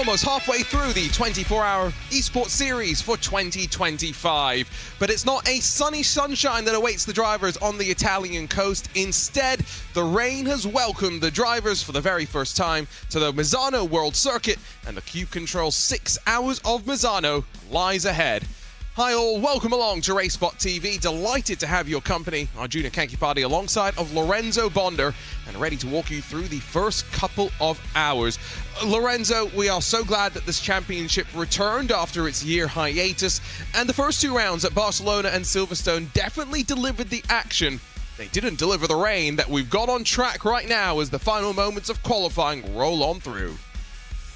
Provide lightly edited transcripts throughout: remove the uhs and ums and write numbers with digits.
almost halfway through the 24-hour esports series for 2025. But it's not a sunny sunshine that awaits the drivers on the Italian coast. Instead, the rain has welcomed the drivers for the very first time to the Misano World Circuit, and the Cube Control's 6 hours of Misano lies ahead. Hi all, welcome along to RaceSpotTV. Delighted to have your company, Arjuna Kankipati, alongside of Lorenzo Bonder, and ready to walk you through the first couple of hours. Lorenzo, we are so glad that this championship returned after its year hiatus, and the first 2 rounds at Barcelona and Silverstone definitely delivered the action. They didn't deliver the rain that we've got on track right now as the final moments of qualifying roll on through.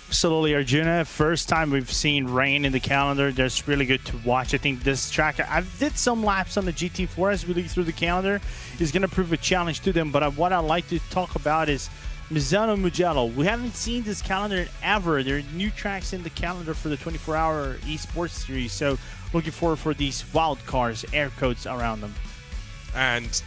Absolutely, Arjuna. First time we've seen rain in the calendar. That's really good to watch. I think this track, I did some laps on the GT4 as we look through the calendar. Is going to prove a challenge to them. But what I'd like to talk about is Misano Mugello. We haven't seen this calendar ever. There are new tracks in the calendar for the 24-hour esports series. So looking forward for these wild cars, air codes around them. And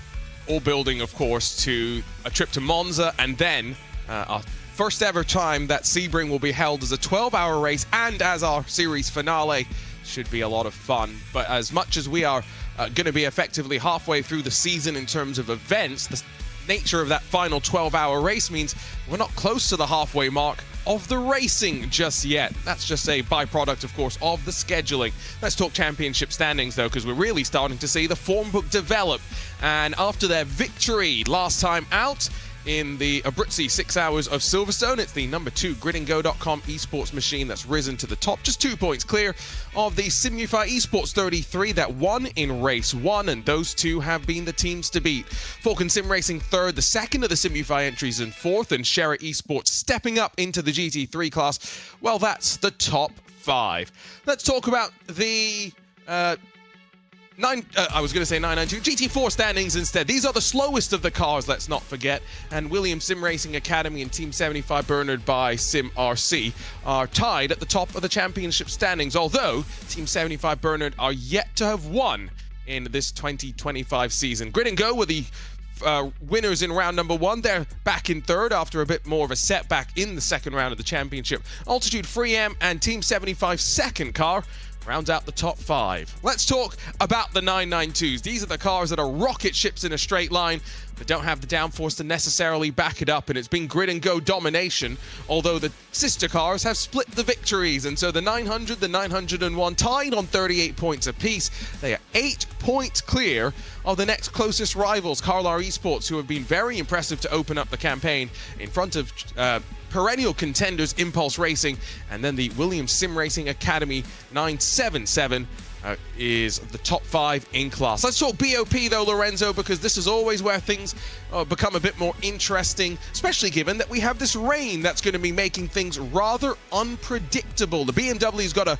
all building, of course, to a trip to Monza, and then our first ever time that Sebring will be held as a 12-hour race and as our series finale. Should be a lot of fun. But as much as we are going to be effectively halfway through the season in terms of events, the nature of that final 12-hour race means we're not close to the halfway mark of the racing just yet. That's just a byproduct, of course, of the scheduling. Let's talk championship standings, though, because we're really starting to see the form book develop. And after their victory last time out in the Abruzzi 6 hours of Silverstone, it's the number 2 gridandgo.com esports machine that's risen to the top, just 2 points clear of the Simufy Esports 33 that won in race 1, and those two have been the teams to beat. Falcon Sim Racing third, the second of the Simufy entries in fourth, and Shera Esports stepping up into the GT3 class. Well, that's the top 5. Let's talk about the I was going to say 992 GT4 standings instead. These are the slowest of the cars, let's not forget. And Williams Sim Racing Academy and Team 75 Bernard by Sim RC are tied at the top of the championship standings, although Team 75 Bernard are yet to have won in this 2025 season. Grid and Go were the winners in round number 1. They're back in third after a bit more of a setback in the second round of the championship. Altitude Freem and Team 75's second car rounds out the top 5. Let's talk about the 992s. These are the cars that are rocket ships in a straight line, but don't have the downforce to necessarily back it up, and it's been grid and go domination, although the sister cars have split the victories, and so the 900, the 901 tied on 38 points apiece. They are 8 points clear of the next closest rivals, Carlar Esports, who have been very impressive to open up the campaign in front of perennial contenders Impulse Racing, and then the Williams Sim Racing Academy 977 is the top 5 in class. Let's talk BOP though, Lorenzo, because this is always where things become a bit more interesting, especially given that we have this rain that's going to be making things rather unpredictable. The BMW's got a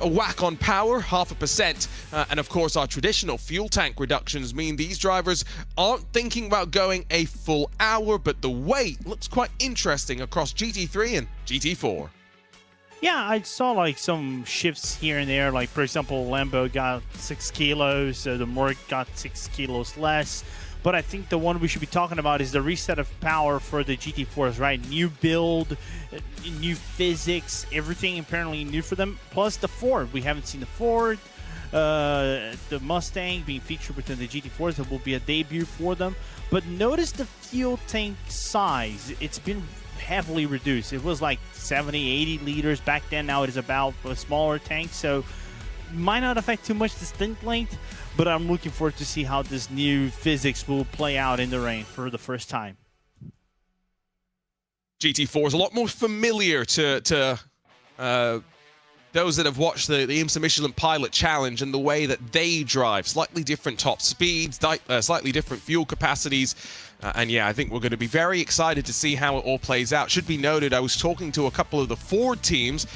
whack on power, 0.5%, and of course our traditional fuel tank reductions mean these drivers aren't thinking about going a full hour, but the weight looks quite interesting across GT3 and GT4. Yeah, I saw like some shifts here and there. Like, for example, Lambo got 6 kilos, the Merc got 6 kilos less. But I think the one we should be talking about is the reset of power for the GT4s, right? New build, new physics, everything apparently new for them. Plus the Ford. We haven't seen the Ford. The Mustang being featured within the GT4s. That will be a debut for them. But notice the fuel tank size. It's been heavily reduced. It was like 70, 80 liters back then. Now it is about a smaller tank, so might not affect too much the stint length, but I'm looking forward to see how this new physics will play out in the rain for the first time. GT4 is a lot more familiar to those that have watched the IMSA Michelin Pilot Challenge and the way that they drive. Slightly different top speeds, slightly different fuel capacities. And yeah, I think we're going to be very excited to see how it all plays out. Should be noted, I was talking to a couple of the Ford teams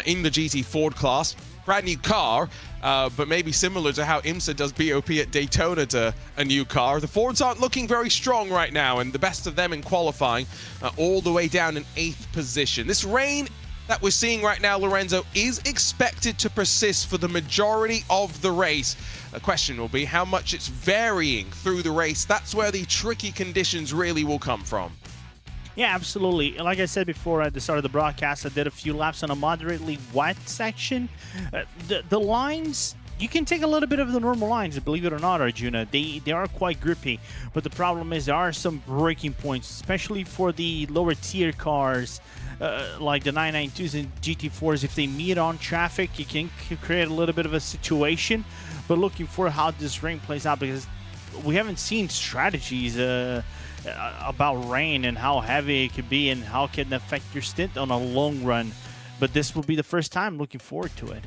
in the GT Ford class. Brand new car, but maybe similar to how IMSA does BOP at Daytona to a new car. The Fords aren't looking very strong right now, and the best of them in qualifying all the way down in 8th position. This rain that we're seeing right now, Lorenzo, is expected to persist for the majority of the race. The question will be how much it's varying through the race. That's where the tricky conditions really will come from. Yeah, absolutely. Like I said before at the start of the broadcast, I did a few laps on a moderately wet section. The lines, you can take a little bit of the normal lines, believe it or not, Arjuna. They are quite grippy, but the problem is there are some breaking points, especially for the lower tier cars, like the 992s and GT4s. If they meet on traffic, you can create a little bit of a situation. But looking for how this rain plays out, because we haven't seen strategies about rain and how heavy it could be and how it can affect your stint on a long run. But this will be the first time. Looking forward to it.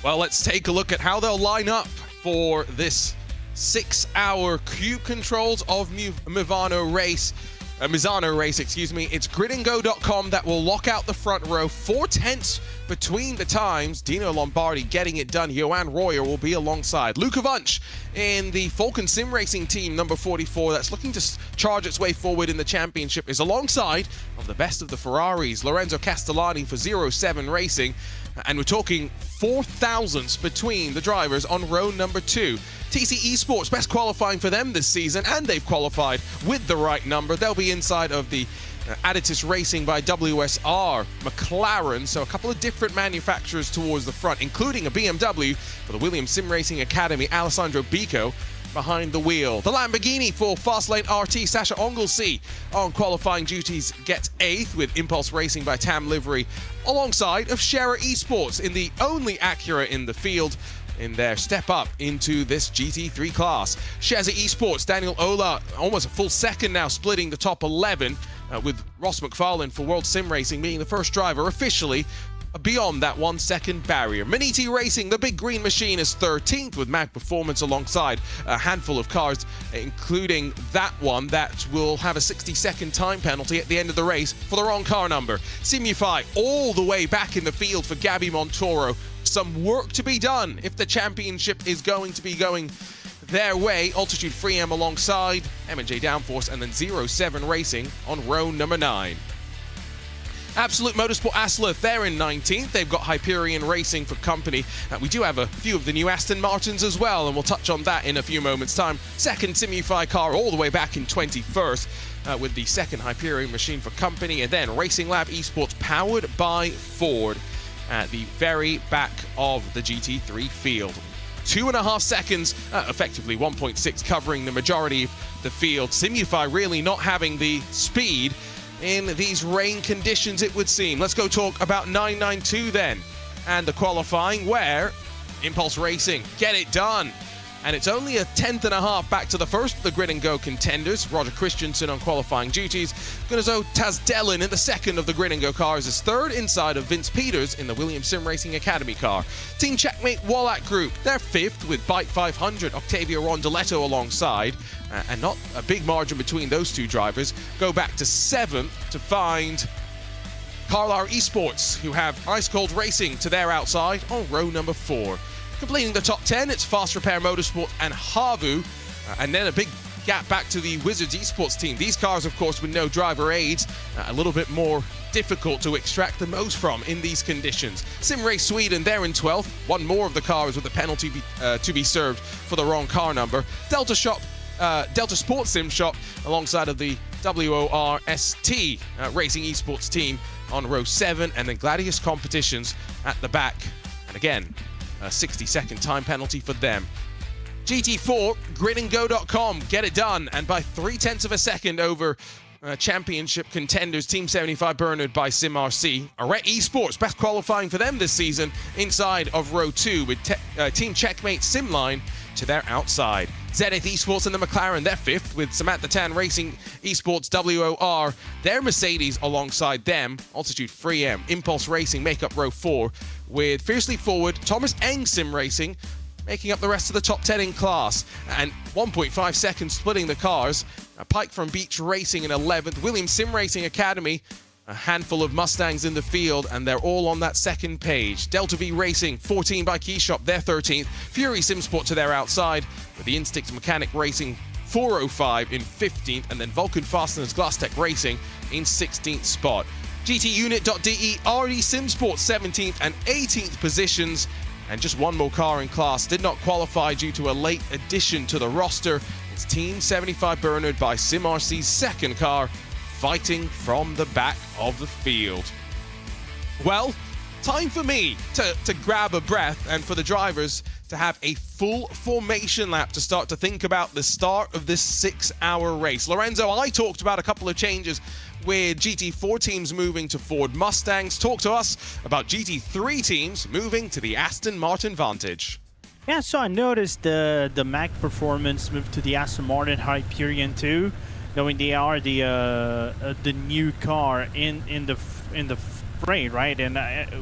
Well, let's take a look at how they'll line up for this 6-hour cube controls of Misano race, excuse me. It's gridandgo.com that will lock out the front row. 4/10 between the times. Dino Lombardi getting it done. Johan Royer will be alongside. Luca Wunsch in the Falcon Sim Racing team, number 44, that's looking to charge its way forward in the championship, is alongside of the best of the Ferraris, Lorenzo Castellani for 07 Racing. And we're talking 4 thousandths between the drivers on row number 2. TC Esports, best qualifying for them this season, and they've qualified with the right number. They'll be inside of the Additis Racing by WSR McLaren, so a couple of different manufacturers towards the front, including a BMW for the Williams Sim Racing Academy, Alessandro Bico behind the wheel. The Lamborghini for Fastlane RT, Sasha Onglesey on qualifying duties gets 8th with Impulse Racing by Tam Livery, alongside of Scherer Esports in the only Acura in the field in their step up into this GT3 class. Sheza Esports, Daniel Ola, almost a full second now, splitting the top 11 with Ross McFarlane for World Sim Racing being the first driver officially beyond that 1 second barrier. Maniti Racing, the big green machine, is 13th with Mag Performance alongside a handful of cars, including that one that will have a 60-second time penalty at the end of the race for the wrong car number. Simufy all the way back in the field for Gabby Montoro. Some work to be done if the championship is going to be going their way. Altitude Freem alongside M&J Downforce, and then 07 Racing on row number 9. Absolute Motorsport Asleth, they're in 19th. They've got Hyperion Racing for company. We do have a few of the new Aston Martins as well, and we'll touch on that in a few moments' time. Second Simufy car all the way back in 21st with the second Hyperion machine for company, and then Racing Lab Esports powered by Ford at the very back of the GT3 field. 2.5 seconds, effectively 1.6, covering the majority of the field. Simufy really not having the speed in these rain conditions, it would seem. Let's go talk about 992 then, and the qualifying, where Impulse Racing get it done. And it's only a 10.5 back to the first of the Grid and Go contenders. Roger Christensen on qualifying duties. Gunnazo Tazdellin in the second of the Grid and Go cars is third, inside of Vince Peters in the Williams Sim Racing Academy car. Team Checkmate Wallach Group, they're 5th with Byte 500, Octavio Rondoletto alongside. And not a big margin between those two drivers. Go back to 7th to find Carlar Esports, who have Ice Cold Racing to their outside on row number 4. Completing the top 10, it's Fast Repair Motorsport and Havu, and then a big gap back to the Wizards Esports team. These cars, of course, with no driver aids, a little bit more difficult to extract the most from in these conditions. Sim Race Sweden, they're in 12th. One more of the cars with a penalty to be served for the wrong car number. Delta Sports Sim Shop alongside of the WORST Racing Esports team on row 7, and then Gladius Competitions at the back. And again, a 60-second time penalty for them. GT4, gridandgo.com, get it done, and by 0.3 of a second over championship contenders, Team 75 Bernard by SimRC. Arret Esports, best qualifying for them this season, inside of row 2 with Team Checkmate Simline to their outside. Zenith Esports and the McLaren, they're 5th with Samantha Tan Racing Esports WOR, their Mercedes alongside them. Altitude Freem, Impulse Racing make up row 4 with Fiercely Forward, Thomas Eng Sim Racing making up the rest of the top 10 in class, and 1.5 seconds splitting the cars. Pike from Beach Racing in 11th, Williams Sim Racing Academy, a handful of Mustangs in the field, and they're all on that second page. Delta V Racing, 14 by Keyshop, they're 13th. Fury Simsport to their outside, with the Instincts Mechanic Racing 405 in 15th, and then Vulcan Fasteners Glasstech Racing in 16th spot. GTUnit.de, RD Simsport 17th and 18th positions, and just one more car in class did not qualify due to a late addition to the roster. It's Team 75 Bernard by SimRC's second car, fighting from the back of the field. Well, time for me to grab a breath and for the drivers to have a full formation lap to start to think about the start of this 6-hour race. Lorenzo, I talked about a couple of changes with GT4 teams moving to Ford Mustangs. Talk to us about GT3 teams moving to the Aston Martin Vantage. Yeah, so I noticed the Mac Performance moved to the Aston Martin Hyperion 2, knowing they are the new car in the fray, right? And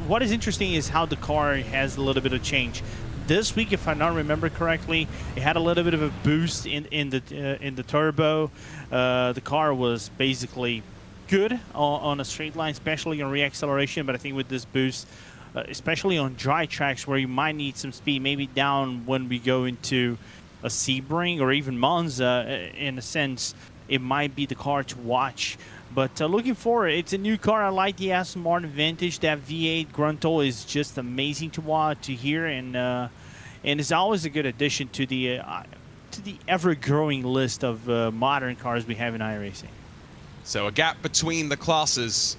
what is interesting is how the car has a little bit of change. This week, if I not remember correctly, it had a little bit of a boost in the turbo. The car was basically good on a straight line, especially on reacceleration. But I think with this boost, especially on dry tracks where you might need some speed, maybe down when we go into a Sebring or even Monza, in a sense, it might be the car to watch. But looking forward, it's a new car. I like the Aston Martin Vantage. That V8 Gruntle is just amazing to watch, to hear, and it's always a good addition to the ever-growing list of modern cars we have in iRacing. So a gap between the classes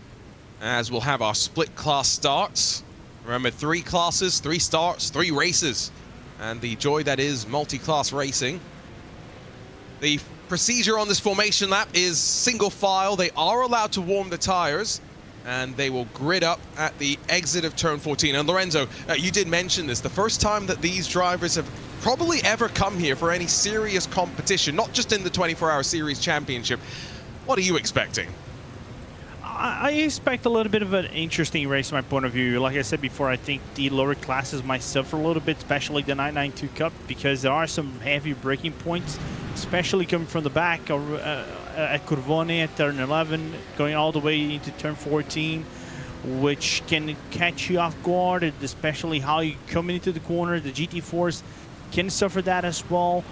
as we'll have our split class starts. Remember, 3 classes, 3 starts, 3 races, and the joy that is multi-class racing. The procedure on this formation lap is single file. They are allowed to warm the tires, and they will grid up at the exit of turn 14. And Lorenzo, you did mention this, the first time that these drivers have probably ever come here for any serious competition, not just in the 24-hour series championship. What are you expecting? I expect a little bit of an interesting race from my point of view. Like I said before, I think the lower classes might suffer a little bit, especially the 992 Cup, because there are some heavy braking points, especially coming from the back at Curvone at turn 11, going all the way into turn 14, which can catch you off guard, especially how you come into the corner. The GT4s can suffer that as well.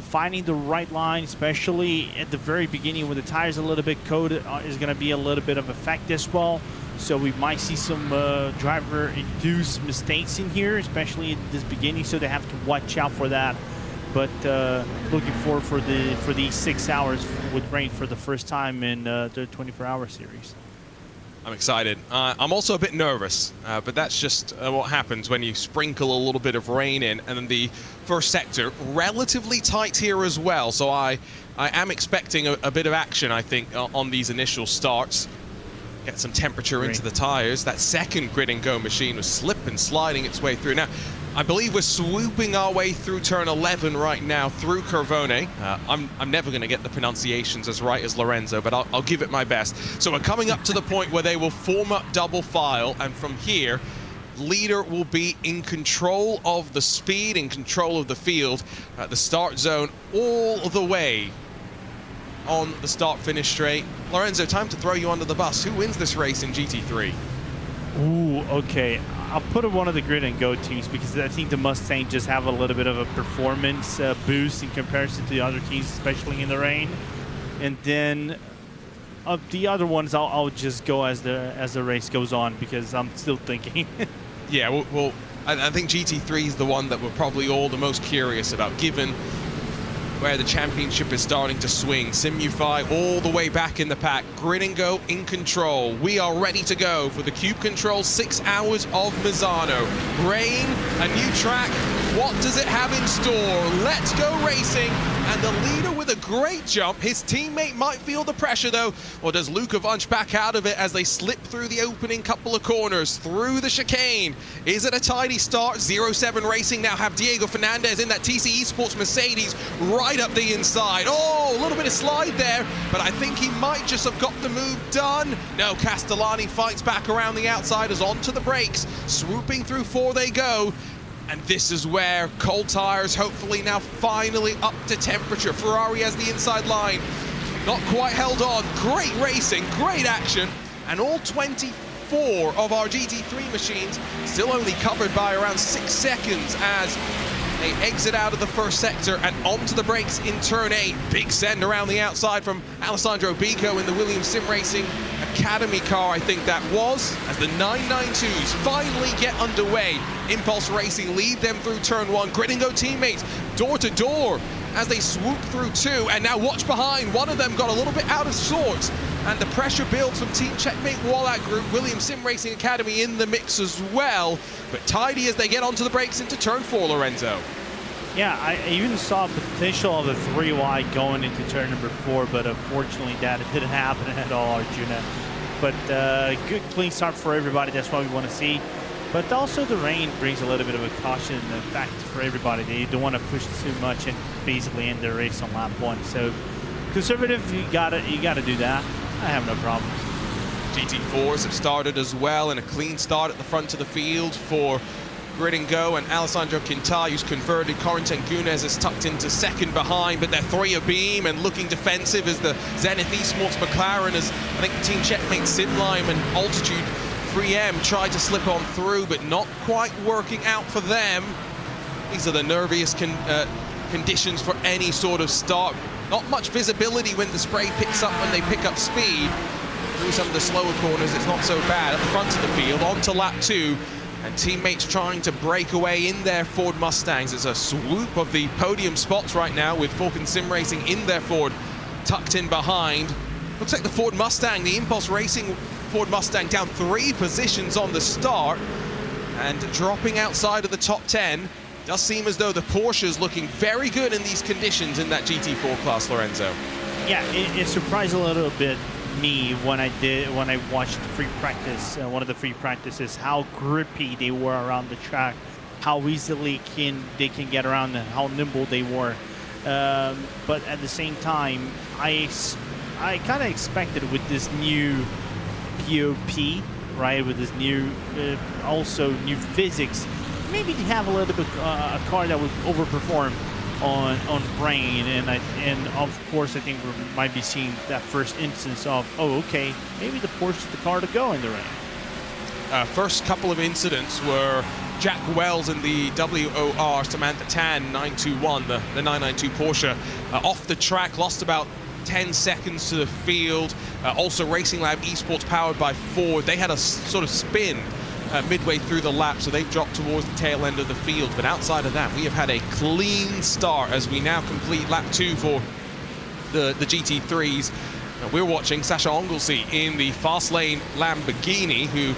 Finding the right line, especially at the very beginning when the tires are a little bit cold, is going to be a little bit of effect as well. So we might see some driver-induced mistakes in here, especially at this beginning. So they have to watch out for that. But looking forward for these 6 hours with rain for the first time in the 24-hour series. I'm excited. I'm also a bit nervous, but that's just what happens when you sprinkle a little bit of rain in. And then the first sector, relatively tight here as well. So I am expecting a bit of action, I think, on these initial starts. Get some temperature into the tires. That second grid and go machine was slip and sliding its way through. Now, I believe we're swooping our way through turn 11 right now through Curvone. I'm never going to get the pronunciations as right as Lorenzo, but I'll give it my best. So we're coming up to the point where they will form up double file, and from here, leader will be in control of the speed, in control of the field at the start zone all the way on the start-finish straight. Lorenzo, time to throw you under the bus. Who wins this race in GT3? Ooh, okay. I'll put one of the grid and go teams because I think the Mustangs just have a little bit of a performance boost in comparison to the other teams, especially in the rain. And then of the other ones, I'll just go as the race goes on because I'm still thinking. Yeah, well, I think GT3 is the one that we're probably all the most curious about, given where the championship is starting to swing. Simufy all the way back in the pack. Grid and go in control. We are ready to go for the Cube Control 6 hours of Misano. Rain, a new track. What does it have in store? Let's go racing. And the leader with a great jump. His teammate might feel the pressure though. Or does Luka Wunsch back out of it as they slip through the opening couple of corners, through the chicane? Is it a tidy start? 07 Racing now have Diego Fernandez in that TC Esports Mercedes right up the inside. Oh, a little bit of slide there, but I think he might just have got the move done. No, Castellani fights back around the outsiders onto the brakes. Swooping through 4 they go. And this is where cold tires hopefully now finally up to temperature. Ferrari has the inside line. Not quite held on. Great racing, great action. And all 24 of our GT3 machines still only covered by around 6 seconds as they exit out of the first sector and onto the brakes in turn 8. Big send around the outside from Alessandro Bico in the Williams Sim Racing Academy car, I think that was, as the 992s finally get underway. Impulse Racing lead them through turn 1. Grid and go teammates door to door as they swoop through 2, and now watch behind. One of them got a little bit out of sorts. and the pressure builds from Team Checkmate Warlock Group. William Sim Racing Academy in the mix as well, but tidy as they get onto the brakes into turn 4, Lorenzo. Yeah, I even saw potential of a 3 wide going into turn number 4, but unfortunately that didn't happen at all, Arjuna. But good clean start for everybody. That's what we want to see. But also the rain brings a little bit of a caution fact for everybody. They don't want to push too much and basically end the race on lap 1. So conservative, you gotta do that. I have no problems. GT4s have started as well, and a clean start at the front of the field for Grid and Go and Alessandro Quintal, who's converted. Corentin Gunes is tucked into second behind, but they're 3 abeam and looking defensive as the Zenith Esports McLaren, as I think Team Checkmate Simlime and Altitude 3M tried to slip on through, but not quite working out for them. These are the nerviest conditions for any sort of start. Not much visibility when the spray picks up, when they pick up speed. Through some of the slower corners, it's not so bad. At the front of the field, on to lap 2. And teammates trying to break away in their Ford Mustangs. It's a swoop of the podium spots right now with Falcon Sim Racing in their Ford tucked in behind. Looks like the Ford Mustang, the Impulse Racing Ford Mustang, down 3 positions on the start and dropping outside of the top 10. Does seem as though the Porsche is looking very good in these conditions in that GT4 class, Lorenzo. Yeah, it surprised a little bit me when I watched the free practice, one of the free practices, how grippy they were around the track, how easily they can get around, and how nimble they were. But at the same time, I kind of expected with this new POP, right, with this new also new physics, maybe to have a little bit a car that would overperform on rain, and of course I think we might be seeing that first instance of, oh, okay, maybe the Porsche is the car to go in the rain. First couple of incidents were Jack Wells in the WOR Samantha Tan 921, the 992 Porsche, off the track, lost about 10 seconds to the field. Also Racing Lab Esports powered by Ford, they had a sort of spin midway through the lap, so they've dropped towards the tail end of the field. But outside of that, we have had a clean start as we now complete lap 2 for the GT3s. We're watching Sasha Onglesey in the fast lane Lamborghini, who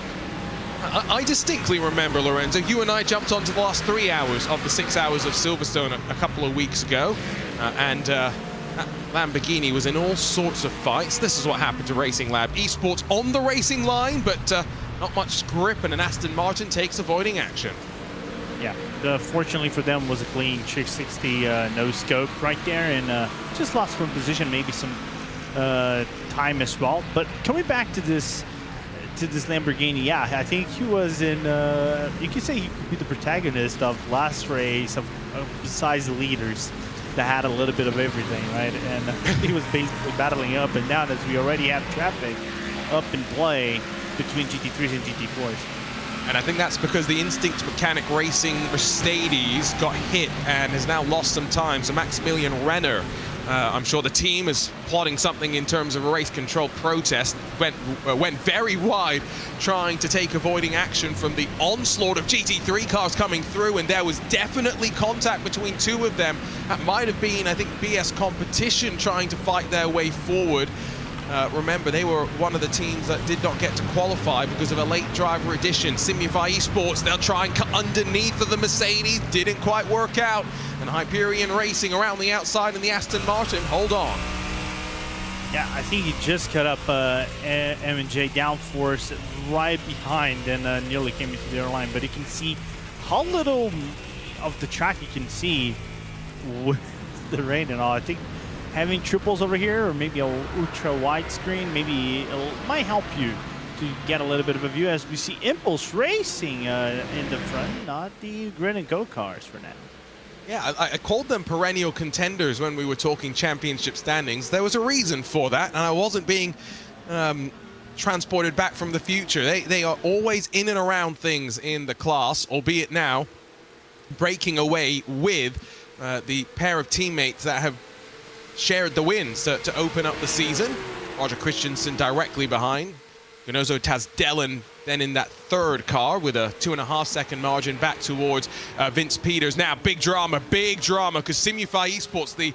I distinctly remember, Lorenzo, you and I jumped onto the last 3 hours of the 6 hours of Silverstone a couple of weeks ago, and that Lamborghini was in all sorts of fights. This is what happened to Racing Lab Esports on the racing line, but not much grip, and an Aston Martin takes avoiding action. Yeah, fortunately for them was a clean 360 no scope right there, and just lost one position, maybe some time as well. But coming back to this Lamborghini, yeah, I think he was in. You could say he could be the protagonist of last race, besides the leaders that had a little bit of everything, right? And he was basically battling up and down as we already have traffic up in play between GT3s and GT4s. And I think that's because the Instinct Mechanic Racing Mercedes got hit and has now lost some time. So Maximilian Renner, I'm sure the team is plotting something in terms of a race control protest, went very wide trying to take avoiding action from the onslaught of GT3 cars coming through, and there was definitely contact between 2 of them. That might have been, I think, BS Competition trying to fight their way forward. Remember, they were one of the teams that did not get to qualify because of a late driver addition. Simify Esports, they'll try and cut underneath of the Mercedes. Didn't quite work out. And Hyperion Racing around the outside in the Aston Martin. Hold on. Yeah, I think he just cut up M&J downforce right behind and nearly came into the line. But you can see how little of the track you can see with the rain and all. I think having triples over here, or maybe a ultra wide screen, maybe it might help you to get a little bit of a view as we see Impulse Racing in the front, not the Grid and Go cars for now. Yeah, I called them perennial contenders when we were talking championship standings. There was a reason for that, and I wasn't being transported back from the future. They are always in and around things in the class, albeit now breaking away with the pair of teammates that have shared the wins to open up the season. Roger Christensen directly behind. Ganozo Tasdellen then in that third car with a 2.5-second margin back towards Vince Peters. Now big drama, because Simify Esports, the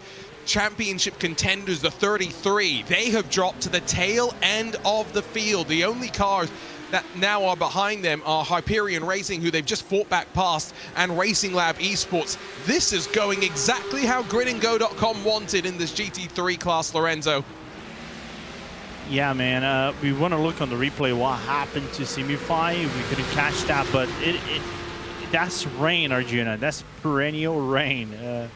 championship contenders, the 33, they have dropped to the tail end of the field. The only cars that now are behind them are Hyperion Racing, who they've just fought back past, and Racing Lab Esports. This is going exactly how gridandgo.com wanted in this GT3 class, Lorenzo. Yeah, man, we want to look on the replay what happened to Simify. We couldn't catch that, but that's rain, Arjuna. That's perennial rain.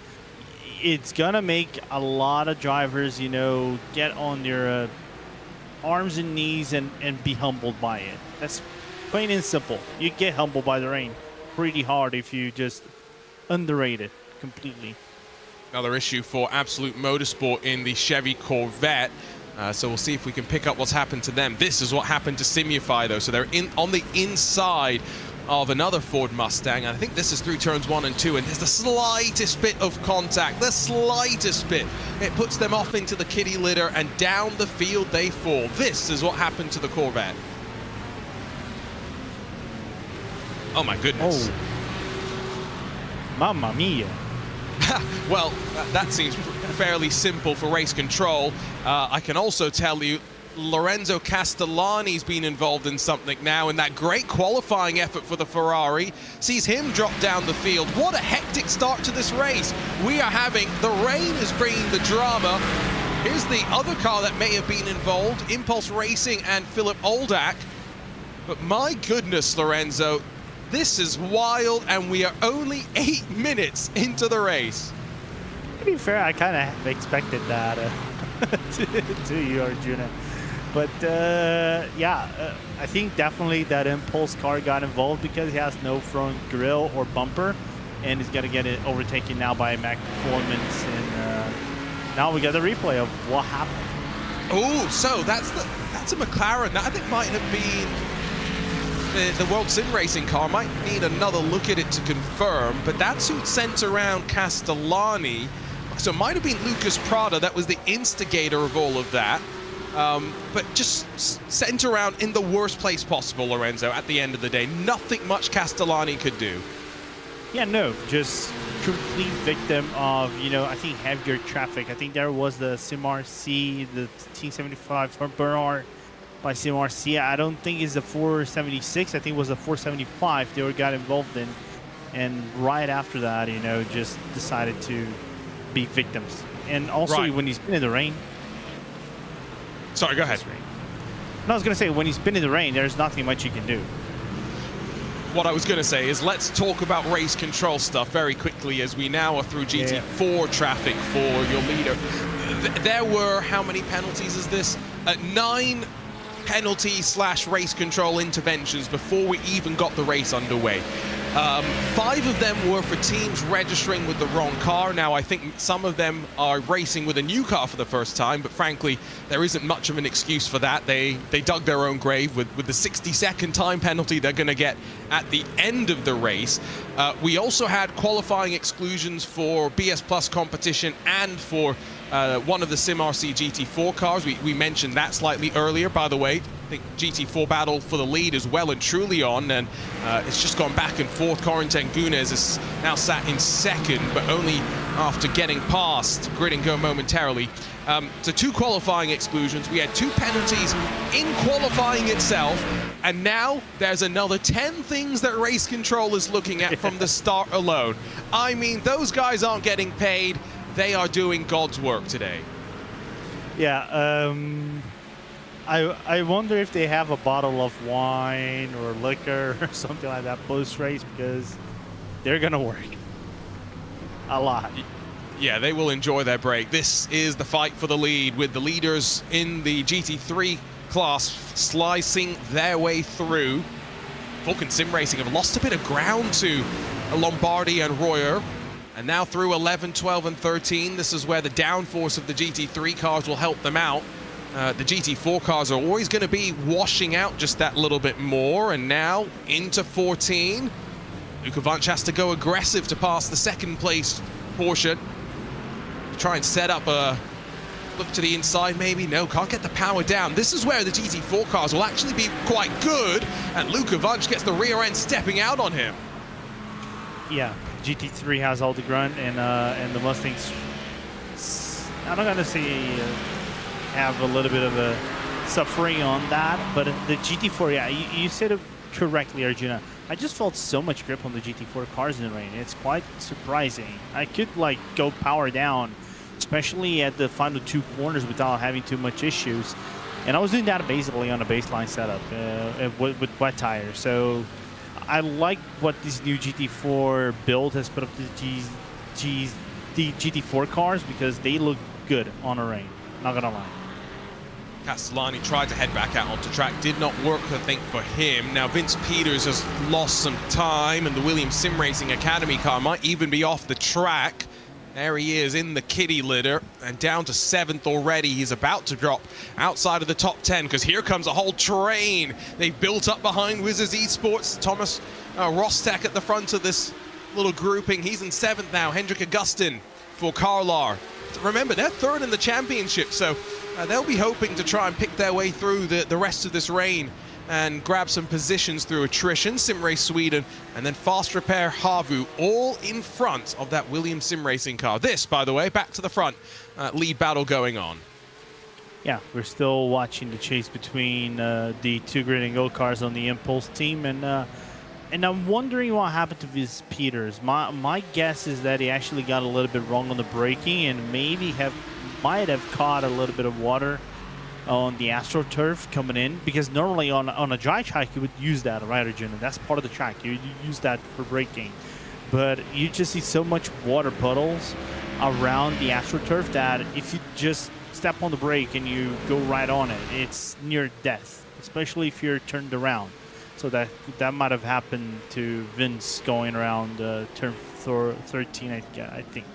It's gonna make a lot of drivers, you know, get on their arms and knees and be humbled by it. That's plain and simple. You get humbled by the rain pretty hard if you just underrate it completely. Another issue for Absolute Motorsport in the Chevy Corvette. So we'll see if we can pick up what's happened to them. This is what happened to Simify, though. So they're on the inside of another Ford Mustang, and I think this is through turns 1 and 2, and there's the slightest bit of contact, the slightest bit. It puts them off into the kitty litter, and down the field they fall. This is what happened to the Corvette. Oh my goodness. Oh. Mamma mia. Well, that seems fairly simple for race control. I can also tell you Lorenzo Castellani's been involved in something now, and that great qualifying effort for the Ferrari sees him drop down the field. What a hectic start to this race. We are having, the rain is bringing the drama. Here's the other car that may have been involved, Impulse Racing and Philip Oldak. But my goodness, Lorenzo, this is wild, and we are only 8 minutes into the race. To be fair, I kind of expected that to you, Arjuna. But yeah, I think definitely that Impulse car got involved because he has no front grille or bumper, and he's got to get it overtaken now by Mac Performance. And now we got the replay of what happened. Oh, so that's a McLaren. That I think might have been the World Sim Racing car. Might need another look at it to confirm, but that's who sent around Castellani. So it might have been Lucas Prada that was the instigator of all of that. But just sent around in the worst place possible, Lorenzo, at the end of the day. Nothing much Castellani could do. Yeah, no, just complete victim of, you know, I think heavier traffic. I think there was the SimRC, the T75 for Bernard by SimRC. I don't think it's the 476. I think it was the 475 they got involved in. And right after that, you know, just decided to be victims. And also when he's been in the rain. Sorry, go ahead. No, I was going to say, when he's been in the rain, there's nothing much you can do. What I was going to say is let's talk about race control stuff very quickly as we now are through GT4 traffic for your leader. There were, how many penalties is this? 9 penalty/race control interventions before we even got the race underway. 5 of them were for teams registering with the wrong car. Now, I think some of them are racing with a new car for the first time, but frankly, there isn't much of an excuse for that. They dug their own grave with the 60-second time penalty they're going to get at the end of the race. We also had qualifying exclusions for BS Plus competition and for one of the SimRC GT4 cars. We mentioned that slightly earlier, by the way. I think GT4 battle for the lead is well and truly on, and it's just gone back and forth. Corentin Gunes is now sat in second, but only after getting past Grid and Go momentarily. So 2 qualifying exclusions. We had 2 penalties in qualifying itself, and now there's another 10 things that race control is looking at from the start alone. I mean, those guys aren't getting paid. They are doing God's work today. Yeah, I wonder if they have a bottle of wine or liquor or something like that post-race, because they're going to work a lot. Yeah, they will enjoy their break. This is the fight for the lead, with the leaders in the GT3 class slicing their way through. Vulcan Sim Racing have lost a bit of ground to Lombardi and Royer. And now through 11, 12, and 13, this is where the downforce of the GT3 cars will help them out. The GT4 cars are always going to be washing out just that little bit more. And now into 14. Luka Vanch has to go aggressive to pass the second place portion. Try and set up a look to the inside, maybe. No, can't get the power down. This is where the GT4 cars will actually be quite good. And Luka Vanch gets the rear end stepping out on him. Yeah, GT3 has all the grunt, and the Mustangs I'm not gonna say have a little bit of a suffering on that, but the GT4, yeah, you said it correctly, Arjuna. I just felt so much grip on the GT4 cars in the rain. It's quite surprising. I could like go power down, especially at the final 2 corners without having too much issues. And I was doing that basically on a baseline setup with wet tires. So I like what this new GT4 build has put up the GT4 cars because they look good on a rain. Not gonna lie. Castellani tried to head back out onto track. Did not work, I think, for him. Now, Vince Peters has lost some time, and the Williams Sim Racing Academy car might even be off the track. There he is in the kitty litter and down to 7th already. He's about to drop outside of the top 10 because here comes a whole train. They've built up behind Wizards Esports. Thomas Rostek at the front of this little grouping. He's in 7th now. Hendrik Augustin for Karlar. Remember, they're 3rd in the championship, so they'll be hoping to try and pick their way through the rest of this rain and grab some positions through attrition. Simrace Sweden and then Fast Repair Havu all in front of that Williams Sim Racing car. This, by the way, back to the front, lead battle going on. Yeah, we're still watching the chase between the 2 Grid and Go cars on the Impulse team, and I'm wondering what happened to Vince Peters. My guess is that he actually got a little bit wrong on the braking and maybe might have caught a little bit of water on the AstroTurf coming in, because normally on a dry track you would use that, right, Arjuna? That's part of the track. You use that for braking, but you just see so much water puddles around the AstroTurf that if you just step on the brake and you go right on it, it's near death, especially if you're turned around. So that might have happened to Vince going around turn 13, I think.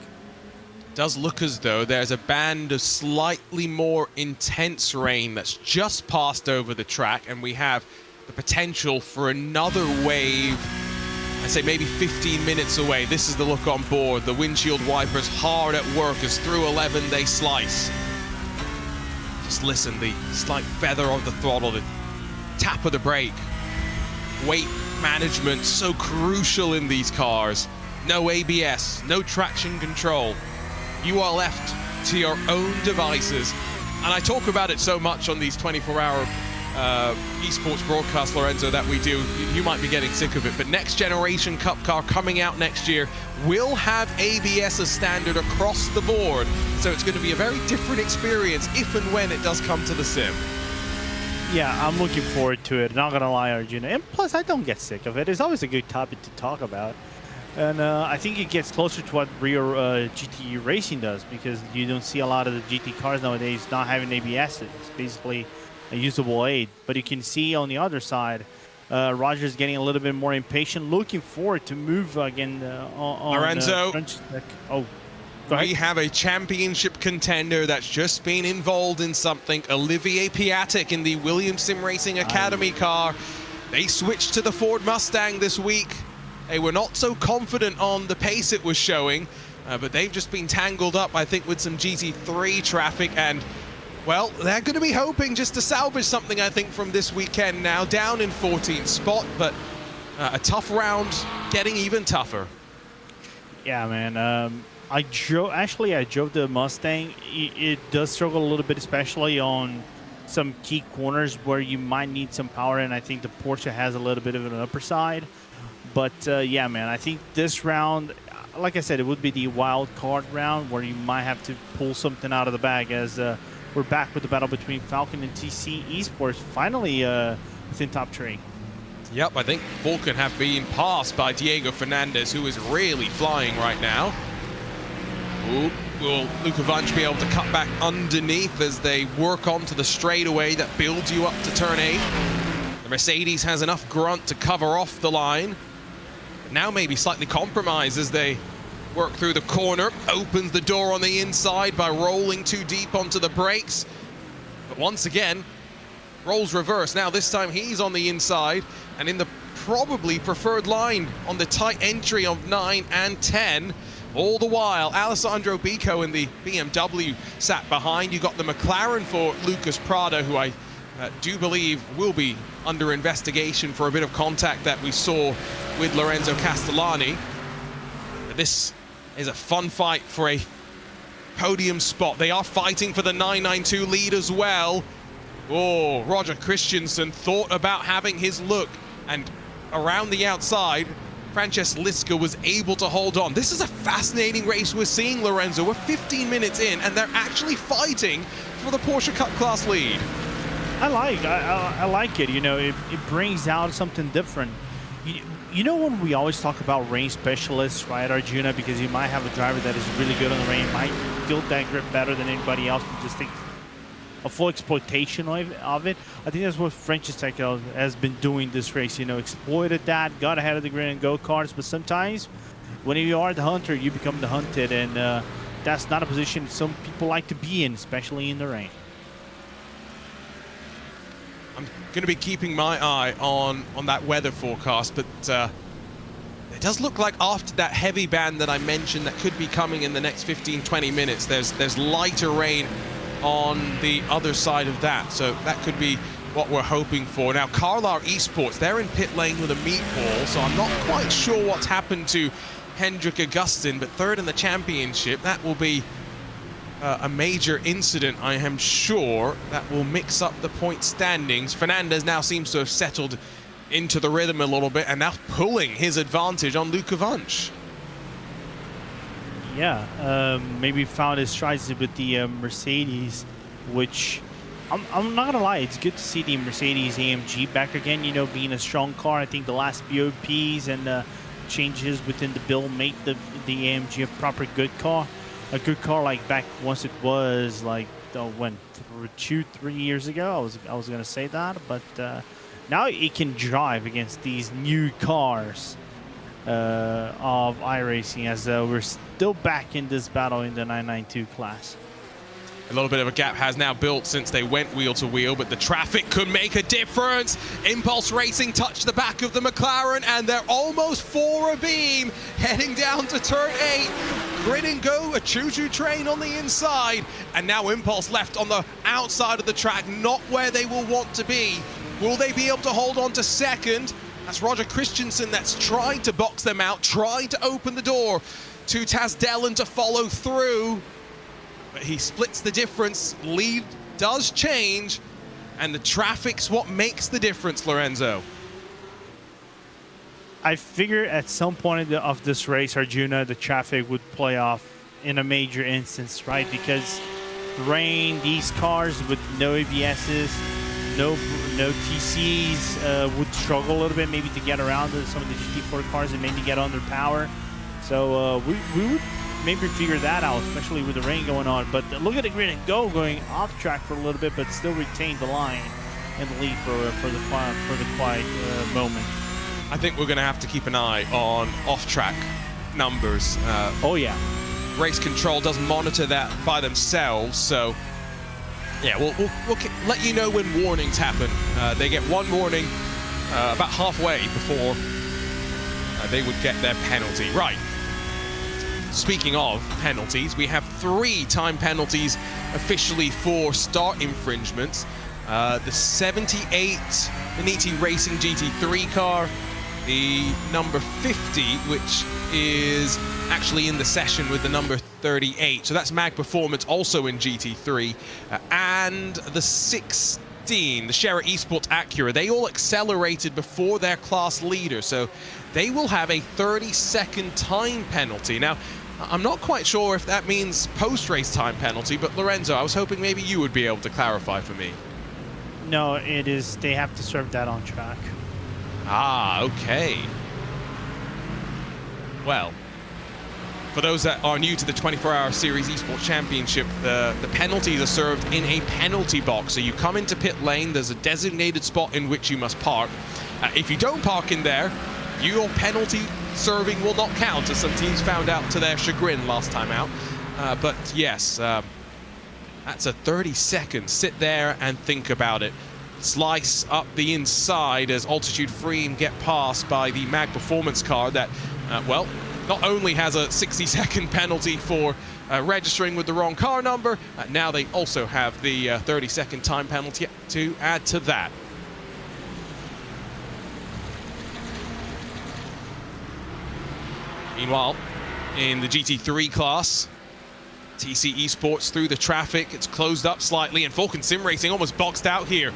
Does look as though there's a band of slightly more intense rain that's just passed over the track, and we have the potential for another wave. I'd say maybe 15 minutes away. This is the look on board. The windshield wipers hard at work as through 11 they slice. Just listen, the slight feather of the throttle, the tap of the brake. Weight management so crucial in these cars. No ABS, no traction control. You are left to your own devices. And I talk about it so much on these 24-hour esports broadcasts, Lorenzo, that we do. You might be getting sick of it, but next generation Cup car coming out next year will have ABS as standard across the board. So it's going to be a very different experience if and when it does come to the sim. Yeah, I'm looking forward to it. Not gonna lie, Arjuna. And plus, I don't get sick of it. It's always a good topic to talk about. And I think it gets closer to what real GT racing does, because you don't see a lot of the GT cars nowadays not having ABS. It's basically a usable aid. But you can see on the other side, Roger's getting a little bit more impatient, looking forward to move again on Lorenzo. Oh. We have a championship contender that's just been involved in something. Olivier Piatek in the Williams Sim Racing Academy car. They switched to the Ford Mustang this week. They were not so confident on the pace it was showing, but they've just been tangled up, I think, with some GT3 traffic. And, well, they're going to be hoping just to salvage something, I think, from this weekend now. Down in 14th spot, but a tough round, getting even tougher. Yeah, man. I drove the Mustang. It does struggle a little bit, especially on some key corners where you might need some power, and I think the Porsche has a little bit of an upper side. But yeah, man, I think this round, like I said, it would be the wild card round where you might have to pull something out of the bag, as we're back with the battle between Falcon and TC Esports, finally within top 3. Yep, I think Falcon have been passed by Diego Fernandez, who is really flying right now. Ooh, will Luca Vanch be able to cut back underneath as they work onto the straightaway that builds you up to turn 8? The Mercedes has enough grunt to cover off the line. But now maybe slightly compromised as they work through the corner. Opens the door on the inside by rolling too deep onto the brakes. But once again, roles reverse. Now this time he's on the inside and in the probably preferred line on the tight entry of 9 and 10. All the while, Alessandro Bico in the BMW sat behind. You got the McLaren for Lucas Prada, who I do believe will be under investigation for a bit of contact that we saw with Lorenzo Castellani. But this is a fun fight for a podium spot. They are fighting for the 992 lead as well. Oh, Roger Christensen thought about having his look, and around the outside, Francesc Liska was able to hold on. This is a fascinating race we're seeing, Lorenzo. We're 15 minutes in, and they're actually fighting for the Porsche Cup class lead. I like it. You know, it brings out something different. You know, when we always talk about range specialists, right, Arjuna, because you might have a driver that is really good on the range, might feel that grip better than anybody else, and just take a full exploitation of it. I think that's what Francesc has been doing this race. You know, exploited that, got ahead of the grid in go-karts, but sometimes when you are the hunter, you become the hunted, and that's not a position some people like to be in, especially in the rain. I'm going to be keeping my eye on that weather forecast, but it does look like after that heavy band that I mentioned that could be coming in the next 15-20 minutes, there's lighter rain on the other side of that, so that could be what we're hoping for. Now, Carlisle Esports, they're in pit lane with a meatball, so I'm not quite sure what's happened to Hendrik Augustin, but third in the championship. That will be a major incident, I am sure, that will mix up the point standings. Fernandez now seems to have settled into the rhythm a little bit, and now pulling his advantage on Luka Wunsch. Yeah, maybe found his strides with the Mercedes, which I'm not gonna lie, it's good to see the Mercedes AMG back again. You know, being a strong car. I think the last BOPs and changes within the build made the AMG a proper good car. A good car like back once it was like when 2-3 years ago. I was gonna say that, but now it can drive against these new cars of iRacing, as we're still back in this battle in the 992 class. A little bit of a gap has now built since they went wheel to wheel, but the traffic could make a difference. Impulse Racing touched the back of the McLaren, and they're almost for a beam, heading down to turn 8. Grid and go, a choo-choo train on the inside, and now Impulse left on the outside of the track, not where they will want to be. Will they be able to hold on to second? That's Roger Christensen that's trying to box them out, trying to open the door to Taz Dellen to follow through. But he splits the difference. Lead does change, and the traffic's what makes the difference, Lorenzo. I figure at some point of this race, Arjuna, the traffic would play off in a major instance, right? Because rain, these cars with no ABSs, no TCs would struggle a little bit maybe to get around some of the GT4 cars and maybe get under power. So we would maybe figure that out, especially with the rain going on. But look at the grid and go going off track for a little bit, but still retain the line and the lead for the quiet moment. I think we're going to have to keep an eye on off-track numbers. Oh yeah, Race Control doesn't monitor that by themselves, so yeah, we'll let you know when warnings happen. They get one warning about halfway before they would get their penalty. Right. Speaking of penalties, we have 3 time penalties officially for start infringements. The 78 Beniti Racing GT3 car, the number 50, which is actually in the session with the number 38. So that's Mag Performance, also in GT3, and the 16, the Shera Esports Acura. They all accelerated before their class leader, so they will have a 30-second time penalty. Now, I'm not quite sure if that means post-race time penalty, but Lorenzo, I was hoping maybe you would be able to clarify for me. no, it is. They have to serve that on track. Ah, okay. Well, for those that are new to the 24-hour Series Esports Championship, the penalties are served in a penalty box. So you come into pit lane, there's a designated spot in which you must park. If you don't park in there, your penalty serving will not count, as some teams found out to their chagrin last time out. But yes, that's a 30-second. Sit there and think about it. Slice up the inside as Altitude Freem get passed by the Mag Performance car that, well, not only has a 60-second penalty for registering with the wrong car number, now they also have the 30-second time penalty to add to that. Meanwhile, in the GT3 class, TC Esports through the traffic. It's closed up slightly, and Falcon Sim Racing almost boxed out here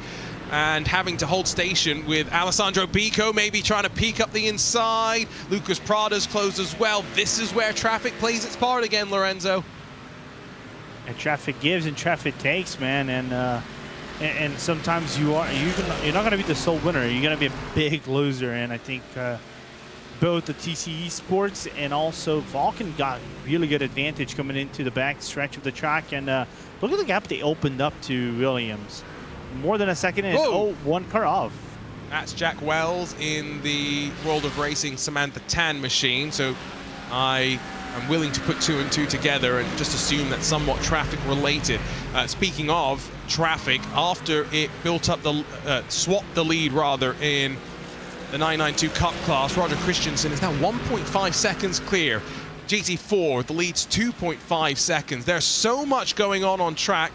and having to hold station with Alessandro Bico maybe trying to peek up the inside. Lucas Prada's closed as well. This is where traffic plays its part again, Lorenzo. And traffic gives and traffic takes, man. And sometimes you're not going to be the sole winner. You're going to be a big loser. And I think both the TC Esports and also Falcon got really good advantage coming into the back stretch of the track. And look at the gap they opened up to Williams. More than a second and one car off. That's Jack Wells in the World of Racing Samantha Tan machine. So I'm willing to put 2 and 2 together and just assume that's somewhat traffic related. Speaking of traffic, after it built up the, swapped the lead rather in the 992 Cup class, Roger Christensen is now 1.5 seconds clear. GT4, the lead's 2.5 seconds. There's so much going on track.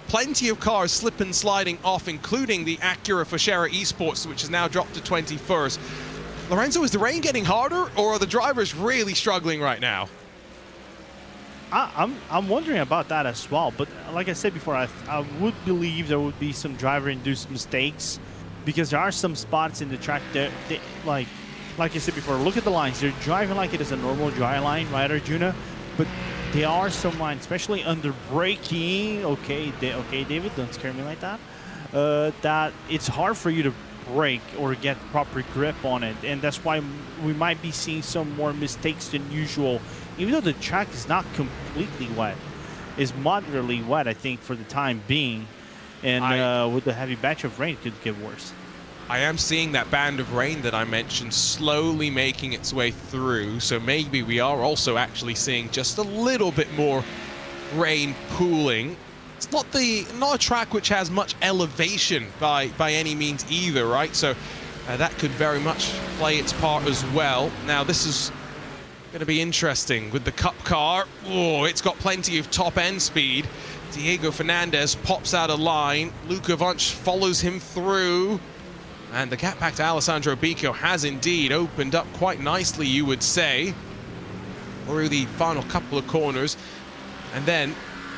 Plenty of cars slip and sliding off, including the Acura Foschera Esports, which has now dropped to 21st. Lorenzo, is the rain getting harder, or are the drivers really struggling right now? I'm wondering about that as well. But like I said before, I would believe there would be some driver-induced mistakes, because there are some spots in the track that, like I said before, look at the lines. They're driving like it is a normal dry line, right, Arjuna? But there are some lines, especially under braking. Okay, David, don't scare me like that. That it's hard for you to brake or get proper grip on it, and that's why we might be seeing some more mistakes than usual. Even though the track is not completely wet, it's moderately wet, I think, for the time being. And with the heavy batch of rain, it could get worse. I am seeing that band of rain that I mentioned slowly making its way through, so maybe we are also actually seeing just a little bit more rain pooling. It's not a track which has much elevation by any means either, right? So that could very much play its part as well. Now this is going to be interesting with the Cup car. Oh, it's got plenty of top end speed. Diego Fernandez pops out of line. Luka Wunsch follows him through. And the gap back to Alessandro Bico has indeed opened up quite nicely, you would say, through the final couple of corners. And then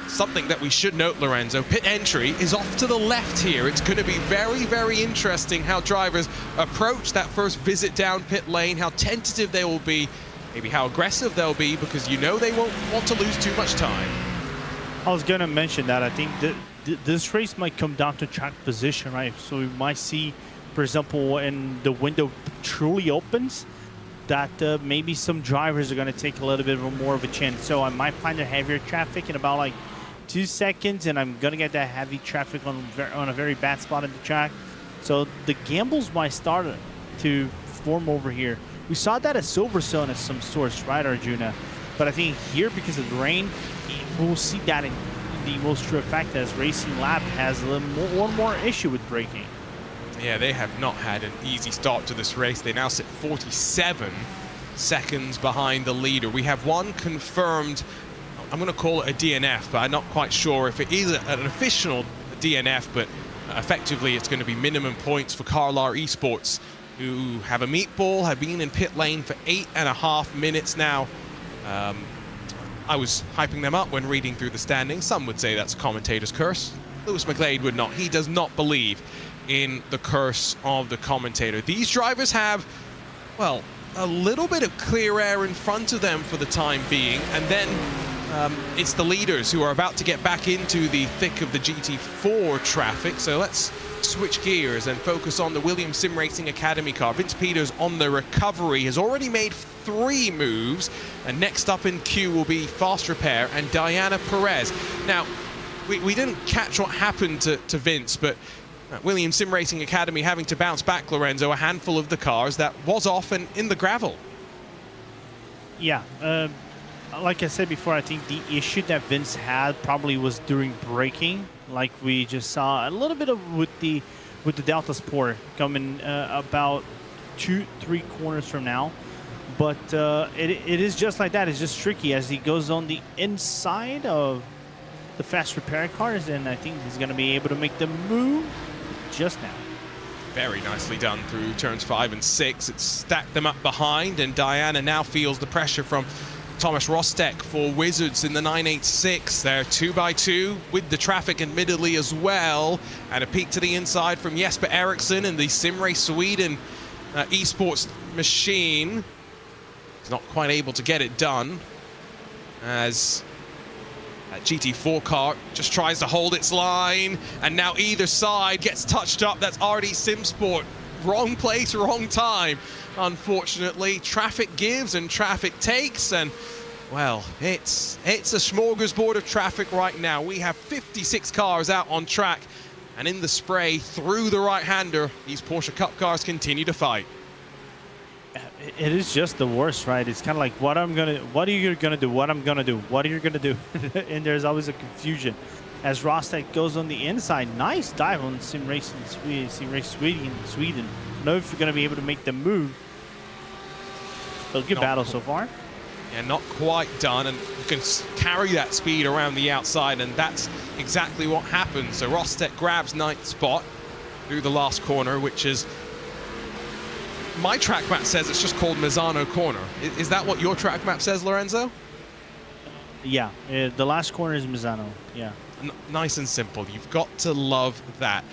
something that we should note, Lorenzo, pit entry is off to the left here. It's going to be very, very interesting how drivers approach that first visit down pit lane, how tentative they will be, maybe how aggressive they'll be, because you know they won't want to lose too much time. I was going to mention that. I think that this race might come down to track position, right? So we might see, for example, when the window truly opens, that maybe some drivers are going to take a little bit more of a chance. So I might find a heavier traffic in about like 2 seconds, and I'm going to get that heavy traffic on a very bad spot in the track. So the gambles might start to form over here. We saw that at Silverstone at some source, right, Arjuna? But I think here, because of the rain, we'll see that in the most true effect as Racing Lab has one more issue with braking. Yeah, they have not had an easy start to this race. They now sit 47 seconds behind the leader. We have one confirmed, I'm going to call it a DNF, but I'm not quite sure if it is an official DNF, but effectively it's going to be minimum points for Carlar Esports, who have a meatball, have been in pit lane for 8.5 minutes now. I was hyping them up when reading through the standings. Some would say that's a commentator's curse. Lewis McGlade would not. He does not believe in the curse of the commentator. These drivers have, well, a little bit of clear air in front of them for the time being, and then it's the leaders who are about to get back into the thick of the GT4 traffic. So let's switch gears and focus on the Williams Sim Racing Academy car. Vince Peters on the recovery has already made 3 moves, and next up in queue will be Fast Repair and Diana Perez. Now, we didn't catch what happened to Vince, but Williams Sim Racing Academy having to bounce back, Lorenzo, a handful of the cars that was off and in the gravel. Yeah, like I said before, I think the issue that Vince had probably was during braking, like we just saw a little bit of with the Delta Sport coming about 2-3 corners from now. But it is just like that. It's just tricky as he goes on the inside of the fast repair cars, and I think he's going to be able to make the move just now. Very nicely done through turns 5 and 6. It's stacked them up behind, and Diana now feels the pressure from Thomas Rostek for Wizards in the 986. They're 2x2 with the traffic admittedly as well. And a peek to the inside from Jesper Eriksson and the Simrace Sweden Esports machine. He's not quite able to get it done as that GT4 car just tries to hold its line, and now either side gets touched up. That's RD Simsport. Wrong place, wrong time. Unfortunately, traffic gives and traffic takes, and well, it's a smorgasbord of traffic right now. We have 56 cars out on track, and in the spray through the right-hander, these Porsche Cup cars continue to fight. It is just the worst, right? It's kind of like what are you gonna do, and there's always a confusion. As Rostek goes on the inside, nice dive on Simrace Sweden. I don't know if you're gonna be able to make the move. But good battle so far. Yeah, not quite done, and you can carry that speed around the outside, and that's exactly what happens. So Rostek grabs 9th spot through the last corner, which is, my track map says it's just called Misano corner. Is that what your track map says, Lorenzo? Yeah, the last corner is Misano, yeah. Nice and simple. You've got to love that.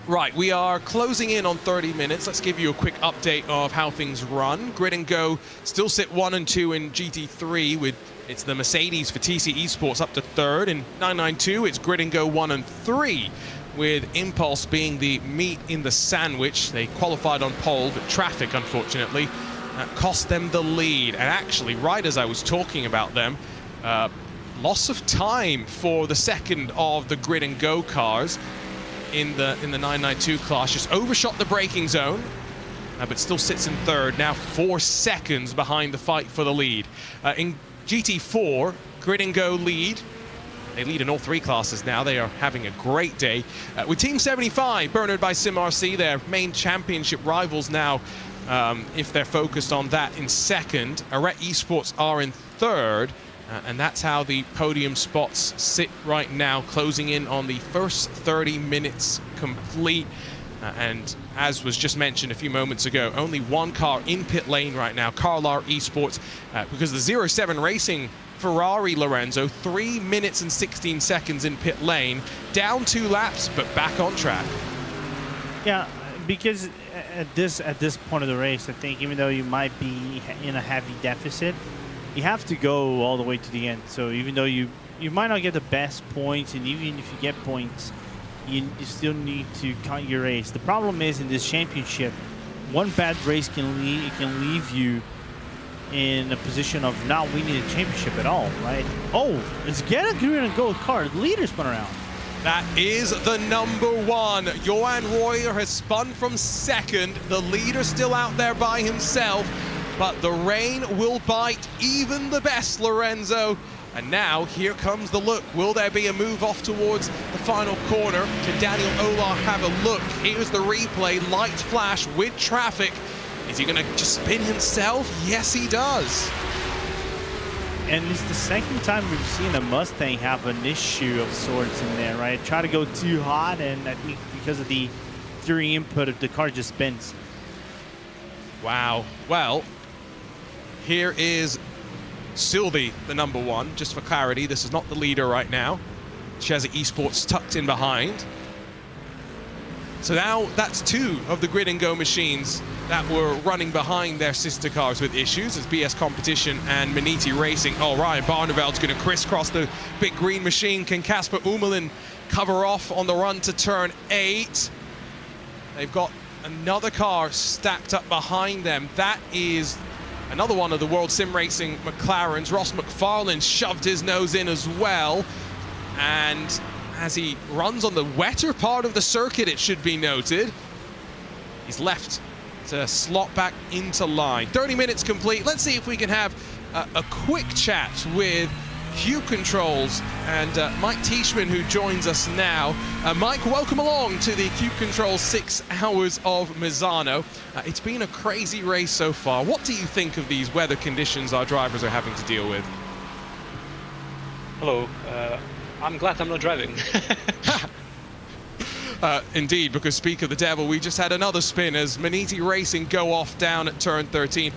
Right, we are closing in on 30 minutes. Let's give you a quick update of how things run. Grid and Go still sit 1 and 2 in GT3 with it's the Mercedes for TC Esports up to 3rd. In 992, it's Grid and Go 1 and 3 with Impulse being the meat in the sandwich. They qualified on pole, but traffic, unfortunately, cost them the lead. And actually, right as I was talking about them, loss of time for the second of the Grid and Go cars in the 992 class, just overshot the braking zone, but still sits in 3rd, now 4 seconds behind the fight for the lead. In GT4, Grid and Go lead. They lead in all 3 classes now. They are having a great day. With Team 75, Bernard by SimRC, their main championship rivals now, if they're focused on that, in 2nd. Arret Esports are in 3rd. And that's how the podium spots sit right now, closing in on the first 30 minutes complete. And as was just mentioned a few moments ago, only 1 car in pit lane right now, Carlar Esports, because the 07 Racing Ferrari, Lorenzo, 3 minutes and 16 seconds in pit lane, down 2 laps, but back on track. Yeah, because at this point of the race, I think even though you might be in a heavy deficit, you have to go all the way to the end. So even though you might not get the best points, and even if you get points, you still need to count your race. The problem is, in this championship, one bad race can leave you in a position of not winning the championship at all, right? Oh, it's getting Grid and Go car. The leader spun around. That is the number 1. Johan Royer has spun from 2nd. The leader still out there by himself. But the rain will bite even the best, Lorenzo. And now here comes the look. Will there be a move off towards the final corner? Can Daniel Olar have a look? Here's the replay. Lights flash with traffic. Is he going to just spin himself? Yes, he does. And it's the second time we've seen a Mustang have an issue of sorts in there, right? Try to go too hot, and I think because of the theory input, the car just spins. Wow. Well, here is Sylvie, the number 1. Just for clarity, this is not the leader right now. Cheza Esports tucked in behind. So now that's 2 of the Grid and Go machines that were running behind their sister cars with issues. It's BS Competition and Maniti Racing. Oh, Ryan Barneveld's going to crisscross the big green machine. Can Casper Umelin cover off on the run to turn 8? They've got another car stacked up behind them. That is another one of the World Sim Racing McLarens. Ross McFarlane shoved his nose in as well. And as he runs on the wetter part of the circuit, it should be noted, he's left to slot back into line. 30 minutes complete. Let's see if we can have a quick chat with Cube Controls and Mike Teichmann, who joins us now. Mike, welcome along to the Cube Controls 6 hours of Misano. It's been a crazy race so far. What do you think of these weather conditions our drivers are having to deal with? Hello. I'm glad I'm not driving. Indeed, because speak of the devil, we just had another spin as Maniti Racing go off down at turn 13.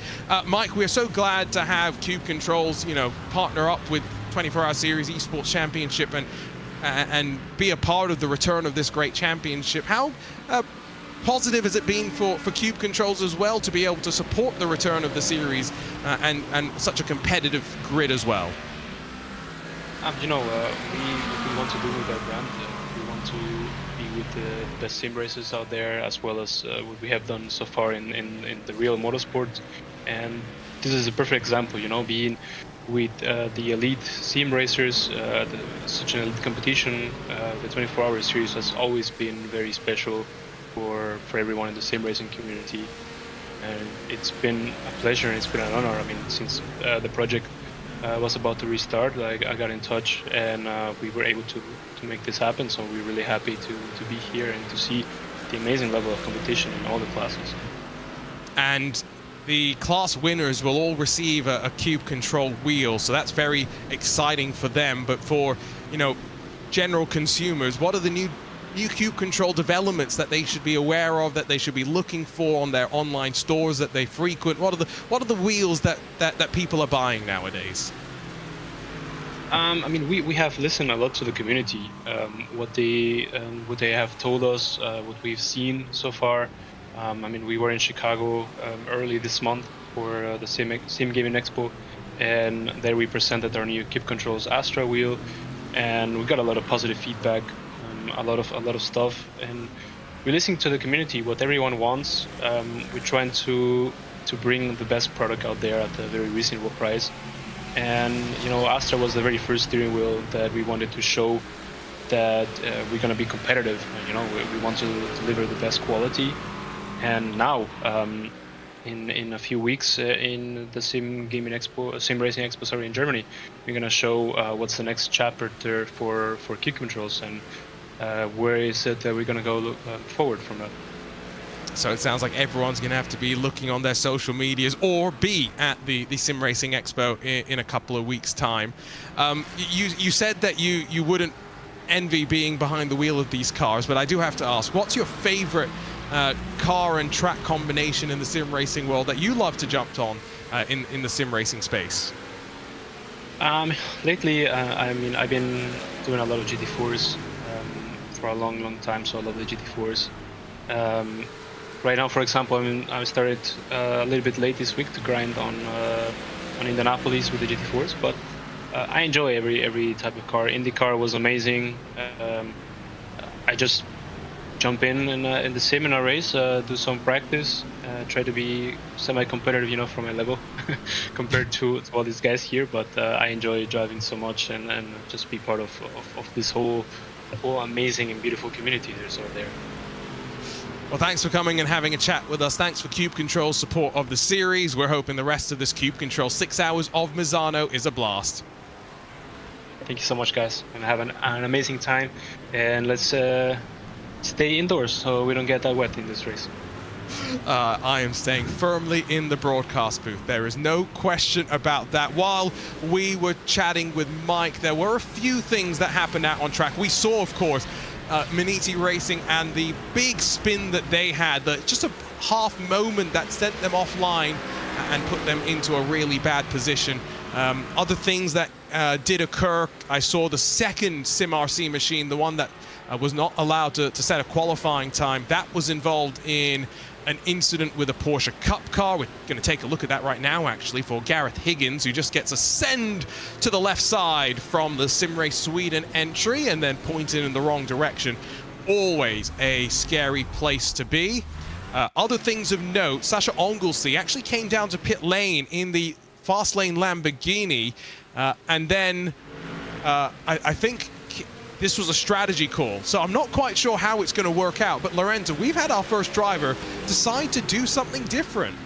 Mike, we're so glad to have Cube Controls, you know, partner up with 24-Hour Series Esports Championship and be a part of the return of this great championship. How positive has it been for Cube Controls as well to be able to support the return of the series and such a competitive grid as well? You know, we want to do with our brand. We want to be with the best sim racers out there, as well as what we have done so far in the real motorsport. And this is a perfect example, you know, being with the elite sim racers, such an elite competition. The 24-hour series has always been very special for everyone in the sim racing community. And it's been a pleasure and it's been an honor. I mean, since the project was about to restart, I got in touch and we were able to make this happen. So we're really happy to be here and to see the amazing level of competition in all the classes. And the class winners will all receive a Cube Control wheel, so that's very exciting for them. But for, you know, general consumers, what are the new Cube Control developments that they should be aware of, that they should be looking for on their online stores that they frequent? What are the wheels that people are buying nowadays? I mean, we have listened a lot to the community, what they have told us, what we've seen so far. I mean, we were in Chicago early this month for the Sim Gaming Expo, and there we presented our new Cube Controls Astra wheel, and we got a lot of positive feedback, a lot of stuff, and we listen to the community, what everyone wants. We're trying to bring the best product out there at a very reasonable price, and you know, Astra was the very first steering wheel that we wanted to show that we're going to be competitive. You know, we want to deliver the best quality. And now, in a few weeks, in the Sim Racing Expo, sorry, in Germany, we're gonna show what's the next chapter for Cube Controls and where is it that we're gonna go forward from that. So it sounds like everyone's gonna have to be looking on their social medias or be at the Sim Racing Expo in a couple of weeks' time. You said that you wouldn't envy being behind the wheel of these cars, but I do have to ask, what's your favorite car and track combination in the sim racing world that you love to jump on in the sim racing space? Lately, I mean, I've been doing a lot of GT4s for a long time, so I love the GT4s. Right now, for example, I mean, I started a little bit late this week to grind on Indianapolis with the GT4s, but I enjoy every type of car. IndyCar was amazing. I just jump in the sim in a race, do some practice, try to be semi-competitive, you know, for my level compared to all these guys here. But I enjoy driving so much and just be part of this whole amazing and beautiful community that's over there. Well, thanks for coming and having a chat with us. Thanks for Cube Control's support of the series. We're hoping the rest of this Cube Control 6 hours of Misano is a blast. Thank you so much, guys, and have an amazing time. And let's stay indoors so we don't get that wet in this race. I am staying firmly in the broadcast booth. There is no question about that. While we were chatting with Mike, there were a few things that happened out on track. We saw, of course, Maniti Racing and the big spin that they had, just a half moment that sent them offline and put them into a really bad position. Other things that did occur, I saw the second SimRC machine, the one that was not allowed to set a qualifying time, that was involved in an incident with a Porsche Cup car. We're going to take a look at that right now, actually, for Gareth Higgins, who just gets a send to the left side from the SimRace Sweden entry and then pointed in the wrong direction. Always a scary place to be. Other things of note, Sasha Onglesey actually came down to pit lane in the fast lane Lamborghini, and then I think this was a strategy call, so I'm not quite sure how it's going to work out. But Lorenzo, we've had our first driver decide to do something different.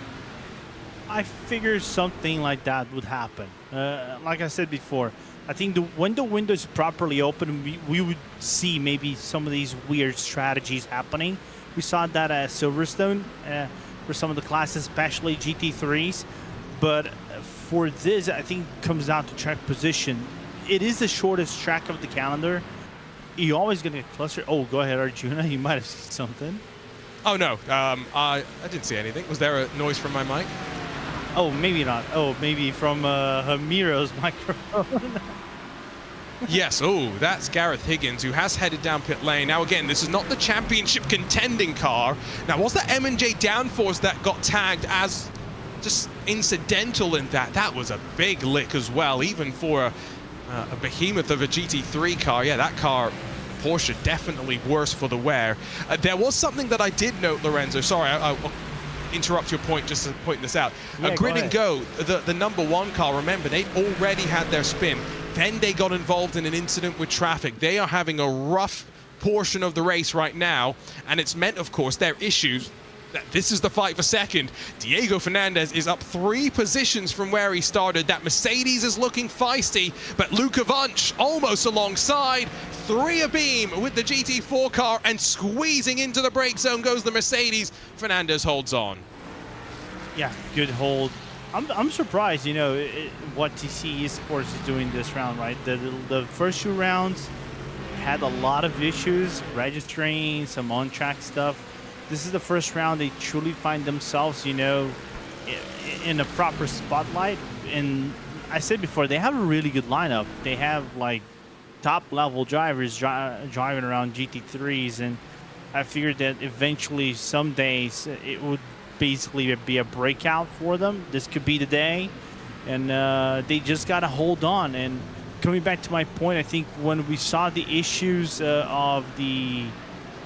I figured something like that would happen. Like I said before, I think when the window is properly open, we would see maybe some of these weird strategies happening. We saw that at Silverstone for some of the classes, especially GT3s. But for this, I think it comes down to track position. It is the shortest track of the calendar. you always gonna get clustered. Oh, go ahead, Arjuna. You might have seen something. Oh no, I didn't see anything. Was there a noise from my mic? Oh, maybe not. Oh, maybe from Miro's microphone. Yes, oh, that's Gareth Higgins, who has headed down pit lane. Now again, this is not the championship contending car. Now, was that M&J downforce that got tagged as just incidental in that? That was a big lick as well, even for a behemoth of a GT3 car. Yeah, that car, Porsche, definitely worse for the wear. There was something that I did note, Lorenzo. Sorry, I'll interrupt your point just to point this out. Yeah, Grid and Go, the number one car, remember, they'd already had their spin. Then they got involved in an incident with traffic. They are having a rough portion of the race right now, and it's meant, of course, their issues. This is the fight for second. Diego Fernandez is up 3 positions from where he started. That Mercedes is looking feisty, but Luka Wunsch almost alongside. 3 abeam with the GT4 car, and squeezing into the brake zone goes the Mercedes. Fernandez holds on. Yeah, good hold. I'm surprised, you know, what TC Esports is doing this round, right? The first 2 rounds had a lot of issues, registering, some on-track stuff. This is the first round they truly find themselves, you know, in a proper spotlight. And I said before, they have a really good lineup. They have, like, top-level drivers driving around GT3s, and I figured that eventually, some days, it would basically be a breakout for them. This could be the day, and they just got to hold on. And coming back to my point, I think when we saw the issues of the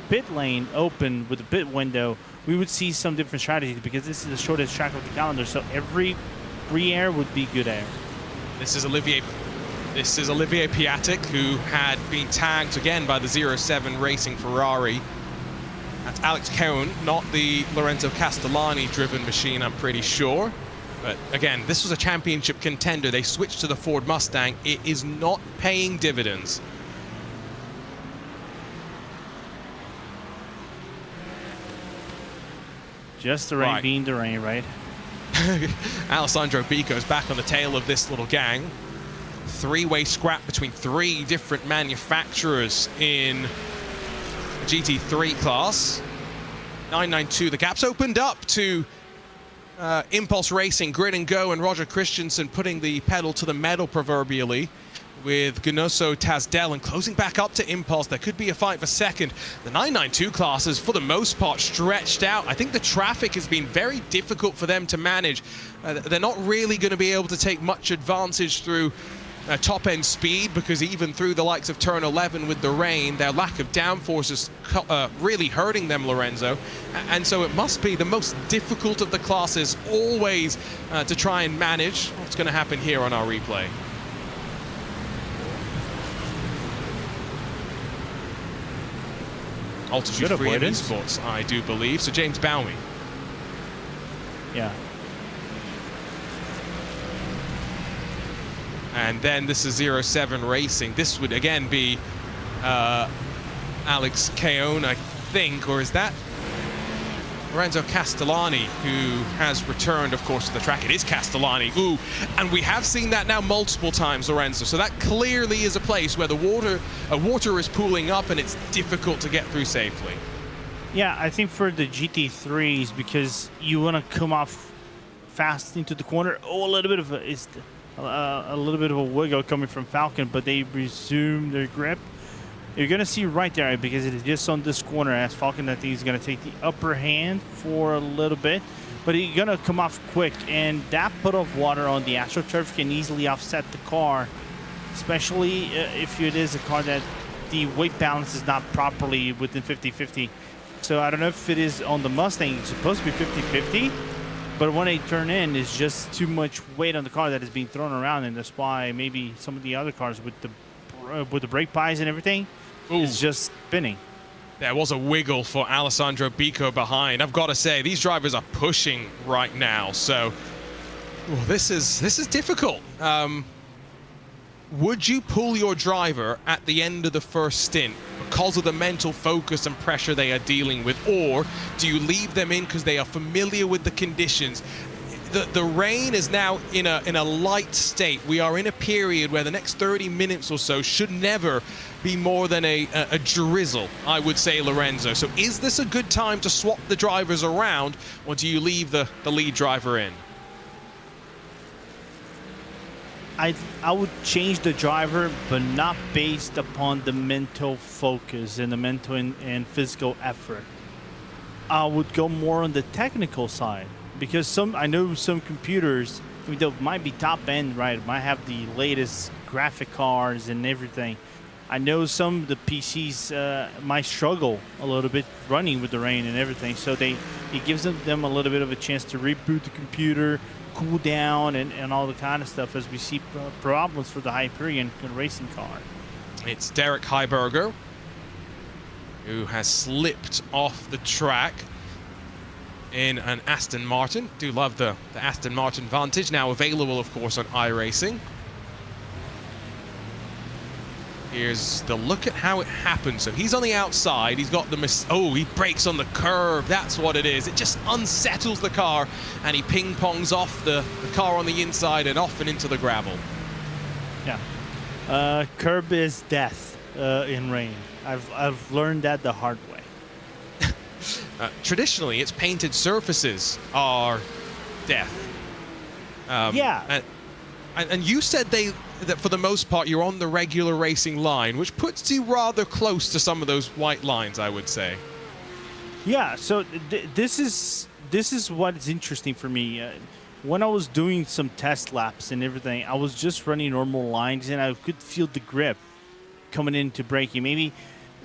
pit lane open with the pit window, we would see some different strategies, because this is the shortest track of the calendar, so every free air would be good air. This is Olivier Piatek, who had been tagged again by the 07 Racing Ferrari. That's Alex Keown, not the Lorenzo Castellani-driven machine, I'm pretty sure. But again, this was a championship contender. They switched to the Ford Mustang. It is not paying dividends. Just the rain being the rain, right? Alessandro Bico's back on the tail of this little gang. 3-way scrap between 3 different manufacturers in GT3 class. 992, the gap's opened up to Impulse Racing, Grid and Go, and Roger Christensen putting the pedal to the metal proverbially, with Ganoso Tasdell, and closing back up to Impulse. There could be a fight for second. The 992 class is, for the most part, stretched out. I think the traffic has been very difficult for them to manage. They're not really going to be able to take much advantage through top-end speed, because even through the likes of turn 11 with the rain, their lack of downforce is really hurting them, Lorenzo. And so it must be the most difficult of the classes always to try and manage. What's going to happen here on our replay? Altitude free in Esports, I do believe. So James Bowie. Yeah. And then this is 07 Racing. This would again be Alex Keown, I think, or is that Lorenzo Castellani, who has returned, of course, to the track? It is Castellani. Ooh, and we have seen that now multiple times, Lorenzo. So that clearly is a place where the water is pooling up, and it's difficult to get through safely. Yeah, I think for the GT3s, because you want to come off fast into the corner. Oh, a little bit of a wiggle coming from Falcon, but they resume their grip. You're going to see right there, because it is just on this corner, as Falcon, I think, is going to take the upper hand for a little bit, but he's going to come off quick, and that put of water on the AstroTurf can easily offset the car, especially if it is a car that the weight balance is not properly within 50-50. So I don't know if it is on the Mustang, it's supposed to be 50-50, but when they turn in, it's just too much weight on the car that is being thrown around, and that's why maybe some of the other cars with the brake pies and everything is just spinning. There was a wiggle for Alessandro Bico behind. I've got to say, these drivers are pushing right now, so this is difficult. Would you pull your driver at the end of the first stint because of the mental focus and pressure they are dealing with, or do you leave them in because they are familiar with the conditions? the rain is now in a light state. We are in a period where the next 30 minutes or so should never be more than a drizzle, I would say, Lorenzo. So is this a good time to swap the drivers around, or do you leave the lead driver in? I would change the driver, but not based upon the mental focus and the mental and physical effort. I would go more on the technical side, because I know some computers, I mean, they might be top end, right? Might have the latest graphic cards and everything. I know some of the PCs might struggle a little bit running with the rain and everything, so it gives them a little bit of a chance to reboot the computer, cool down, and all the kind of stuff, as we see problems for the Hyperion racing car. It's Derek Heiberger, who has slipped off the track in an Aston Martin. Do love the Aston Martin Vantage, now available, of course, on iRacing. Here's the look at how it happened. So he's on the outside. He's got the oh, he brakes on the curb. That's what it is. It just unsettles the car, and he ping-pongs off the car on the inside and off and into the gravel. Yeah. Curb is death in rain. I've learned that the hard way. Traditionally, its painted surfaces are death. Yeah. And you said that for the most part you're on the regular racing line, which puts you rather close to some of those white lines, I would say. Yeah. So this is what is interesting for me. When I was doing some test laps and everything, I was just running normal lines, and I could feel the grip coming into braking. Maybe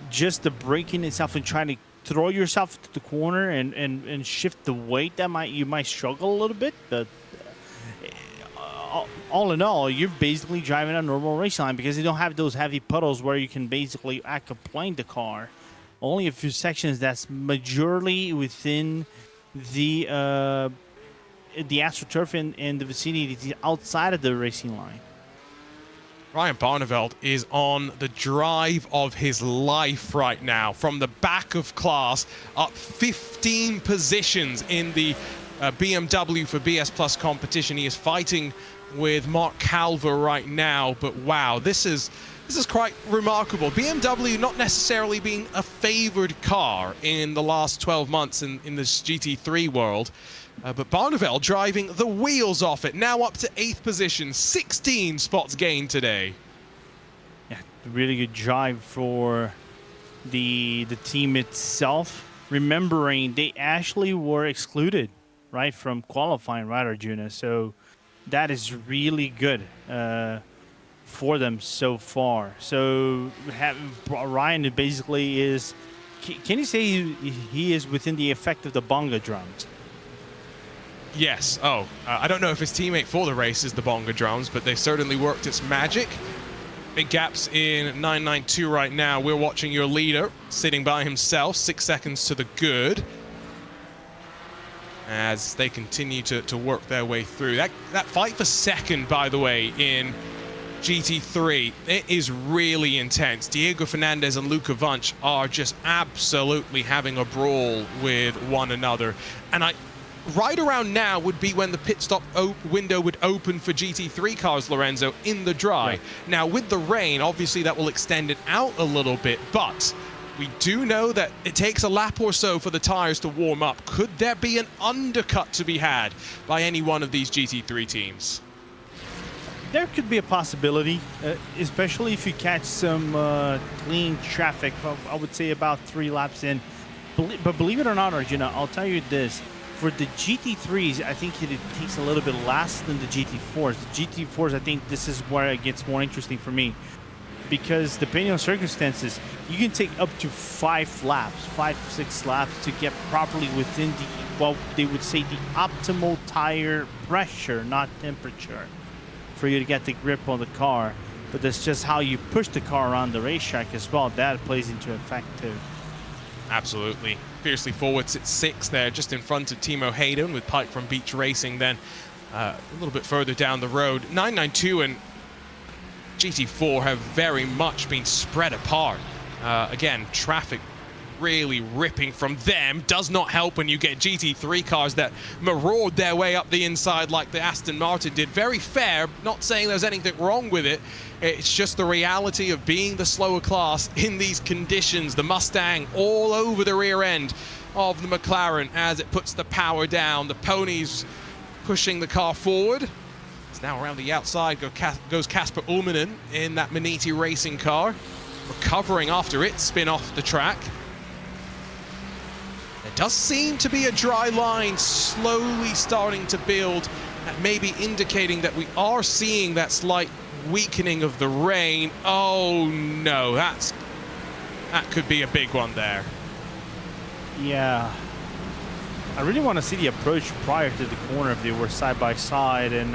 just the braking itself and trying to throw yourself to the corner and shift the weight, that you might struggle a little bit. But all in all, you're basically driving a normal race line, because you don't have those heavy puddles where you can basically aquaplane the car. Only a few sections that's majorly within the AstroTurf and the vicinity outside of the racing line. Ryan Barneveld is on the drive of his life right now, from the back of class, up 15 positions in the BMW for BS Plus competition. He is fighting with Mark Calver right now, but wow, this is quite remarkable. BMW not necessarily being a favored car in the last 12 months in this GT3 world, but Barneveld driving the wheels off it, now up to 8th position, 16 spots gained today. Yeah, really good drive for the team itself, remembering they actually were excluded, right, from qualifying, right, Arjuna? So that is really good for them so far. So Ryan basically is, can you say he is within the effect of the bonga drums? Yes. Oh, I don't know if his teammate for the race is the bonga drums, but they certainly worked its magic. Big gaps in 992 right now. We're watching your leader sitting by himself, 6 seconds to the good, as they continue to work their way through. That fight for second, by the way, in GT3, it is really intense. Diego Fernandez and Luca Vunch are just absolutely having a brawl with one another. And right around now would be when the pit stop window would open for GT3 cars, Lorenzo, in the dry. Yeah. Now, with the rain, obviously that will extend it out a little bit, but we do know that it takes a lap or so for the tires to warm up. Could there be an undercut to be had by any one of these GT3 teams? There could be a possibility, especially if you catch some clean traffic. I would say about 3 laps in. But believe it or not, Arjuna, I'll tell you this. For the GT3s, I think it takes a little bit less than the GT4s. The GT4s, I think this is where it gets more interesting for me, because depending on circumstances, you can take up to 5 laps, 5-6 laps to get properly within the, what they would say, the optimal tire pressure, not temperature, for you to get the grip on the car. But that's just how you push the car around the racetrack as well. That plays into effect too. Absolutely. Fiercely Forward sits 6th there, just in front of Timo Hayden, with Pike from Beach Racing then a little bit further down the road. 992 and GT4 have very much been spread apart. Again, traffic really ripping from them. Does not help when you get GT3 cars that maraud their way up the inside like the Aston Martin did. Very fair, not saying there's anything wrong with it. It's just the reality of being the slower class in these conditions. The Mustang all over the rear end of the McLaren as it puts the power down. The ponies pushing the car forward. It's now around the outside goes Casper Ullmanen in that Maniti racing car, recovering after its spin off the track. There does seem to be a dry line slowly starting to build, maybe indicating that we are seeing that slight weakening of the rain. Oh no, that could be a big one there. Yeah. I really want to see the approach prior to the corner if they were side by side, and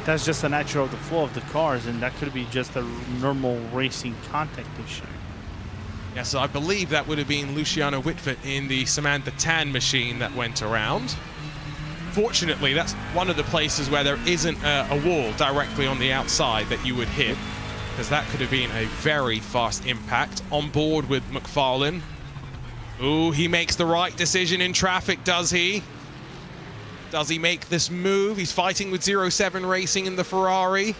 that's just the nature of the flow of the cars, and that could be just a normal racing contact issue. Yeah, so I believe that would have been Luciano Whitford in the Samantha Tan machine that went around. Fortunately, that's one of the places where there isn't a wall directly on the outside that you would hit, because that could have been a very fast impact. On board with McFarlane. Ooh, he makes the right decision in traffic, does he? Does he make this move? He's fighting with 07 Racing in the Ferrari.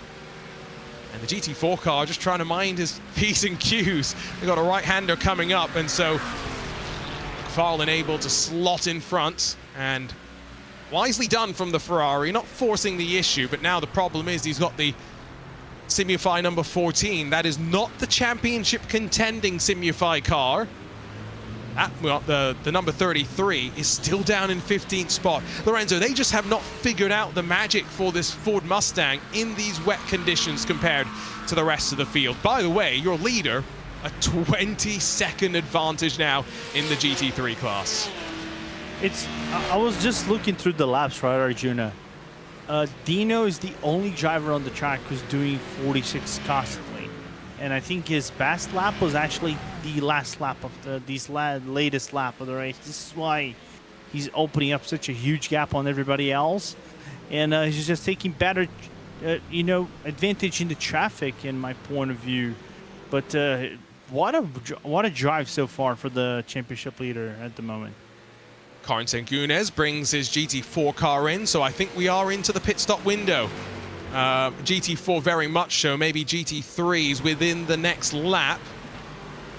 And the GT4 car just trying to mind his P's and Q's. They've got a right-hander coming up, and so McFarlane able to slot in front, and wisely done from the Ferrari, not forcing the issue, but now the problem is he's got the Simufy number 14. That is not the championship contending Simufy car. Well, the number 33 is still down in 15th spot. Lorenzo, they just have not figured out the magic for this Ford Mustang in these wet conditions compared to the rest of the field. By the way, your leader, a 20-second advantage now in the GT3 class. I was just looking through the laps, right, Arjuna? Dino is the only driver on the track who's doing 46 constantly. And I think his best lap was actually the last lap of the latest lap of the race. This is why he's opening up such a huge gap on everybody else, and he's just taking better, advantage in the traffic, in my point of view. But what a drive so far for the championship leader at the moment. Karin Sengunes brings his GT4 car in, so I think we are into the pit stop window. GT4 very much so, maybe GT3s within the next lap.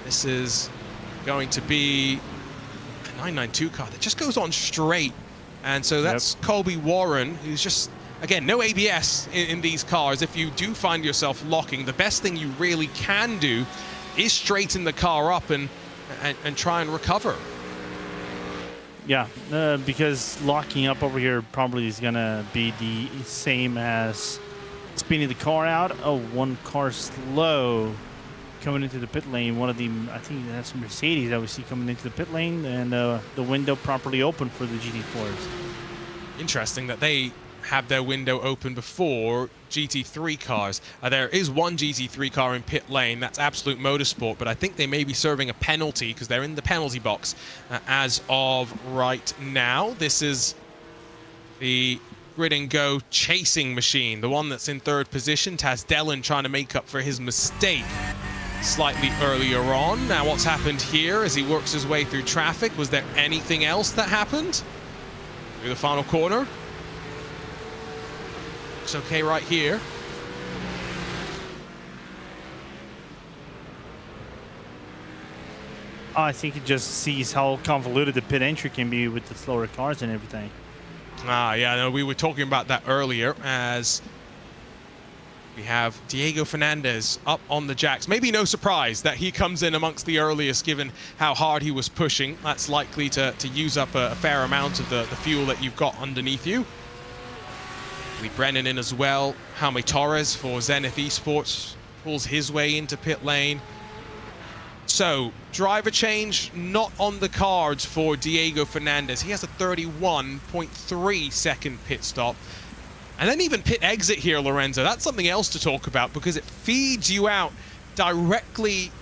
This is going to be a 992 car that just goes on straight. And so that's Colby Warren, who's just, again, no ABS in these cars. If you do find yourself locking, the best thing you really can do is straighten the car up and try and recover. Yeah, because locking up over here probably is going to be the same as spinning the car out. Oh, one car slow coming into the pit lane. One of the, I think that's Mercedes that we see coming into the pit lane, and the window properly open for the GT4s. Interesting that they have their window open before GT3 cars. There is one GT3 car in pit lane, that's Absolute Motorsport, but I think they may be serving a penalty because they're in the penalty box as of right now. This is the Grid and Go chasing machine, the one that's in third position. Taz Dillon trying to make up for his mistake slightly earlier on. Now what's happened here as he works his way through traffic? Was there anything else that happened through the final corner? Looks okay right here. I think it just sees how convoluted the pit entry can be with the slower cars and everything. Yeah, no, we were talking about that earlier as we have Diego Fernandez up on the jacks. Maybe no surprise that he comes in amongst the earliest given how hard he was pushing. That's likely to use up a fair amount of the fuel that you've got underneath you. Lee Brennan in as well. Jaime Torres for Zenith Esports pulls his way into pit lane. So, driver change not on the cards for Diego Fernandez. He has a 31.3 second pit stop. And then even pit exit here, Lorenzo. That's something else to talk about because it feeds you out directly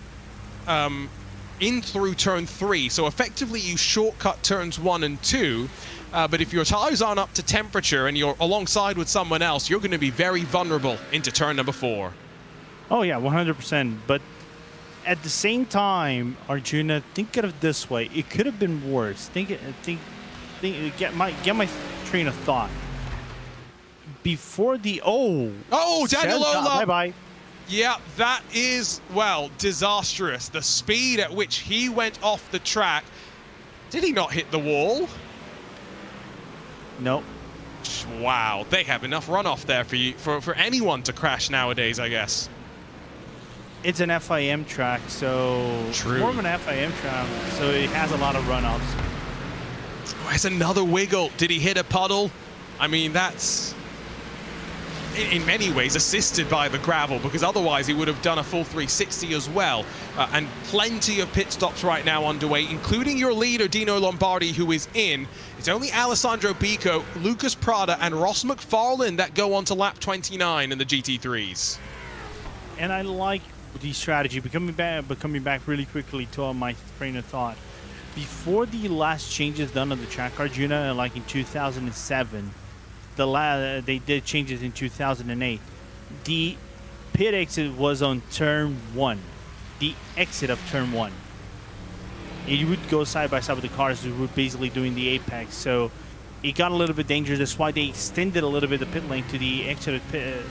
in through turn 3. So effectively you shortcut turns 1 and 2. But if your tires aren't up to temperature and you're alongside with someone else, you're going to be very vulnerable into turn number 4. Oh yeah, 100%. But at the same time, Arjuna, think of it this way: it could have been worse. Get my train of thought. Before the Daniel Ola. bye. Yeah, that is, well, disastrous. The speed at which he went off the track. Did he not hit the wall? Nope. Wow, they have enough runoff there for anyone to crash nowadays, I guess. It's an FIM track, so True. It's more of an FIM track, so it has a lot of runoffs. Oh, there's another wiggle. Did he hit a puddle? I mean, that's in many ways assisted by the gravel, because otherwise he would have done a full 360 as well. And plenty of pit stops right now underway, including your leader Dino Lombardi, who is in. It's only Alessandro Bico, Lucas Prada and Ross McFarlane that go on to lap 29 in the GT3s. And I like the strategy, becoming back really quickly to my train of thought. Before the last changes done on the track, Arjuna, like in 2007, they did changes in 2008. The pit exit was on turn 1, the exit of turn 1. It would go side by side with the cars who were basically doing the apex, so it got a little bit dangerous. That's why they extended a little bit the pit lane to the exit of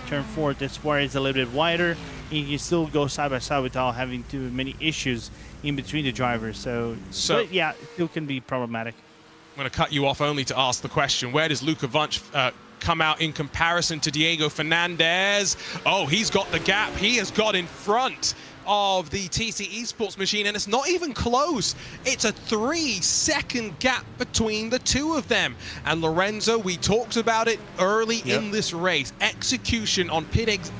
turn 4. That's where it's a little bit wider, and you can still go side by side without having too many issues in between the drivers. So but yeah, it still can be problematic. I'm going to cut you off only to ask the question, where does Luka Wunsch come out in comparison to Diego Fernandez? Oh, he's got the gap. He has got in front of the TC Esports machine, and it's not even close. It's a 3-second gap between the two of them. And Lorenzo, we talked about it early in this race. Execution on pit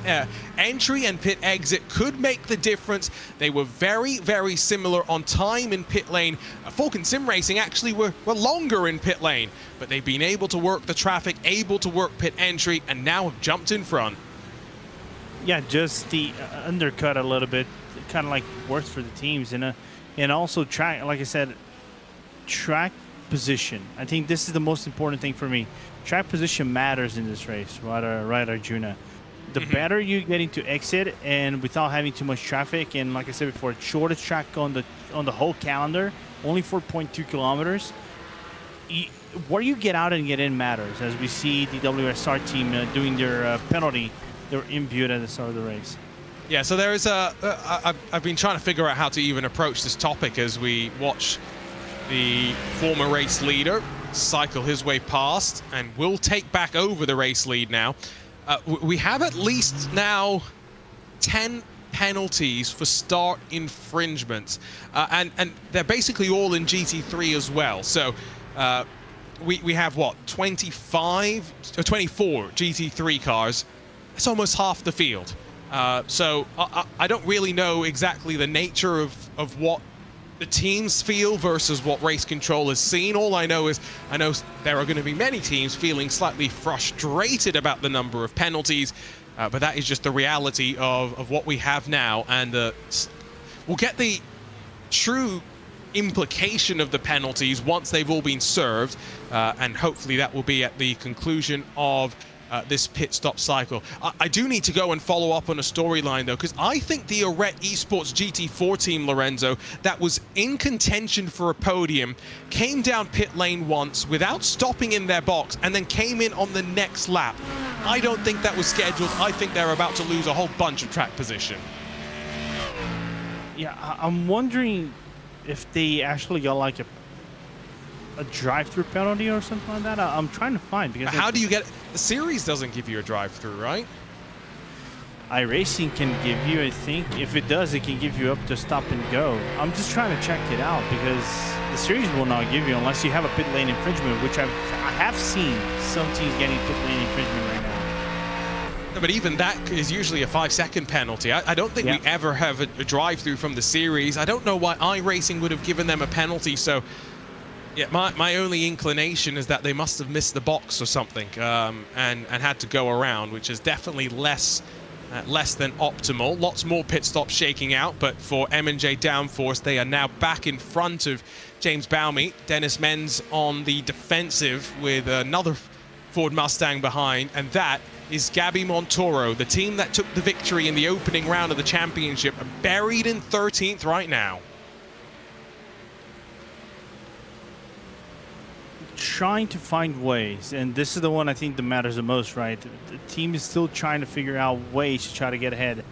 entry and pit exit could make the difference. They were very, very similar on time in pit lane. Falcon Sim Racing actually were longer in pit lane, but they've been able to work the traffic, able to work pit entry, and now have jumped in front. Yeah, just the undercut a little bit, kind of like works for the teams, and also track. Like I said, track position. I think this is the most important thing for me. Track position matters in this race, right, Arjuna? The better you get into exit and without having too much traffic, and like I said before, shortest track on the whole calendar, only 4.2 kilometers. Where you get out and get in matters, as we see the WSR team doing their penalty. They were imbued at the start of the race. Yeah, so there is I've been trying to figure out how to even approach this topic as we watch the former race leader cycle his way past, and will take back over the race lead now. We have at least now 10 penalties for start infringements, and they're basically all in GT3 as well. So we have what, 24 GT3 cars. It's almost half the field. So I don't really know exactly the nature of what the teams feel versus what race control has seen. All I know is there are going to be many teams feeling slightly frustrated about the number of penalties, but that is just the reality of what we have now, and we'll get the true implication of the penalties once they've all been served, and hopefully that will be at the conclusion of this pit stop cycle. I do need to go and follow up on a storyline though, because I think the Arret Esports GT4 team, Lorenzo, that was in contention for a podium, came down pit lane once without stopping in their box and then came in on the next lap. I don't think that was scheduled. I think they're about to lose a whole bunch of track position. Yeah, I'm wondering if they actually got like a drive-through penalty or something like that. I'm trying to find, because how do you get the series doesn't give you a drive-through, right? iRacing can give you, I think. If it does, it can give you up to stop and go. I'm just trying to check it out, because the series will not give you unless you have a pit lane infringement, which I have seen some teams getting pit lane infringement right now. No, but even that is usually a 5-second penalty. I don't think we ever have a drive-through from the series. I don't know why iRacing would have given them a penalty. So yeah, my only inclination is that they must have missed the box or something, and had to go around, which is definitely less than optimal. Lots more pit stops shaking out, but for M&J Downforce, they are now back in front of James Baume. Dennis Menz on the defensive with another Ford Mustang behind, and that is Gabby Montoro, the team that took the victory in the opening round of the championship, and buried in 13th right now. Trying to find ways, and this is the one I think that matters the most, right? The team is still trying to figure out ways to try to get ahead.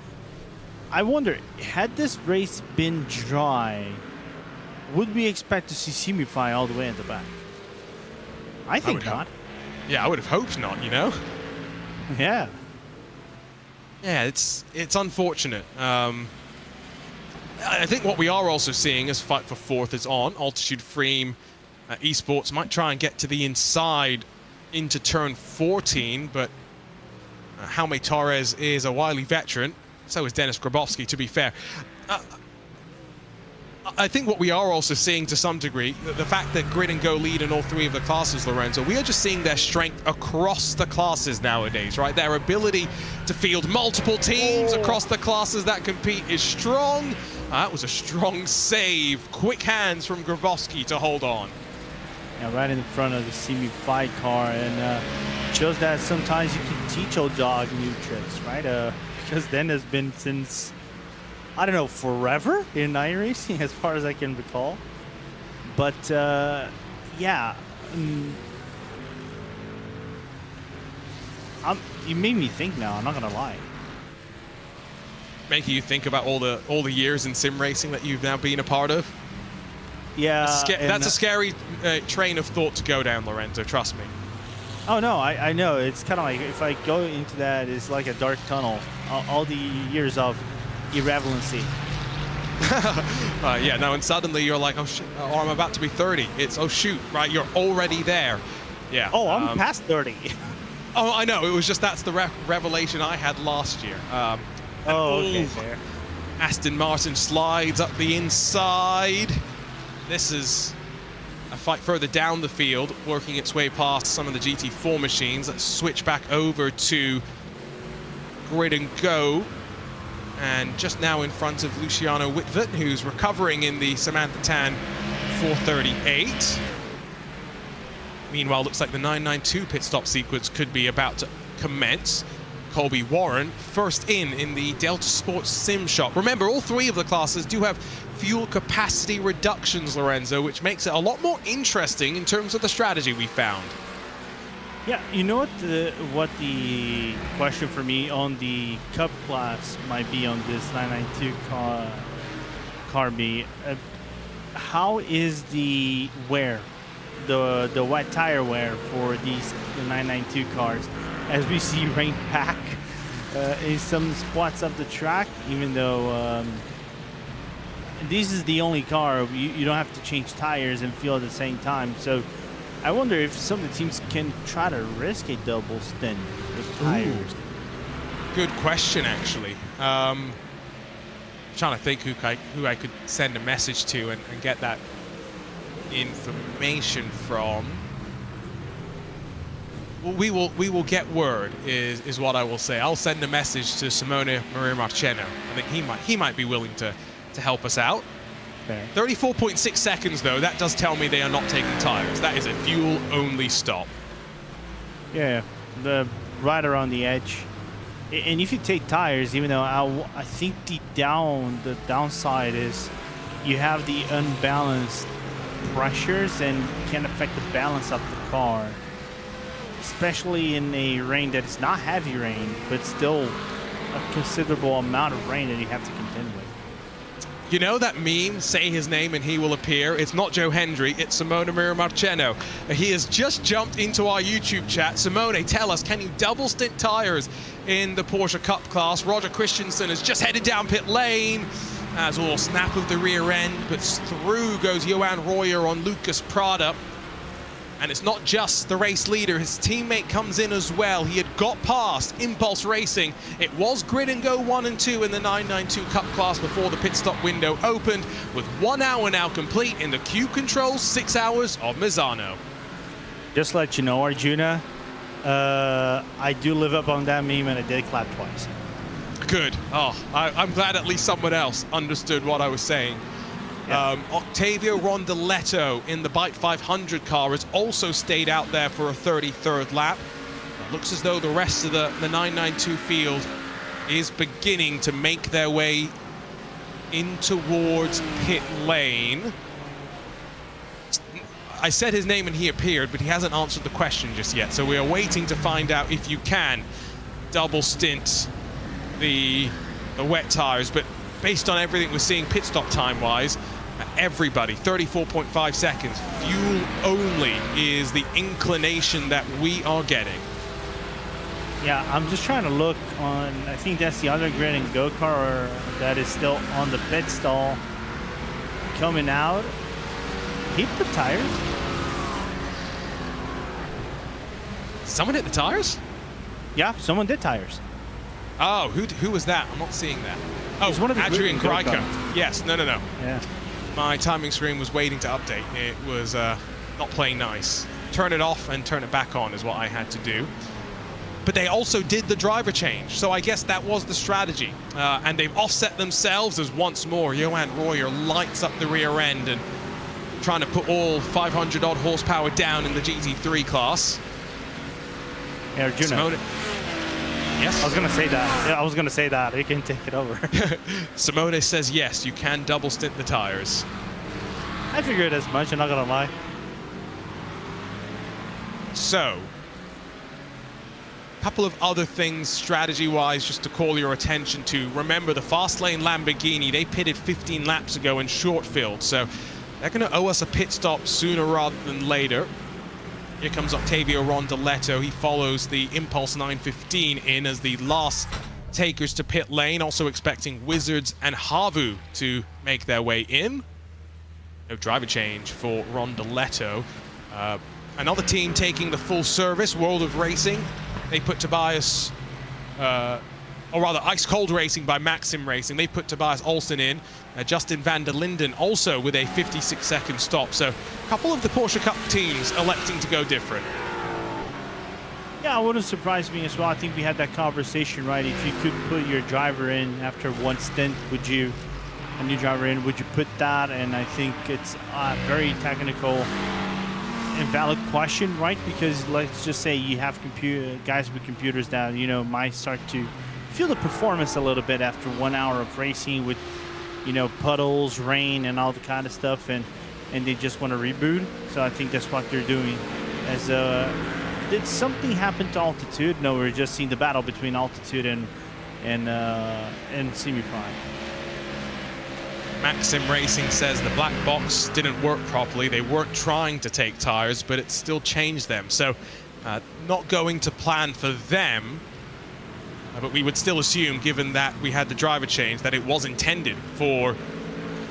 I wonder, had this race been dry, would we expect to see Simify all the way at the back? I think not. Yeah, I would have hoped not, you know? Yeah. Yeah, it's unfortunate. I think what we are also seeing as fight for fourth is on. Altitude Freem Esports might try and get to the inside into turn 14, but Jaume Torres is a wily veteran. So is Dennis Grabowski, to be fair. I think what we are also seeing to some degree, the fact that Grid and Go lead in all three of the classes, Lorenzo, we are just seeing their strength across the classes nowadays, right? Their ability to field multiple teams across the classes that compete is strong. That was a strong save. Quick hands from Grabowski to hold on. Yeah, right in front of the Simify car, and shows that sometimes you can teach old dog new tricks, right? Because then has been since, I don't know, forever in iRacing, as far as I can recall. But yeah, you made me think now. I'm not gonna lie. Making you think about all the years in sim racing that you've now been a part of. Yeah, that's a scary train of thought to go down, Lorenzo. Trust me. Oh no, I know. It's kind of like if I go into that, it's like a dark tunnel. All the years of irrelevancy. Yeah, no, and suddenly you're like, oh shit, or I'm about to be 30. It's, oh shoot, right, you're already there. Yeah. Oh, I'm past 30. Oh, I know, it was just that's the revelation I had last year. Okay, fair. Aston Martin slides up the inside. This is a fight further down the field, working its way past some of the GT4 machines. Let's switch back over to Grid and Go. And just now in front of Luciano Whitvet, who's recovering in the Samantha Tan 438. Meanwhile, looks like the 992 pit stop sequence could be about to commence. Colby Warren, first in the Delta Sports Sim Shop. Remember, all three of the classes do have fuel capacity reductions, Lorenzo, which makes it a lot more interesting in terms of the strategy we found. Yeah, you know what the question for me on the Cup class might be on this 992 car be? How is the wear, the wet tire wear for these 992 cars? As we see rain pack in some spots of the track, even though this is the only car you don't have to change tires and fuel at the same time. So I wonder if some of the teams can try to risk a double stint with tires. Ooh. Good question, actually. I'm trying to think who I could send a message to and get that information from. Well, we will get word is what I will say. I'll send a message to Simone Maria Marcheno. I think he might be willing to help us out. 34.6 seconds though. That does tell me they are not taking tires. That is a fuel only stop. Yeah, the right around the edge. And if you take tires, even though I think the downside is you have the unbalanced pressures and can affect the balance of the car. Especially in a rain that is not heavy rain, but still a considerable amount of rain that you have to contend with. You know that meme, say his name and he will appear? It's not Joe Hendry, it's Simone Maria Marcheno. He has just jumped into our YouTube chat. Simone, tell us, can you double stint tires in the Porsche Cup class? Roger Christensen has just headed down pit lane. As all snap of the rear end, but through goes Johan Royer on Lucas Prada. And it's not just the race leader, his teammate comes in as well. He had got past Impulse Racing. It was Grid and Go 1 and 2 in the 992 Cup class before the pit stop window opened, with 1 hour now complete in the Cube Control 6 hours of Misano. Just to let you know, Arjuna, I do live up on that meme and I did clap twice. Good. Oh, I'm glad at least someone else understood what I was saying. Octavio Rondoletto in the Byte 500 car has also stayed out there for a 33rd lap. It looks as though the rest of the 992 field is beginning to make their way in towards pit lane. I said his name and he appeared, but he hasn't answered the question just yet. So we are waiting to find out if you can double stint the wet tires. But based on everything we're seeing pit stop time-wise, everybody, 34.5 seconds. Fuel only is the inclination that we are getting. Yeah, I'm just trying to look on, I think that's the other grid and go car that is still on the pit stall coming out. Hit the tires. Someone hit the tires? Yeah, someone did tires. Oh, who was that? I'm not seeing that. Oh, It's one of the Adrian grid and go Greiker. cars. Yes, no. Yeah. My timing screen was waiting to update. It was not playing nice. Turn it off and turn it back on is what I had to do. But they also did the driver change, so I guess that was the strategy. And they've offset themselves as once more Johan Royer lights up the rear end and trying to put all 500 odd horsepower down in the GT3 class. Yeah, Arjuna. Yes? I was gonna say that. Yeah, I was gonna say that. You can take it over. Simone says yes, you can double stint the tires. I figured as much, I'm not gonna lie. So, a couple of other things strategy-wise just to call your attention to. Remember, the fast lane Lamborghini, they pitted 15 laps ago in Shortfield, so they're going to owe us a pit stop sooner rather than later. Here comes Octavio Rondoletto. He follows the Impulse 915 in as the last takers to pit lane, also expecting Wizards and Havu to make their way in. No driver change for Rondoletto. Another team taking the full service, World of Racing. They put Tobias, or rather Ice Cold Racing by Maxim Racing. They put Tobias Olsen in. Justin van der Linden also with a 56-second stop. So a couple of the Porsche Cup teams electing to go different. Yeah, it wouldn't surprise me as well. I think we had that conversation, right? If you could put your driver in after one stint, would you, a new driver in, would you put that? And I think it's a very technical and valid question, right? Because let's just say you have guys with computers that, you know, might start to feel the performance a little bit after 1 hour of racing with, you know, puddles, rain, and all the kind of stuff, and they just want to reboot. So I think that's what they're doing. As did something happen to Altitude? No, we're just seeing the battle between Altitude and semi-prime. Maxim Racing says the black box didn't work properly. They weren't trying to take tires, but it still changed them. So not going to plan for them, but we would still assume, given that we had the driver change, that it was intended for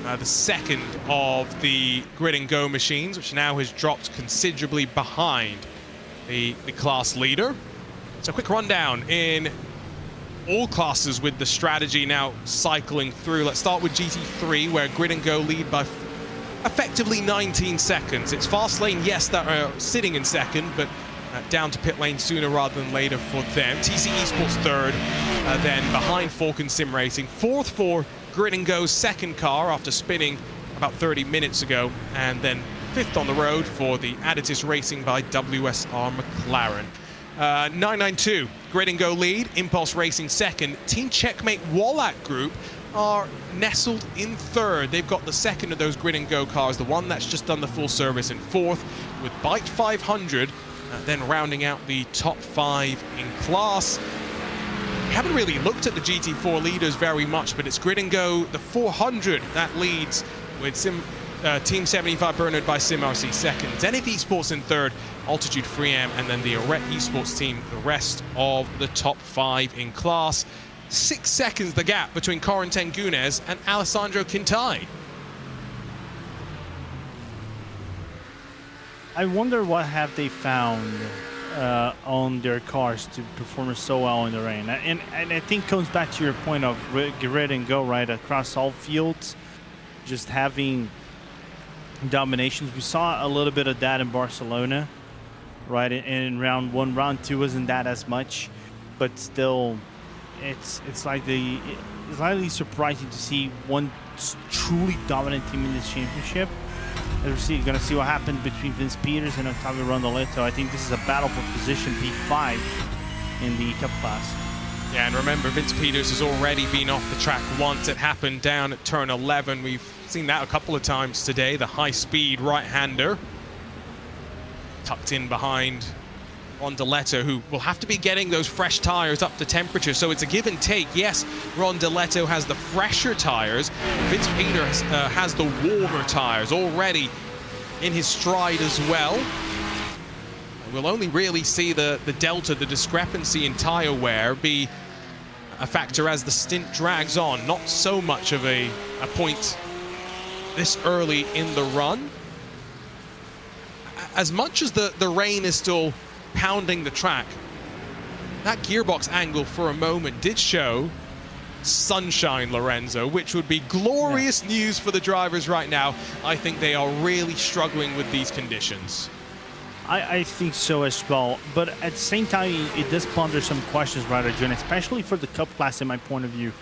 the second of the grid and go machines, which now has dropped considerably behind the class leader. So a quick rundown in all classes with the strategy now cycling through. Let's start with GT3, where grid and go lead by effectively 19 seconds. It's fast lane, yes, that are sitting in second, but down to pit lane sooner rather than later for them. TC Esports third, then behind Falcon Sim Racing. Fourth for grid and go's second car after spinning about 30 minutes ago, and then fifth on the road for the Additis Racing by WSR McLaren. 992, grid and go lead, Impulse Racing second. Team Checkmate Wallach Group are nestled in third. They've got the second of those grid and go cars, the one that's just done the full service, in fourth, with Byte 500, then rounding out the top 5 in class. We haven't really looked at the GT4 leaders very much, but it's grid and go, the 400 that leads, with Team 75 Bernard by SimRC second, Zenith Esports in third, Altitude 3M, and then the Arret Esports team, the rest of the top 5 in class. 6 seconds the gap between Corentin Gunes and Alessandro Quintai. I wonder what have they found on their cars to perform so well in the rain. And I think it comes back to your point of grid and go, right, across all fields, just having dominations. We saw a little bit of that in Barcelona, right? In round 1, round 2 wasn't that as much, but still it's slightly surprising to see one truly dominant team in this championship. We're going to see what happened between Vince Peters and Octavio Rondoletto. I think this is a battle for position P5 in the Cup class. Yeah, and remember, Vince Peters has already been off the track once. It happened down at turn 11. We've seen that a couple of times today. The high-speed right-hander tucked in behind Rondoletto, who will have to be getting those fresh tires up to temperature. So it's a give and take. Yes, Rondoletto has the fresher tires. Vince Peters has the warmer tires already in his stride as well. And we'll only really see the delta, the discrepancy in tire wear be a factor as the stint drags on. Not so much of a point this early in the run. As much as the rain is still pounding the track, that gearbox angle for a moment did show sunshine, Lorenzo, which would be glorious news for the drivers right now. I think they are really struggling with these conditions. I think so as well, but at the same time, it does ponder some questions, right, Arjun, especially for the Cup class, in my point of view.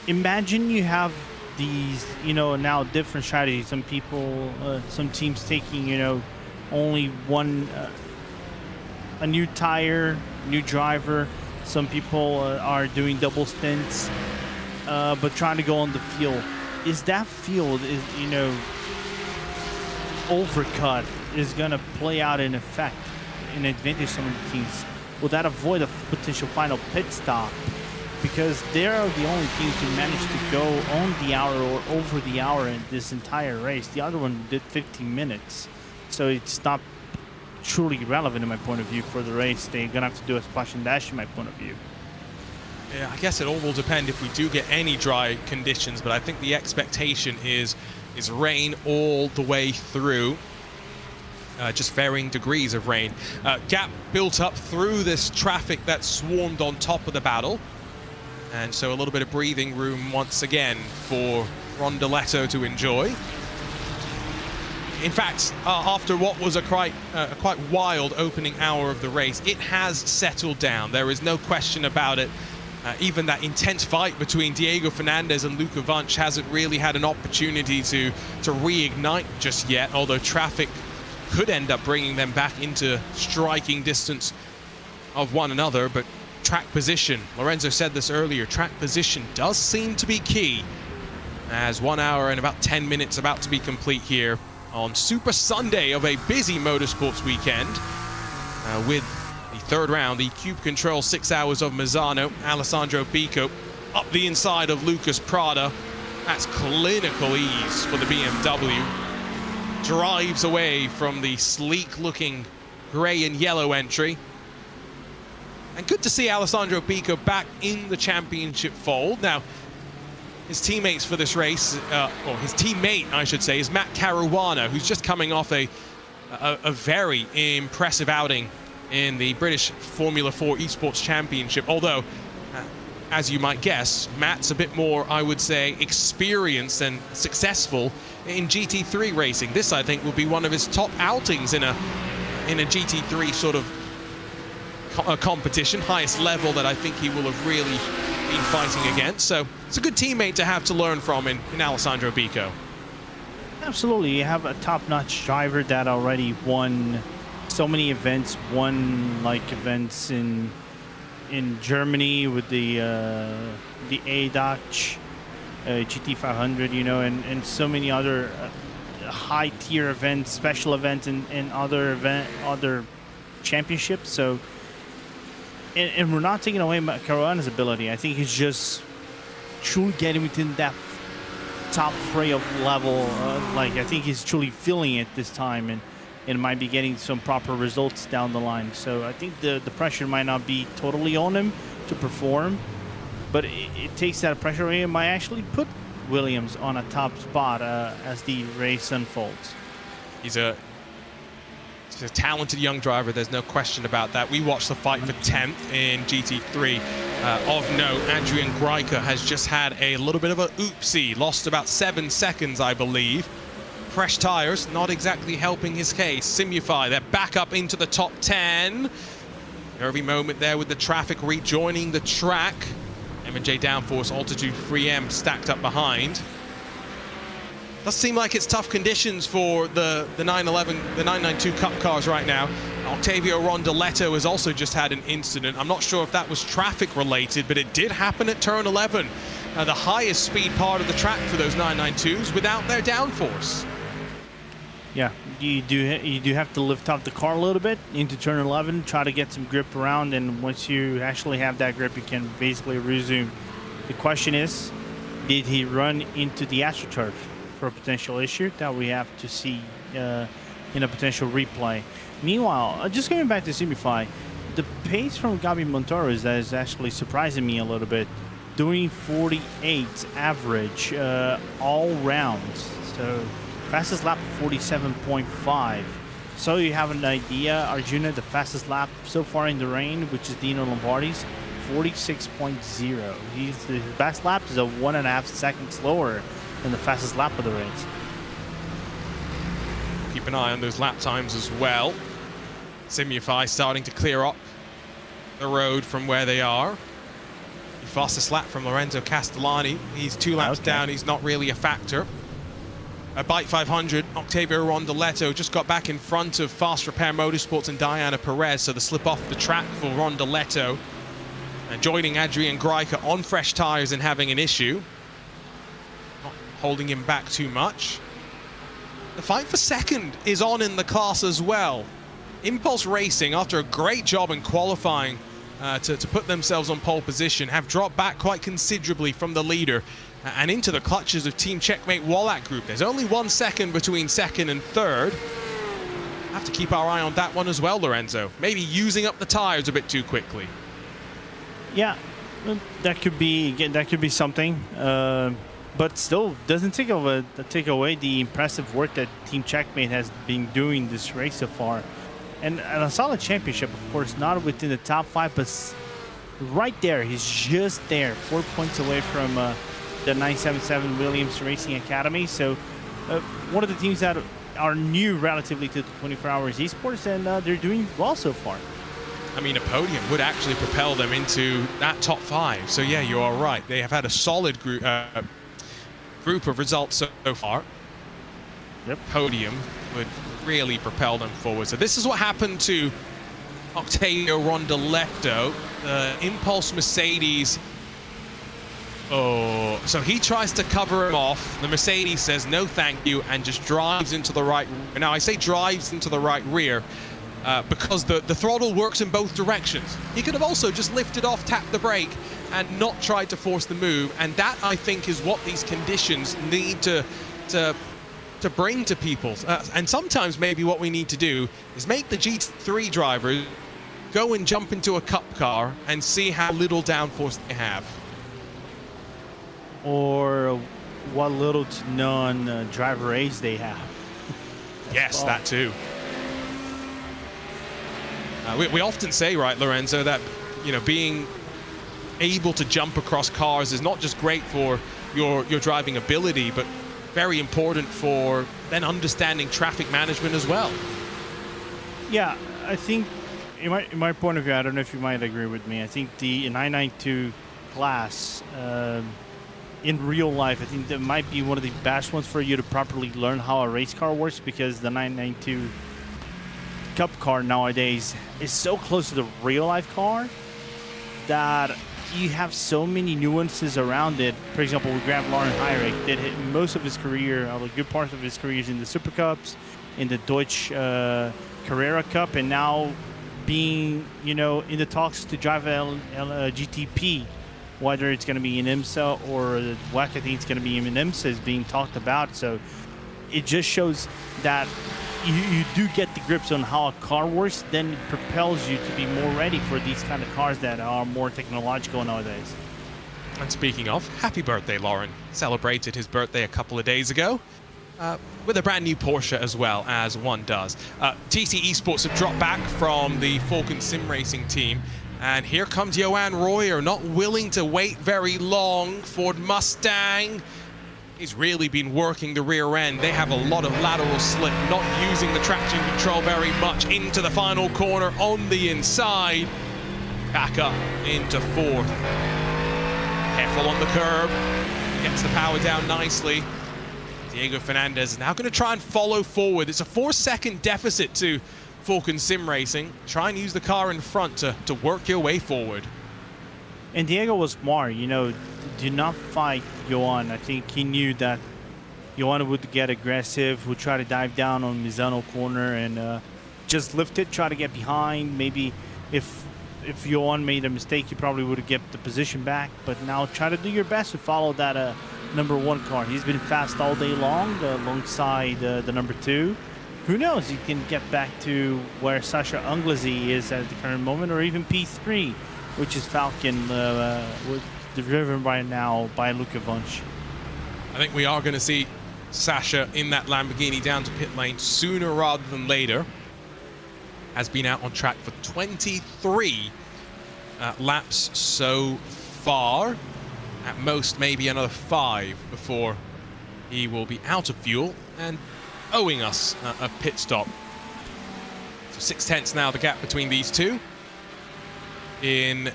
Imagine you have these, now different strategies. Some people, some teams taking, only one, a new tire, new driver. Some people are doing double stints, but trying to go on the field. Is that field overcut is going to play out in effect, in advantage of some of the teams? Will that avoid a potential final pit stop? Because they're the only teams who managed to go on the hour or over the hour in this entire race. The other one did 15 minutes. So it's not truly relevant in my point of view for the race. They're going to have to do a splash and dash in my point of view. Yeah, I guess it all will depend if we do get any dry conditions, but I think the expectation is rain all the way through. Just varying degrees of rain. Gap built up through this traffic that swarmed on top of the battle. And so a little bit of breathing room once again for Rondoletto to enjoy. In fact, after what was a quite wild opening hour of the race, it has settled down. There is no question about it. Even that intense fight between Diego Fernandez and Luca Wunsch hasn't really had an opportunity to reignite just yet, although traffic could end up bringing them back into striking distance of one another. But track position, Lorenzo said this earlier, track position does seem to be key, as 1 hour and about 10 minutes about to be complete here on Super Sunday of a busy motorsports weekend, with the third round, the Cube Control 6 hours of Misano. Alessandro Bico up the inside of Lucas Prada. That's clinical ease for the BMW. Drives away from the sleek-looking gray and yellow entry. And good to see Alessandro Bico back in the championship fold. Now, his teammates for this race, or his teammate, I should say, is Matt Caruana, who's just coming off a very impressive outing in the British Formula 4 Esports Championship. Although, as you might guess, Matt's a bit more, I would say, experienced and successful in GT3 racing. This, I think, will be one of his top outings in a GT3 sort of competition, highest level that I think he will have really been fighting against. So it's a good teammate to have to learn from in Alessandro Bico. Absolutely. You have a top-notch driver that already won so many events, won like events in Germany with the ADAC, GT500, and so many other high-tier events, special events, and other championships. So, and we're not taking away Caruana's ability. I think he's just truly getting within that top fray of level. I think he's truly feeling it this time, and might be getting some proper results down the line. So I think the pressure might not be totally on him to perform, but it takes that pressure away and might actually put Williams on a top spot as the race unfolds. He's a talented young driver, there's no question about that. We watched the fight for 10th in GT3. Of note, Adrian Greiker has just had a little bit of a oopsie, lost about 7 seconds, I believe. Fresh tires, not exactly helping his case. Simufy, they're back up into the top 10. Nervy moment there with the traffic rejoining the track. M&J downforce, altitude 3M stacked up behind. Does seem like it's tough conditions for the 992 Cup cars right now. Octavio Rondoletto has also just had an incident. I'm not sure if that was traffic related, but it did happen at turn 11. The highest speed part of the track for those 992s without their downforce. Yeah, you do have to lift up the car a little bit into turn 11, try to get some grip around, and once you actually have that grip, you can basically resume. The question is, did he run into the AstroTurf for a potential issue that we have to see in a potential replay? Meanwhile, just going back to Simify, the pace from Gabi Montoro is actually surprising me a little bit, doing 48 average all rounds. So fastest lap 47.5. So you have an idea, Arjuna, the fastest lap so far in the rain, which is Dino Lombardi's, 46.0. His best lap is a 1.5 seconds slower than the fastest lap of the race. Keep an eye on those lap times as well. Simify starting to clear up the road from where they are. The fastest lap from Lorenzo Castellani. He's 2 laps down. He's not really a factor. At Bike 500, Octavio Rondoletto just got back in front of Fast Repair Motorsports and Diana Perez, so the slip off the track for Rondoletto. And joining Adrian Greiker on fresh tires and having an issue. Not holding him back too much. The fight for second is on in the class as well. Impulse Racing, after a great job in qualifying to put themselves on pole position, have dropped back quite considerably from the leader and into the clutches of Team Checkmate Wallach Group. There's only 1 second between second and third. Have to keep our eye on that one as well, Lorenzo. Maybe using up the tires a bit too quickly. Yeah, that could be something. But still, doesn't take away the impressive work that Team Checkmate has been doing this race so far. And a solid championship, of course, not within the top 5, but right there. He's just there, 4 points away from the 977 Williams Racing Academy. So one of the teams that are new relatively to the 24 Hours Esports, and they're doing well so far. I mean, a podium would actually propel them into that top 5. So yeah, you are right. They have had a solid group of results so far. Yep. Podium would really propel them forward. So this is what happened to Octavio Rondoletto, the Impulse Mercedes. Oh, so he tries to cover him off. The Mercedes says no thank you and just drives into the right. Now I say drives into the right rear because the throttle works in both directions. He could have also just lifted off, tapped the brake, and not tried to force the move. And that, I think, is what these conditions need to bring to people. And sometimes maybe what we need to do is make the GT3 drivers go and jump into a cup car and see how little downforce they have. Or what little to none driver aids they have. Yes, that too. We often say, right, Lorenzo, that being able to jump across cars is not just great for your driving ability, but very important for then understanding traffic management as well. Yeah, I think in my point of view, I don't know if you might agree with me. I think the 992 class in real life, I think that might be one of the best ones for you to properly learn how a race car works, because the 992 Cup car nowadays is so close to the real life car that you have so many nuances around it. For example, we grabbed Lauren Heinrich, did hit most of his career, a good part of his career is in the Super Cups, in the Deutsch Carrera Cup, and now being, in the talks to drive GTP, whether it's going to be in IMSA or WEC, I think it's going to be in IMSA is being talked about. So it just shows that you do get the grips on how a car works, then it propels you to be more ready for these kind of cars that are more technological nowadays. And speaking of, happy birthday, Lauren. Celebrated his birthday a couple of days ago with a brand new Porsche as well, as one does. TC Esports have dropped back from the Falcon Sim Racing team, and here comes Johan Royer, not willing to wait very long. Ford Mustang. He's really been working the rear end. They have a lot of lateral slip, not using the traction control very much into the final corner on the inside. back up into fourth. Careful on the curb, gets the power down nicely. Diego Fernandez is now going to try and follow forward. It's a 4-second deficit to Falcon Sim Racing. Try and use the car in front to work your way forward. And Diego was smart, you know, do not fight Johan. I think he knew that Johan would get aggressive, would try to dive down on Misano corner and just lift it, try to get behind. Maybe if Johan made a mistake, you probably would have get the position back. But now try to do your best to follow that #1 car. He's been fast all day long alongside the #2. Who knows? He can get back to where Sasha Anglezi is at the current moment, or even P3, which is Falcon, driven right now by Luka Wunsch. I think we are going to see Sasha in that Lamborghini down to pit lane sooner rather than later. Has been out on track for 23 laps so far. At most, maybe another 5 before he will be out of fuel and owing us a pit stop. So 6/10 now the gap between these two. In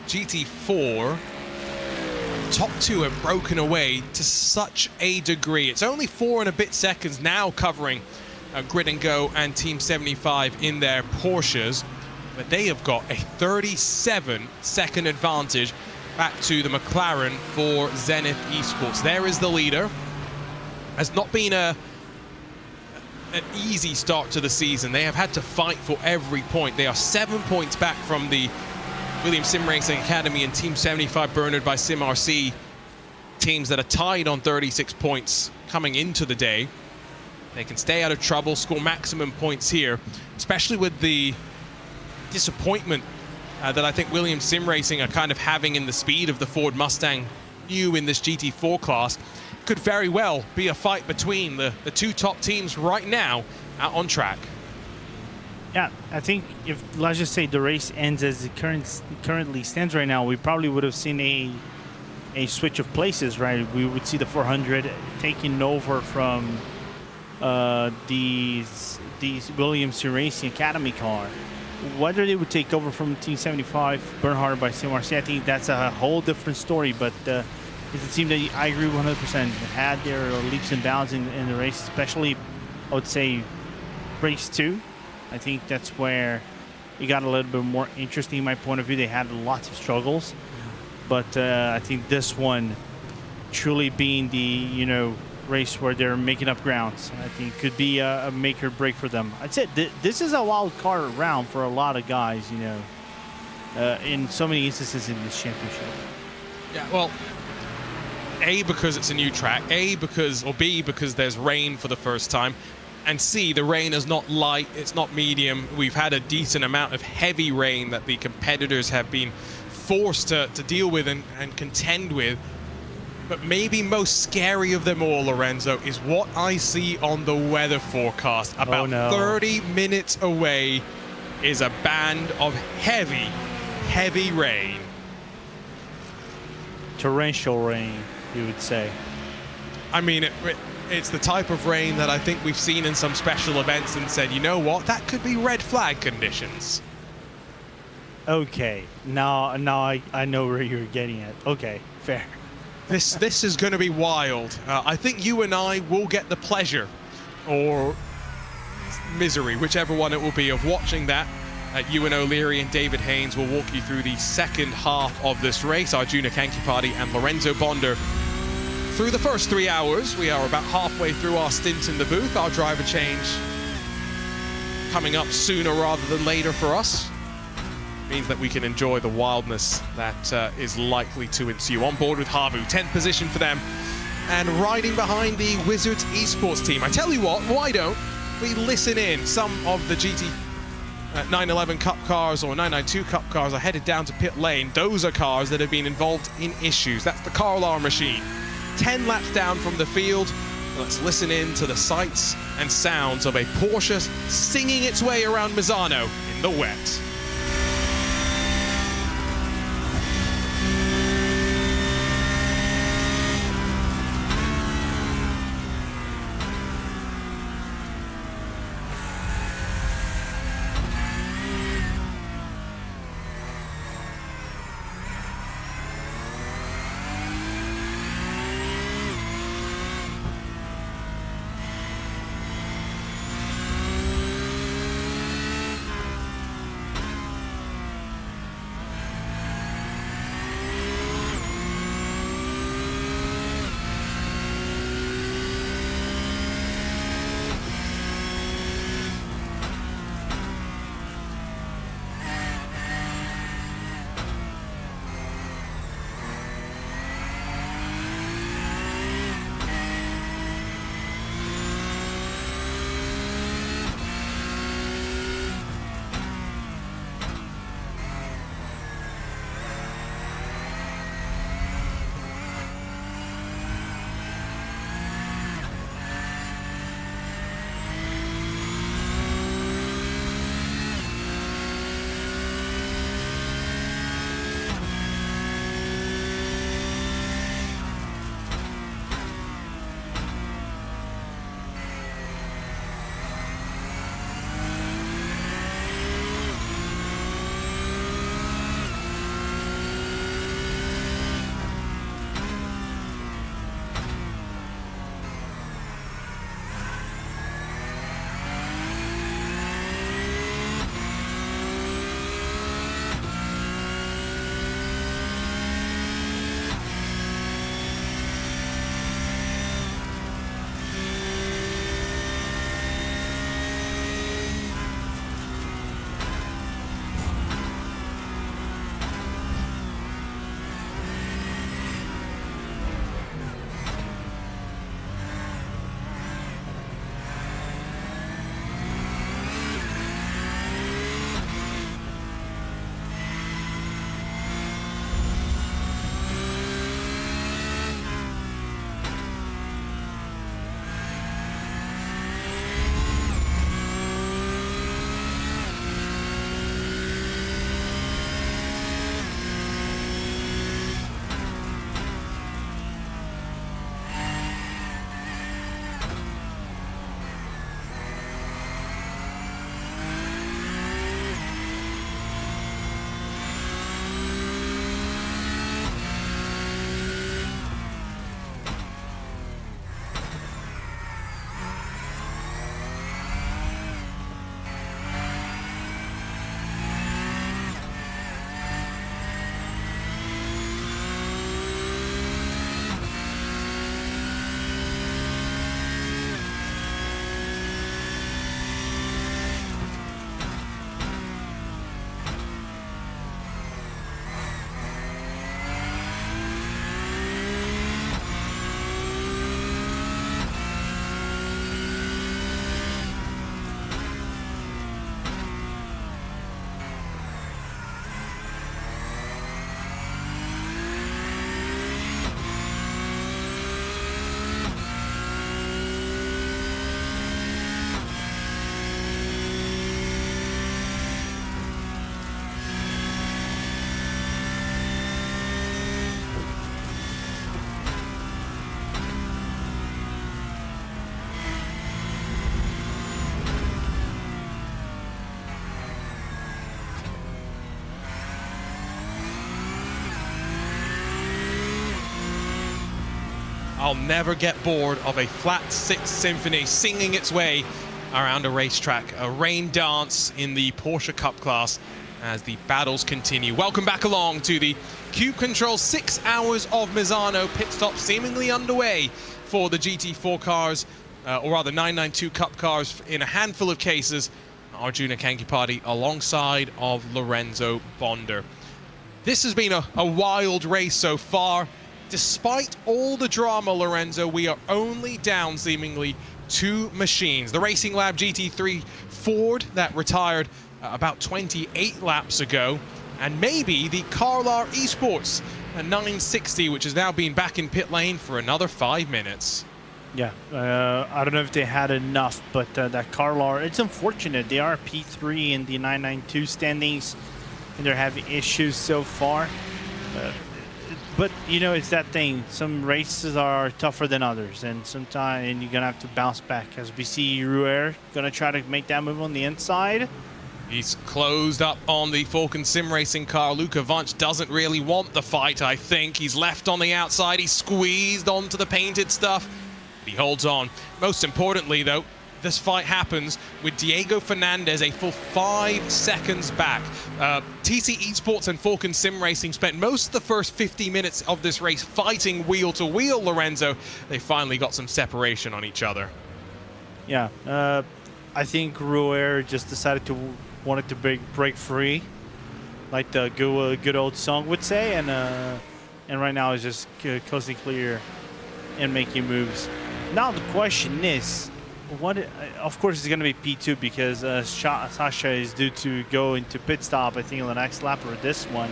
GT4, the top two have broken away to such a degree. It's only 4 and a bit seconds now covering Grid and Go and Team 75 in their Porsches, but they have got a 37-second advantage back to the McLaren for Zenith Esports. There is the leader. Has not been an easy start to the season. They have had to fight for every point. They are 7 points back from the Williams Sim Racing Academy and Team 75 Bernard by Sim RC, teams that are tied on 36 points coming into the day. They can stay out of trouble, score maximum points here, especially with the disappointment that I think Williams Sim Racing are kind of having in the speed of the Ford Mustang new in this GT4 class. Could very well be a fight between the two top teams right now out on track. Yeah, I think if, let's just say, the race ends as it currently stands right now, we probably would have seen a switch of places, right? We would see the 400 taking over from these Williams Racing Academy car. Whether they would take over from Team 75 Bernhard by Sim RC, I think that's a whole different story. But it's a team that I agree 100% had their leaps and bounds in the race, especially I would say race 2. I think that's where it got a little bit more interesting in my point of view. They had lots of struggles, but I think this one truly being the, you know, race where they're making up grounds, I think could be a make or break for them. I'd say this is a wild card round for a lot of guys, you know, in so many instances in this championship. Yeah, well, A, because it's a new track, B, because there's rain for the first time, and C, the rain is not light, it's not medium. We've had a decent amount of heavy rain that the competitors have been forced to deal with and contend with. But maybe most scary of them all, Lorenzo, is what I see on the weather forecast. About 30 minutes away is a band of heavy, heavy rain. Torrential rain, you would say. I mean, it's the type of rain that I think we've seen in some special events and said, you know what, that could be red flag conditions. Okay, now I know where you're getting at. Okay, fair. This is going to be wild. I think you and I will get the pleasure or misery, whichever one it will be, of watching that. Ewan O'Leary and David Haynes will walk you through the second half of this race. Arjuna Kankipati and Lorenzo Bonder through the first 3 hours. We are about halfway through our stint in the booth. Our driver change coming up sooner rather than later for us. Means that we can enjoy the wildness that is likely to ensue. On board with Havu, 10th position for them, and riding behind the Wizards Esports team. I tell you what, why don't we listen in? Some of the GT 911 Cup cars or 992 Cup cars are headed down to pit lane. Those are cars that have been involved in issues. That's the car alarm machine. 10 laps down from the field. Let's listen in to the sights and sounds of a Porsche singing its way around Misano in the wet. I'll never get bored of a flat six symphony singing its way around a racetrack, a rain dance in the Porsche Cup class as the battles continue. Welcome back along to the Cube Control 6 hours of Misano pit stop seemingly underway for the GT4 cars, or rather 992 Cup cars in a handful of cases. Arjuna Kankipati alongside of Lorenzo Bonder. This has been a wild race so far. Despite all the drama, Lorenzo, we are only down seemingly 2 machines. The Racing Lab GT3 Ford that retired about 28 laps ago, and maybe the Carlar Esports 960, which has now been back in pit lane for another 5 minutes. Yeah, I don't know if they had enough, but that Carlar, it's unfortunate. They are P3 in the 992 standings, and they're having issues so far. But, you know, it's that thing. Some races are tougher than others, and sometimes you're going to have to bounce back. As we see Ruer going to try to make that move on the inside. He's closed up on the Falcon Sim Racing car. Luka Vunch doesn't really want the fight, I think. He's left on the outside. He's squeezed onto the painted stuff. He holds on. Most importantly, though, this fight happens with Diego Fernandez a full 5 seconds back. TC Esports and Falcon Sim Racing spent most of the first 50 minutes of this race fighting wheel to wheel, Lorenzo. They finally got some separation on each other. Yeah, I think Ruer just decided to wanted to break free, like the good old song would say, and right now is just coasting clear and making moves. Now the question is, of course it's going to be P2 because Sasha is due to go into pit stop, I think, on the next lap or this one.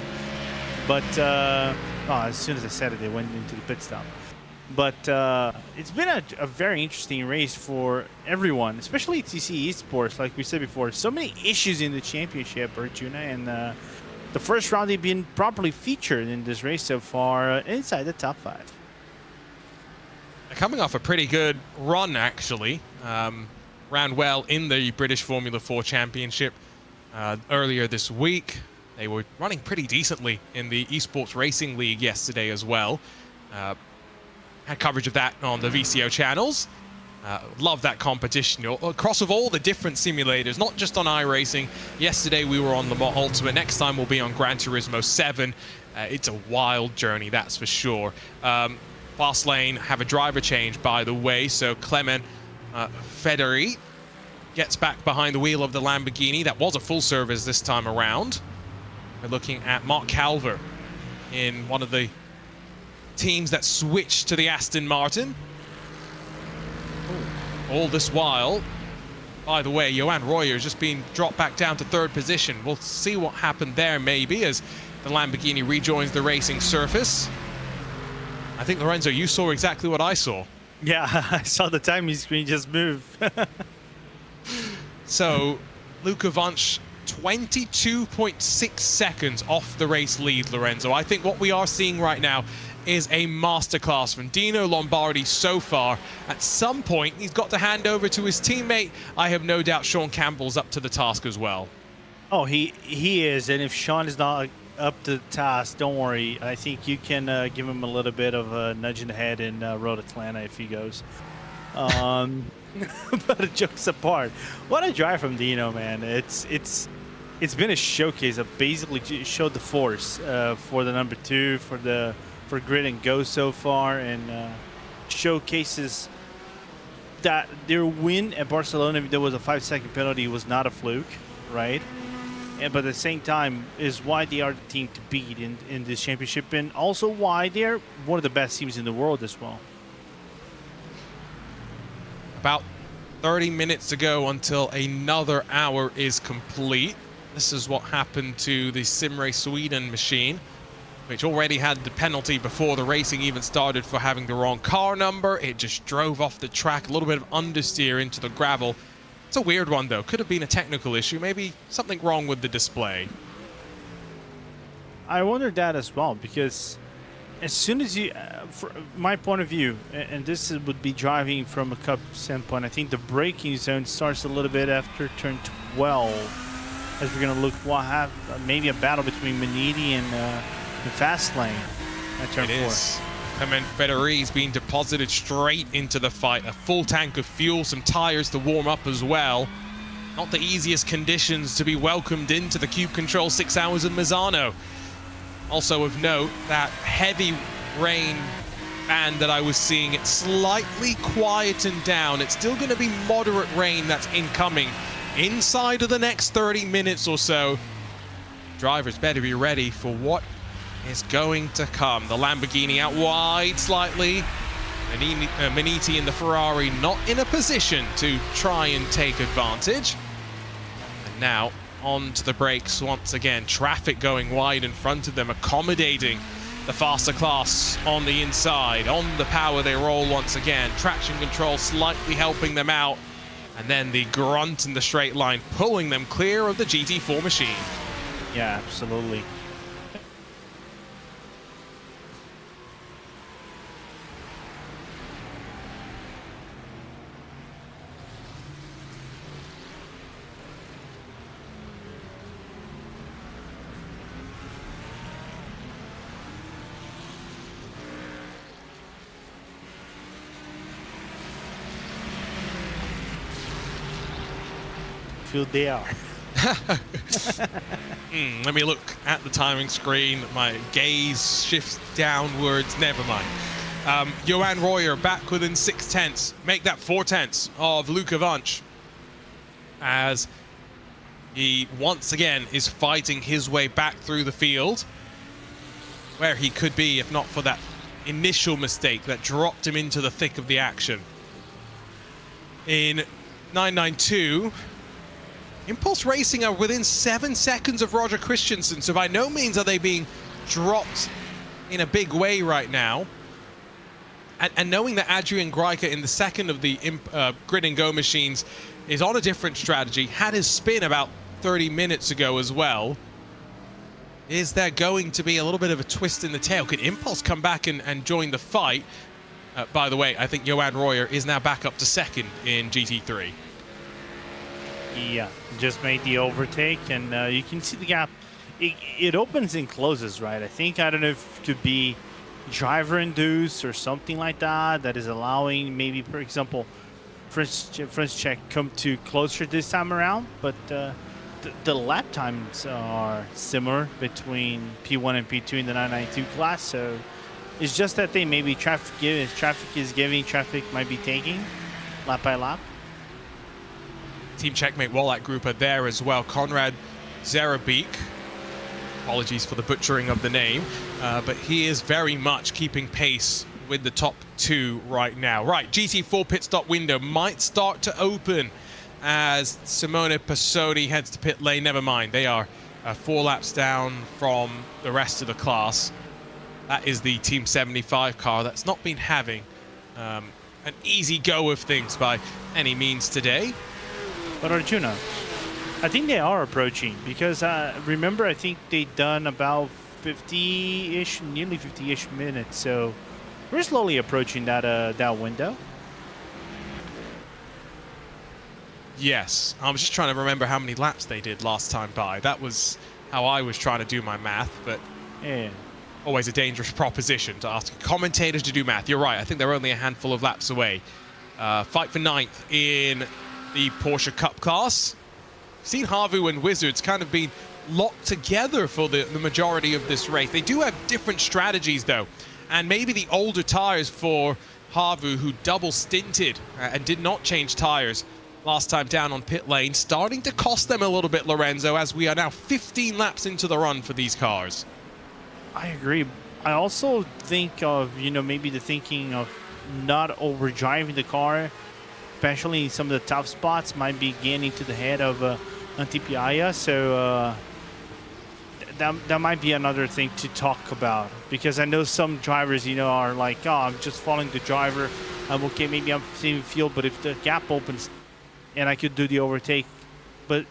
But as soon as I said it, they went into the pit stop. But it's been a very interesting race for everyone, especially TC Esports. Like we said before, so many issues in the championship, Arjuna, and the first round they've been properly featured in this race so far inside the top 5. Coming off a pretty good run, actually. Ran well in the British Formula 4 Championship earlier this week. They were running pretty decently in the Esports Racing League yesterday as well. Had coverage of that on the VCO channels. Love that competition across of all the different simulators, not just on iRacing. Yesterday we were on Le Mans Ultimate. Next time we'll be on Gran Turismo 7. It's a wild journey, that's for sure. Fast lane have a driver change, by the way, so Clement Federi gets back behind the wheel of the Lamborghini. That was a full service this time around. We're looking at Mark Calver in one of the teams that switched to the Aston Martin. All this while, by the way, Johan Royer has just been dropped back down to 3rd position. We'll see what happened there maybe as the Lamborghini rejoins the racing surface. I think, Lorenzo, you saw exactly what I saw. Yeah, I saw the timing screen just move. So, Luka Vunch, 22.6 seconds off the race lead, Lorenzo. I think what we are seeing right now is a masterclass from Dino Lombardi so far. At some point, he's got to hand over to his teammate. I have no doubt Sean Campbell's up to the task as well. Oh, he is, and if Sean is not up to the task, don't worry. I think you can give him a little bit of a nudge in the head in Road Atlanta if he goes. But jokes apart, what a drive from Dino, man. It's been a showcase of basically showed the force for the number 2 for Grid and Go so far, and showcases that their win at Barcelona, if there was a 5-second penalty, was not a fluke, right? But at the same time is why they are the team to beat in this championship, and also why they're one of the best teams in the world as well. About 30 minutes to go until another hour is complete. This is what happened to the Simrace Sweden machine, which already had the penalty before the racing even started for having the wrong car number. It just drove off the track, a little bit of understeer into the gravel. It's a weird one, though. Could have been a technical issue, maybe something wrong with the display. I wondered that as well, because as soon as you, from my point of view, and this would be driving from a Cup standpoint, I think the braking zone starts a little bit after turn 12, as we're going to look what maybe a battle between Maniti and the fast lane at turn 4. And then Federer's being deposited straight into the fight. A full tank of fuel, some tires to warm up as well. Not the easiest conditions to be welcomed into the Cube Control 6 hours in Misano. Also of note, that heavy rain band that I was seeing, it's slightly quietened down. It's still going to be moderate rain that's incoming inside of the next 30 minutes or so. Drivers better be ready for what is going to come. The Lamborghini out wide slightly. Maniti and the Ferrari not in a position to try and take advantage. And now on to the brakes once again. Traffic going wide in front of them, accommodating the faster class on the inside. On the power they roll once again. Traction control slightly helping them out. And then the grunt in the straight line pulling them clear of the GT4 machine. Yeah, absolutely. They are. Let me look at the timing screen. My gaze shifts downwards. Never mind. Johan Royer back within 0.6. Make that 0.4 of Luca Vunch, as he once again is fighting his way back through the field, where he could be if not for that initial mistake that dropped him into the thick of the action. In 992, Impulse Racing are within 7 seconds of Roger Christensen, so by no means are they being dropped in a big way right now. And knowing that Adrian Greiker in the second of the Grid and Go machines is on a different strategy, had his spin about 30 minutes ago as well, is there going to be a little bit of a twist in the tail? Could Impulse come back and join the fight? By the way, I think Johan Royer is now back up to second in GT3. Yeah, just made the overtake, and you can see the gap. It opens and closes, right? I don't know if to be driver induced or something like that, that is allowing maybe, for example, French Czech come to closer this time around, but the lap times are similar between P1 and P2 in the 992 class, so it's just that they maybe traffic is giving, traffic might be taking lap by lap. Team Checkmate Wallach Group are there as well. Konrad Zerabeek, apologies for the butchering of the name, but he is very much keeping pace with the top two right now. Right, GT4 pit stop window might start to open as Simone Passoni heads to pit lane. Never mind, they are 4 laps down from the rest of the class. That is the Team 75 car that's not been having an easy go of things by any means today. But Arjuna, I think they are approaching, because remember, I think they've done about 50-ish, nearly 50-ish minutes, so we're slowly approaching that window. Yes, I was just trying to remember how many laps they did last time by. That was how I was trying to do my math, but yeah, always a dangerous proposition to ask a commentator to do math. You're right, I think they're only a handful of laps away. Fight for 9th in the Porsche Cup class. Seen Havu and Wizards kind of being locked together for the majority of this race. They do have different strategies though, and maybe the older tires for Havu, who double stinted and did not change tires last time down on pit lane, starting to cost them a little bit, Lorenzo, as we are now 15 laps into the run for these cars. I agree. I also think of, maybe the thinking of not overdriving the car, especially in some of the tough spots, might be getting to the head of Antipiaya. So that might be another thing to talk about, because I know some drivers, are like, oh, I'm just following the driver. I'm okay, maybe I'm saving fuel, but if the gap opens and I could do the overtake, but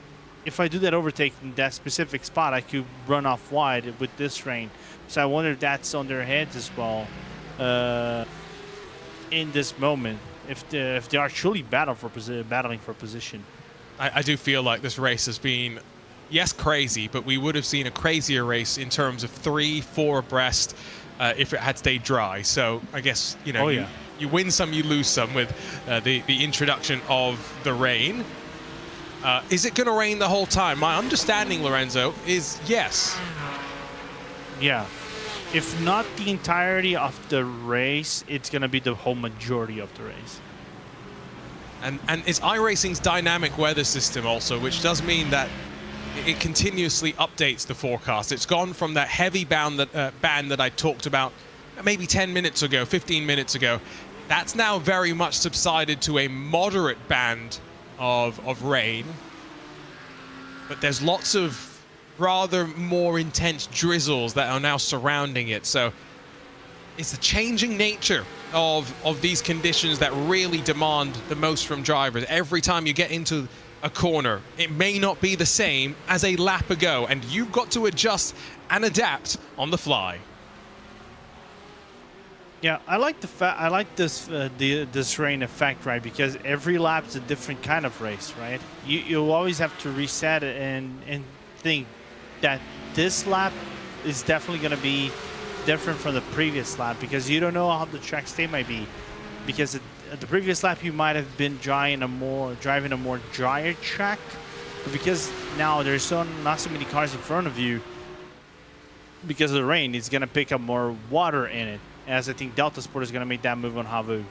if I do that overtake in that specific spot, I could run off wide with this rain. So I wonder if that's on their heads as well in this moment, if they are truly battling for position. I do feel like this race has been, yes, crazy, but we would have seen a crazier race in terms of 3-4 abreast if it had stayed dry. So I guess, you know, you win some, you lose some with the introduction of the rain. Is it going to rain the whole time? My understanding, Lorenzo, is yes. Yeah. If not the entirety of the race, it's going to be the whole majority of the race. And it's iRacing's dynamic weather system also, which does mean that it continuously updates the forecast. It's gone from that heavy band that I talked about maybe 10 minutes ago, 15 minutes ago. That's now very much subsided to a moderate band of rain. But there's lots of rather more intense drizzles that are now surrounding it. So it's the changing nature of these conditions that really demand the most from drivers. Every time you get into a corner, it may not be the same as a lap ago, and you've got to adjust and adapt on the fly. Yeah, I like this rain effect, right? Because every lap is a different kind of race, right? You always have to reset it and think that this lap is definitely going to be different from the previous lap, because you don't know how the track state might be. Because at the previous lap you might have been driving a more drier track, but because now there's not so many cars in front of you, because of the rain, it's going to pick up more water in it. As I think Delta Sport is going to make that move on Havu.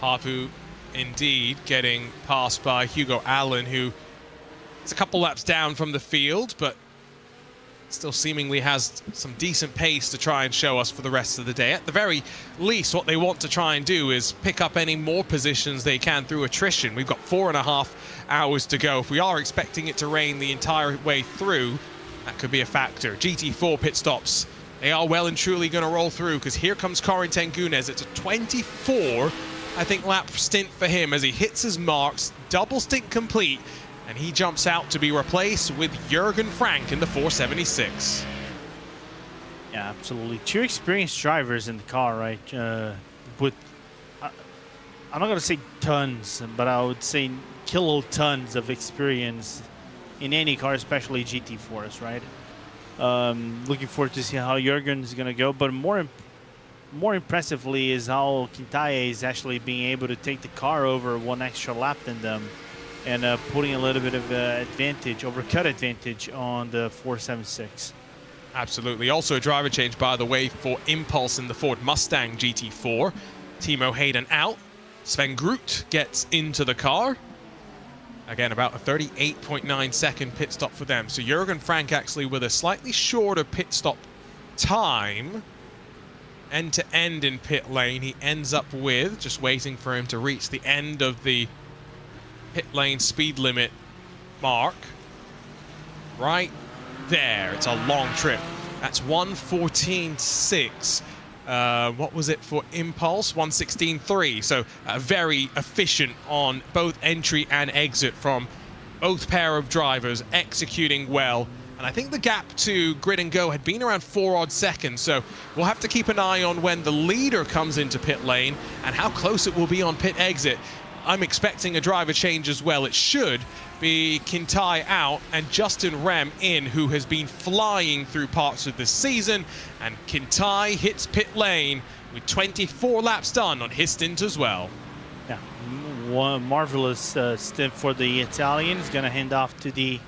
Havu indeed getting passed by Hugo Allen, who is a couple laps down from the field, but still seemingly has some decent pace to try and show us for the rest of the day. At the very least, what they want to try and do is pick up any more positions they can through attrition. We've got 4.5 hours to go. If we are expecting it to rain the entire way through, that could be a factor. GT4 pit stops, they are well and truly going to roll through, because here comes Corin Tengunes. It's a 24, I think, lap stint for him as he hits his marks, double stint complete, and he jumps out to be replaced with Jürgen Frank in the 476. Yeah, absolutely. Two experienced drivers in the car, right? With, I'm not going to say tons, but I would say kilotons of experience in any car, especially GT4s, right? Looking forward to see how Jürgen is going to go, but more impressively is how Kintaye is actually being able to take the car over one extra lap than them, and putting a little bit of advantage, overcut advantage on the 476. Absolutely. Also a driver change, by the way, for Impulse in the Ford Mustang GT4. Timo Hayden out. Sven Groot gets into the car. Again, about a 38.9 second pit stop for them. So Jürgen Frank actually with a slightly shorter pit stop time. End to end in pit lane. He ends up with, just waiting for him to reach the end of the pit lane speed limit mark. Right there. It's a long trip. That's 1:14.6. What was it for Impulse? 1:16.3. So very efficient on both entry and exit from both pair of drivers, executing well. And I think the gap to Grid and Go had been around 4 odd seconds. So we'll have to keep an eye on when the leader comes into pit lane and how close it will be on pit exit. I'm expecting a driver change as well. It should be Kintaye out and Justin Rem in, who has been flying through parts of this season. And Kintaye hits pit lane with 24 laps done on his stint as well. Yeah, one marvelous stint for the Italian. He's going to hand off to the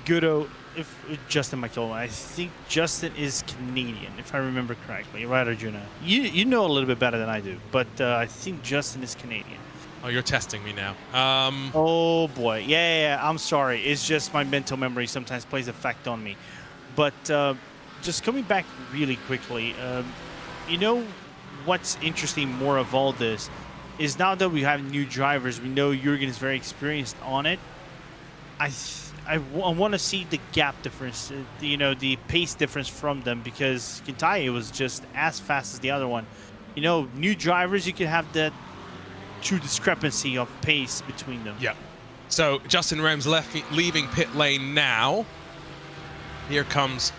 good old Justin McElroy. I think Justin is Canadian, if I remember correctly. Right, Arjuna? You know a little bit better than I do, but I think Justin is Canadian. Oh, you're testing me now. Oh boy, yeah, I'm sorry. It's just my mental memory sometimes plays effect on me. But just coming back really quickly, you know what's interesting more of all this is now that we have new drivers, we know Jürgen is very experienced on it. I want to see the gap difference, you know, the pace difference from them, because Kintaye was just as fast as the other one. You know, new drivers, you can have that true discrepancy of pace between them. Yeah. So Justin Rem's leaving pit lane now. Here comes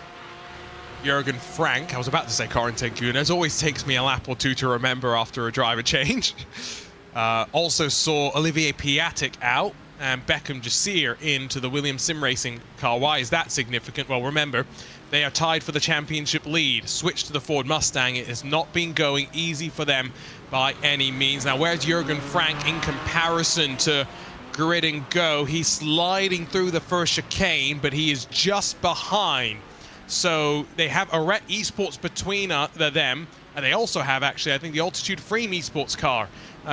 Jürgen Frank. I was about to say Corin Tengunes. Always takes me a lap or two to remember after a driver change. Also saw Olivier Piatek out, and Beckham Jasir into the Williams Sim Racing car. Why is that significant? Well, remember, they are tied for the championship lead. Switch to the Ford Mustang. It has not been going easy for them by any means. Now, where's Jürgen Frank in comparison to Grid and Go? He's sliding through the first chicane, but he is just behind. So they have Arret Esports between them, and they also have, actually, I think, the Altitude Frame Esports car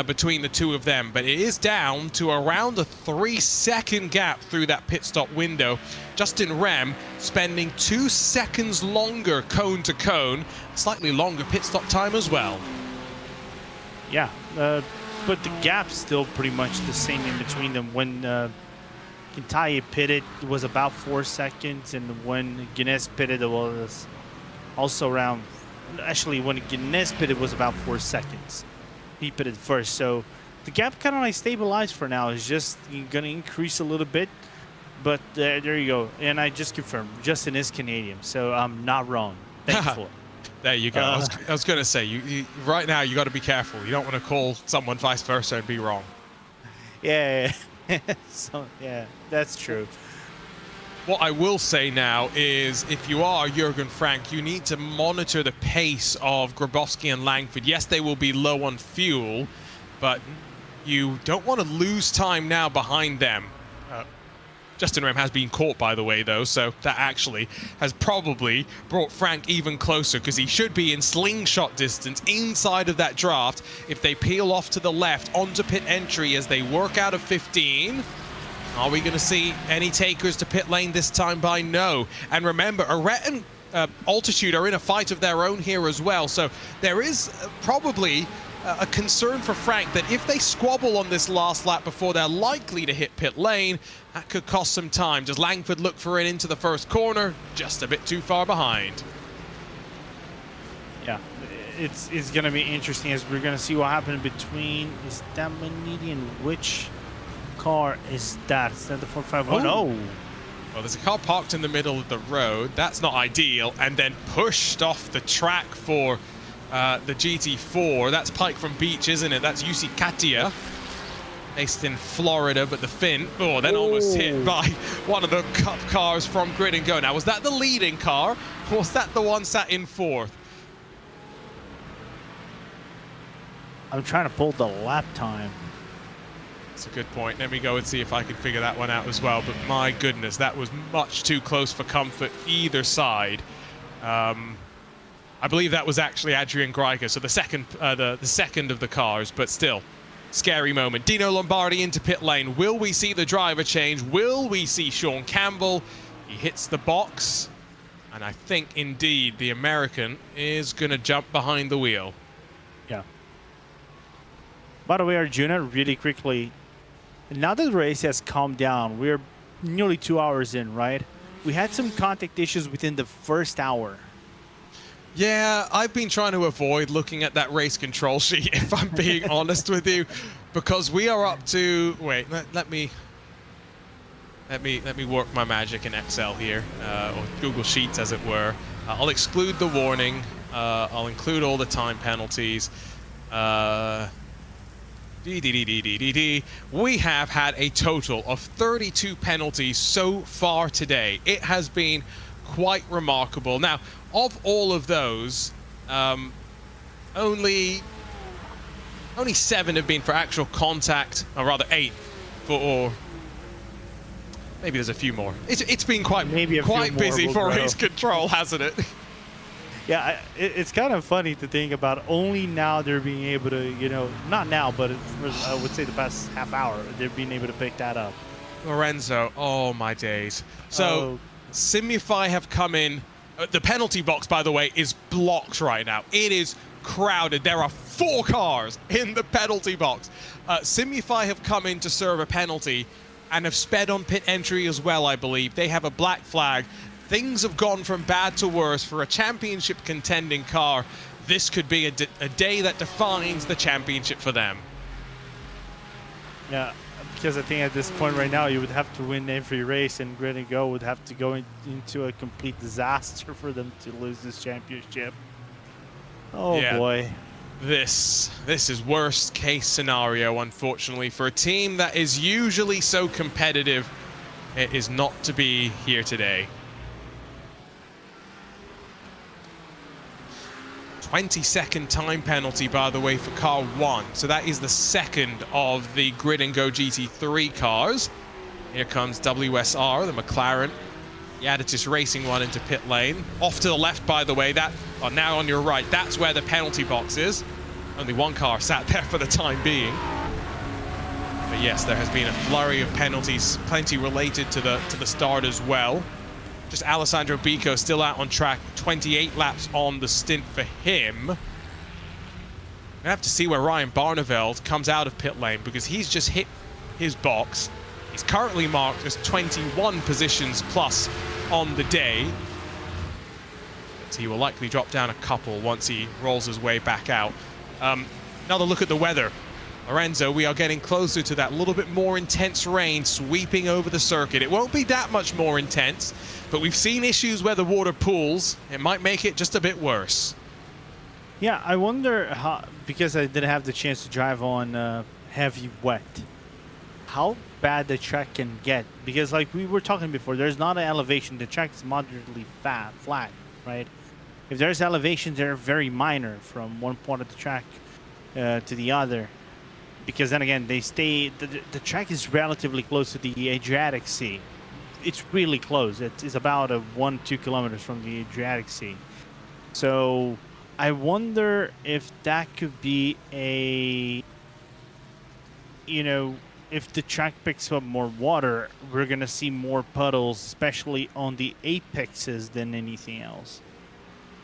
between the two of them. But it is down to around a 3-second gap through that pit stop window. Justin Rem spending 2 seconds longer cone to cone, slightly longer pit stop time as well. Yeah, but the gap's still pretty much the same in between them. When Kintai pitted, it was about 4 seconds, and when Guinness pitted, it was also around. Actually, when Guinness pitted, it was about 4 seconds. He pitted first, so the gap kind of like stabilized for now. It's just going to increase a little bit, but there you go. And I just confirmed, Justin is Canadian, so I'm not wrong. Thankful. There you go. I was going to say, you right now you got to be careful. You don't want to call someone vice versa and be wrong. Yeah. So yeah, that's true. What I will say now is, if you are Jürgen Frank, you need to monitor the pace of Grabowski and Langford. Yes, they will be low on fuel, but you don't want to lose time now behind them. Justin Rem has been caught, by the way, though, so that actually has probably brought Frank even closer, because he should be in slingshot distance inside of that draft if they peel off to the left onto pit entry as they work out of 15. Are we going to see any takers to pit lane this time? By no. And remember, Arret and Altitude are in a fight of their own here as well, so there is probably a concern for Frank that if they squabble on this last lap before they're likely to hit pit lane, that could cost some time. Does Langford look for it into the first corner? Just a bit too far behind. Yeah, it's going to be interesting as we're going to see what happened between. Is that Manidi, which car is that? Is that the 451? Oh, no. Well, there's a car parked in the middle of the road. That's not ideal. And then pushed off the track for the GT4. That's Pike from Beach, isn't it? That's UC Katia, based in Florida, but the Finn, then almost hit by one of the Cup cars from Grid and Go. Now, was that the leading car, or was that the one sat in fourth? I'm trying to pull the lap time. That's a good point. Let me go and see if I can figure that one out as well. But my goodness, that was much too close for comfort either side. I believe that was actually Adrian Greiger, so the second of the cars, but still, scary moment. Dino Lombardi into pit lane. Will we see the driver change? Will we see Sean Campbell? He hits the box, and I think indeed the American is going to jump behind the wheel. Yeah. By the way, Arjuna, really quickly, now that the race has calmed down, we're nearly 2 hours in, right? We had some contact issues within the first hour. Yeah, I've been trying to avoid looking at that race control sheet, if I'm being honest with you, because we are up to, wait, let me work my magic in Excel here, or Google Sheets as it were. I'll exclude the warning. I'll include all the time penalties. We have had a total of 32 penalties so far today. It has been quite remarkable. Now, of all of those, only 7 have been for actual contact, or rather 8 for, maybe there's a few more. It's been quite busy for race control, hasn't it? Yeah, it's kind of funny to think about. Only now they're being able to, not now, but I would say the past half hour, they're being able to pick that up. Lorenzo, oh my days. So Simify have come in. The penalty box, by the way, is blocked right now. It is crowded. There are 4 cars in the penalty box. Simify have come in to serve a penalty and have sped on pit entry as well, I believe. They have a black flag. Things have gone from bad to worse for a championship contending car. This could be a day that defines the championship for them. Yeah, because I think at this point right now, you would have to win every race, and Grid and Go would have to go into a complete disaster for them to lose this championship. Oh, yeah. Boy. This is worst case scenario, unfortunately, for a team that is usually so competitive. It is not to be here today. 20-second time penalty, by the way, for car 1. So that is the second of the Grid and Go GT3 cars. Here comes WSR, the McLaren. The Additus Racing one into pit lane. Off to the left, by the way. That now on your right. That's where the penalty box is. Only one car sat there for the time being. But yes, there has been a flurry of penalties, plenty related to the start as well. Just Alessandro Bico still out on track, 28 laps on the stint for him. We have to see where Ryan Barneveld comes out of pit lane, because he's just hit his box. He's currently marked as 21 positions plus on the day. But he will likely drop down a couple once he rolls his way back out. Another look at the weather. Lorenzo, we are getting closer to that little bit more intense rain sweeping over the circuit. It won't be that much more intense, but we've seen issues where the water pools. It might make it just a bit worse. Yeah, I wonder how, because I didn't have the chance to drive on heavy wet, how bad the track can get. Because like we were talking before, there's not an elevation. The track is moderately flat, right? If there's elevation, they're very minor from one point of the track to the other. Because then again, they stay. The track is relatively close to the Adriatic Sea. It's really close. It's about 1-2 kilometers from the Adriatic Sea. So I wonder if that could be a, you know, if the track picks up more water, we're gonna see more puddles, especially on the apexes, than anything else.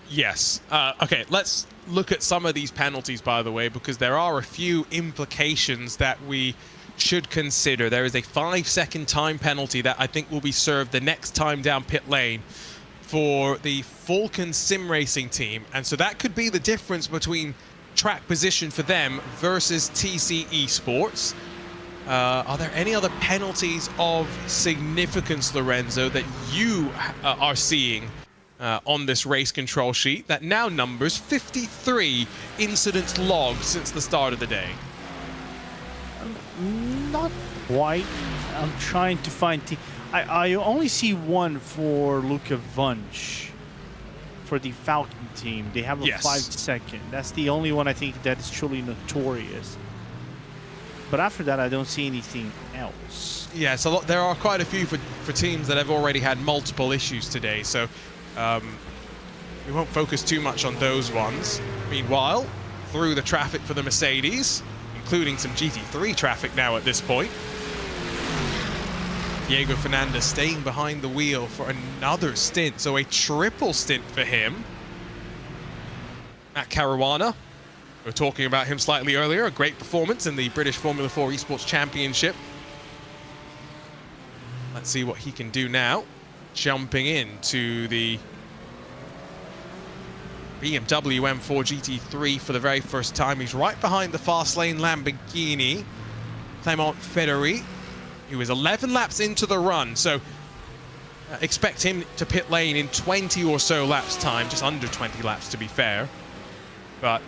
Yes. Okay, let's look at some of these penalties, by the way, because there are a few implications that we should consider. There is a 5-second time penalty that I think will be served the next time down pit lane for the Falcon Sim Racing team. And so that could be the difference between track position for them versus TC Esports. Are there any other penalties of significance, Lorenzo, that you are seeing on this race control sheet that now numbers 53 incidents logged since the start of the day? Not quite. I'm trying to find... I only see one for Luca Wunsch for the Falcon team. They have a 5-second. That's the only one I think that is truly notorious. But after that, I don't see anything else. Yeah, so there are quite a few for teams that have already had multiple issues today. So we won't focus too much on those ones. Meanwhile, through the traffic for the Mercedes, including some GT3 traffic now at this point. Diego Fernandez staying behind the wheel for another stint, so a triple stint for him. Matt Caruana, we were talking about him slightly earlier, a great performance in the British Formula 4 Esports Championship. Let's see what he can do now. Jumping into the BMW M4 GT3 for the very first time. He's right behind the fast lane Lamborghini, Clement Federi, who is 11 laps into the run. So expect him to pit lane in 20 or so laps time, just under 20 laps to be fair. But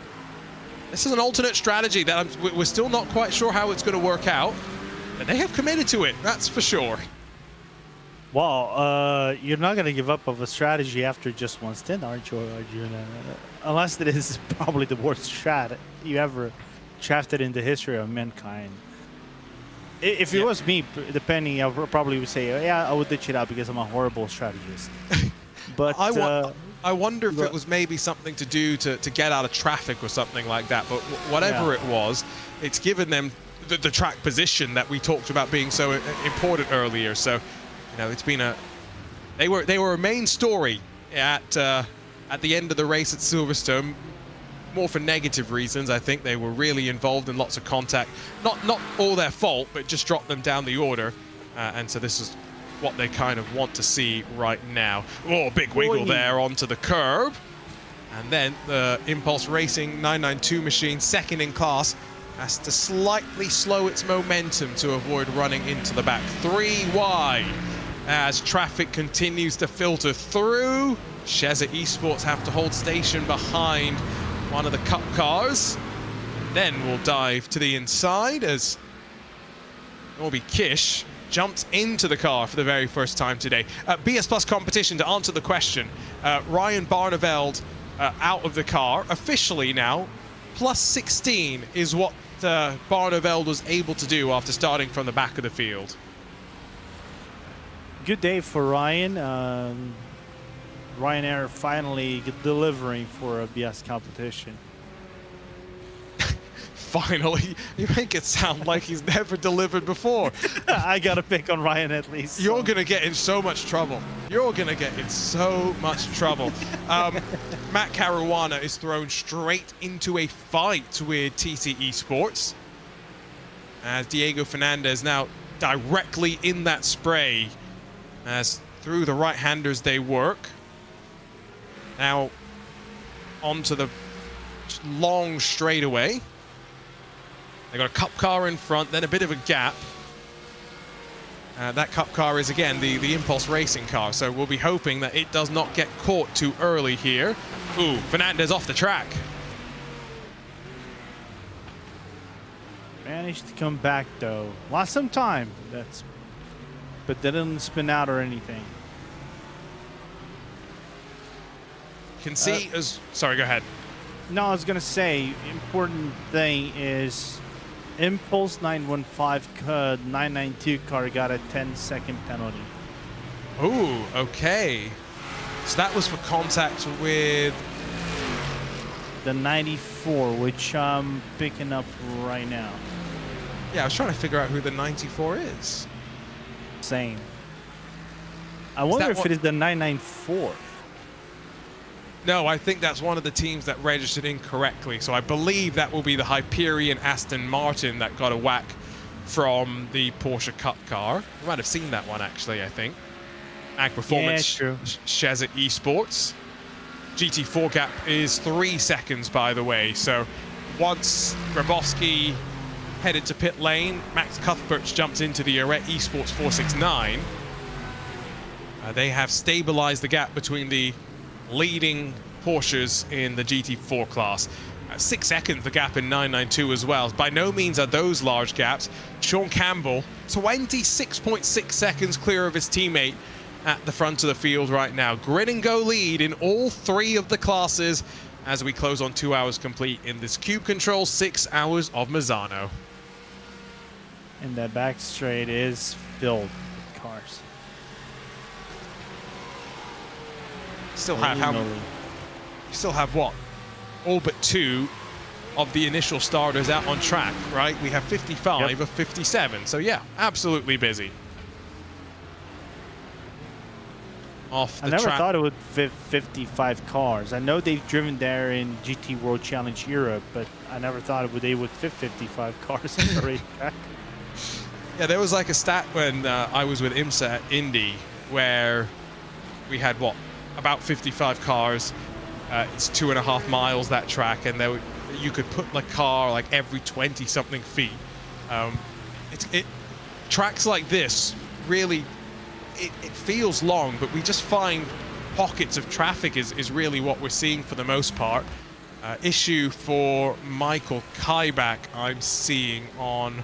this is an alternate strategy that we're still not quite sure how it's going to work out. And they have committed to it, that's for sure. Well, you're not going to give up of a strategy after just one stint, aren't you, Arjuna? Unless it is probably the worst strat you ever drafted in the history of mankind. If it was me, depending, I probably would say, yeah, I would ditch it out because I'm a horrible strategist. But I wonder if it was maybe something to do to get out of traffic or something like that. But whatever it was, it's given them the track position that we talked about being so important earlier. So, you know, it's been they were a main story at the end of the race at Silverstone, more for negative reasons. I think they were really involved in lots of contact, not all their fault, but just dropped them down the order, and so this is what they kind of want to see right now. Oh, big wiggle there onto the curb, and then the Impulse Racing 992 machine, second in class, has to slightly slow its momentum to avoid running into the back. 3 wide as traffic continues to filter through. Sheza Esports have to hold station behind one of the cup cars. And then we'll dive to the inside as Norby Kish jumped into the car for the very first time today. BS Plus competition, to answer the question, Ryan Barneveld out of the car officially now. Plus 16 is what Barneveld was able to do after starting from the back of the field. Good day for Ryan. Ryanair finally delivering for a BS competition. Finally, you make it sound like he's never delivered before. I gotta pick on Ryan at least. You're gonna get in so much trouble. You're gonna get in so much trouble. Matt Caruana is thrown straight into a fight with TC Esports, as Diego Fernandez now directly in that spray, as through the right-handers they work. Now onto the long straightaway. They got a cup car in front, then a bit of a gap. That cup car is again the Impulse Racing car, so we'll be hoping that it does not get caught too early here. Ooh, Fernandez off the track. Managed to come back though. Lost some time, but didn't spin out or anything. You can see as... Sorry, go ahead. No, I was gonna say, important thing is Impulse 915 992 car got a 10-second penalty. Ooh, okay. So that was for contact with... The 94, which I'm picking up right now. Yeah, I was trying to figure out who the 94 is. Same. I wonder if it is the 994. No, I think that's one of the teams that registered incorrectly. So I believe that will be the Hyperion Aston Martin that got a whack from the Porsche Cup car. We might have seen that one, actually, I think. Ag Performance, yeah, true. Shezza Esports. GT4 gap is 3 seconds, by the way. So once Grabowski headed to pit lane, Max Cuthberts jumped into the Arete Esports 469. They have stabilized the gap between the leading Porsches in the GT4 class. 6 seconds the gap in 992 as well. By no means are those large gaps. Sean Campbell, 26.6 seconds clear of his teammate at the front of the field right now. Grid and go lead in all 3 of the classes as we close on 2 hours complete in this Cube Control 6 hours of Misano. And that back straight is filled with cars. Still have what? All but 2 of the initial starters out on track, right? We have 55 of 57. So yeah, absolutely busy. Off the I never track. thought it would fit 55 cars. I know they've driven there in GT World Challenge Europe, but I never thought they would fit 55 cars on the racetrack. Yeah, there was like a stat when I was with IMSA at Indy where we had what? About 55 cars. It's 2.5 miles, that track, and you could put the car like every 20 something feet. Tracks like this really, it feels long, but we just find pockets of traffic is really what we're seeing for the most part. Issue for Michael Kaibach I'm seeing on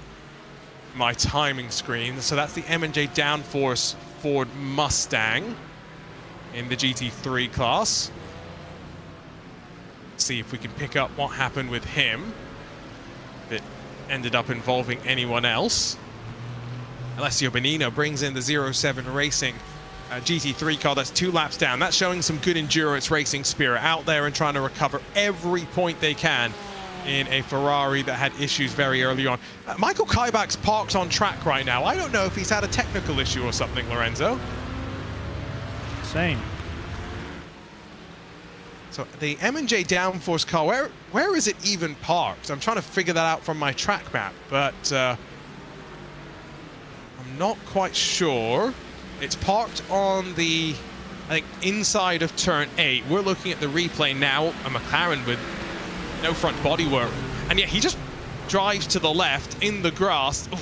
my timing screen. So that's the M&J Downforce Ford Mustang in the GT3 class. See if we can pick up what happened with him. If it ended up involving anyone else. Alessio Bonino brings in the 07 Racing GT3 car. That's 2 laps down. That's showing some good endurance racing spirit out there and trying to recover every point they can in a Ferrari that had issues very early on. Michael Kaibach's parked on track right now. I don't know if he's had a technical issue or something, Lorenzo. Same. So the M&J Downforce car, where is it even parked? I'm trying to figure that out from my track map, but I'm not quite sure. It's parked on the, I think, inside of turn 8. We're looking at the replay now. A McLaren with no front bodywork. And yet he just drives to the left in the grass. Ooh,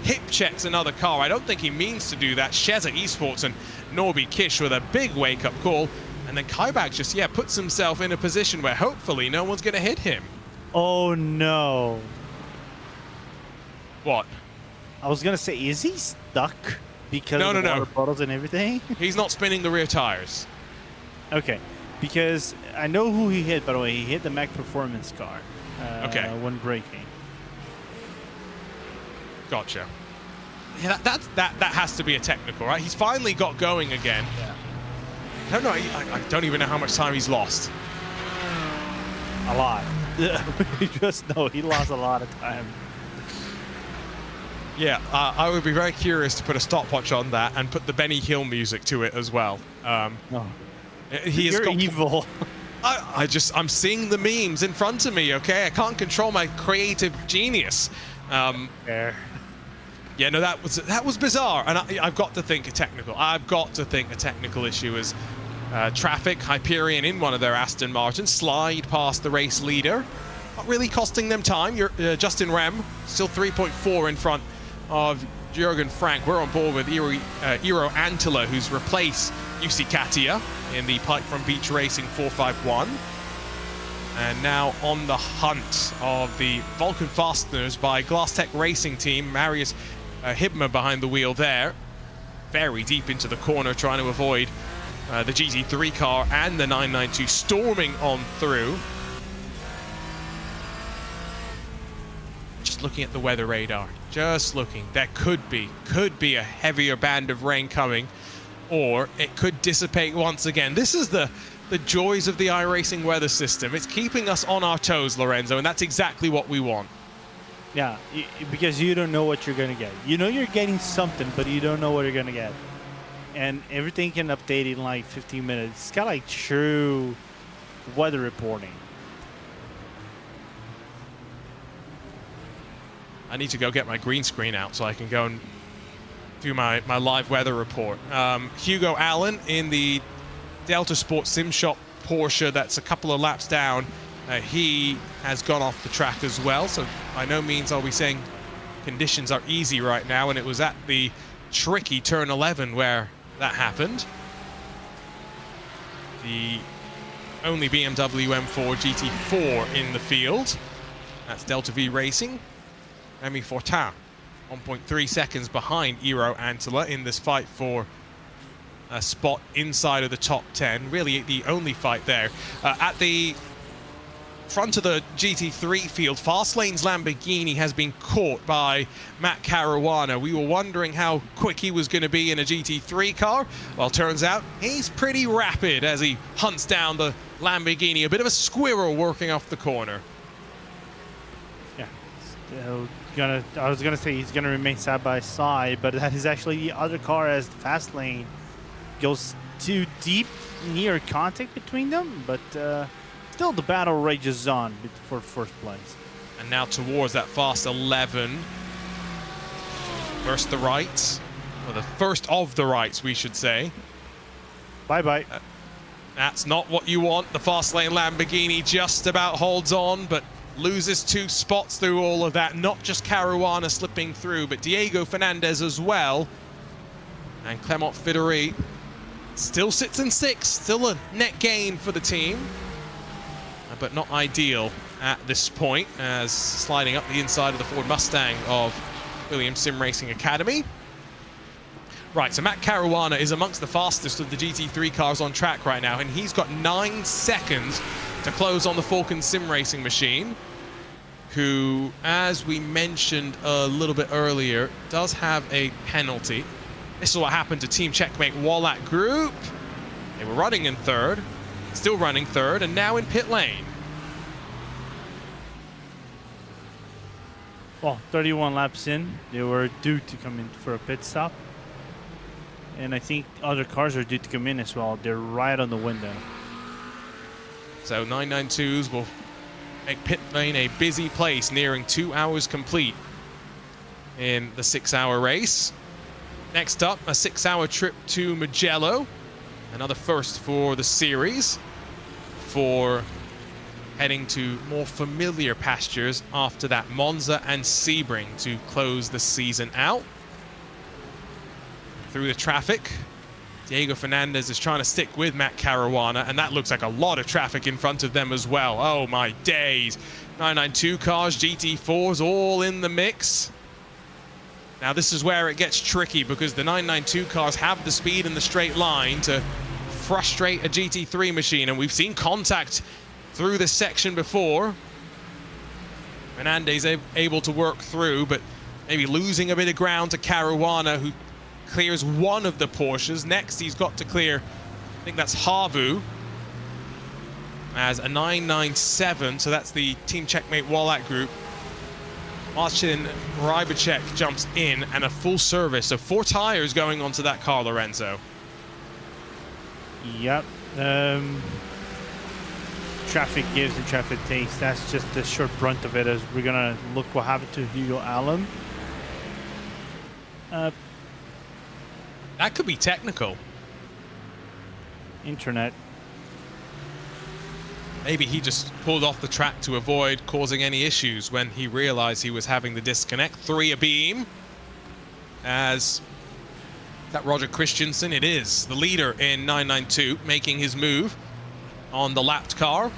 hip checks another car. I don't think he means to do that. Shezza Esports and Norby Kish with a big wake-up call. And then Kaibak just, yeah, puts himself in a position where hopefully no one's going to hit him. Oh, no. What? I was going to say, is he stuck because of the water bottles and everything? He's not spinning the rear tires. Okay, because I know who he hit, by the way. He hit the Mac Performance car when braking. Gotcha. Yeah, that has to be a technical, right? He's finally got going again. Yeah. I don't know. I don't even know how much time he's lost. A lot. You just know he lost a lot of time. Yeah, I would be very curious to put a stopwatch on that and put the Benny Hill music to it as well. You're evil. I'm seeing the memes in front of me. Okay, I can't control my creative genius. Fair. Yeah, no, that was bizarre, and I've got to think a technical. I've got to think a technical issue is traffic. Hyperion in one of their Aston Martins slide past the race leader, not really costing them time. Justin Rem still 3.4 in front of Jürgen Frank. We're on board with Eero Antila, who's replaced UC Katia in the Pike from Beach Racing 451. And now on the hunt of the Vulcan Fasteners by Glass Tech Racing Team. Marius Hibma behind the wheel there. Very deep into the corner, trying to avoid the GT3 car and the 992 storming on through. Just looking at the weather radar. Just looking. There could be a heavier band of rain coming, or it could dissipate once again. This is the joys of the iRacing weather system. It's keeping us on our toes, Lorenzo, and that's exactly what we want. Yeah, because you don't know what you're going to get. You know you're getting something, but you don't know what you're going to get. And everything can update in like 15 minutes. It's kind of like true weather reporting. I need to go get my green screen out so I can go and do my live weather report. Hugo Allen in the Delta Sport Sim Shop Porsche that's a couple of laps down. He has gone off the track as well, so by no means are we saying conditions are easy right now, and it was at the tricky turn 11 where that happened. The only BMW M4 GT4 in the field. That's Delta V Racing. Remy Fortin, 1.3 seconds behind Eero Antila in this fight for a spot inside of the top 10. Really the only fight there. At the front of the GT3 field, Fastlane's Lamborghini has been caught by Matt Caruana. We were wondering how quick he was going to be in a GT3 car. Well, turns out he's pretty rapid as he hunts down the Lamborghini. A bit of a squirrel working off the corner. Yeah, I was gonna say he's gonna remain side by side, but that is actually the other car as the Fastlane goes too deep near contact between them, but still the battle rages on for first place. And now towards that fast 11. First the rights, or the first of the rights, we should say. Bye-bye. That's not what you want. The Fastlane Lamborghini just about holds on, but loses 2 spots through all of that. Not just Caruana slipping through, but Diego Fernandez as well. And Clement Fidori still sits in 6th. Still a net gain for the team, but not ideal at this point, as sliding up the inside of the Ford Mustang of Williams Sim Racing Academy. Right, so Matt Caruana is amongst the fastest of the GT3 cars on track right now, and he's got 9 seconds to close on the Falcon Sim Racing machine, who, as we mentioned a little bit earlier, does have a penalty. This is what happened to Team Checkmate Wallat Group. They were running in 3rd, still running 3rd, and now in pit lane. Well, 31 laps in, they were due to come in for a pit stop. And I think other cars are due to come in as well. They're right on the window. So 992s will make pit lane a busy place, nearing 2 hours complete in the 6-hour race. Next up, a 6-hour trip to Mugello. Another first for the series, for heading to more familiar pastures after that Monza and Sebring to close the season out. Through the traffic, Diego Fernandez is trying to stick with Matt Caruana, and that looks like a lot of traffic in front of them as well. Oh my days. 992 cars, GT4s, all in the mix. Now this is where it gets tricky because the 992 cars have the speed in the straight line to frustrate a GT3 machine, and we've seen contact through this section before. Fernandez able to work through, but maybe losing a bit of ground to Caruana, who clears one of the Porsches. Next, he's got to clear, I think that's Havu, as a 997, so that's the Team Checkmate Wallach group. Marcin Rybacek jumps in, and a full service. So 4 tires going onto that car, Lorenzo. Yep. Traffic gives and traffic takes. That's just the short brunt of it, as we're going to look what happened to Hugo Allen. That could be technical. Internet. Maybe he just pulled off the track to avoid causing any issues when he realized he was having the disconnect. 3 abeam. As that Roger Christensen, it is the leader in 992, making his move on the lapped car.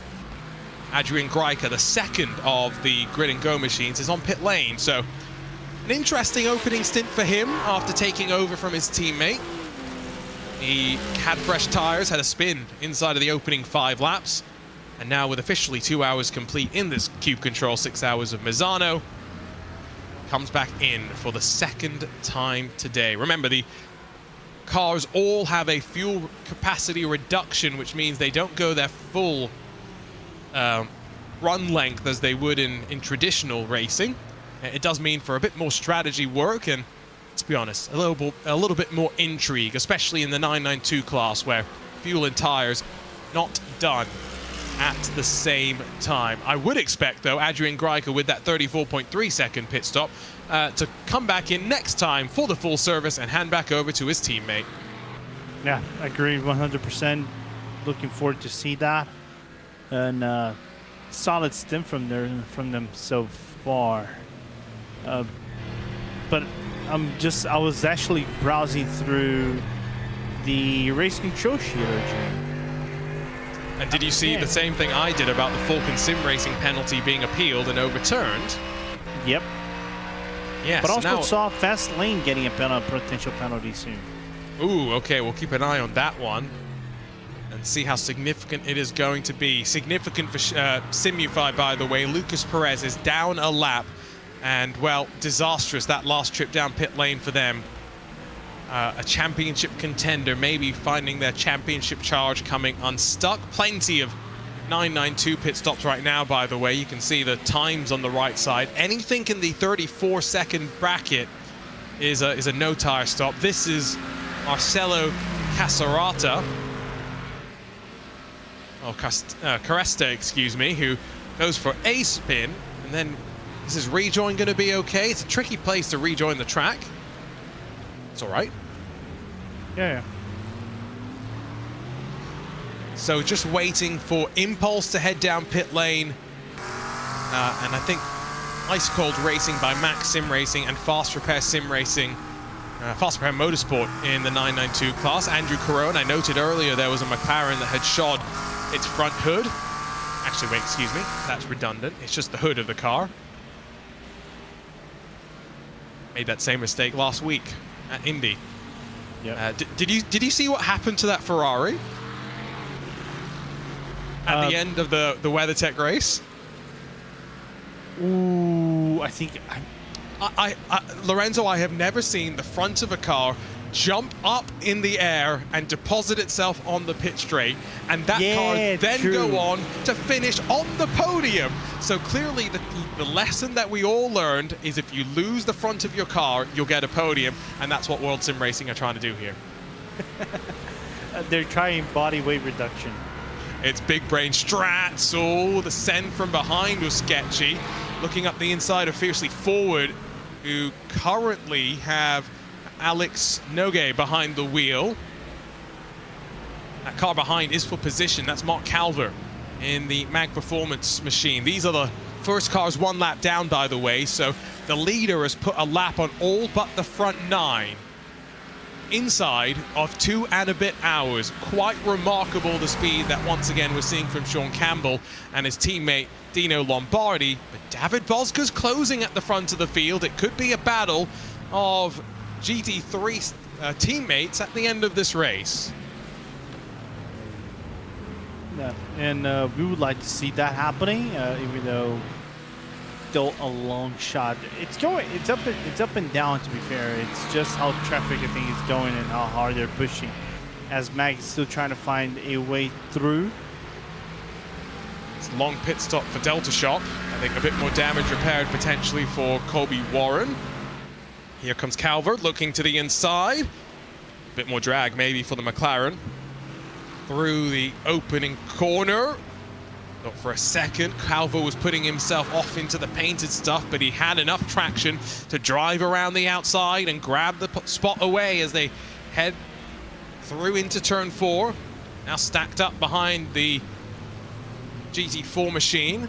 Adrian Greiker, the second of the grid and go machines, is on pit lane. So an interesting opening stint for him after taking over from his teammate. He had fresh tires, had a spin inside of the opening 5 laps. And now with officially 2 hours complete in this Cube Control 6 hours of Misano, comes back in for the second time today. Remember, the cars all have a fuel capacity reduction, which means they don't go their full run length as they would in traditional racing. It does mean for a bit more strategy work and, let's be honest, a little bit more intrigue, especially in the 992 class where fuel and tires not done at the same time. I would expect, though, Adrian Greiker with that 34.3 second pit stop to come back in next time for the full service and hand back over to his teammate. Yeah, I agree 100%. Looking forward to see that. And solid stint from them so far. But I was actually browsing through the race control sheet originally. And did you see the same thing I did about the Falcon Sim Racing penalty being appealed and overturned? Yep. Yes. But also now, saw Fast Lane getting a potential penalty soon. Ooh, okay, we'll keep an eye on that one and see how significant it is going to be. Significant for Simufy, by the way. Lucas Perez is down a lap, and, well, disastrous that last trip down pit lane for them. A championship contender, maybe finding their championship charge coming unstuck. Plenty of 992 pit stops right now, by the way. You can see the times on the right side. Anything in the 34-second bracket is a no-tire stop. This is Marcelo Casarata. Oh, Caresta, excuse me, who goes for a spin. And then, is his rejoin going to be okay? It's a tricky place to rejoin the track. It's all right. Yeah. So just waiting for Impulse to head down pit lane. And I think Ice Cold Racing by Max Sim Racing and Fast Repair Sim Racing, Fast Repair Motorsport in the 992 class. Andrew Carone, I noted earlier there was a McLaren that had shod its front hood. Actually, wait, excuse me. That's redundant. It's just the hood of the car. Made that same mistake last week at Indy. Yeah. Did you see what happened to that Ferrari at the end of the WeatherTech race? Ooh, I think Lorenzo, I have never seen the front of a car jump up in the air and deposit itself on the pit straight, and that car then go on to finish on the podium. So clearly the lesson that we all learned is if you lose the front of your car, you'll get a podium, and that's what World Sim Racing are trying to do here. They're trying body weight reduction. It's big brain strats. Oh, the send from behind was sketchy. Looking up the inside of Fiercely Forward, who currently have Alex Nogue behind the wheel. That car behind is for position. That's Mark Calver in the Mag Performance machine. These are the first cars 1 lap down, by the way, so the leader has put a lap on all but the front 9. inside of 2 and a bit hours. Quite remarkable, the speed that once again we're seeing from Sean Campbell and his teammate Dino Lombardi. But David Bosca's closing at the front of the field. It could be a battle of GT3 teammates at the end of this race. Yeah, and we would like to see that happening, even though still a long shot. It's up and down, to be fair. It's just how traffic, I think, is going and how hard they're pushing, as Mag is still trying to find a way through. It's a long pit stop for Delta Shop. I think a bit more damage repaired potentially for Kobe Warren. Here comes Calvert looking to the inside. A bit more drag maybe for the McLaren. Through the opening corner. Not for a second. Calvo was putting himself off into the painted stuff, but he had enough traction to drive around the outside and grab the spot away as they head through into turn 4. Now stacked up behind the GT4 machine.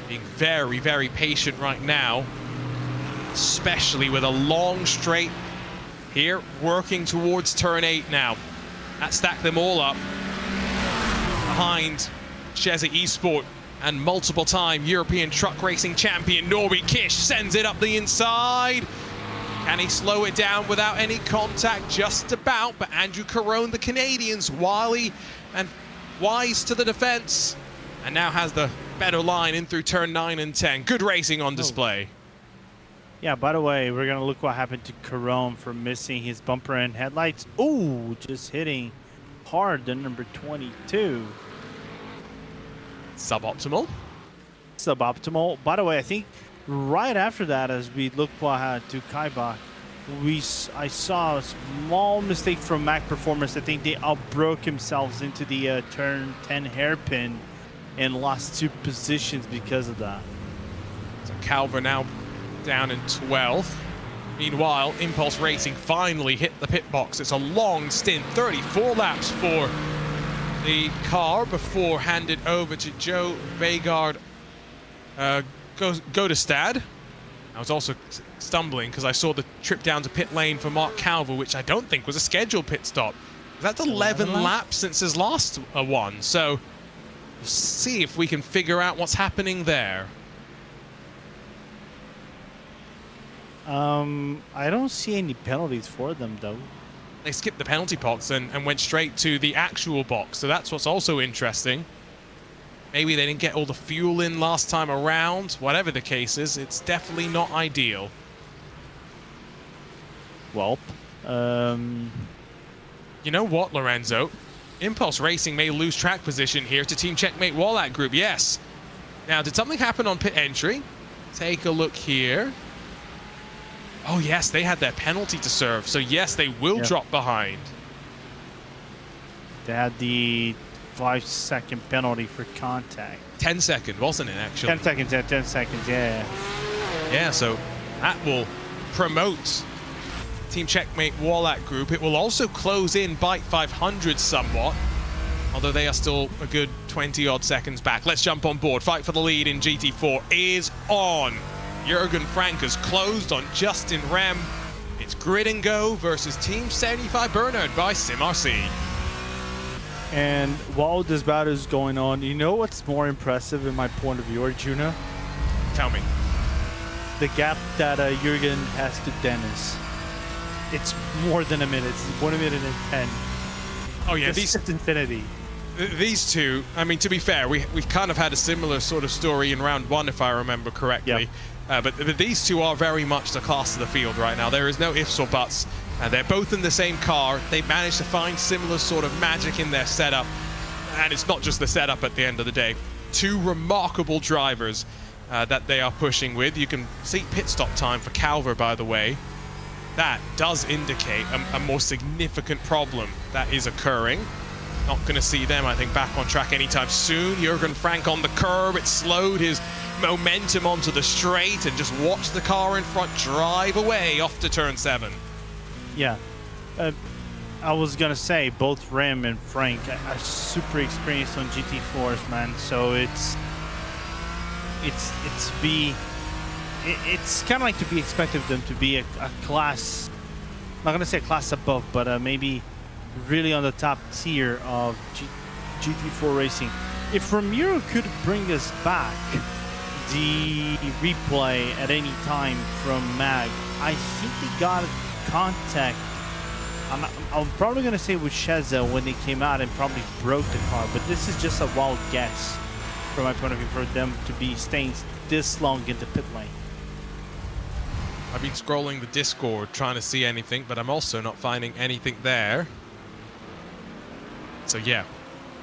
Being very, very patient right now, especially with a long straight here, working towards turn 8 now. That stacked them all up behind Sheza Esport and multiple-time European truck racing champion Norby Kish sends it up the inside. Can he slow it down without any contact? Just about, but Andrew Carone, the Canadians, wily and wise to the defense, and now has the better line in through turn 9 and 10. Good racing on display. Yeah, by the way, we're gonna look what happened to Carone for missing his bumper and headlights. Ooh, just hitting hard the number 22. Suboptimal. Suboptimal. By the way, I think right after that, as we look to Kaibach, I saw a small mistake from Mac Performance. I think they outbroke themselves into the turn 10 hairpin and lost 2 positions because of that. So Calver now down in 12th. Meanwhile, Impulse Racing finally hit the pit box. It's a long stint, 34 laps for the car before handed over to Joe Vegard Godestad. I was also stumbling because I saw the trip down to pit lane for Mark Calver, which I don't think was a scheduled pit stop. That's 11 laps since his last one, so we'll see if we can figure out what's happening there. I don't see any penalties for them, though. They skipped the penalty box and went straight to the actual box, so that's what's also interesting. Maybe they didn't get all the fuel in last time around. Whatever the case is, it's definitely not ideal. Well, you know what, Lorenzo? Impulse Racing may lose track position here to Team Checkmate Wallach Group, yes. Now, did something happen on pit entry? Take a look here. Oh, yes, they had their penalty to serve. So, yes, they will drop behind. They had the 5-second penalty for contact. 10 second, wasn't it, actually? 10 seconds, yeah, 10 seconds, yeah. Yeah, so that will promote Team Checkmate Wallach Group. It will also close in Byte 500 somewhat, although they are still a good 20-odd seconds back. Let's jump on board. Fight for the lead in GT4 is on. Jürgen Frank has closed on Justin Rem. It's grid and go versus Team 75 Bernard by SimRC. And while this battle is going on, you know what's more impressive in my point of view, Arjuna? Tell me. The gap that Jürgen has to Dennis. It's more than a minute. It's 1 minute and 10. Oh yeah, it's infinity. These two, I mean, to be fair, we kind of had a similar sort of story in round 1, if I remember correctly. Yep. But these two are very much the class of the field right now. There is no ifs or buts. They're both in the same car. They've managed to find similar sort of magic in their setup. And it's not just the setup at the end of the day. 2 remarkable drivers that they are pushing with. You can see pit stop time for Calver, by the way. That does indicate a more significant problem that is occurring. Not going to see them, I think, back on track anytime soon. Jürgen Frank on the curb. It slowed his momentum onto the straight and just watched the car in front drive away off to turn 7. Yeah. I was going to say both Rem and Frank are super experienced on GT4s, man. So it's kind of like to be expected of them to be a class not gonna say a class above, but maybe really on the top tier of GT4 racing. If Ramiro could bring us back the replay at any time from Mag, I think they got contact. I'm probably gonna say with Sheza when they came out and probably broke the car, but this is just a wild guess from my point of view for them to be staying this long in the pit lane. I've been scrolling the Discord trying to see anything, but I'm also not finding anything there. So yeah,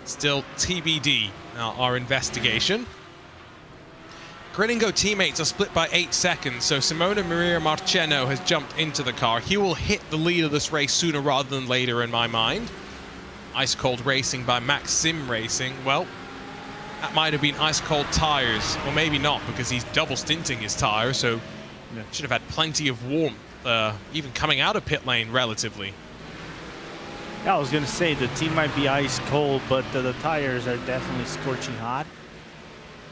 still TBD, our investigation. Grinningo teammates are split by 8 seconds, so Simona Maria Marcheno has jumped into the car. He will hit the lead of this race sooner rather than later in my mind. Ice Cold Racing by Max Sim Racing. Well, that might have been ice cold tires, or maybe not, because he's double stinting his tires, so should have had plenty of warmth, even coming out of pit lane relatively. Yeah, I was gonna say the team might be ice cold, but the tires are definitely scorching hot.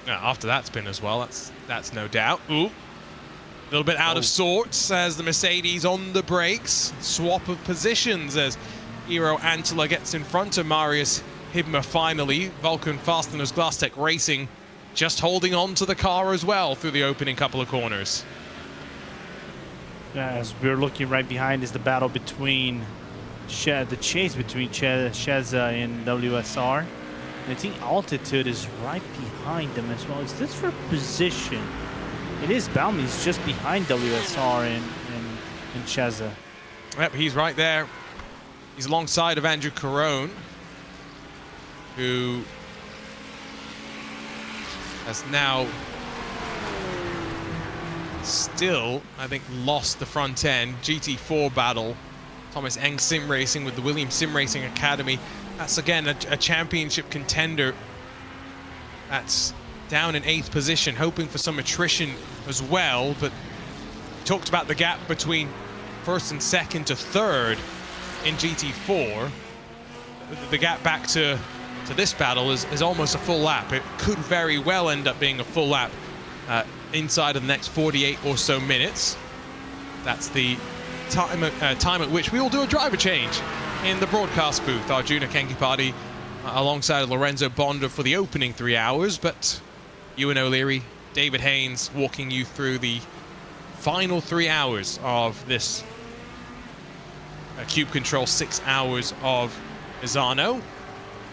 Yeah, after that spin as well, that's no doubt. Ooh, a little bit out of sorts as the Mercedes on the brakes. Swap of positions as Eero Antela gets in front of Marius Hibma finally. Vulcan Fasteners Glasstech Racing just holding on to the car as well through the opening couple of corners. Yeah, as we're looking right behind is the battle between the chase between Sheza and WSR. And I think Altitude is right behind them as well. Is this for position? It is. Balmy's just behind WSR and Sheza. Yep, he's right there. He's alongside of Andrew Carone, who has now still, I think, lost the front end. GT4 battle. Thomas Eng Sim Racing with the Williams Sim Racing Academy. That's, again, a championship contender that's down in 8th position, hoping for some attrition as well. But we talked about the gap between 1st and 2nd to 3rd in GT4. The gap back to this battle is almost a full lap. It could very well end up being a full lap inside of the next 48 or so minutes. That's the time at which we will do a driver change in the broadcast booth. Arjuna Kenkipati alongside Lorenzo Bonda for the opening 3 hours, but Ewan O'Leary, David Haynes walking you through the final 3 hours of this Cube Control 6 hours of Misano.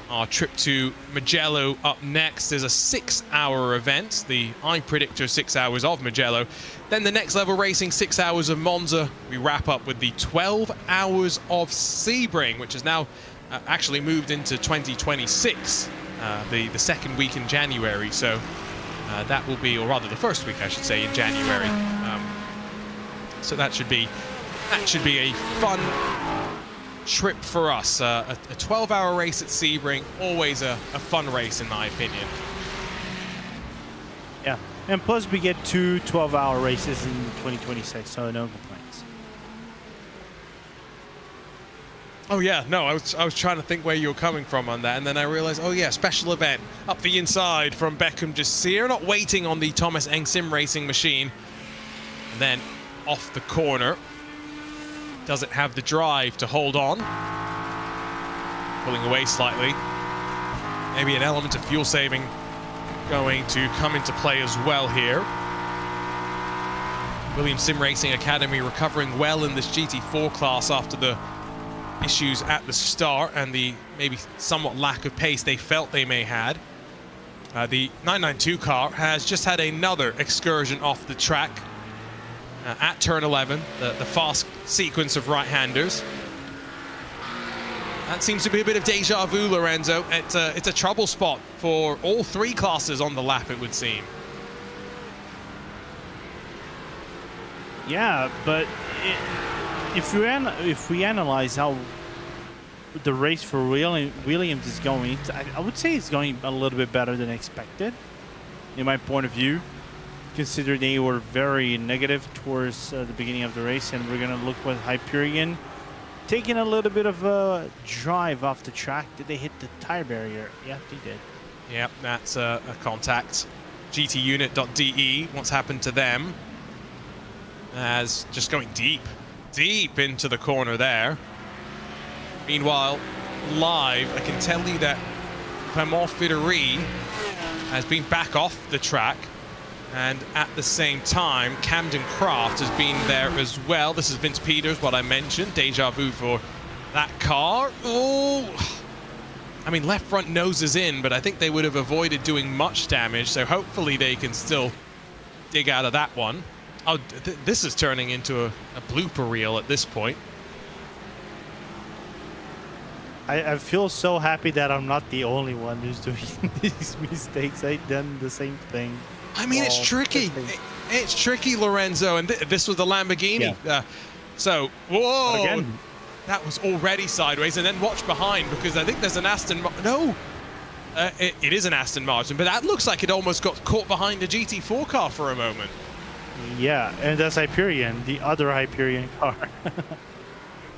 Our trip to Mugello up next is a 6-hour event, the iPredictor 6 hours of Mugello. Then the Next Level Racing 6 hours of Monza. We wrap up with the 12 hours of Sebring, which has now actually moved into 2026, the second week in January. So that will be, or rather the first week, I should say, in January. So that should be a fun trip for us. A 12-hour race at Sebring, always a fun race in my opinion. Yeah, and plus we get 2 12-hour races in 2026, so no complaints. Oh yeah, no, I was trying to think where you were coming from on that, and then I realized, oh yeah, special event up the inside from Beckham Jasir, not waiting on the Thomas Eng Sim Racing machine, and then off the corner. Doesn't have the drive to hold on. Pulling away slightly. Maybe an element of fuel saving going to come into play as well here. Williams Sim Racing Academy recovering well in this GT4 class after the issues at the start and the maybe somewhat lack of pace they felt they may had. The 992 car has just had another excursion off the track. At turn 11, the fast sequence of right-handers. That seems to be a bit of deja vu, Lorenzo. It's a trouble spot for all 3 classes on the lap, it would seem. Yeah, but if we analyze how the race for Williams is going, I would say it's going a little bit better than expected, in my point of view. Considering they were very negative towards the beginning of the race, and we're going to look with Hyperion taking a little bit of a drive off the track. Did they hit the tire barrier? Yeah, they did. Yep, that's a contact. GTUnit.de, what's happened to them? As just going deep deep into the corner there. Meanwhile, live, I can tell you that Clement Fideri has been back off the track. And at the same time, Camden Craft has been there as well. This is Vince Peters, what I mentioned. Deja vu for that car. Oh, I mean, left front nose is in, but I think they would have avoided doing much damage. So hopefully they can still dig out of that one. Oh, this is turning into a blooper reel at this point. I feel so happy that I'm not the only one who's doing these mistakes. I've done the same thing. I mean, it's tricky. It's tricky, Lorenzo. And this was the Lamborghini. Yeah. So, whoa. Again, That was already sideways. And then watch behind, because I think there's an Aston Martin. No, it is an Aston Martin, but that looks like it almost got caught behind a GT4 car for a moment. yeah, and that's Hyperion, the other Hyperion car.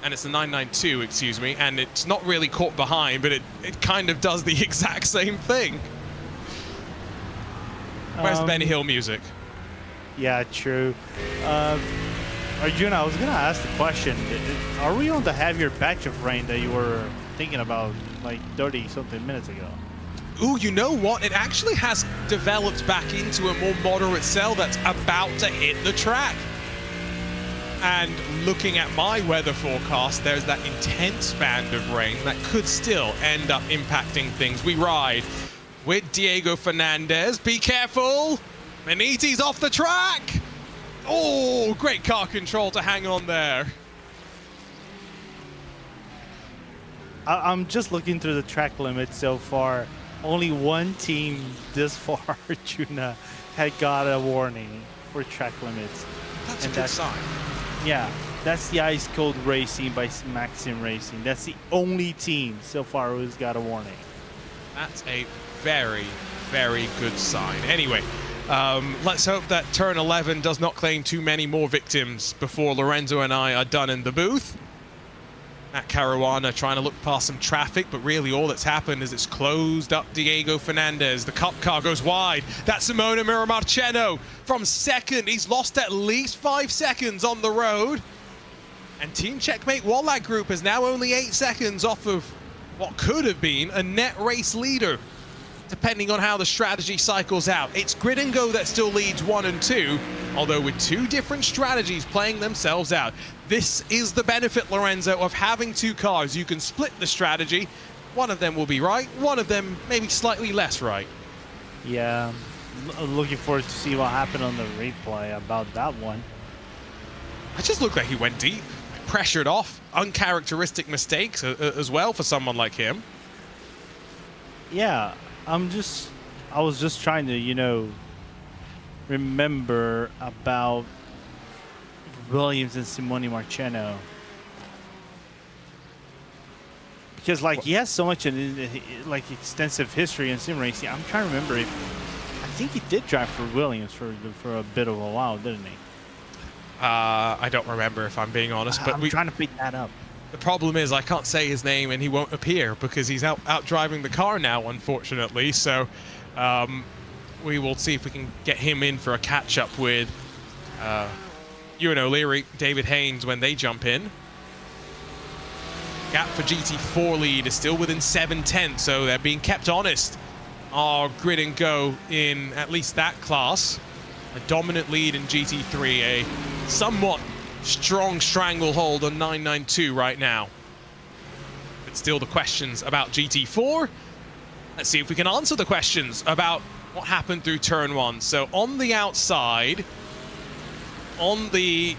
And it's the 992, excuse me. And it's not really caught behind, but it kind of does the exact same thing. Where's the Benny Hill music? Yeah, true. Arjuna, I was gonna ask the question: are we on the heavier batch of rain that you were thinking about like 30-something minutes ago? Ooh, you know what? It actually has developed back into a more moderate cell that's about to hit the track. And looking at my weather forecast, there's that intense band of rain that could still end up impacting things. We ride with Diego Fernandez. Be careful! Beniti's off the track! Oh, great car control to hang on there. I'm just looking through the track limits so far. Only one team this far, Arjuna, had got a warning for track limits. That's a good sign. Yeah, that's the Ice Cold Racing by Maxim Racing. That's the only team so far who's got a warning. That's a very, very good sign. Anyway, let's hope that turn 11 does not claim too many more victims before Lorenzo and I are done in the booth. Matt Caruana trying to look past some traffic, but really all that's happened is it's closed up Diego Fernandez. The Cup car goes wide. That's Simone Miramarceno from second. He's lost at least 5 seconds on the road. And Team Checkmate Wallag Group is now only 8 seconds off of what could have been a net race leader, depending on how the strategy cycles out. It's Grid and Go that still leads 1 and 2, although with 2 different strategies playing themselves out. This is the benefit, Lorenzo, of having 2 cars. You can split the strategy. One of them will be right, one of them maybe slightly less right. Yeah, looking forward to see what happened on the replay about that one. It just looked like he went deep, pressured off, uncharacteristic mistakes as well for someone like him. Yeah, I was just trying to, remember about Williams and Simone Marceno. Because, he has so much, extensive history in sim racing. I'm trying to remember if, I think he did drive for Williams for a bit of a while, didn't he? I don't remember, if I'm being honest. But I'm trying to pick that up. The problem is I can't say his name and he won't appear because he's out driving the car now, unfortunately. So we will see if we can get him in for a catch-up with Ewan O'Leary, David Haynes when they jump in. Gap for GT4 lead is still within 7/10, so they're being kept honest. Our Grid and Go in at least that class. A dominant lead in GT3, a somewhat strong stranglehold on 992 right now. But still the questions about GT4. Let's see if we can answer the questions about what happened through turn 1. So on the outside, I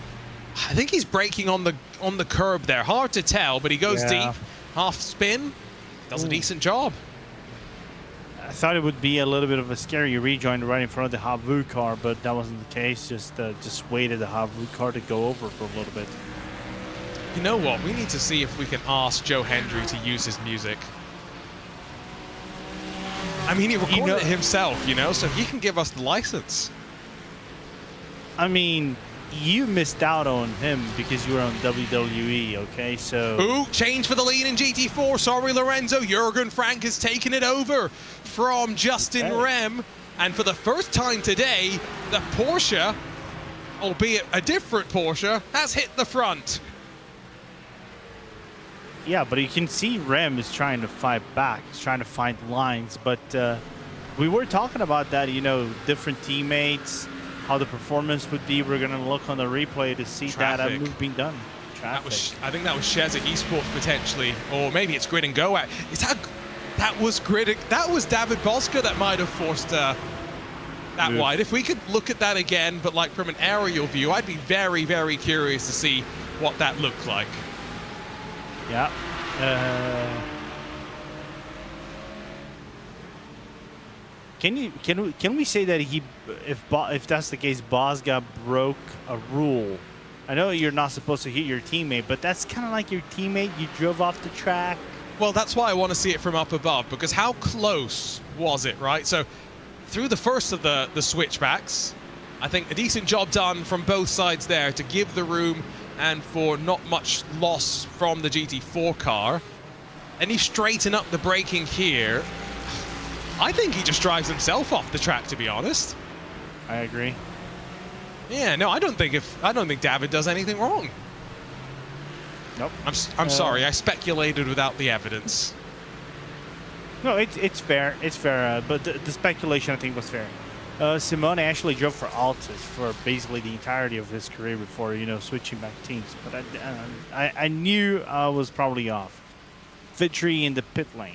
think he's braking on the curb there. Hard to tell, but he goes deep. Half spin, does a decent job. I thought it would be a little bit of a scary rejoin right in front of the Havu car, but that wasn't the case. Just waited the Havu car to go over for a little bit. You know what? We need to see if we can ask Joe Hendry to use his music. I mean, he recorded it himself, so he can give us the license. I mean, you missed out on him because you were on WWE, okay? So. Ooh, change for the lead in GT4. Sorry, Lorenzo. Jürgen Frank has taken it over from Justin Rem. And for the first time today, the Porsche albeit a different Porsche, has hit the front. Yeah, but you can see Rem is trying to fight back. He's trying to find lines. But we were talking about that, you know, different teammates, how the performance would be. We're going to look on the replay to see that move being done. I think that was Shez at Esports potentially, or maybe it's Grid and Go. That was Grid. That was David Bosca that might have forced that wide. If we could look at that again, but like from an aerial view, I'd be very, very curious to see what that looked like. Yeah. Can we say that if that's the case, Bosga broke a rule? I know you're not supposed to hit your teammate, but that's kind of like your teammate. You drove off the track. Well, that's why I want to see it from up above, because how close was it, right? So through the first of the switchbacks, I think a decent job done from both sides there to give the room and for not much loss from the GT4 car. And you straighten up the braking here. I think he just drives himself off the track, to be honest. I agree. Yeah, no, I don't think David does anything wrong. Nope. I'm sorry, I speculated without the evidence. No, it's fair. It's fair, but the speculation I think was fair. Simone actually drove for Altus for basically the entirety of his career before, you know, switching back teams. But I knew I was probably off. Victory in the pit lane.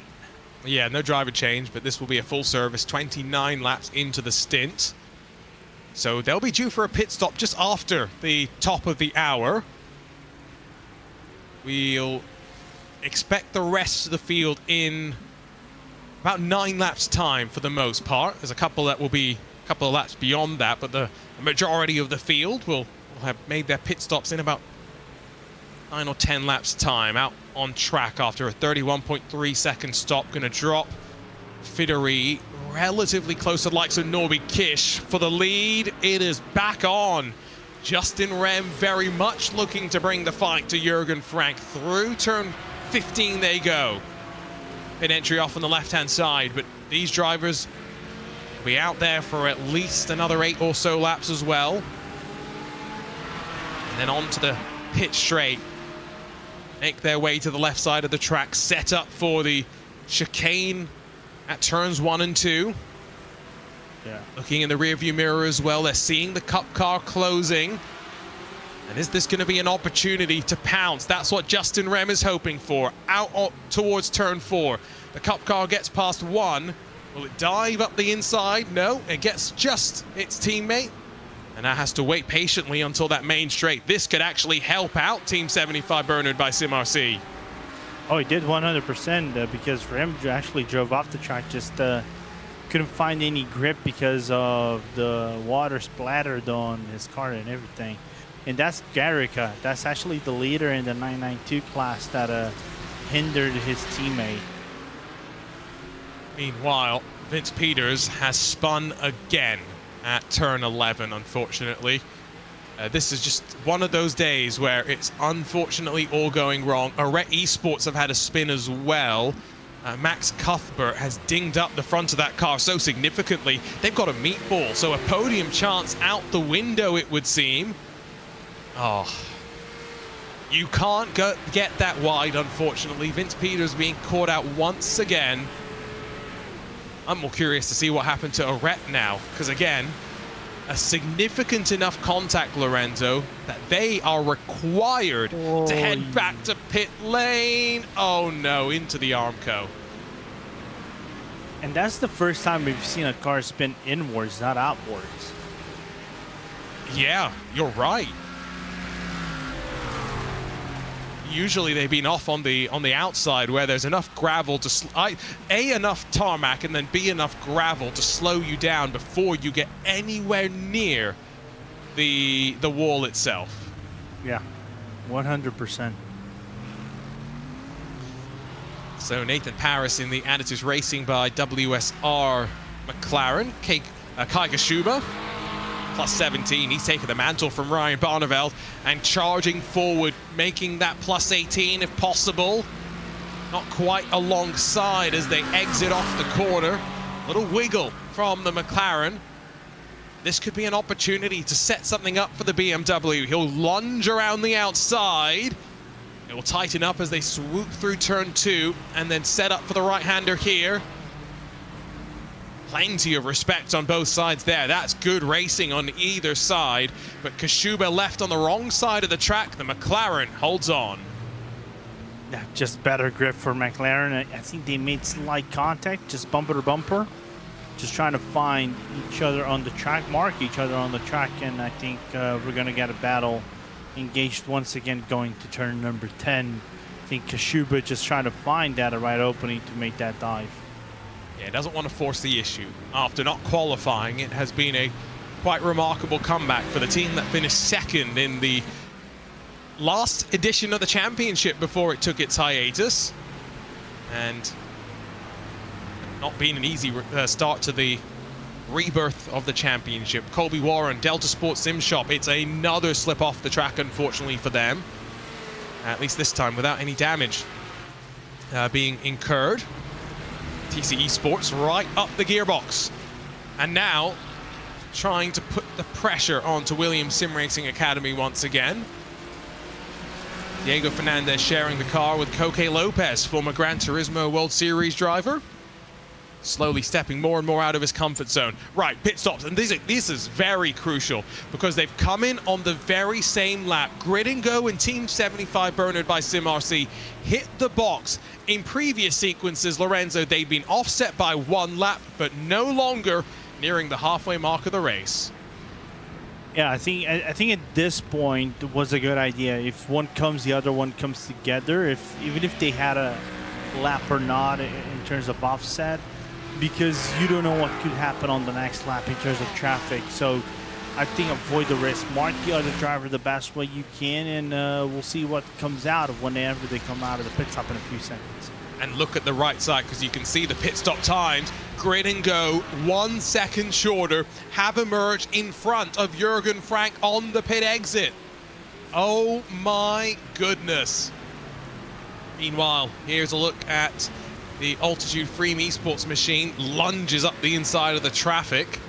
Yeah, no driver change, but this will be a full service, 29 laps into the stint. So they'll be due for a pit stop just after the top of the hour. We'll expect the rest of the field in about 9 laps time for the most part. There's a couple that will be a couple of laps beyond that, but the majority of the field will have made their pit stops in about 9 or 10 laps time out on track after a 31.3 second stop. Going to drop Fideri relatively close to the likes of Norby Kish for the lead. It is back on. Justin Rem very much looking to bring the fight to Jürgen Frank. Through turn 15 they go. Pit entry off on the left-hand side, but these drivers will be out there for at least another 8 or so laps as well. And then on to the pit straight. Make their way to the left side of the track, set up for the chicane at turns 1 and 2. Yeah. Looking in the rearview mirror as well, they're seeing the Cup car closing. And is this going to be an opportunity to pounce? That's what Justin Rem is hoping for. Out towards turn 4. The Cup car gets past 1. Will it dive up the inside? No, it gets just its teammate. And now has to wait patiently until that main straight. This could actually help out Team 75 Bernard by SimRC. Oh, he did 100% because Rem actually drove off the track, just couldn't find any grip because of the water splattered on his car and everything. And that's Garrica. That's actually the leader in the 992 class that hindered his teammate. Meanwhile, Vince Peters has spun again at turn 11, unfortunately. This is just one of those days where it's unfortunately all going wrong. Arret Esports have had a spin as well. Max Cuthbert has dinged up the front of that car so significantly. They've got a meatball, so a podium chance out the window, it would seem. Oh, you can't get that wide, unfortunately. Vince Peters being caught out once again. I'm more curious to see what happened to Arret now, because again, a significant enough contact, Lorenzo, that they are required to head back to pit lane. Oh no, into the Armco. And that's the first time we've seen a car spin inwards, not outwards. Yeah, you're right. Usually they've been off on the outside where there's enough gravel to enough tarmac and then B enough gravel to slow you down before you get anywhere near the wall itself. Yeah, 100%. So Nathan Paris in the Additives Racing by WSR McLaren. Kai Gashuba, plus 17. He's taken the mantle from Ryan Barneveld and charging forward, making that plus 18 if possible. Not quite alongside as they exit off the corner. Little wiggle from the McLaren. This could be an opportunity to set something up for the BMW. He'll lunge around the outside. It will tighten up as they swoop through turn 2 and then set up for the right-hander here. Plenty of respect on both sides there. That's good racing on either side. But Kashuba left on the wrong side of the track. The McLaren holds on. Yeah, just better grip for McLaren. I think they made slight contact, just bumper to bumper. Just trying to find each other on the track, mark each other on the track, and I think we're going to get a battle engaged once again going to turn number 10. I think Kashuba just trying to find that right opening to make that dive. Yeah, doesn't want to force the issue. After not qualifying, it has been a quite remarkable comeback for the team that finished second in the last edition of the championship before it took its hiatus. And not been an easy start to the rebirth of the championship. Colby Warren, Delta Sports Sim Shop. It's another slip off the track, unfortunately for them. At least this time without any damage being incurred. TC Esports right up the gearbox. And now trying to put the pressure onto Williams Sim Racing Academy once again. Diego Fernandez sharing the car with Coque Lopez, former Gran Turismo World Series driver. Slowly stepping more and more out of his comfort zone. Right, pit stops, and this is very crucial because they've come in on the very same lap. Grid and Go and Team 75 Bernard by SimRC hit the box. In previous sequences, Lorenzo, they'd been offset by 1 lap, but no longer nearing the halfway mark of the race. Yeah, I think at this point it was a good idea. If one comes, the other one comes together. Even if they had a lap or not in terms of offset, because you don't know what could happen on the next lap in terms of traffic. So I think avoid the risk. Mark the other driver the best way you can, and we'll see what comes out of whenever they come out of the pit stop in a few seconds. And look at the right side, because you can see the pit stop times. Grid and Go 1 second shorter, have emerged in front of Jürgen Frank on the pit exit. Oh my goodness. Meanwhile, here's a look at the Altitude Freem Esports machine. Lunges up the inside of the traffic.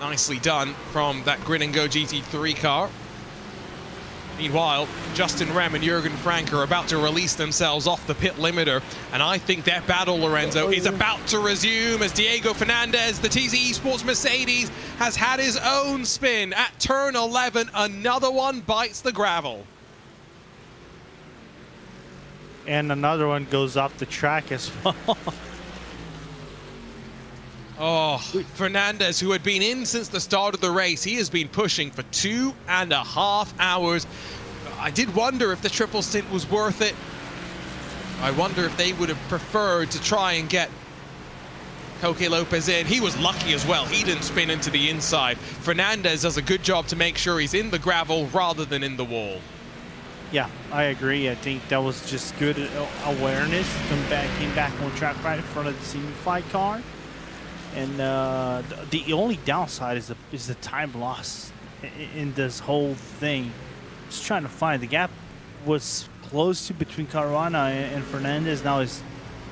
Nicely done from that Grid and Go GT3 car. Meanwhile, Justin Rem and Jürgen Frank are about to release themselves off the pit limiter, and I think their battle, Lorenzo, is about to resume as Diego Fernandez, the TC Esports Mercedes, has had his own spin at turn 11. Another one bites the gravel. And another one goes off the track as well. Oh, Fernandez, who had been in since the start of the race, he has been pushing for 2.5 hours. I did wonder if the triple stint was worth it. I wonder if they would have preferred to try and get Coque Lopez in. He was lucky as well. He didn't spin into the inside. Fernandez does a good job to make sure he's in the gravel rather than in the wall. Yeah, I agree. I think that was just good awareness. Came back on track right in front of the semi-fight car. And the only downside is the time loss in this whole thing. Just trying to find the gap was close to between Caruana and Fernandez. Now is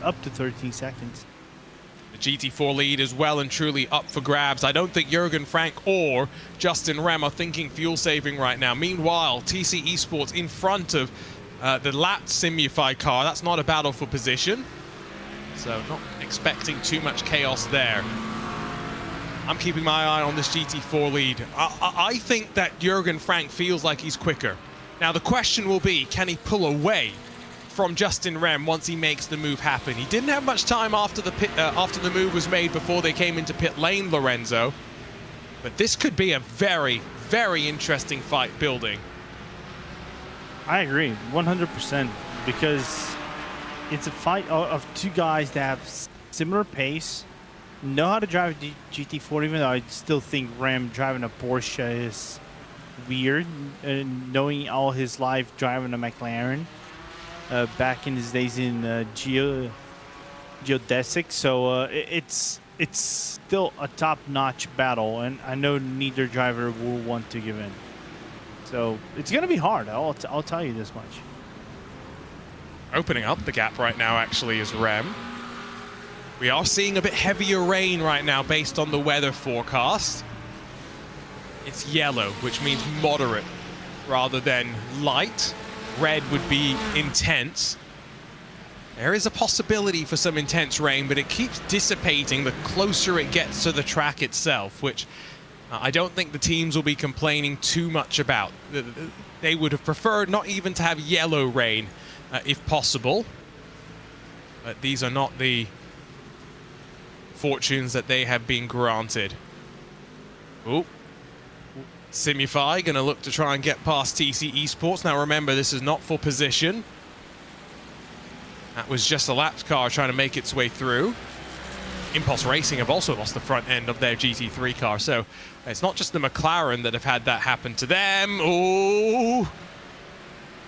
up to 13 seconds. The GT4 lead is well and truly up for grabs. I don't think Jürgen Frank or Justin Rem are thinking fuel saving right now. Meanwhile, TC Esports in front of the lapped Simufy car. That's not a battle for position. So not expecting too much chaos there. I'm keeping my eye on this GT4 lead. I think that Jürgen Frank feels like he's quicker. Now the question will be, can he pull away from Justin Rem once he makes the move happen? He didn't have much time after the move was made before they came into pit lane, Lorenzo. But this could be a very, very interesting fight building. I agree, 100%, because it's a fight of two guys that have similar pace, know how to drive the GT4, even though I still think Rem driving a Porsche is weird, knowing all his life driving a McLaren back in his days in geodesic. So it's still a top-notch battle, and I know neither driver will want to give in. So it's going to be hard, I'll tell you this much. Opening up the gap right now, actually, is Rem. We are seeing a bit heavier rain right now based on the weather forecast. It's yellow, which means moderate rather than light. Red would be intense. There is a possibility for some intense rain, but it keeps dissipating the closer it gets to the track itself, which I don't think the teams will be complaining too much about. They would have preferred not even to have yellow rain if possible. But these are not the fortunes that they have been granted. Oh, Simify gonna look to try and get past TC Esports. Now remember, this is not for position. That was just a laps car trying to make its way through. Impulse Racing have also lost the front end of their GT3 car, so it's not just the McLaren that have had that happen to them. Oh,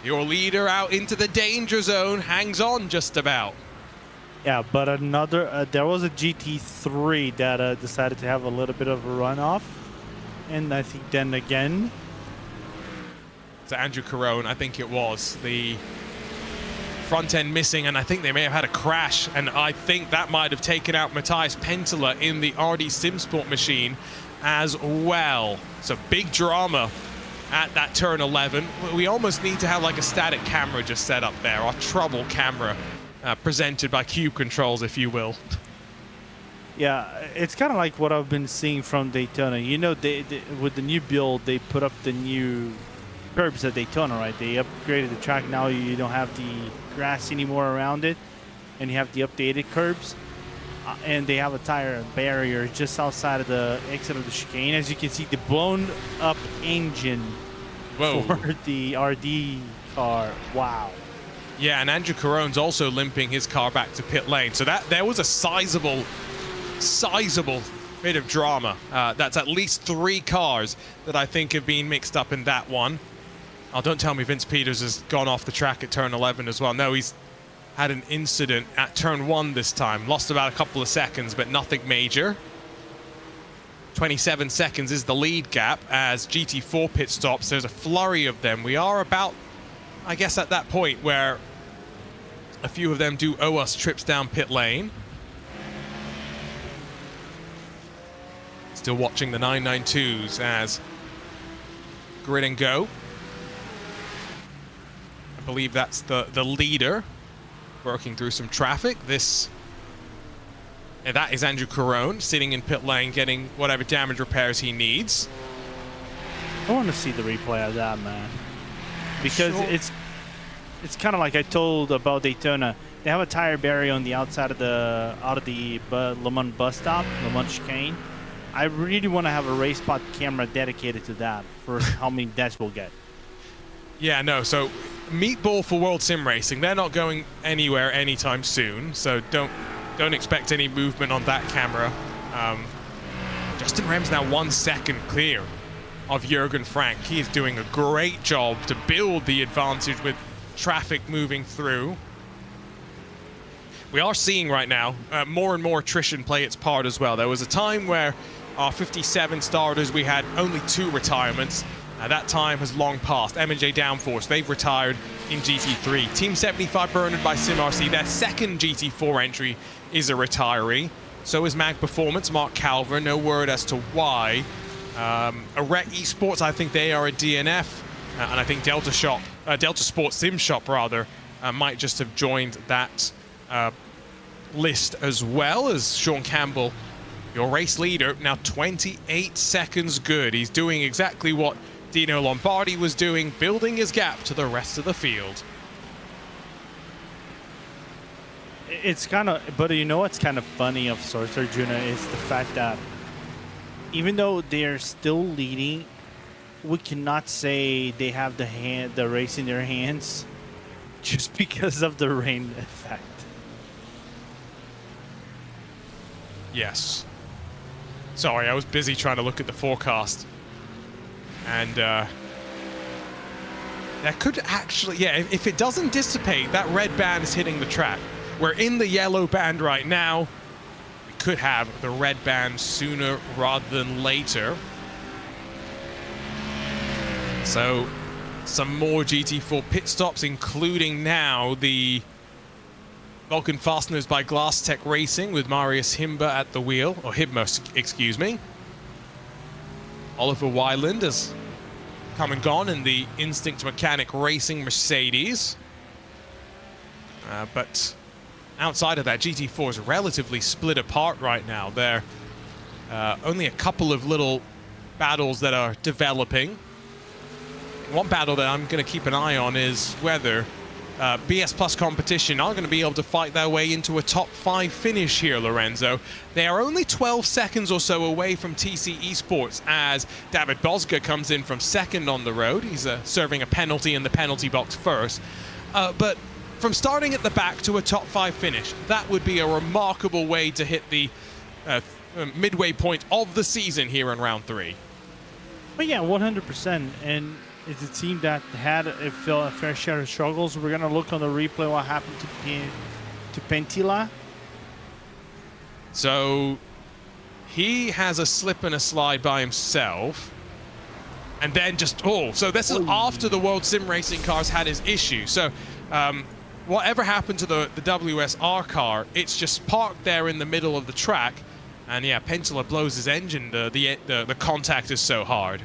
your leader out into the danger zone, hangs on just about. Yeah, but another, there was a GT3 that decided to have a little bit of a runoff. And I think then again... So Andrew Carone, I think it was, the front end missing, and I think they may have had a crash, and I think that might have taken out Matthias Penteler in the RD SimSport machine as well. So big drama at that turn 11. We almost need to have like a static camera just set up there, our trouble camera. Presented by Cube Controls, if you will. Yeah, it's kind of like what I've been seeing from Daytona. You know, they with the new build, they put up the new curbs at Daytona, right? They upgraded the track. Now you don't have the grass anymore around it, and you have the updated curbs. And they have a tire barrier just outside of the exit of the chicane. As you can see, the blown up engine for the RD car. Wow. Yeah, and Andrew Carone's also limping his car back to pit lane. So that there was a sizable bit of drama. That's at least 3 cars that I think have been mixed up in that one. Oh, don't tell me Vince Peters has gone off the track at turn 11 as well. No, he's had an incident at turn 1 this time. Lost about a couple of seconds, but nothing major. 27 seconds is the lead gap as GT4 pit stops. There's a flurry of them. We are about, I guess, at that point where a few of them do owe us trips down pit lane. Still watching the 992s as grid and go. I believe that's the leader working through some traffic. That is Andrew Carone sitting in pit lane getting whatever damage repairs he needs. I want to see the replay of that, man. Because it's kind of like I told about Daytona. They have a tire barrier on the outside of the Le Mans bus stop, Le Mans chicane. I really want to have a RaceSpot camera dedicated to that for how many deaths we'll get. Yeah, no. So meatball for World Sim Racing. They're not going anywhere anytime soon. So don't expect any movement on that camera. Justin Rem's now 1 second clear of Jürgen Frank. He is doing a great job to build the advantage with traffic moving through. We are seeing right now more and more attrition play its part as well. There was a time where our 57 starters, we had only 2 retirements. That time has long passed. M&J Downforce, they've retired in GT3. Team 75 Bernard by SimRC, their second GT4 entry is a retiree. So is Mag Performance, Mark Calver, no word as to why. Arret Esports, I think they are a DNF. And I think Delta Sports Sim Shop rather, might just have joined that list as well as Sean Campbell, your race leader, now 28 seconds good. He's doing exactly what Dino Lombardi was doing, building his gap to the rest of the field. It's kind of, but you know what's kind of funny of Sorcerer Juna is the fact that even though they're still leading, we cannot say they have the race in their hands just because of the rain effect. Yes. Sorry, I was busy trying to look at the forecast. And that could actually, yeah, if it doesn't dissipate, that red band is hitting the track. We're in the yellow band right now. We could have the red band sooner rather than later. So some more GT4 pit stops, including now the Vulcan Fasteners by Glass Tech Racing with Marius Himba at the wheel, or Hibma, excuse me. Oliver Wyland has come and gone in the Instinct Mechanic Racing Mercedes. But outside of that, GT4 is relatively split apart right now. There are only a couple of little battles that are developing. One battle that I'm going to keep an eye on is whether BS Plus Competition are going to be able to fight their way into a top 5 finish here, Lorenzo. They are only 12 seconds or so away from TC Esports as David Bosga comes in from second on the road. He's serving a penalty in the penalty box first. But from starting at the back to a top 5 finish, that would be a remarkable way to hit the midway point of the season here in round 3. But yeah, 100%. And it's a team that had a fair share of struggles. We're going to look on the replay what happened to Pentila. So he has a slip and a slide by himself. And then just, so this is after the World Sim Racing cars had his issue. So whatever happened to the WSR car, it's just parked there in the middle of the track. And yeah, Pentila blows his engine. The contact is so hard.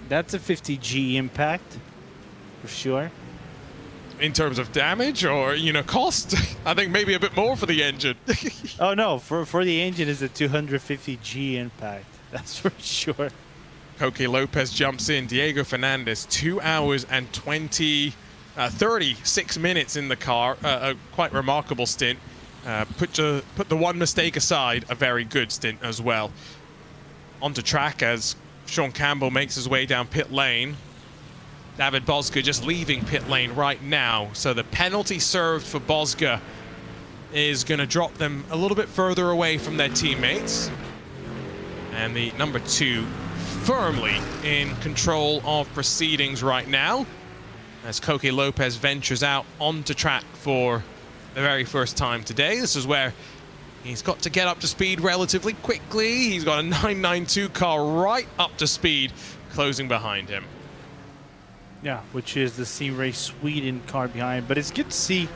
That's a 50G impact, for sure. In terms of damage or, cost? I think maybe a bit more for the engine. Oh, no. For the engine, is a 250G impact. That's for sure. Koke Lopez jumps in. Diego Fernandez, 2 hours and 36 minutes in the car. A quite remarkable stint. Put the one mistake aside, a very good stint as well. Onto track as Sean Campbell makes his way down pit lane. David Bosga just leaving pit lane right now. So the penalty served for Bosga is going to drop them a little bit further away from their teammates. And the number 2 firmly in control of proceedings right now as Koke Lopez ventures out onto track for the very first time today. This is where he's got to get up to speed relatively quickly. He's got a 992 car right up to speed, closing behind him. Yeah, which is the Sim Race Sweden car behind. But it's good to see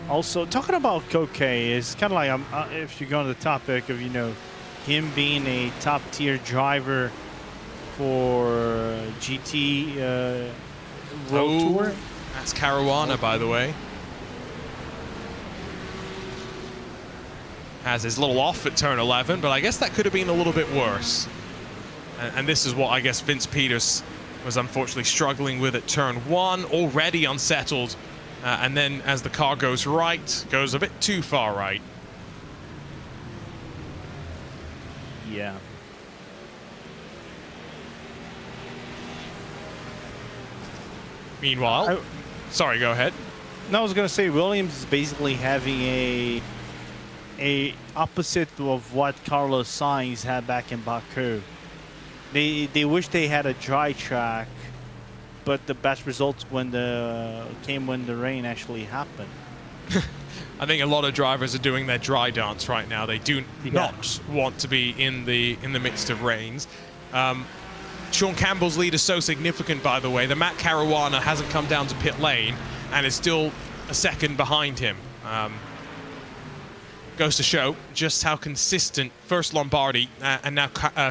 also, talking about Koke, it's kind of like, if you go on the topic of, him being a top-tier driver for GT World Tour. That's Caruana, by the way. Has his little off at turn 11, but I guess that could have been a little bit worse. And this is what I guess Vince Peters was unfortunately struggling with at turn 1, already unsettled. And then as the car goes right, goes a bit too far right. Yeah. Meanwhile, sorry, go ahead. No, I was going to say Williams is basically having a opposite of what Carlos Sainz had back in Baku. They wish they had a dry track, but the best results came when the rain actually happened. I think a lot of drivers are doing their dry dance right now. They do not want to be in the midst of rains. Sean Campbell's lead is so significant, by the way. The Matt Caruana hasn't come down to pit lane and is still a second behind him. Goes to show just how consistent first Lombardi and now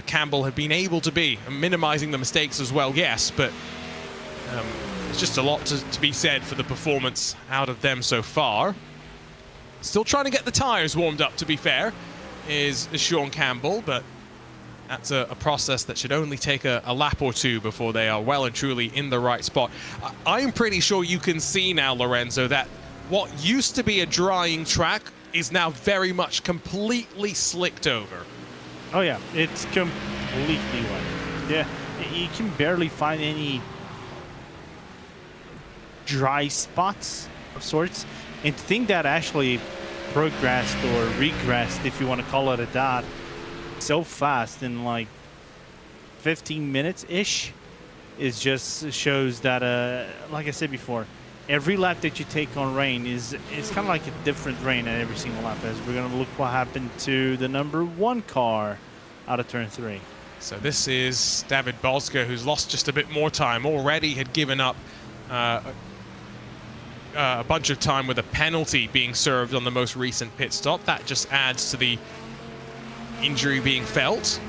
Campbell have been able to be, minimizing the mistakes as well, yes, but there's just a lot to be said for the performance out of them so far. Still trying to get the tires warmed up, to be fair, is Sean Campbell, but that's a process that should only take a lap or two before they are well and truly in the right spot. I'm pretty sure you can see now, Lorenzo, that what used to be a drying track is now very much completely slicked over. Oh yeah, it's completely wet. Yeah, you can barely find any dry spots of sorts. And to think that actually progressed or regressed, if you want to call it a that, so fast in like 15 minutes-ish, is just shows that, like I said before, every lap that you take on rain it's kind of like a different rain at every single lap. As we're going to look what happened to the number 1 car out of turn 3. So this is David Bosga, who's lost just a bit more time. Already had given up a bunch of time with a penalty being served on the most recent pit stop. That just adds to the injury being felt.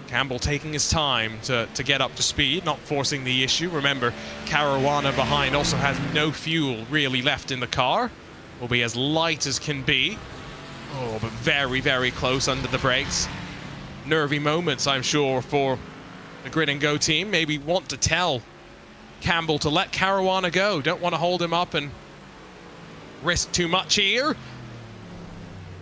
Campbell taking his time to get up to speed, not forcing the issue. Remember, Caruana behind also has no fuel really left in the car. Will be as light as can be. Oh, but very, very close under the brakes. Nervy moments, I'm sure, for the Grid and Go team. Maybe want to tell Campbell to let Caruana go. Don't want to hold him up and risk too much here.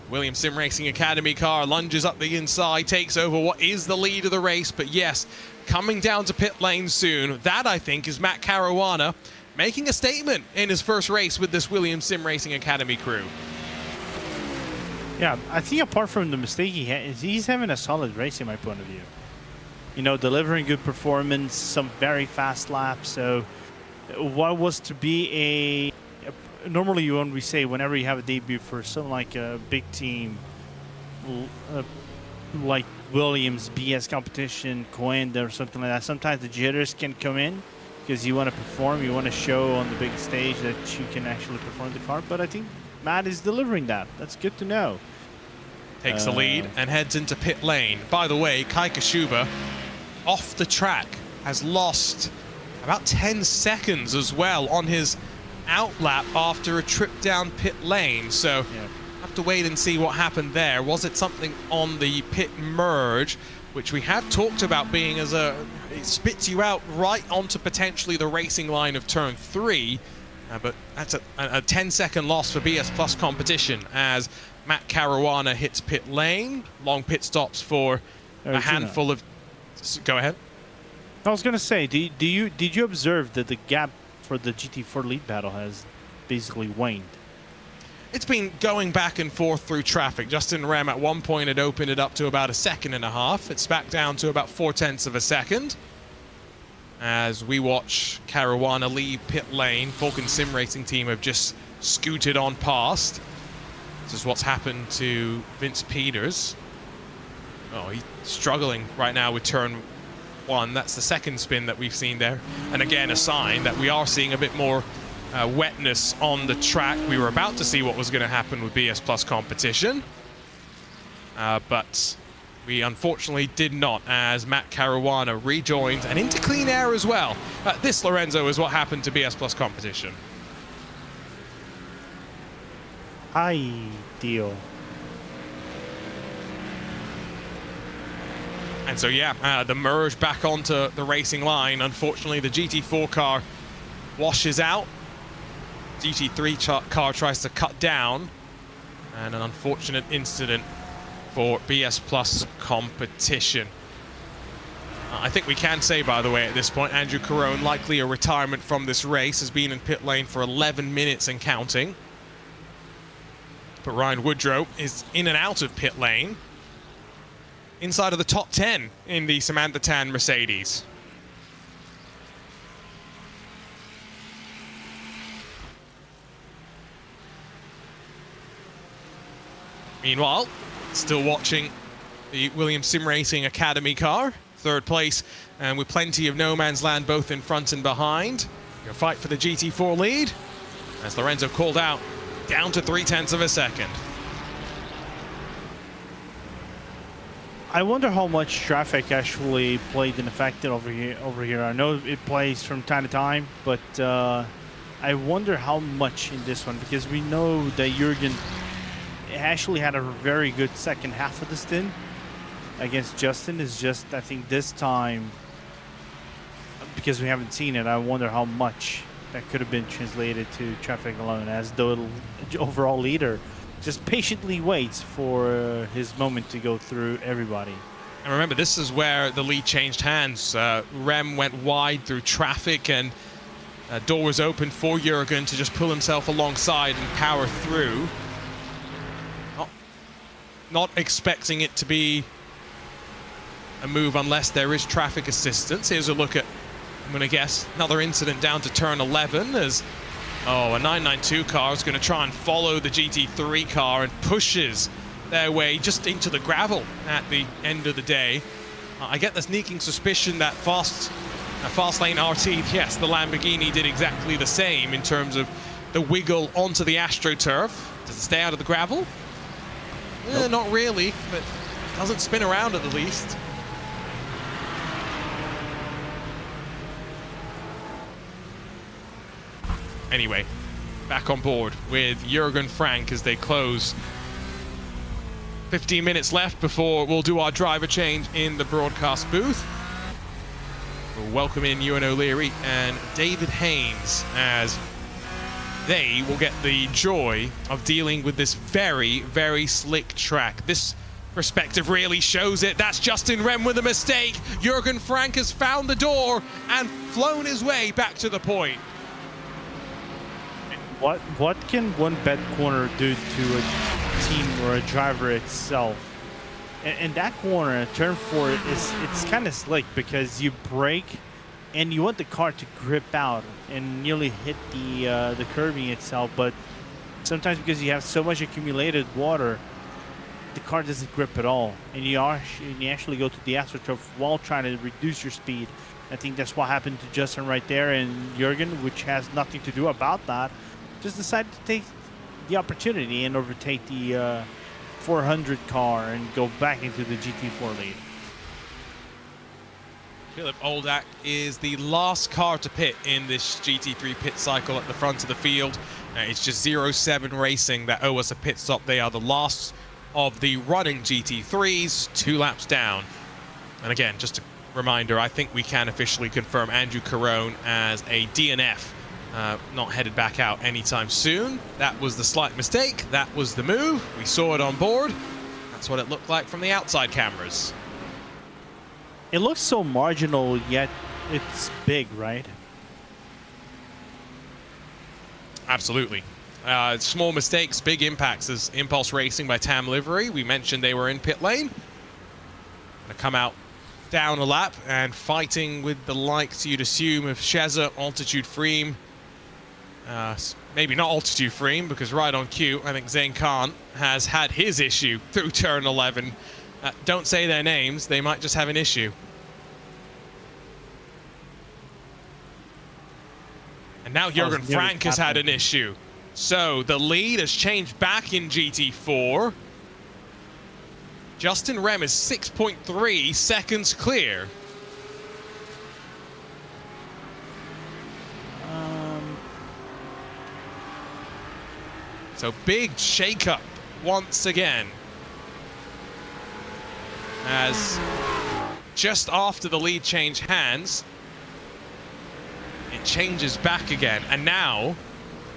Williams Sim Racing Academy car lunges up the inside, takes over what is the lead of the race. But yes, coming down to pit lane soon. That, I think, is Matt Caruana making a statement in his first race with this Williams Sim Racing Academy crew. Yeah, I think apart from the mistake he's having a solid race in my point of view. You know, delivering good performance, some very fast laps. So what was to be normally when we say whenever you have a debut for something like a big team like Williams, BS competition, Coenda or something like that, sometimes the jitters can come in because you want to perform, you want to show on the big stage that you can actually perform the car. But I think Matt is delivering that. That's good to know. Takes the lead and heads into pit lane. By the way, Kai Kashuba off the track has lost about 10 seconds as well on his outlap after a trip down pit lane. So have to wait and see what happened there. Was it something on the pit merge, which we have talked about being as it spits you out right onto potentially the racing line of turn 3. But that's a 10-second loss for BS Plus competition as Matt Caruana hits pit lane. Long pit stops for a handful of... Go ahead. I was going to say, did you observe that the gap for the GT4 lead battle has basically waned? It's been going back and forth through traffic. Justin Rem at one point had opened it up to about 1.5 seconds. It's back down to about 0.4 of a second. As we watch Caruana leave pit lane, Falcon Sim Racing team have just scooted on past. This is what's happened to Vince Peters. Oh, he's struggling right now with turn 1. That's the second spin that we've seen there. And again, a sign that we are seeing a bit more wetness on the track. We were about to see what was going to happen with BS Plus competition. But we unfortunately did not, as Matt Caruana rejoined and into clean air as well. This, Lorenzo, is what happened to BS Plus competition. Ideal. And so, yeah, the merge back onto the racing line. Unfortunately, the GT4 car washes out. GT3 car tries to cut down. And an unfortunate incident for BS Plus competition. I think we can say, by the way, at this point, Andrew Carone, likely a retirement from this race, has been in pit lane for 11 minutes and counting. But Ryan Woodrow is in and out of pit lane, inside of the top 10 in the Samantha Tan Mercedes. Meanwhile, still watching the Williams Sim Racing Academy car, third place, and with plenty of no man's land both in front and behind. Your fight for the GT4 lead, as Lorenzo called out, down to 0.3 of a second. I wonder how much traffic actually played an effect over here. I know it plays from time to time, but I wonder how much in this one, because we know that Jürgen actually had a very good second half of the stint against Justin. It's just, I think this time, because we haven't seen it, I wonder how much that could have been translated to traffic alone, as the overall leader just patiently waits for his moment to go through everybody. And remember, this is where the lead changed hands. Rem went wide through traffic, and door was open for Jürgen to just pull himself alongside and power through. Not expecting it to be a move unless there is traffic assistance. Here's a look at, I'm going to guess, another incident down to turn 11 as, a 992 car is going to try and follow the GT3 car and pushes their way just into the gravel at the end of the day. I get the sneaking suspicion that fast Now, fast lane RT, yes, the Lamborghini did exactly the same in terms of the wiggle onto the AstroTurf. Does it stay out of the gravel? Nope. Not really, but doesn't spin around at the least. Anyway, back on board with Jürgen Frank as they close. 15 minutes left before we'll do our driver change in the broadcast booth. We'll welcome in Ewan O'Leary and David Haynes as they will get the joy of dealing with this very, very slick track. This perspective really shows it. That's Justin Rem with a mistake. Jürgen Frank has found the door and flown his way back to the point. What can one bad corner do to a team or a driver itself? And that corner, turn 4, it's kind of slick because you brake and you want the car to grip out and nearly hit the curbing itself, but sometimes because you have so much accumulated water, the car doesn't grip at all, and you actually go to the AstroTurf while trying to reduce your speed. I think that's what happened to Justin right there, and Jürgen, which has nothing to do about that, just decided to take the opportunity and overtake the 400 car and go back into the GT4 lead. Philip Oldak is the last car to pit in this GT3 pit cycle at the front of the field. It's just 07 Racing that owe us a pit stop. They are the last of the running GT3s, 2 laps down. And again, just a reminder, I think we can officially confirm Andrew Carone as a DNF, not headed back out anytime soon. That was the slight mistake. That was the move. We saw it on board. That's what it looked like from the outside cameras. It looks so marginal, yet it's big, right? Absolutely. Small mistakes, big impacts as Impulse Racing by Tam Livery. We mentioned they were in pit lane. Gonna come out down a lap and fighting with the likes you'd assume of Sheza, Altitude Freem. Maybe not Altitude Freem, because right on cue, I think Zain Khan has had his issue through turn 11. Don't say their names, they might just have an issue. And now Jürgen Frank has had an issue. So the lead has changed back in GT4. Justin Rem is 6.3 seconds clear. So big shakeup once again. As just after the lead changed hands, it changes back again. And now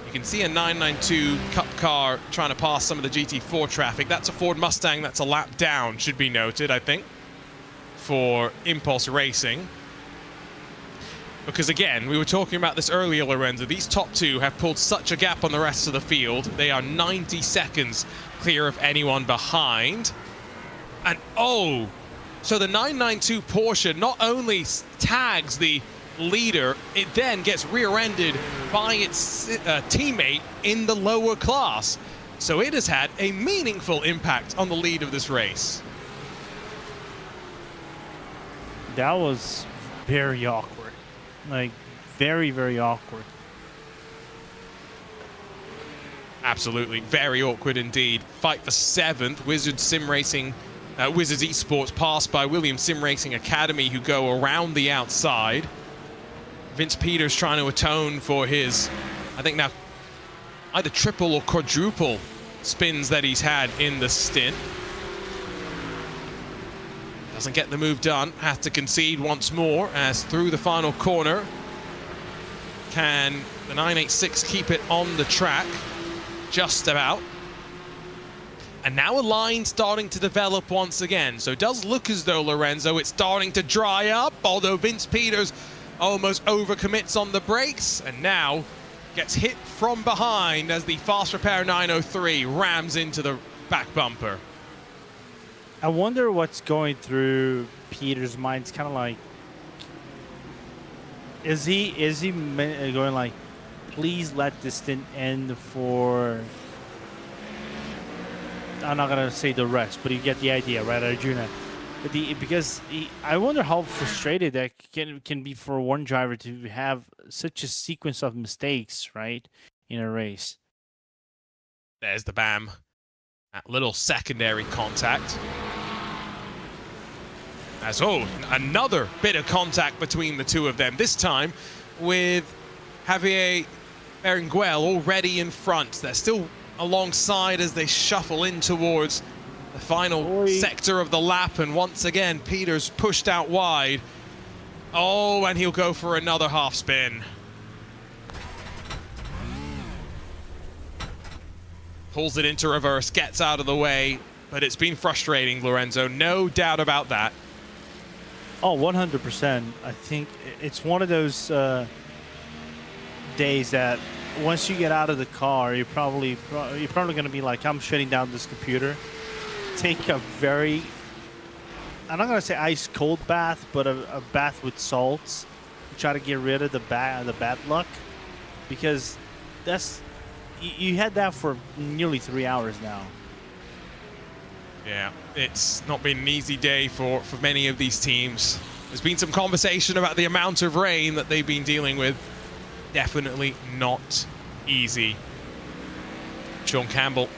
you can see a 992 Cup car trying to pass some of the GT4 traffic. That's a Ford Mustang. That's a lap down, should be noted, I think, for Impulse Racing. Because again, we were talking about this earlier, Lorenzo. These top 2 have pulled such a gap on the rest of the field. They are 90 seconds clear of anyone behind. And oh, so the 992 Porsche not only tags the leader, it then gets rear-ended by its teammate in the lower class. So it has had a meaningful impact on the lead of this race. That was very awkward. Like, very, very awkward. Absolutely, very awkward indeed. Fight for 7th. Wizards Esports passed by Williams Sim Racing Academy, who go around the outside. Vince Peters trying to atone for his, I think now, either triple or quadruple spins that he's had in the stint. Doesn't get the move done, has to concede once more as through the final corner. Can the 986 keep it on the track? Just about. And now a line starting to develop once again. So it does look as though, Lorenzo, it's starting to dry up, although Vince Peters almost overcommits on the brakes and now gets hit from behind as the Fast Repair 903 rams into the back bumper. I wonder what's going through Peter's mind. It's kind of like, is he going like, please let this stint end for, I'm not gonna say the rest, but you get the idea, right, Arjuna? I wonder how frustrated that can be for one driver to have such a sequence of mistakes, right, in a race. There's the BAM. That little secondary contact. As, another bit of contact between the two of them. This time with Javier Berenguel already in front. They're still alongside as they shuffle in towards the final sector of the lap. And once again, Peter's pushed out wide. Oh, and he'll go for another half spin. Pulls it into reverse, gets out of the way, but it's been frustrating, Lorenzo. No doubt about that. Oh, 100%. I think it's one of those days that once you get out of the car, you're probably going to be like, I'm shutting down this computer. Take a very, I'm not going to say ice cold bath, but a bath with salts. Try to get rid of the bad luck, because you had that for nearly 3 hours now. Yeah, it's not been an easy day for many of these teams. There's been some conversation about the amount of rain that they've been dealing with. Definitely not easy. Sean Campbell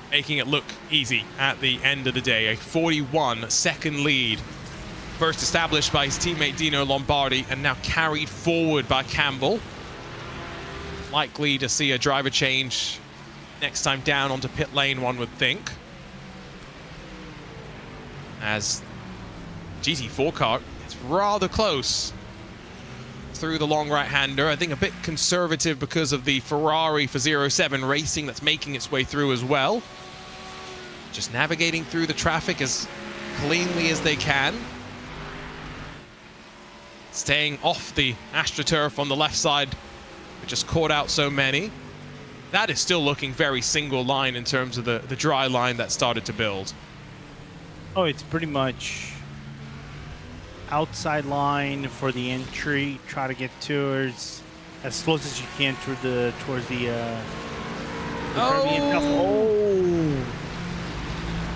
making it look easy at the end of the day. A 41-second lead. First established by his teammate Dino Lombardi and now carried forward by Campbell. Likely to see a driver change next time down onto pit lane, one would think. As GT4 car, it's rather close through the long right-hander. I think a bit conservative because of the Ferrari for 07 Racing that's making its way through as well. Just navigating through the traffic as cleanly as they can. Staying off the AstroTurf on the left side, which just caught out so many. That is still looking very single line in terms of the dry line that started to build. Oh, it's pretty much outside line for the entry. Try to get towards as close as you can towards the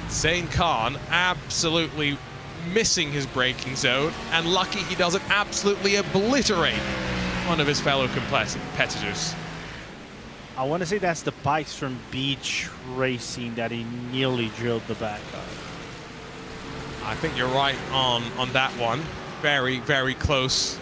Zain Khan absolutely missing his braking zone, and lucky he doesn't absolutely obliterate one of his fellow competitors. I want to say that's the bikes from Beach Racing that he nearly drilled the back of. I think you're right on that one. Very, very close.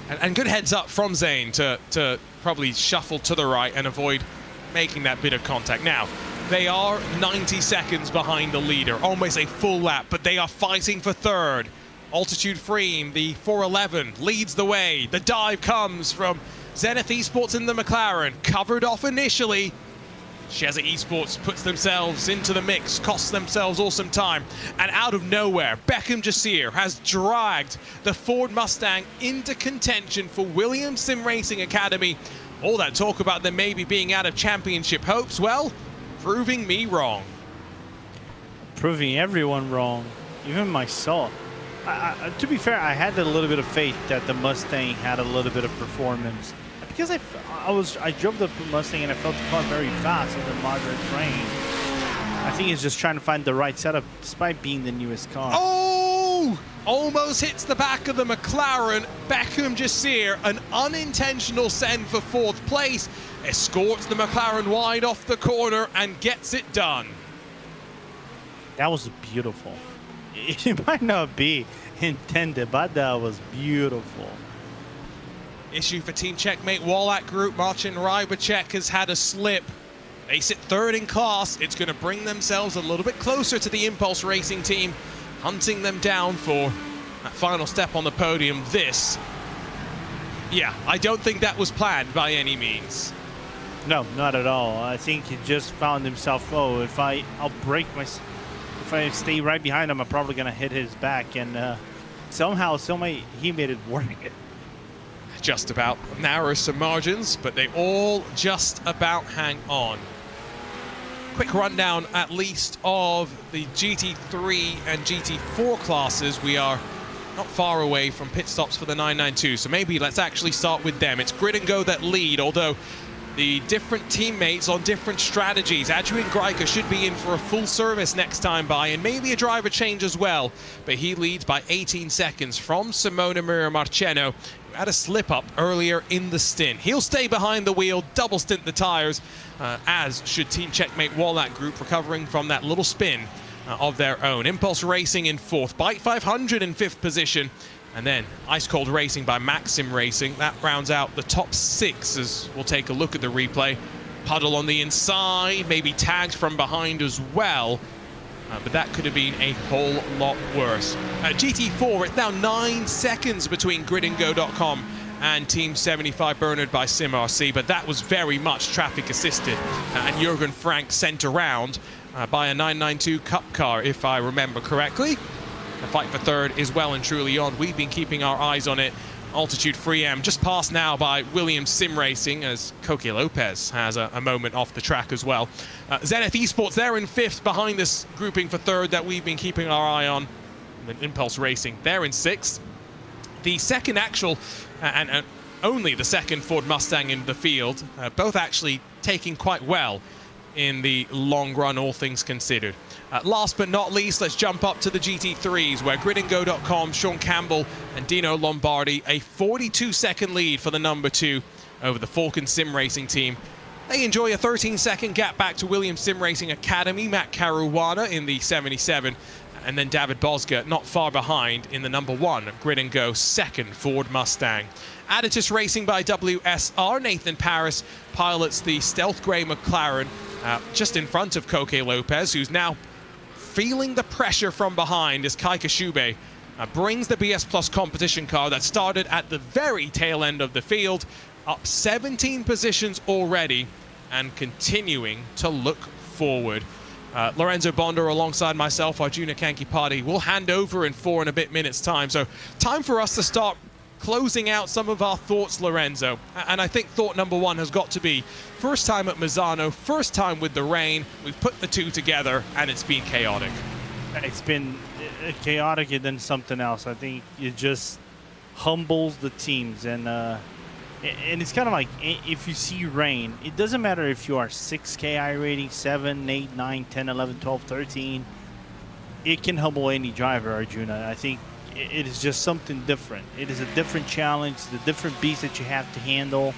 And good heads up from Zain to probably shuffle to the right and avoid making that bit of contact. Now, they are 90 seconds behind the leader, almost a full lap, but they are fighting for third. Altitude Freem, the 411, leads the way. The dive comes from Zenith Esports in the McLaren, covered off initially. Sheza Esports puts themselves into the mix, costs themselves all some time, and out of nowhere, Beckham Jasir has dragged the Ford Mustang into contention for Williams Sim Racing Academy. All that talk about them maybe being out of championship hopes, well, proving me wrong. Proving everyone wrong, even myself. To be fair, I had a little bit of faith that the Mustang had a little bit of performance, because I drove the Mustang and I felt the car very fast in the moderate rain. I think it's just trying to find the right setup despite being the newest car. Oh! Almost hits the back of the McLaren. Beckham Jasir, an unintentional send for fourth place, escorts the McLaren wide off the corner and gets it done. That was beautiful. It might not be intended, but that was beautiful. Issue for Team Checkmate Wallach Group. Marcin Rybacek has had a slip. They sit third in class. It's going to bring themselves a little bit closer to the Impulse Racing team, hunting them down for that final step on the podium. Yeah, I don't think that was planned by any means. No, not at all. I think he just found himself, if I'll break if I stay right behind him, I'm probably going to hit his back. And somehow he made it work. Just about narrow some margins, but they all just about hang on. Quick rundown, at least, of the GT3 and GT4 classes. We are not far away from pit stops for the 992, so maybe let's actually start with them. It's Grid and Go that lead, although the different teammates on different strategies. Adrian Greiker should be in for a full service next time by, and maybe a driver change as well. But he leads by 18 seconds from Simona Marcheno, who had a slip up earlier in the stint. He'll stay behind the wheel, double stint the tires, as should Team Checkmate Walnut Group, recovering from that little spin of their own. Impulse Racing in 4th, Bike 500 in 5th position. And then Ice Cold Racing by Maxim Racing. That rounds out the top 6 as we'll take a look at the replay. Puddle on the inside, maybe tagged from behind as well. But that could have been a whole lot worse. GT4, it's now 9 seconds between gridandgo.com and Team 75 Bernard by SimRC, but that was very much traffic assisted. And Jurgen Frank sent around by a 992 Cup car, if I remember correctly. The fight for 3rd is well and truly on. We've been keeping our eyes on it. Altitude 3M just passed now by Williams Sim Racing, as Coque Lopez has a moment off the track as well. Zenith Esports, they're in 5th behind this grouping for 3rd that we've been keeping our eye on. And Impulse Racing, they're in 6th. The second actual and only the second Ford Mustang in the field, both actually taking quite well in the long run, all things considered. Last but not least, let's jump up to the GT3s, where gridandgo.com, Sean Campbell and Dino Lombardi, a 42-second lead for the number 2 over the Falcon Sim Racing team. They enjoy a 13-second gap back to Williams Sim Racing Academy, Matt Caruana in the 77, and then David Bosga not far behind in the number 1 Grid and Go second Ford Mustang. Additus Racing by WSR, Nathan Paris pilots the Stealth Grey McLaren just in front of Coque Lopez, who's now feeling the pressure from behind as Kai Kashube brings the BS Plus competition car that started at the very tail end of the field, up 17 positions already and continuing to look forward. Lorenzo Bonder alongside myself, Arjuna Kankipati, will hand over in 4 and a bit minutes time. So time for us to start closing out some of our thoughts, Lorenzo. And I think thought number 1 has got to be first time at Misano, first time with the rain. We've put the 2 together and it's been chaotic. It's been chaotic and then something else. I think it just humbles the teams, and it's kind of like, if you see rain, it doesn't matter if you are 6K I rating, 7, 8, 9, 10, 11, 12, 13. It can humble any driver, Arjuna. I think it is just something different. It is a different challenge, the different beast that you have to handle,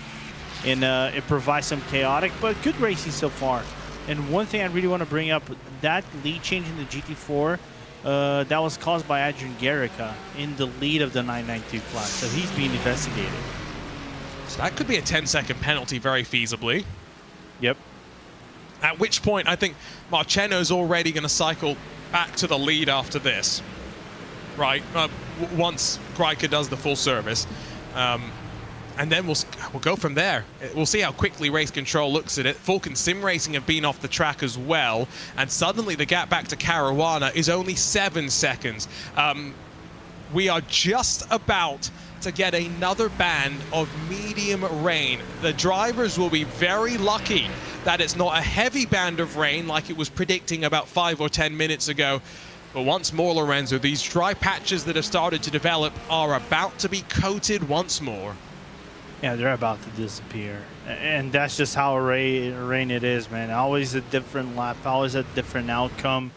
and it provides some chaotic but good racing so far. And one thing I really want to bring up, that lead change in the GT4, that was caused by Adrian Garica in the lead of the 992 class, so he's being investigated. So that could be a 10-second penalty very feasibly. Yep. At which point I think Marcheno's already going to cycle back to the lead after this. Right, once Greiker does the full service, and then we'll go from there. We'll see how quickly Race Control looks at it. Falcon Sim Racing have been off the track as well, and suddenly the gap back to Caruana is only 7 seconds. We are just about to get another band of medium rain. The drivers will be very lucky that it's not a heavy band of rain like it was predicting about 5 or 10 minutes ago. But once more, Lorenzo, these dry patches that have started to develop are about to be coated once more. Yeah, they're about to disappear. And that's just how rain it is, man. Always a different lap, always a different outcome.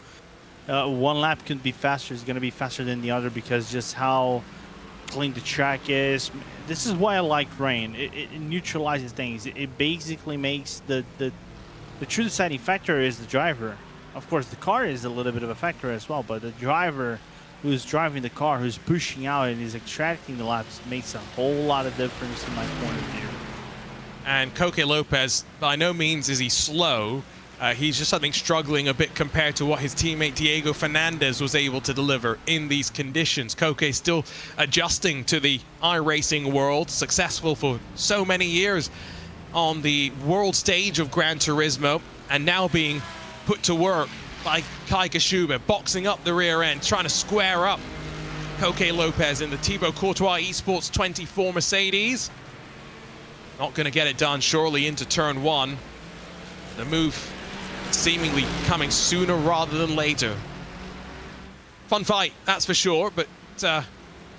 One lap can be faster, it's going to be faster than the other because just how clean the track is. This is why I like rain. It neutralizes things. It basically makes the true deciding factor is the driver. Of course, the car is a little bit of a factor as well, but the driver who's driving the car, who's pushing out and is extracting the laps, makes a whole lot of difference in my point of view. And Coque Lopez, by no means is he slow. He's just, I think, struggling a bit compared to what his teammate Diego Fernandez was able to deliver in these conditions. Coque still adjusting to the iRacing world, successful for so many years on the world stage of Gran Turismo, and now being put to work by Kai Kashube, boxing up the rear end, trying to square up Coque Lopez in the Thibaut Courtois Esports 24 Mercedes. Not going to get it done, surely into turn 1. The move seemingly coming sooner rather than later. Fun fight, that's for sure, but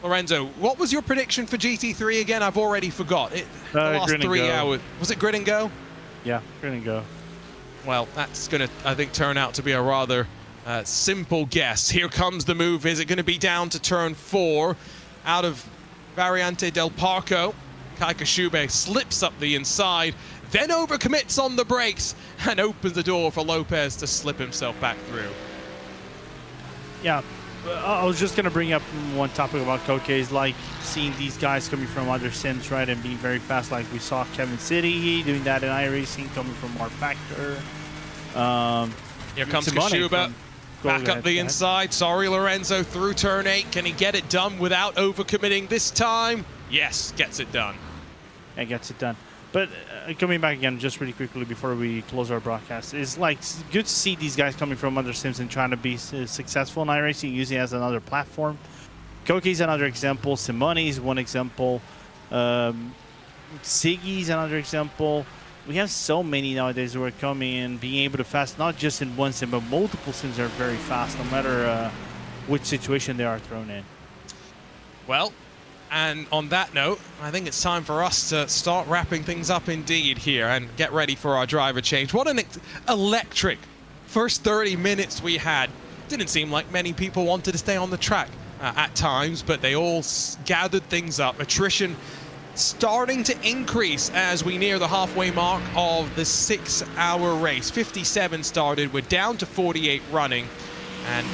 Lorenzo, what was your prediction for GT3 again? I've already forgot. The last 3 hours. Was it Grid and Go? Yeah, we're going to go. Well, that's going to, I think, turn out to be a rather simple guess. Here comes the move. Is it going to be down to turn 4? Out of Variante del Parco, Kai Kashube slips up the inside, then overcommits on the brakes and opens the door for Lopez to slip himself back through. Yeah, I was just going to bring up one topic about Koke is like seeing these guys coming from other sims, right, and being very fast. Like we saw Kevin City doing that in iRacing, coming from R Factor. Here comes Simone Kashuba. Back up the inside. Sorry, Lorenzo through turn 8. Can he get it done without overcommitting this time? Yes, gets it done. Yeah, gets it done. But coming back again, just really quickly before we close our broadcast, it's like good to see these guys coming from other sims and trying to be successful in iRacing, using it as another platform. Koki's another example. Simone's one example. Siggy's another example. We have so many nowadays who are coming and being able to fast, not just in one sim, but multiple sims are very fast, no matter which situation they are thrown in. Well, and on that note, I think it's time for us to start wrapping things up indeed here and get ready for our driver change. What an electric first 30 minutes we had. Didn't seem like many people wanted to stay on the track at times, but they all gathered things up. Attrition starting to increase as we near the halfway mark of the 6-hour race. 57 started, we're down to 48 running, and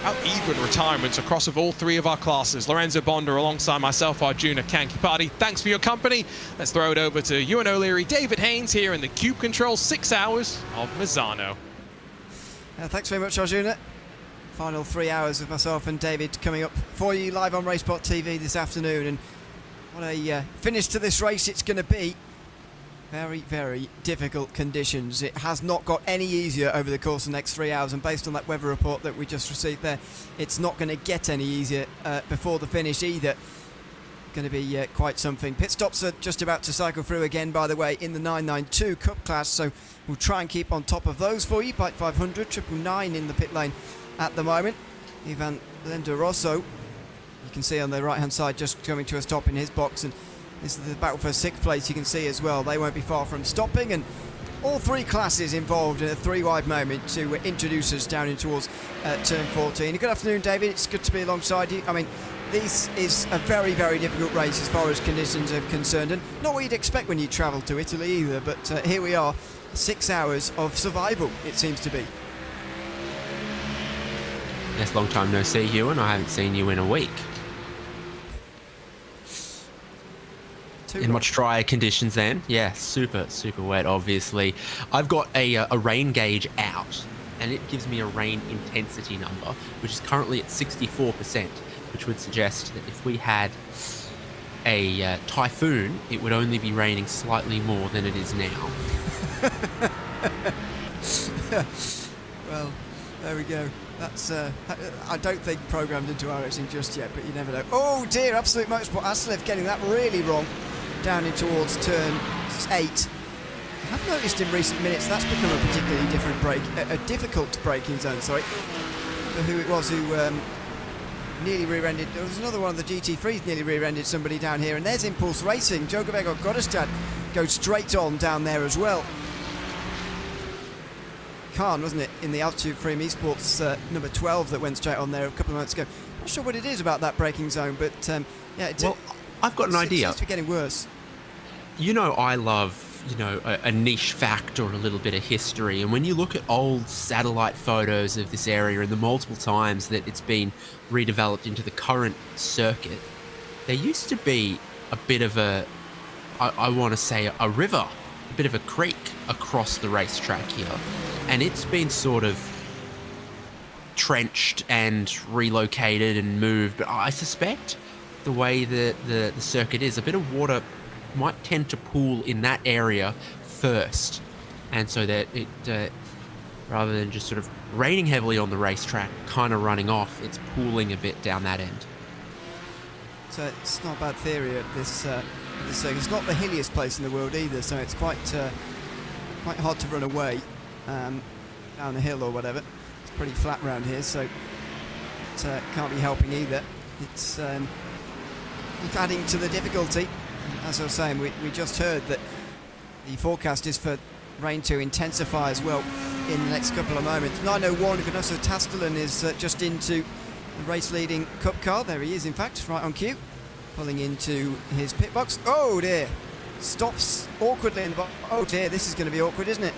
out even retirements across of all 3 of our classes. Lorenzo Bonder alongside myself, Arjuna Kankipati. Thanks for your company. Let's throw it over to Ewan O'Leary, David Haynes here in the Cube Control 6 hours of Misano. Thanks very much, Arjuna. Final 3 hours of myself and David coming up for you live on RaceSpotTV this afternoon, and what a finish to this race it's going to be. Very, very difficult conditions. It has not got any easier over the course of the next 3 hours, and based on that weather report that we just received there, it's not going to get any easier before the finish either. Going to be quite something. Pit stops are just about to cycle through again, by the way, in the 992 Cup class, so we'll try and keep on top of those for you. Bike 500, 999 in the pit lane at the moment. Ivan Lenderoso, you can see on the right hand side, just coming to a stop in his box, and this is the battle for 6th place. You can see as well they won't be far from stopping, and all 3 classes involved in a 3-wide moment to introduce us down in towards turn 14. Good afternoon, David. It's good to be alongside you. I mean, this is a very, very difficult race as far as conditions are concerned, and not what you'd expect when you travel to Italy either, but here we are, 6 hours of survival it seems to be. Yes, long time no see, Ewan. I haven't seen you in a week. In much drier conditions then. Yeah, super, super wet, obviously. I've got a rain gauge out, and it gives me a rain intensity number, which is currently at 64%, which would suggest that if we had a typhoon, it would only be raining slightly more than it is now. Well, there we go. That's, I don't think programmed into our racing just yet, but you never know. Oh dear, Absolute Motorsport Aslev getting that really wrong down in towards turn 8. I have noticed in recent minutes that's become a particularly difficult braking zone, sorry, for who it was who nearly rear-ended. There was another one of the GT3s nearly rear-ended somebody down here, and there's Impulse Racing. Djokovic or Godestad goes straight on down there as well. Khan, wasn't it, in the Altitude Frame Esports number 12 that went straight on there a couple of months ago. Not sure what it is about that braking zone, but yeah, well, I've got an idea. It seems to be getting worse. You know, I love, you know, a niche fact or a little bit of history, and when you look at old satellite photos of this area and the multiple times that it's been redeveloped into the current circuit, there used to be a bit of a, I want to say a river, a bit of a creek across the racetrack here, and it's been sort of trenched and relocated and moved, but I suspect the way that the circuit is, a bit of water might tend to pool in that area first, and so that it rather than just sort of raining heavily on the racetrack, kind of running off, it's pooling a bit down that end. So it's not a bad theory at this circuit. It's not the hilliest place in the world either, so it's quite hard to run away down the hill or whatever. It's pretty flat around here, so it can't be helping either. It's adding to the difficulty. As I was saying, we just heard that the forecast is for rain to intensify as well in the next couple of moments. 9:01, Gnoso Tastelen is just into the race-leading Cup car. There he is, in fact, right on cue, pulling into his pit box. Oh dear, stops awkwardly in the box. Oh dear, this is going to be awkward, isn't it?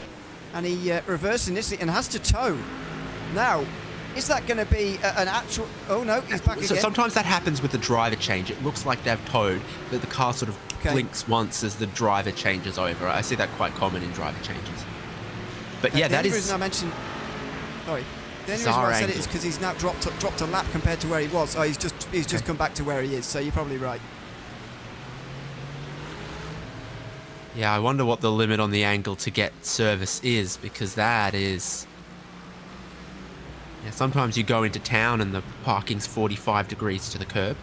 And he reverses initially and has to tow. Now, is that going to be an actual... Oh no, he's back So again. sometimes that happens with the driver change. It looks like they've towed, but the car sort of blinks once as the driver changes over. I see that quite common in driver changes. But yeah, that is... The only reason I mentioned... Sorry. The only reason why I said it is because he's now dropped a lap compared to where he was. Oh, he's just come back to where he is, so you're probably right. Yeah, I wonder what the limit on the angle to get service is, because that is... Yeah, sometimes you go into town and the parking's 45 degrees to the curb.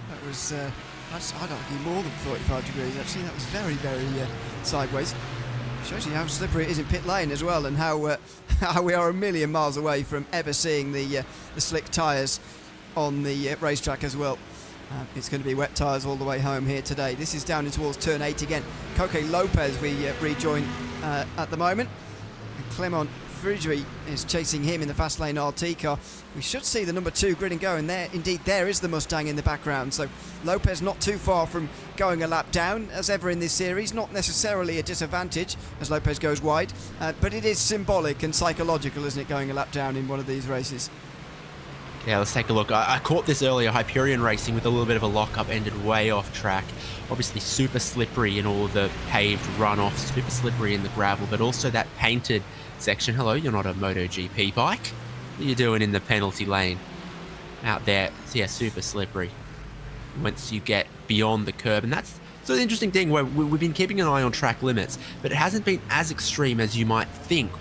That was, I'd argue more than 45 degrees actually. That was very, very sideways. Shows you how slippery it is in pit lane as well, and how how we are a million miles away from ever seeing the slick tyres on the racetrack as well. It's going to be wet tyres all the way home here today. This is down in towards turn 8 again. Coque Lopez we rejoin at the moment. And Clement Fridry is chasing him in the fast lane RT car. We should see the number 2 grid and go, and there indeed there is the Mustang in the background. So Lopez not too far from going a lap down as ever in this series. Not necessarily a disadvantage as Lopez goes wide, but it is symbolic and psychological, isn't it, going a lap down in one of these races? Yeah, let's take a look. I caught this earlier, Hyperion Racing, with a little bit of a lockup, ended way off track. Obviously super slippery in all of the paved runoffs, super slippery in the gravel, but also that painted section. Hello, you're not a MotoGP bike. What are you doing in the penalty lane out there? So yeah, super slippery once you get beyond the curb. And that's so the interesting thing where we've been keeping an eye on track limits, but it hasn't been as extreme as you might think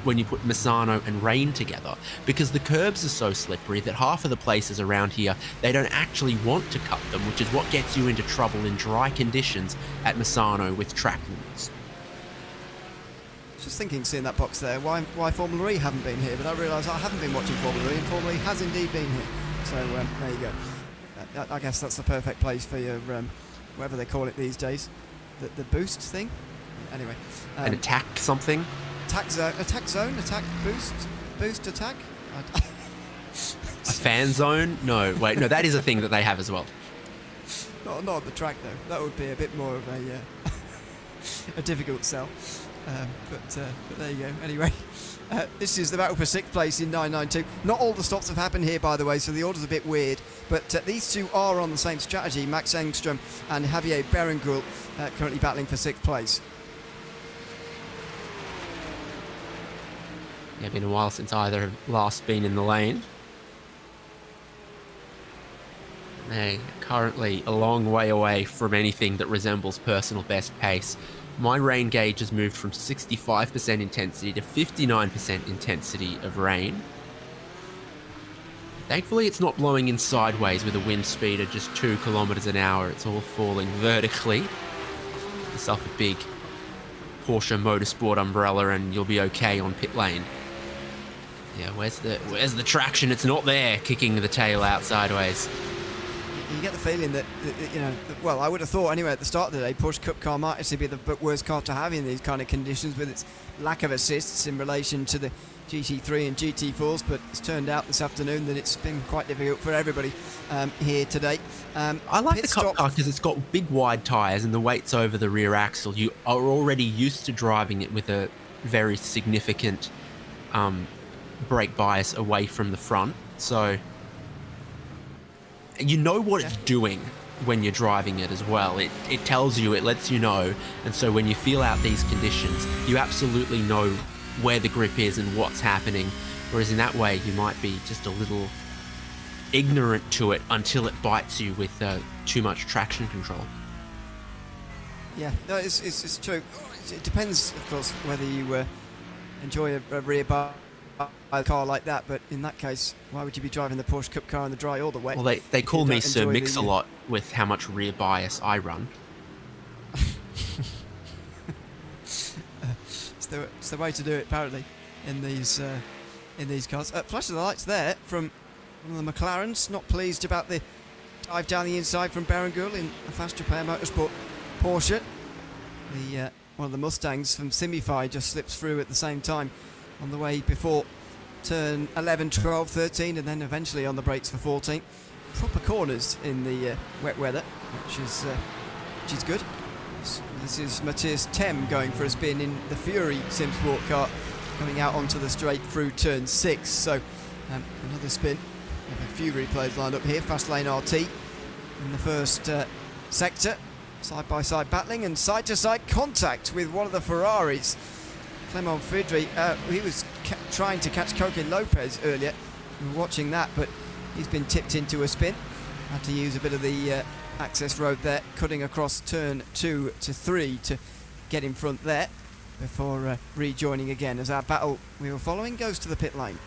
when you put Misano and Rain together, because the curbs are so slippery that half of the places around here, they don't actually want to cut them, which is what gets you into trouble in dry conditions at Misano with track limits. Just thinking, seeing that box there, why Formula E haven't been here, but I realise I haven't been watching Formula E, and Formula E has indeed been here. So there you go. I guess that's the perfect place for your, whatever they call it these days, the boost thing. Anyway. An attack something? Attack zone, attack boost attack. A fan zone? No, wait, no, that is a thing that they have as well. Not on the track though. That would be a bit more of a difficult sell. But there you go. Anyway, this is the battle for 6th place in 992. Not all the stops have happened here, by the way, so the order's a bit weird. But these two are on the same strategy. Max Engstrom and Javier Berenguel currently battling for 6th place. Yeah, been a while since either have last been in the lane. They are currently a long way away from anything that resembles personal best pace. My rain gauge has moved from 65% intensity to 59% intensity of rain. Thankfully, it's not blowing in sideways with a wind speed of just 2 kilometers an hour. It's all falling vertically. Get yourself a big Porsche Motorsport umbrella and you'll be okay on pit lane. Yeah, where's the traction? It's not there, kicking the tail out sideways. You get the feeling that well, I would have thought anyway at the start of the day, Porsche Cup car might actually be the worst car to have in these kind of conditions with its lack of assists in relation to the GT3 and GT4s, but it's turned out this afternoon that it's been quite difficult for everybody here today. I like the Cup car because it's got big wide tyres and the weight's over the rear axle. You are already used to driving it with a very significant brake bias away from the front, so you know what it's doing when you're driving it as well. It tells you, it lets you know, and so when you feel out these conditions, you absolutely know where the grip is and what's happening, whereas in that way you might be just a little ignorant to it until it bites you with too much traction control. Yeah, no, it's true. It depends, of course, whether you enjoy a rear bar car like that, but in that case, why would you be driving the Porsche Cup car in the dry or the wet? Well, they call me Sir Mix-a-Lot with how much rear bias I run. It's the way to do it, apparently, in these cars. Flash of the lights there from one of the McLarens. Not pleased about the dive down the inside from Berenguel in a fast repair motorsport Porsche. one of the Mustangs from Simify just slips through at the same time on the way before turn 11, 12, 13, and then eventually on the brakes for 14. Proper corners in the wet weather, which is good. This is Matthias Tem going for a spin in the Fury Sim Sport car, coming out onto the straight through turn 6. So another spin of a Fury players lined up here. Fast lane RT in the first sector. Side-by-side battling and side-to-side contact with one of the Ferraris. Clement Fidri, he was trying to catch Coquin Lopez earlier. We were watching that, but he's been tipped into a spin. Had to use a bit of the access road there, cutting across turn 2 to 3 to get in front there before rejoining again as our battle we were following goes to the pit lane.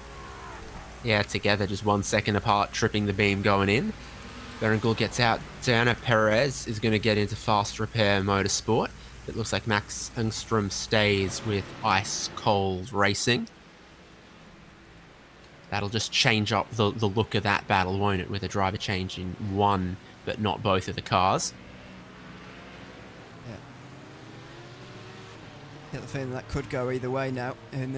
Yeah, together, just 1 second apart, tripping the beam going in. Berenguer gets out. Diana Perez is going to get into fast repair motorsport. It looks like Max Engstrom stays with ice cold racing. That'll just change up the look of that battle, won't it? With a driver change in one, but not both of the cars. Yeah. Get the feeling that could go either way now. In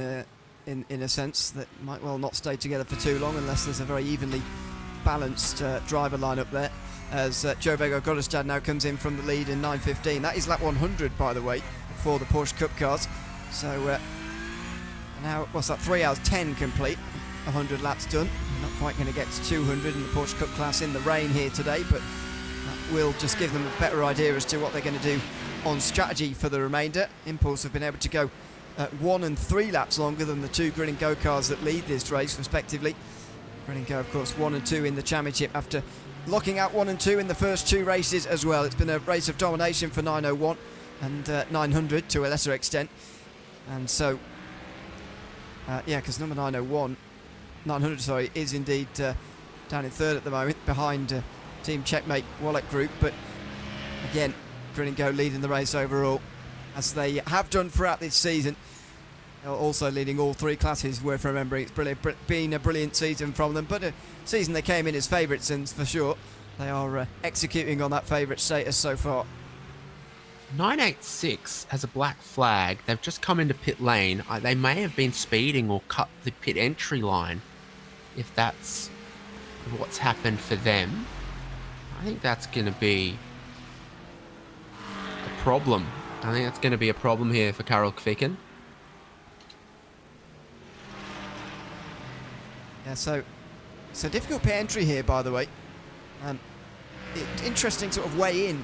a sense that might well not stay together for too long unless there's a very evenly balanced driver lineup there. As Joe Vega Goddestad now comes in from the lead in 9:15. That is lap 100, by the way, for the Porsche Cup cars. So now, what's that? 3 hours 10 complete. 100 laps done. Not quite going to get to 200 in the Porsche Cup class in the rain here today, but that will just give them a better idea as to what they're going to do on strategy for the remainder. Impulse have been able to go 1 and 3 laps longer than the 2 Grid & Go cars that lead this race, respectively. Grid & Go, of course, 1 and 2 in the championship after locking out 1 and 2 in the first 2 races as well. It's been a race of domination for 901 and 900 to a lesser extent. And so, yeah, because number 900, sorry, is indeed down in third at the moment, behind Team Checkmate Wallet Group. But again, Grid & Go leading the race overall, as they have done throughout this season. Also leading all 3 classes, worth remembering. It's been a brilliant season from them, but a season they came in as favourites, and for sure they are executing on that favourite status so far. 986 has a black flag. They've just come into pit lane. They may have been speeding or cut the pit entry line, if that's what's happened for them. I think that's going to be a problem. I think that's going to be a problem here for Karel Kviken. Yeah, so it's a difficult pit entry here, by the way. Interesting sort of way in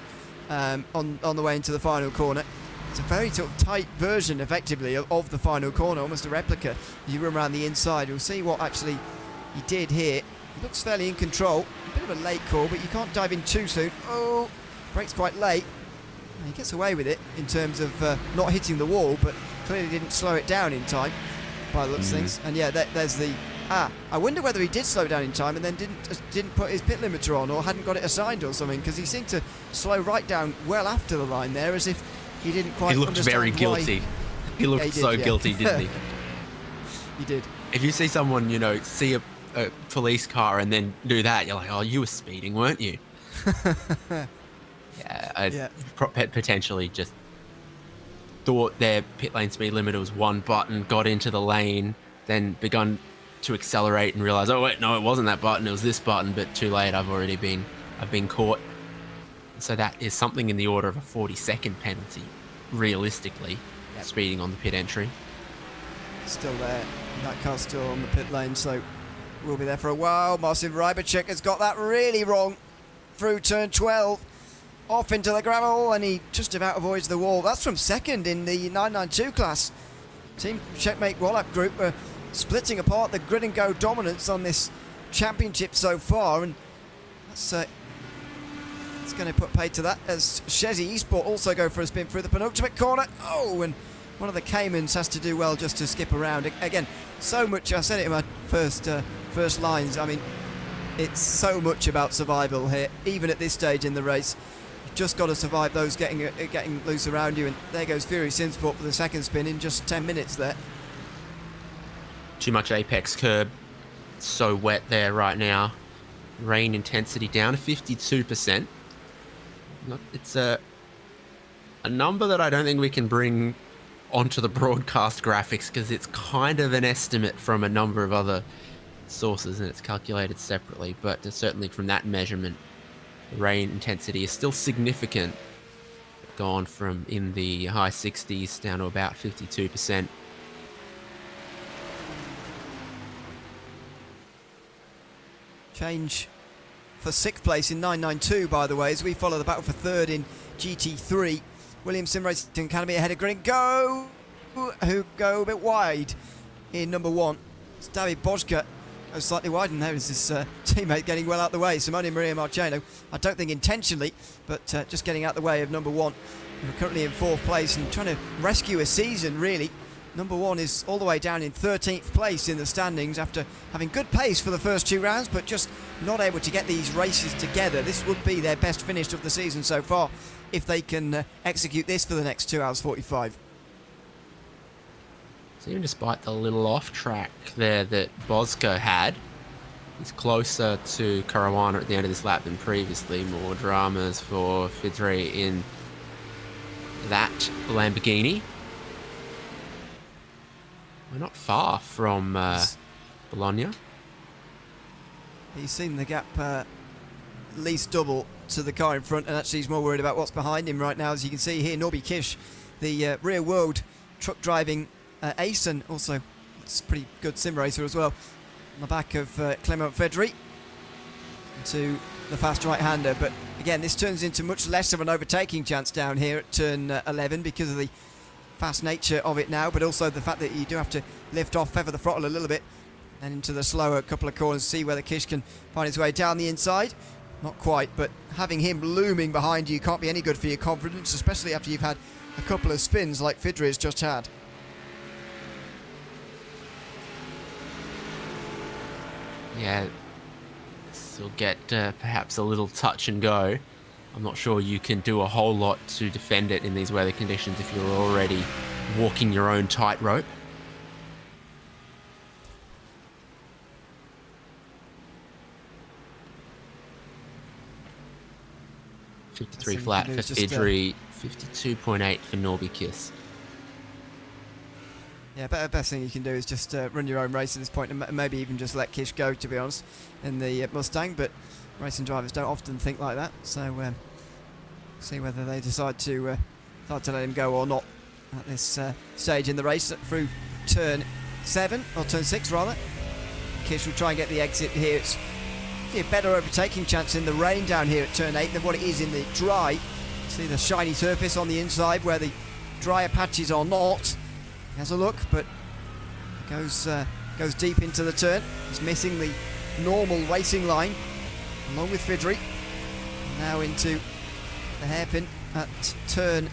on the way into the final corner. It's a very sort of tight version, effectively, of the final corner, almost a replica. You run around the inside, you'll see what actually he did here. He looks fairly in control. A bit of a late call, but you can't dive in too soon. Oh, brakes quite late. And he gets away with it in terms of not hitting the wall, but clearly didn't slow it down in time by the looks of things. And yeah, there's the... I wonder whether he did slow down in time and then didn't put his pit limiter on, or hadn't got it assigned or something, because he seemed to slow right down well after the line there, as if he didn't quite understand. He looked very guilty. He looked so guilty, didn't he? He did. If you see someone, see a police car and then do that, you're like, oh, you were speeding, weren't you? Potentially just thought their pit lane speed limiter was 1 button, got into the lane, then begun to accelerate and realize, oh wait, no, it wasn't that button, it was this button, but too late, I've been caught. So that is something in the order of a 40-second penalty, realistically, speeding on the pit entry. Still there, that car's still on the pit lane, so we'll be there for a while. Marcin Rybacek has got that really wrong through turn 12, off into the gravel, and he just about avoids the wall. That's from second in the 992 class. Team Checkmate Wallop Group are splitting apart the Grid & Go dominance on this championship so far, and that's it's going to put paid to that as Chesney Esports also go for a spin through the penultimate corner. Oh, and one of the Caymans has to do well just to skip around. Again, so much, I said it in my first lines, I mean, it's so much about survival here, even at this stage in the race. You've just got to survive those getting loose around you, and there goes Fury Simsport for the second spin in just 10 minutes there. Too much apex curb. It's so wet there right now. Rain intensity down to 52%. It's A number that I don't think we can bring onto the broadcast graphics because it's kind of an estimate from a number of other sources and it's calculated separately, but certainly from that measurement, the rain intensity is still significant. Gone from in the high 60s down to about 52%. Change for 6th place in 992, by the way, as we follow the battle for 3rd in GT3. Williams Sim Racing Academy ahead of Green. Who go a bit wide in number 1. It's David Boschke goes slightly wide, and there is his teammate getting well out the way. Simone Maria Marciano, I don't think intentionally, but just getting out the way of number 1. We're currently in 4th place and trying to rescue a season, really. Number 1 is all the way down in 13th place in the standings after having good pace for the first 2 rounds, but just not able to get these races together. This would be their best finish of the season so far if they can execute this for the next 2 hours 45. So even despite the little off track there that Boschke had, he's closer to Caruana at the end of this lap than previously. More dramas for Fidri in that Lamborghini. We're not far from Bologna. He's seen the gap at least double to the car in front, and actually he's more worried about what's behind him right now. As you can see here, Norby Kish, the rear world truck driving ace, and also it's a pretty good sim racer as well, on the back of Clement Fedri to the fast right-hander. But again, this turns into much less of an overtaking chance down here at turn 11 because of the fast nature of it now, but also the fact that you do have to lift off, feather the throttle a little bit, and into the slower couple of corners, see whether Kish can find his way down the inside. Not quite, but having him looming behind you can't be any good for your confidence, especially after you've had a couple of spins like Fidri has just had. Yeah, this will get perhaps a little touch and go. I'm not sure you can do a whole lot to defend it in these weather conditions if you're already walking your own tightrope. .53 flat for Fidri, 52.8 for Norby Kiss. Yeah, best thing you can do is just run your own race at this point, and maybe even just let Kish go, to be honest, in the Mustang. But racing drivers don't often think like that, so see whether they decide to let him go or not at this stage in the race through turn 7, or turn 6 rather. Kish will try and get the exit here. It's a better overtaking chance in the rain down here at turn 8 than what it is in the dry. See the shiny surface on the inside where the drier patches are not. He has a look, but goes deep into the turn. He's missing the normal racing line along with Fidri. Now into the hairpin at turn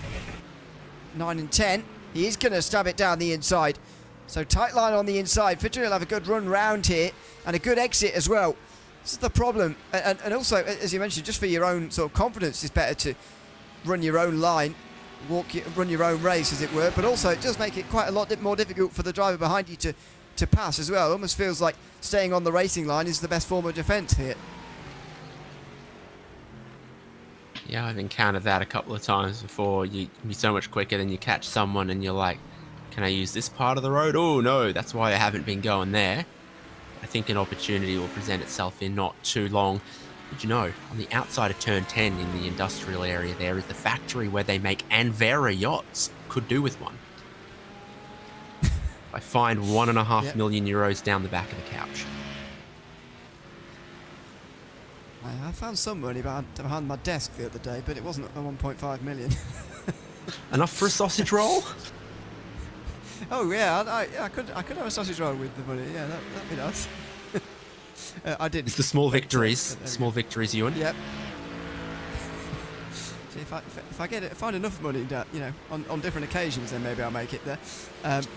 9 and 10. He is going to stab it down the inside. So tight line on the inside. Fidri will have a good run round here and a good exit as well. This is the problem. And also, as you mentioned, just for your own sort of confidence, it's better to run your own line, run your own race, as it were. But also, it does make it quite a lot more difficult for the driver behind you to pass as well. It almost feels like staying on the racing line is the best form of defence here. Yeah, I've encountered that a couple of times before. You can be so much quicker than you catch someone and you're like, can I use this part of the road? Oh no, that's why I haven't been going there. I think an opportunity will present itself in not too long. Did you know, on the outside of turn 10 in the industrial area there is the factory where they make Anvera yachts. Could do with one. I find €1.5 million down the back of the couch. I found some money behind my desk the other day, but it wasn't a 1.5 million. Enough for a sausage roll? Oh yeah, I could have a sausage roll with the money. Yeah, that'd be nice. I didn't. It's the small victories. Small victories, Ewan. Yep. See, if I find enough money, you know, on different occasions, then maybe I'll make it there.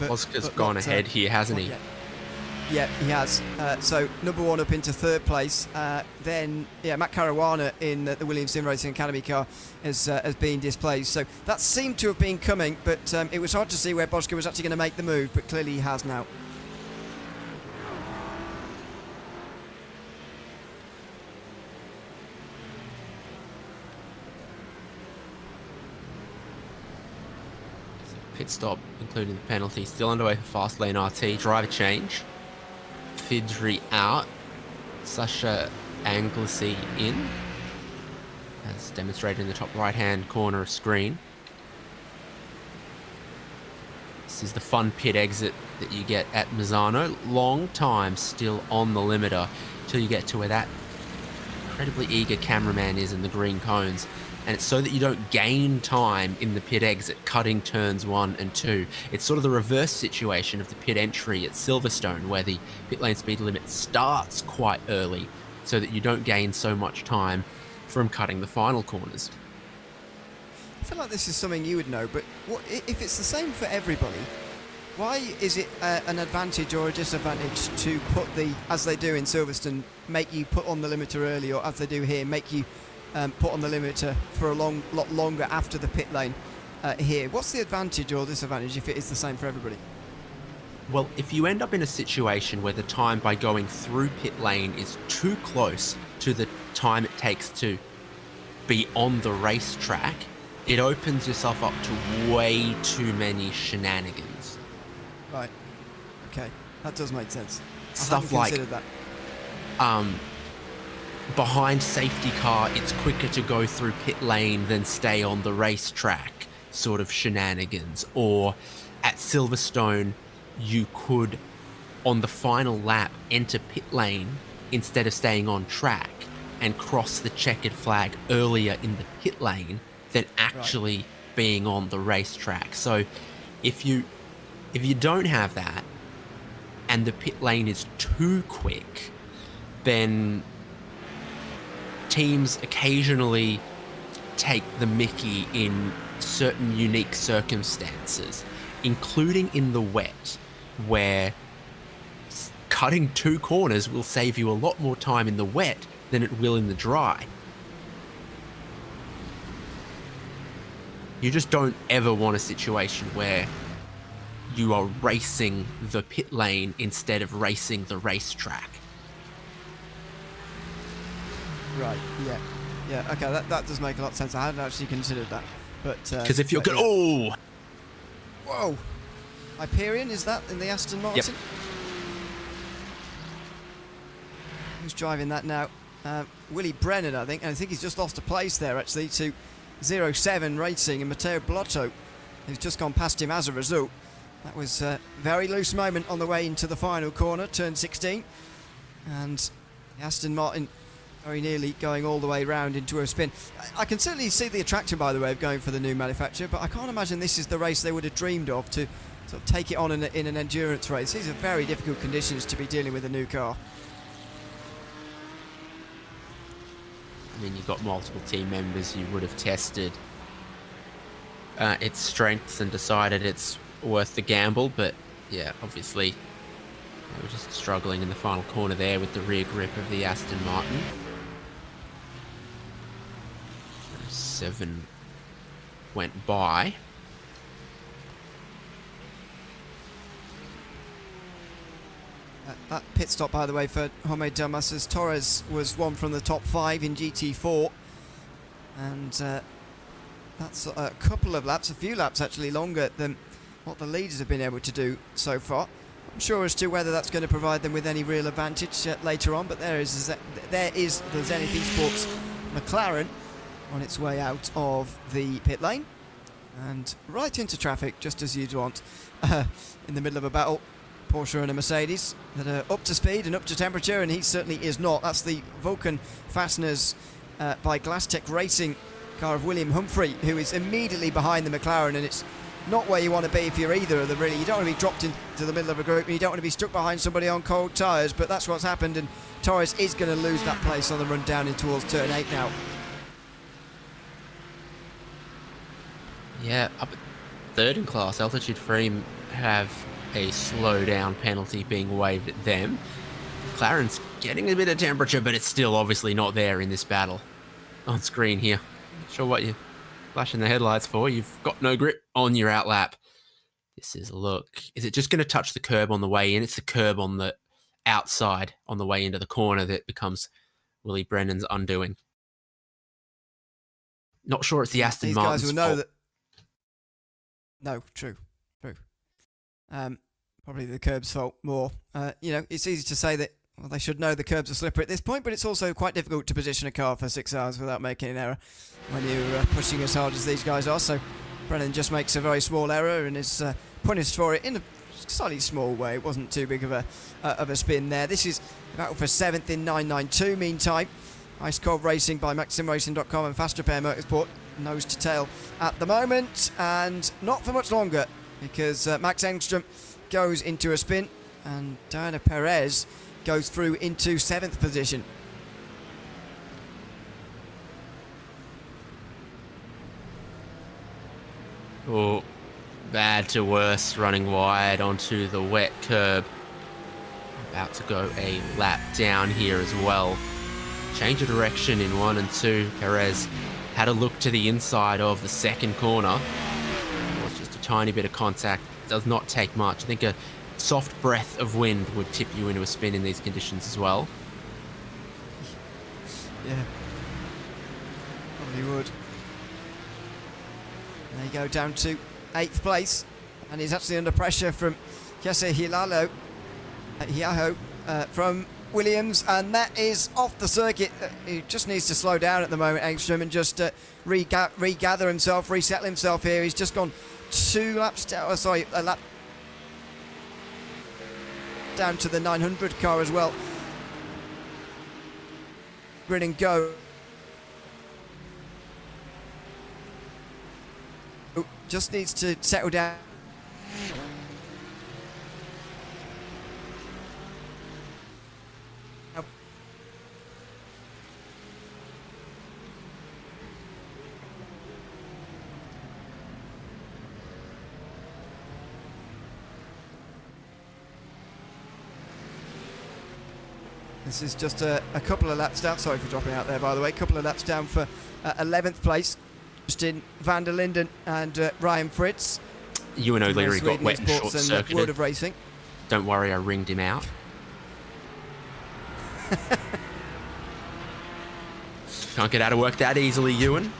Oscar's gone ahead here, hasn't he? Yeah, he has. So number 1 up into 3rd place. Then Matt Caruana in the Williams Sim Racing Academy car has been displaced. So that seemed to have been coming, but it was hard to see where Boschke was actually going to make the move. But clearly he has now. pit stop, including the penalty. Still underway for fast lane RT. Driver change. Fidri out. Sasha Anglesey in, as demonstrated in the top right-hand corner of screen. This is the fun pit exit that you get at Misano. Long time still on the limiter till you get to where that incredibly eager cameraman is in the green cones. And it's so that you don't gain time in the pit exit, cutting turns 1 and 2. It's sort of the reverse situation of the pit entry at Silverstone, where the pit lane speed limit starts quite early, so that you don't gain so much time from cutting the final corners. I feel like this is something you would know, but if it's the same for everybody, why is it an advantage or a disadvantage to put as they do in Silverstone, make you put on the limiter early, or as they do here, make you put on the limiter for a lot longer after the pit lane here? What's the advantage or disadvantage if it is the same for everybody? Well, if you end up in a situation where the time by going through pit lane is too close to the time it takes to be on the racetrack, it opens yourself up to way too many shenanigans. Right. Okay. That does make sense. Stuff I like hadn't considered that. Behind safety car, it's quicker to go through pit lane than stay on the racetrack sort of shenanigans. Or at Silverstone, you could, on the final lap, enter pit lane instead of staying on track and cross the checkered flag earlier in the pit lane than actually being on the racetrack. So if you don't have that and the pit lane is too quick, then teams occasionally take the mickey in certain unique circumstances, including in the wet, where cutting 2 corners will save you a lot more time in the wet than it will in the dry. You just don't ever want a situation where you are racing the pit lane instead of racing the racetrack. Right, yeah, okay, that does make a lot of sense. I hadn't actually considered that, but... Because if you're good... Oh! Whoa! Hyperion, is that in the Aston Martin? Yep. Who's driving that now? Willie Brennan, I think, and I think he's just lost a place there, actually, to 07 Racing and Matteo Blotto, who's just gone past him as a result. That was a very loose moment on the way into the final corner, turn 16, and the Aston Martin very nearly going all the way round into a spin. I can certainly see the attraction, by the way, of going for the new manufacturer, but I can't imagine this is the race they would have dreamed of, to sort of take it on in an endurance race. These are very difficult conditions to be dealing with a new car. I mean, you've got multiple team members you would have tested its strengths and decided it's worth the gamble, but yeah, obviously they were just struggling in the final corner there with the rear grip of the Aston Martin. 7 went by. That pit stop, by the way, for Jome Damas's Torres was one from the top 5 in GT4, and that's a couple of laps, a few laps actually longer than what the leaders have been able to do so far. I'm sure as to whether that's going to provide them with any real advantage later on, but there is the Zenith Esports McLaren on its way out of the pit lane and right into traffic, just as you'd want in the middle of a battle. Porsche and a Mercedes that are up to speed and up to temperature, and he certainly is not. That's the Vulcan Fasteners by Glasstec Racing car of William Humphrey, who is immediately behind the McLaren, and it's not where you want to be if you're either of them, really. You don't want to be dropped into the middle of a group, and you don't want to be stuck behind somebody on cold tyres, but that's what's happened, and Torres is going to lose that place on the run down in towards turn 8 now. Yeah, up at 3rd in class, Altitude Frame have a slow down penalty being waved at them. McLaren's getting a bit of temperature, but it's still obviously not there in this battle. On screen here. Not sure what you're flashing the headlights for. You've got no grip on your outlap. This is, look, is it just going to touch the curb on the way in? It's the curb on the outside on the way into the corner that becomes Willie Brennan's undoing. Not sure it's the Aston Martin's fault. No, true. Probably the curb's fault more. It's easy to say that, well, they should know the curbs are slippery at this point, but it's also quite difficult to position a car for 6 hours without making an error when you're pushing as hard as these guys are. So Brennan just makes a very small error and is punished for it in a slightly small way. It wasn't too big of a spin there. This is a battle for 7th in 992 meantime. Ice Cold Racing by MaximRacing.com and Fast Repair Motorsport nose to tail at the moment, and not for much longer, because Max Engstrom goes into a spin and Diana Perez goes through into 7th position. Oh, bad to worse, running wide onto the wet curb. About to go a lap down here as well. Change of direction in 1 and 2. Perez had a look to the inside of the second corner. It was just a tiny bit of contact. Does not take much. I think a soft breath of wind would tip you into a spin in these conditions as well. Yeah, probably would. There you go, down to 8th place, and he's actually under pressure from Jesse Hiaho from Williams, and that is off the circuit. He just needs to slow down at the moment, Engstrom, and just regather himself, resettle himself here. He's just gone 2 laps down, a lap down to the 900 car as well. Grin and go. Just needs to settle down. This is just a couple of laps down. Sorry for dropping out there, by the way. A couple of laps down for 11th place. Justin van der Linden and Ryan Fritz. Ewan O'Leary got wet and Esports short-circuited. World of Racing. Don't worry, I ringed him out. Can't get out of work that easily, Ewan.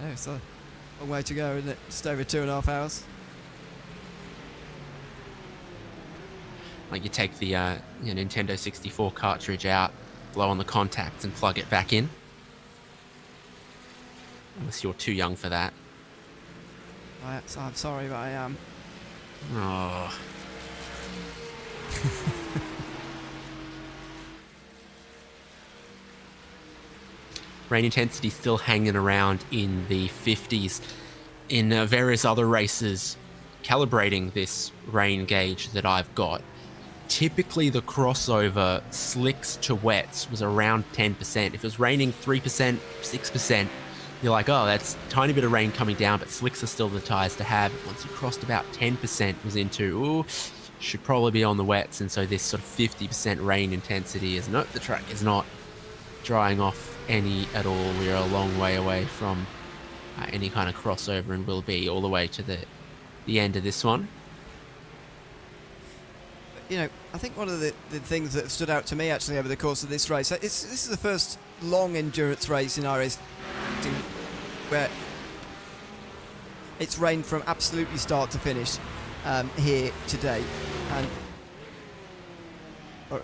Oh, it's a long way to go, isn't it? Just over 2.5 hours. Like you take the Nintendo 64 cartridge out, blow on the contacts and plug it back in. Unless you're too young for that. I'm sorry, but I am. Oh. Rain intensity still hanging around in the 50s. In various other races, calibrating this rain gauge that I've got, typically the crossover slicks to wets was around 10%. If it was raining 3%, 6%, you're like, oh, that's a tiny bit of rain coming down, but slicks are still the tyres to have. Once you crossed about 10%, was into, ooh, should probably be on the wets. And so this sort of 50% rain intensity is, nope, the track is not drying off any at all. We're a long way away from any kind of crossover, and will be all the way to the end of this one. I think one of the things that stood out to me actually over the course of this race, this is the first long endurance race in our race where it's rained from absolutely start to finish here today, and at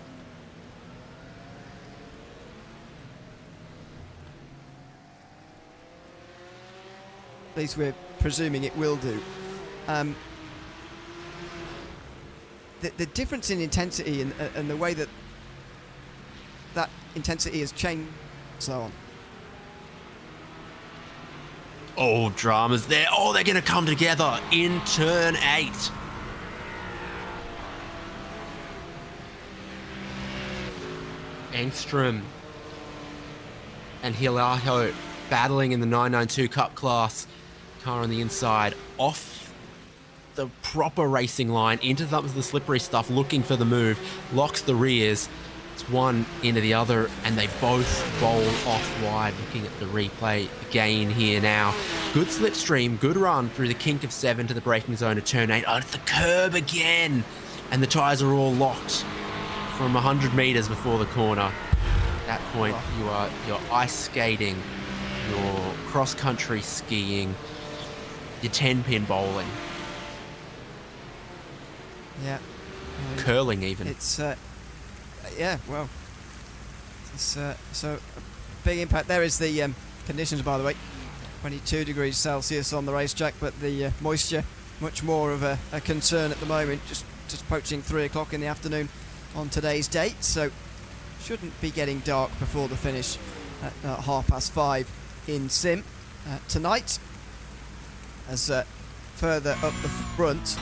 least we're presuming it will do. The difference in intensity and the way that intensity has changed, so on. Oh, dramas there. Oh, they're going to come together in turn 8. Engstrom and Hiaho battling in the 992 Cup class. Car on the inside, off the proper racing line, into the slippery stuff, looking for the move, locks the rears. It's one into the other, and they both bowl off wide. Looking at the replay again here now. Good slipstream, good run through the kink of 7 to the braking zone of turn 8. Oh, it's the curb again, and the tyres are all locked from 100 meters before the corner. At that point, you're ice skating, you're cross-country skiing, your 10-pin bowling, Yeah. curling even. It's yeah, well, it's so a big impact. There is the conditions, by the way. 22 degrees Celsius on the racetrack, but the moisture much more of a concern at the moment. Just approaching 3 o'clock in the afternoon on today's date, so shouldn't be getting dark before the finish at 5:30 in Sim tonight. As further up the front,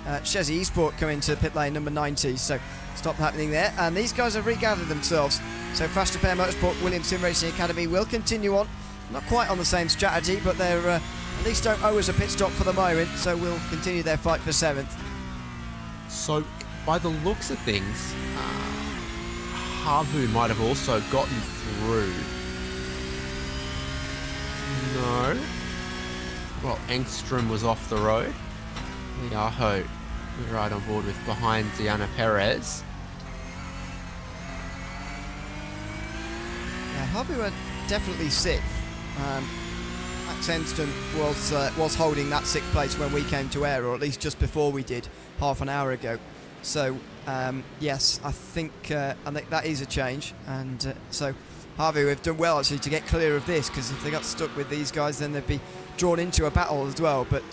Shezzy Esports come into pit lane number 90, so stop happening there. And these guys have regathered themselves. So Fast Repair Motorsport Williams Sim Racing Academy will continue on. Not quite on the same strategy, but they're at least don't owe us a pit stop for the moment, so we'll continue their fight for 7th. So, by the looks of things, Havu might have also gotten through. No. Well, Engstrom was off the road. Yaho, we're right on board with behind Diana Perez. Yeah, Havu are definitely 6th. Max Engstrom was holding that 6th place when we came to air, or at least just before we did, half an hour ago. So yes, I think that is a change, and so Havu have done well actually to get clear of this, because if they got stuck with these guys, then they'd be drawn into a battle as well. But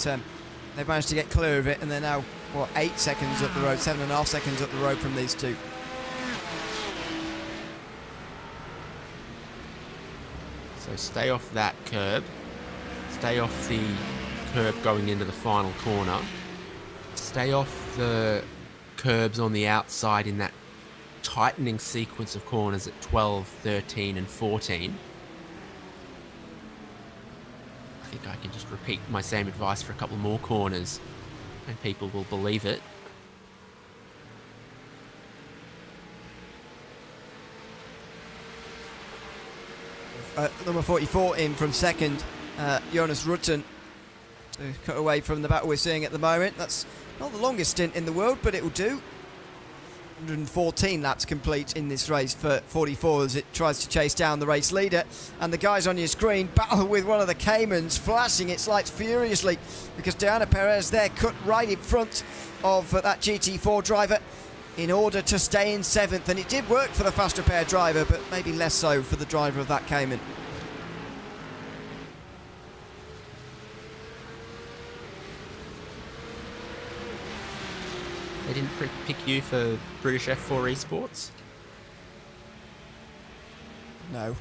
they've managed to get clear of it, and they're now 8 seconds up the road, 7.5 seconds up the road from these two. So stay off that curb. Stay off the curb going into the final corner. Stay off the curbs on the outside in that tightening sequence of corners at 12, 13 and 14. I think I can just repeat my same advice for a couple more corners and people will believe it. Number 44 in from 2nd, Jonas Rutten, to cut away from the battle we're seeing at the moment. That's not the longest stint in the world, but it will do. 114 laps complete in this race for 44 as it tries to chase down the race leader. And the guys on your screen battle with one of the Caymans, flashing its lights furiously, because Diana Perez there cut right in front of that GT4 driver in order to stay in 7th, and it did work for the Fast Repair driver, but maybe less so for the driver of that Cayman. They didn't pick you for British F4 Esports? No.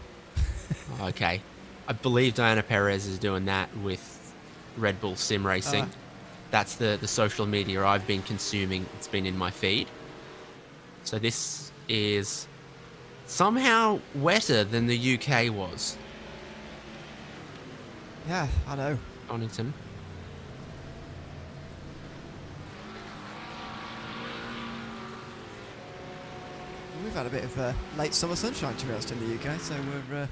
Okay. I believe Diana Perez is doing that with Red Bull Sim Racing. That's the social media I've been consuming. It's been in my feed. So this is somehow wetter than the UK was. Yeah, I know. Donington. We've had a bit of late summer sunshine, to be honest, in the UK, so we're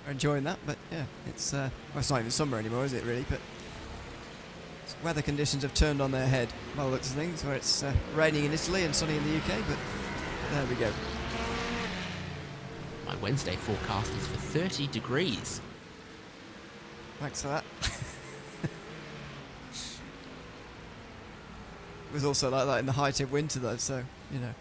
enjoying that. But yeah, well, it's not even summer anymore, is it, really? But weather conditions have turned on their head by the looks of things, where it's raining in Italy and sunny in the UK, but there we go. My Wednesday forecast is for 30 degrees. Thanks for that. It was also like that in the height of winter, though, so, you know.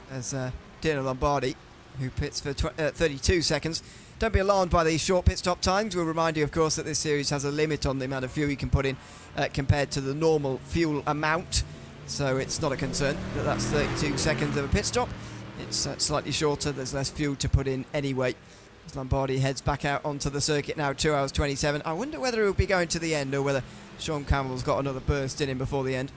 There's Dino Lombardi, who pits for 32 seconds. Don't be alarmed by these short pit stop times. We'll remind you, of course, that this series has a limit on the amount of fuel you can put in compared to the normal fuel amount. So it's not a concern that that's 32 seconds of a pit stop. It's slightly shorter. There's less fuel to put in anyway. As Lombardi heads back out onto the circuit now, 2 hours 27. I wonder whether he'll be going to the end or whether Sean Campbell's got another burst in him before the end.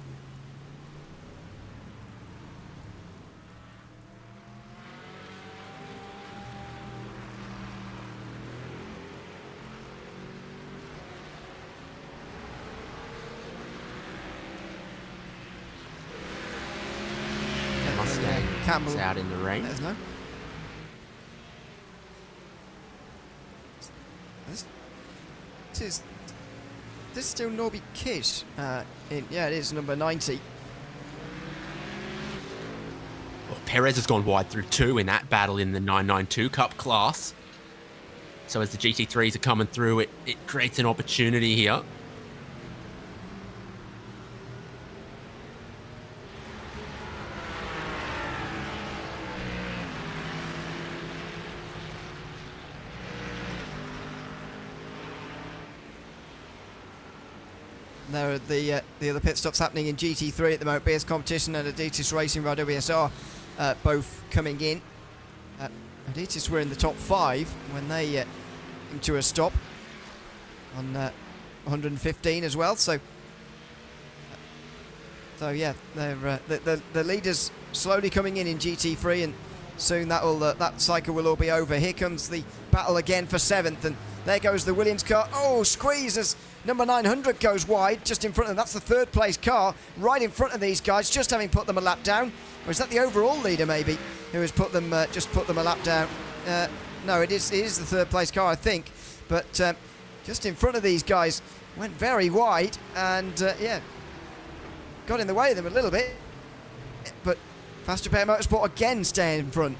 Campbell out in the rain. There's no. This is still Norby Kish. Yeah, it is number 90. Well, Perez has gone wide through 2 in that battle in the 992 Cup class. So as the GT3s are coming through, it creates an opportunity here. There are the other pit stops happening in GT3 at the moment. BS Competition and Adidas Racing by WSR both coming in. Adidas were in the top 5 when they came to a stop on 115 as well. So yeah, they're the leaders slowly coming in GT3, and soon that cycle will all be over. Here comes the battle again for 7th, and there goes the Williams car. Oh, squeeze as number 900 goes wide just in front of them. That's the 3rd place car right in front of these guys, just having put them a lap down. Or is that the overall leader maybe who has put them just put them a lap down? No, it is the 3rd place car, I think. But just in front of these guys, went very wide, and yeah, got in the way of them a little bit. But Fast Repair Motorsport again staying in front.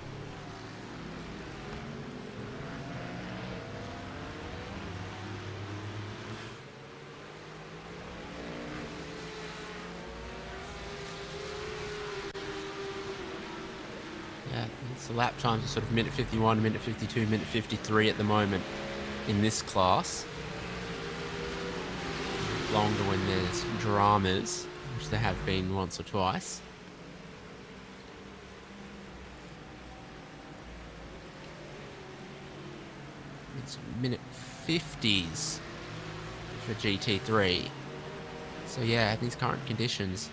Yeah, it's the lap times are sort of minute 51, minute 52, minute 53 at the moment in this class. Longer when there's dramas, which there have been once or twice. It's minute 50s for GT3. So yeah, these current conditions,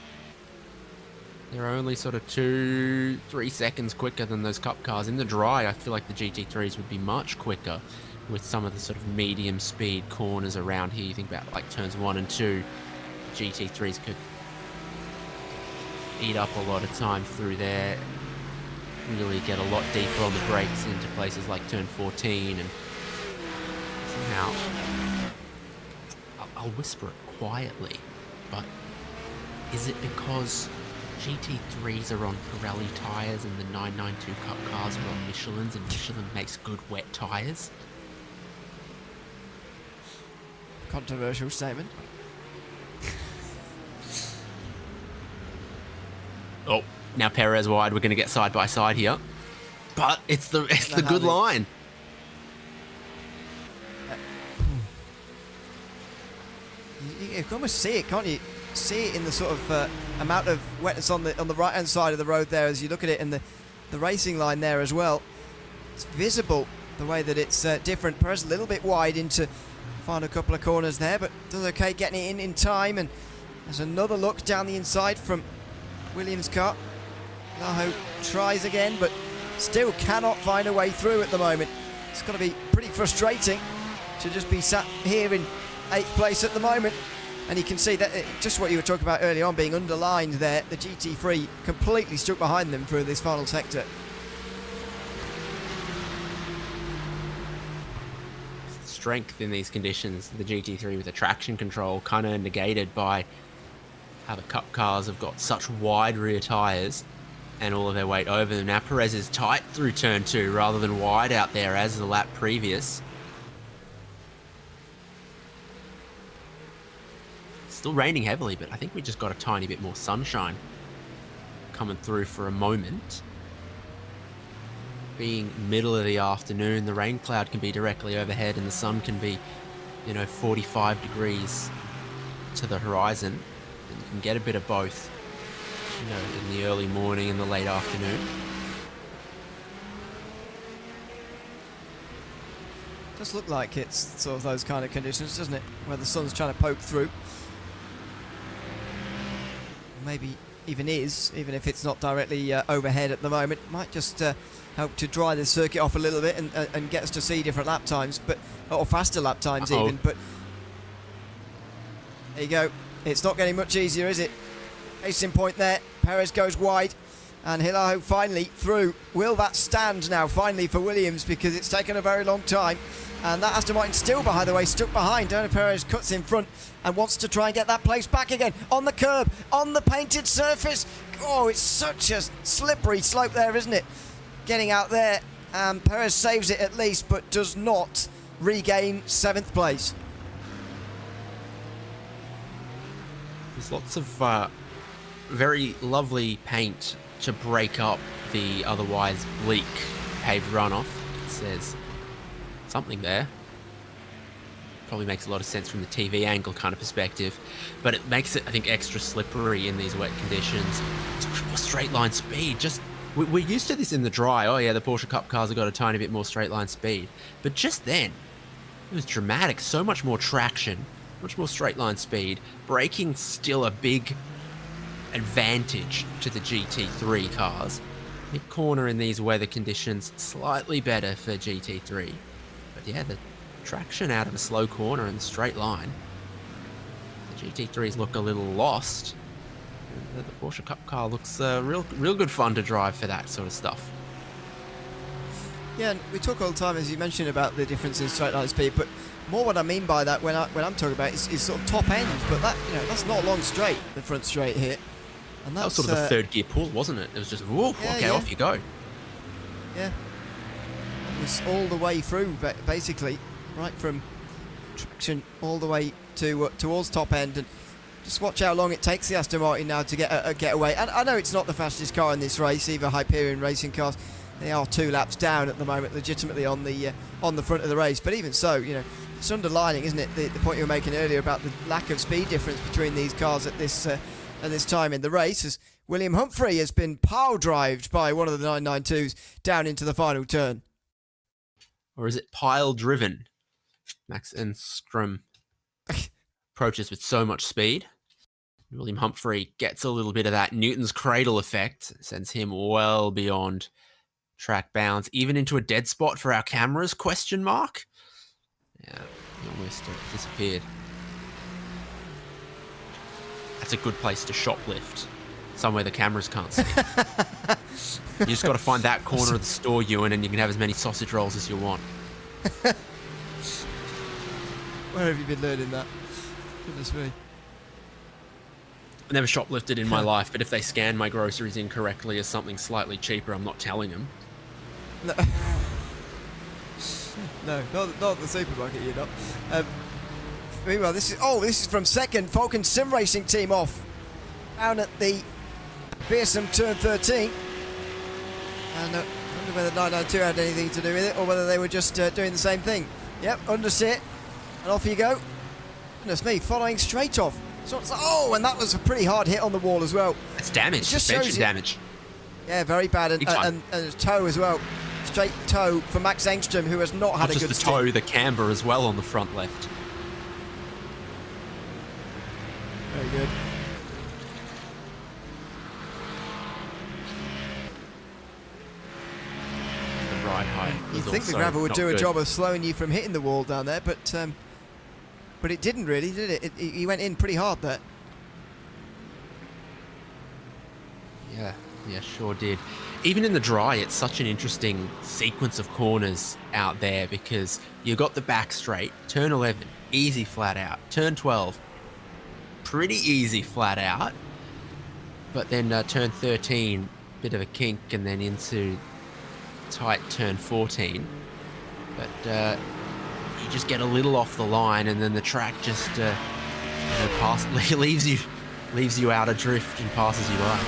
they're only sort of 2-3 seconds quicker than those Cup cars. In the dry, I feel like the GT3s would be much quicker with some of the sort of medium speed corners around here. You think about like turns 1 and 2, GT3s could eat up a lot of time through there, really get a lot deeper on the brakes into places like turn 14, and somehow, I'll whisper it quietly, but is it because GT3s are on Pirelli tyres and the 992 Cup cars are on Michelin's, and Michelin makes good wet tyres? Controversial statement. Oh, now Perez wide. We're going to get side by side here, but it's the good line. You can almost see it, can't you? See it in the sort of amount of wetness on the right hand side of the road there as you look at it, and the racing line there as well. It's visible the way that it's different. Perez a little bit wide into final couple of corners there, but does okay getting it in time. And there's another look down the inside from Williams' car. Laho tries again, but still cannot find a way through at the moment. It's got to be pretty frustrating to just be sat here in 8th place at the moment. And you can see that just what you were talking about earlier on being underlined there, the GT3 completely stuck behind them through this final sector. Strength in these conditions, the GT3 with the traction control kind of negated by how the Cup cars have got such wide rear tyres and all of their weight over them. Now Perez is tight through turn 2 rather than wide out there as the lap previous. Still raining heavily, but I think we just got a tiny bit more sunshine coming through for a moment. Being middle of the afternoon, the rain cloud can be directly overhead and the sun can be, 45 degrees to the horizon. And you can get a bit of both, in the early morning and the late afternoon. Does look like it's sort of those kind of conditions, doesn't it? Where the sun's trying to poke through. Maybe even if it's not directly overhead at the moment. Might just help to dry the circuit off a little bit and get us to see different lap times, or faster lap times even. But there you go. It's not getting much easier, is it? Racing point there. Perez goes wide, and Hilaho finally through. Will that stand now finally for Williams, because it's taken a very long time? And that Aston Martin still, by the way, stuck behind. Daniel Perez cuts in front and wants to try and get that place back again. On the curb, on the painted surface. Oh, it's such a slippery slope there, isn't it? Getting out there, and Perez saves it at least, but does not regain 7th place. There's lots of very lovely paint to break up the otherwise bleak paved runoff. It says something there. Probably makes a lot of sense from the TV angle kind of perspective, but it makes it, I think, extra slippery in these wet conditions. Straight line speed, just we're used to this in the dry. Oh yeah, the Porsche Cup cars have got a tiny bit more straight line speed, but just then it was dramatic. So much more traction, much more straight line speed. Braking still a big advantage to the GT3 cars. Mid corner in these weather conditions, slightly better for GT3, but yeah, the traction out of a slow corner in the straight line. The GT3s look a little lost. And the Porsche Cup car looks real good fun to drive for that sort of stuff. Yeah, and we talk all the time, as you mentioned, about the difference in straight line speed, but more what I mean by that when I'm talking about is sort of top end, but that, you know, that's not long straight, the front straight here. And that was sort of a third gear pull, wasn't it? It was just, whoa, yeah, okay, yeah. Off you go. Yeah. It was all the way through, basically, right from traction all the way to towards top end. And just watch how long it takes the Aston Martin now to get a getaway. And I know it's not the fastest car in this race, either Hyperion racing cars. They are 2 laps down at the moment, legitimately on the front of the race. But even so, you know, it's underlining, isn't it, the point you were making earlier about the lack of speed difference between these cars at this time in the race, as William Humphrey has been pile-drived by one of the 992s down into the final turn. Or is it pile-driven? Max Enstrom approaches with so much speed. William Humphrey gets a little bit of that Newton's cradle effect, sends him well beyond track bounds, even into a dead spot for our cameras, question mark? Yeah, he almost disappeared. That's a good place to shoplift, somewhere the cameras can't see. You just got to find that corner of the store, Ewan, and you can have as many sausage rolls as you want. Where have you been learning that? Goodness me. I've never shoplifted in my life, but if they scan my groceries incorrectly as something slightly cheaper, I'm not telling them. No, no, not the supermarket, you're not. Meanwhile, this is from second. Falcon Sim Racing team off down at the fearsome turn 13. And I wonder whether 992 had anything to do with it, or whether they were just doing the same thing. Yep, undersit, and off you go. Goodness me, following straight off. So oh, and that was a pretty hard hit on the wall as well. That's damage, suspension damage. Yeah, very bad, and a toe as well. Straight toe for Max Engstrom, who has not had a good stint. Not just the toe, the camber as well on the front left. Very good. The ride height. You think the gravel would do a job of slowing you from hitting the wall down there, but it didn't really, did it? He went in pretty hard there. Yeah, sure did. Even in the dry, it's such an interesting sequence of corners out there, because you've got the back straight, turn 11, easy flat out, turn 12, pretty easy flat out, but then turn 13, bit of a kink, and then into tight turn 14. But you just get a little off the line, and then the track just leaves you out adrift and passes you by.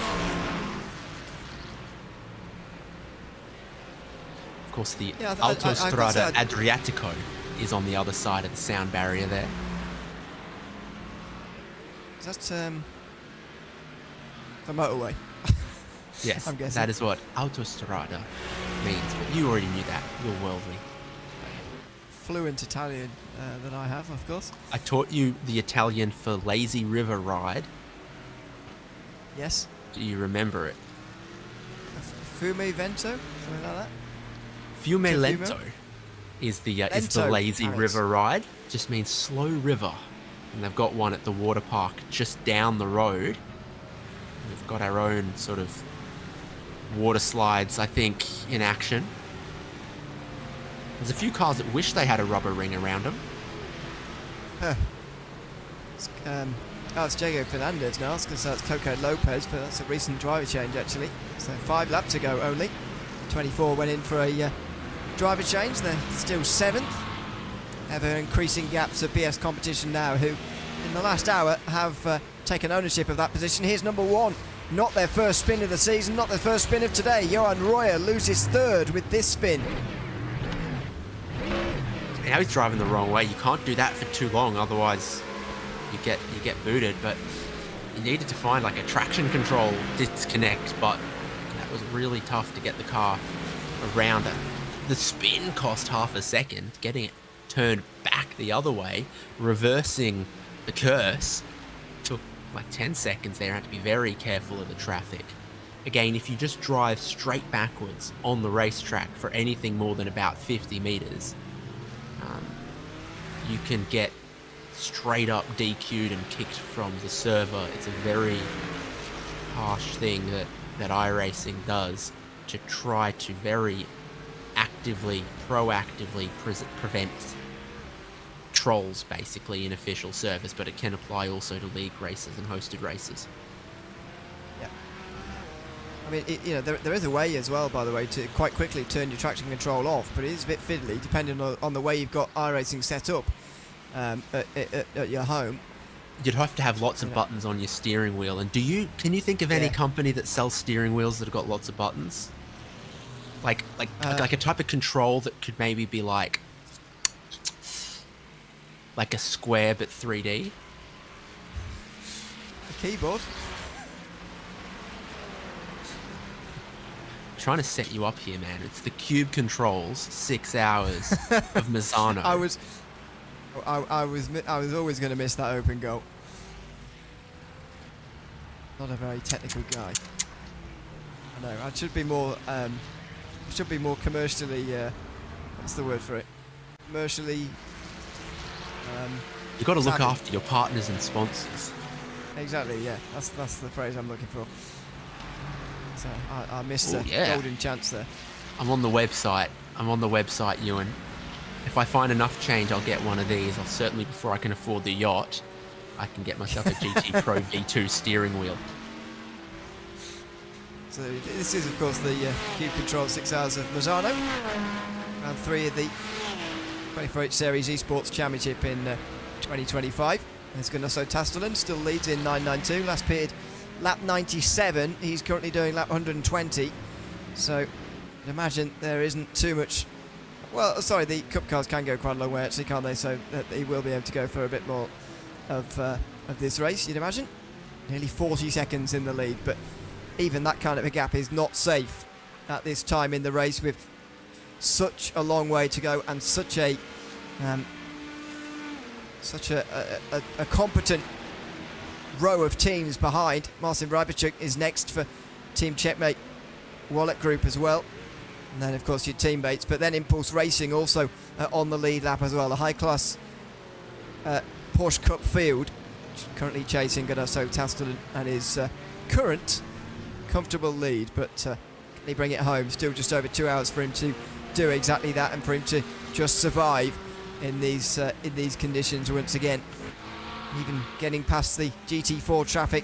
Of course, the Autostrada Adriatico is on the other side of the sound barrier there. Is that the motorway? Yes, I'm guessing. that is what Autostrada means, but you already knew that. You're worldly. Fluent Italian than I have, of course. I taught you the Italian for lazy river ride. Yes. Do you remember it? Fume Vento? Something like that? Fiume Lento is the lazy river ride. Just means slow river. And they've got one at the water park just down the road. We've got our own sort of water slides, I think, in action. There's a few cars that wish they had a rubber ring around them. Huh. Oh, it's Diego Fernandez now. I was going to say it's Coco Lopez, but that's a recent driver change actually. So 5 laps to go only. 24 went in for a driver change. They're still 7th. Ever increasing gaps of BS competition now, who in the last hour have taken ownership of that position. Here's number 1. Not their first spin of the season, not their first spin of today. Johan Royer loses 3rd with this spin. Now he's driving the wrong way. You can't do that for too long, otherwise you get booted. But you needed to find like a traction control disconnect, but that was really tough to get the car around it. The spin cost half a second, getting it turned back the other way, reversing the curse took like 10 seconds there. Had to be very careful of the traffic. Again, if you just drive straight backwards on the racetrack for anything more than about 50 meters, you can get straight up DQ'd and kicked from the server. It's a very harsh thing that iRacing does to try to very proactively prevent trolls basically in official service, but it can apply also to league races and hosted races. Yeah. I mean, there is a way as well, by the way, to quite quickly turn your traction control off, but it is a bit fiddly depending on the way you've got iRacing set up at your home. You'd have to have lots of buttons on your steering wheel. And can you think of any company that sells steering wheels that have got lots of buttons? Like a type of control that could maybe be like a square but 3D? A keyboard? I'm trying to set you up here, man. It's the Cube Controls 6 hours of Misano. I was always going to miss that open goal. Not a very technical guy. I know. I should be more commercially. What's the word for it? Commercially. You've got to look savvy. after your partners and sponsors. Exactly. Yeah. That's the phrase I'm looking for. So I missed the yeah. golden chance there. I'm on the website, Ewan. If I find enough change, I'll get one of these. I'll certainly, before I can afford the yacht, I can get myself a GT Pro V2 steering wheel. So this is, of course, the Cube Control 6 hours of Misano. Round 3 of the 24H Series Esports Championship in 2025. There's Gunnaso Tastellan, still leads in 9.92. Last period, lap 97. He's currently doing lap 120. So I'd imagine there isn't too much. Well, sorry, the Cup cars can go quite a long way, actually, can't they? So that he will be able to go for a bit more of this race, you'd imagine. Nearly 40 seconds in the lead, but even that kind of a gap is not safe at this time in the race with such a long way to go and such a competent row of teams behind. Marcin Rybachuk is next for Team Checkmate Wallet Group as well. And then, of course, your teammates. But then Impulse Racing also on the lead lap as well. A high-class Porsche Cup field currently chasing Gunnaso Tastellan and his current comfortable lead. But can he bring it home? Still just over 2 hours for him to do exactly that and for him to just survive in these conditions once again. Even getting past the GT4 traffic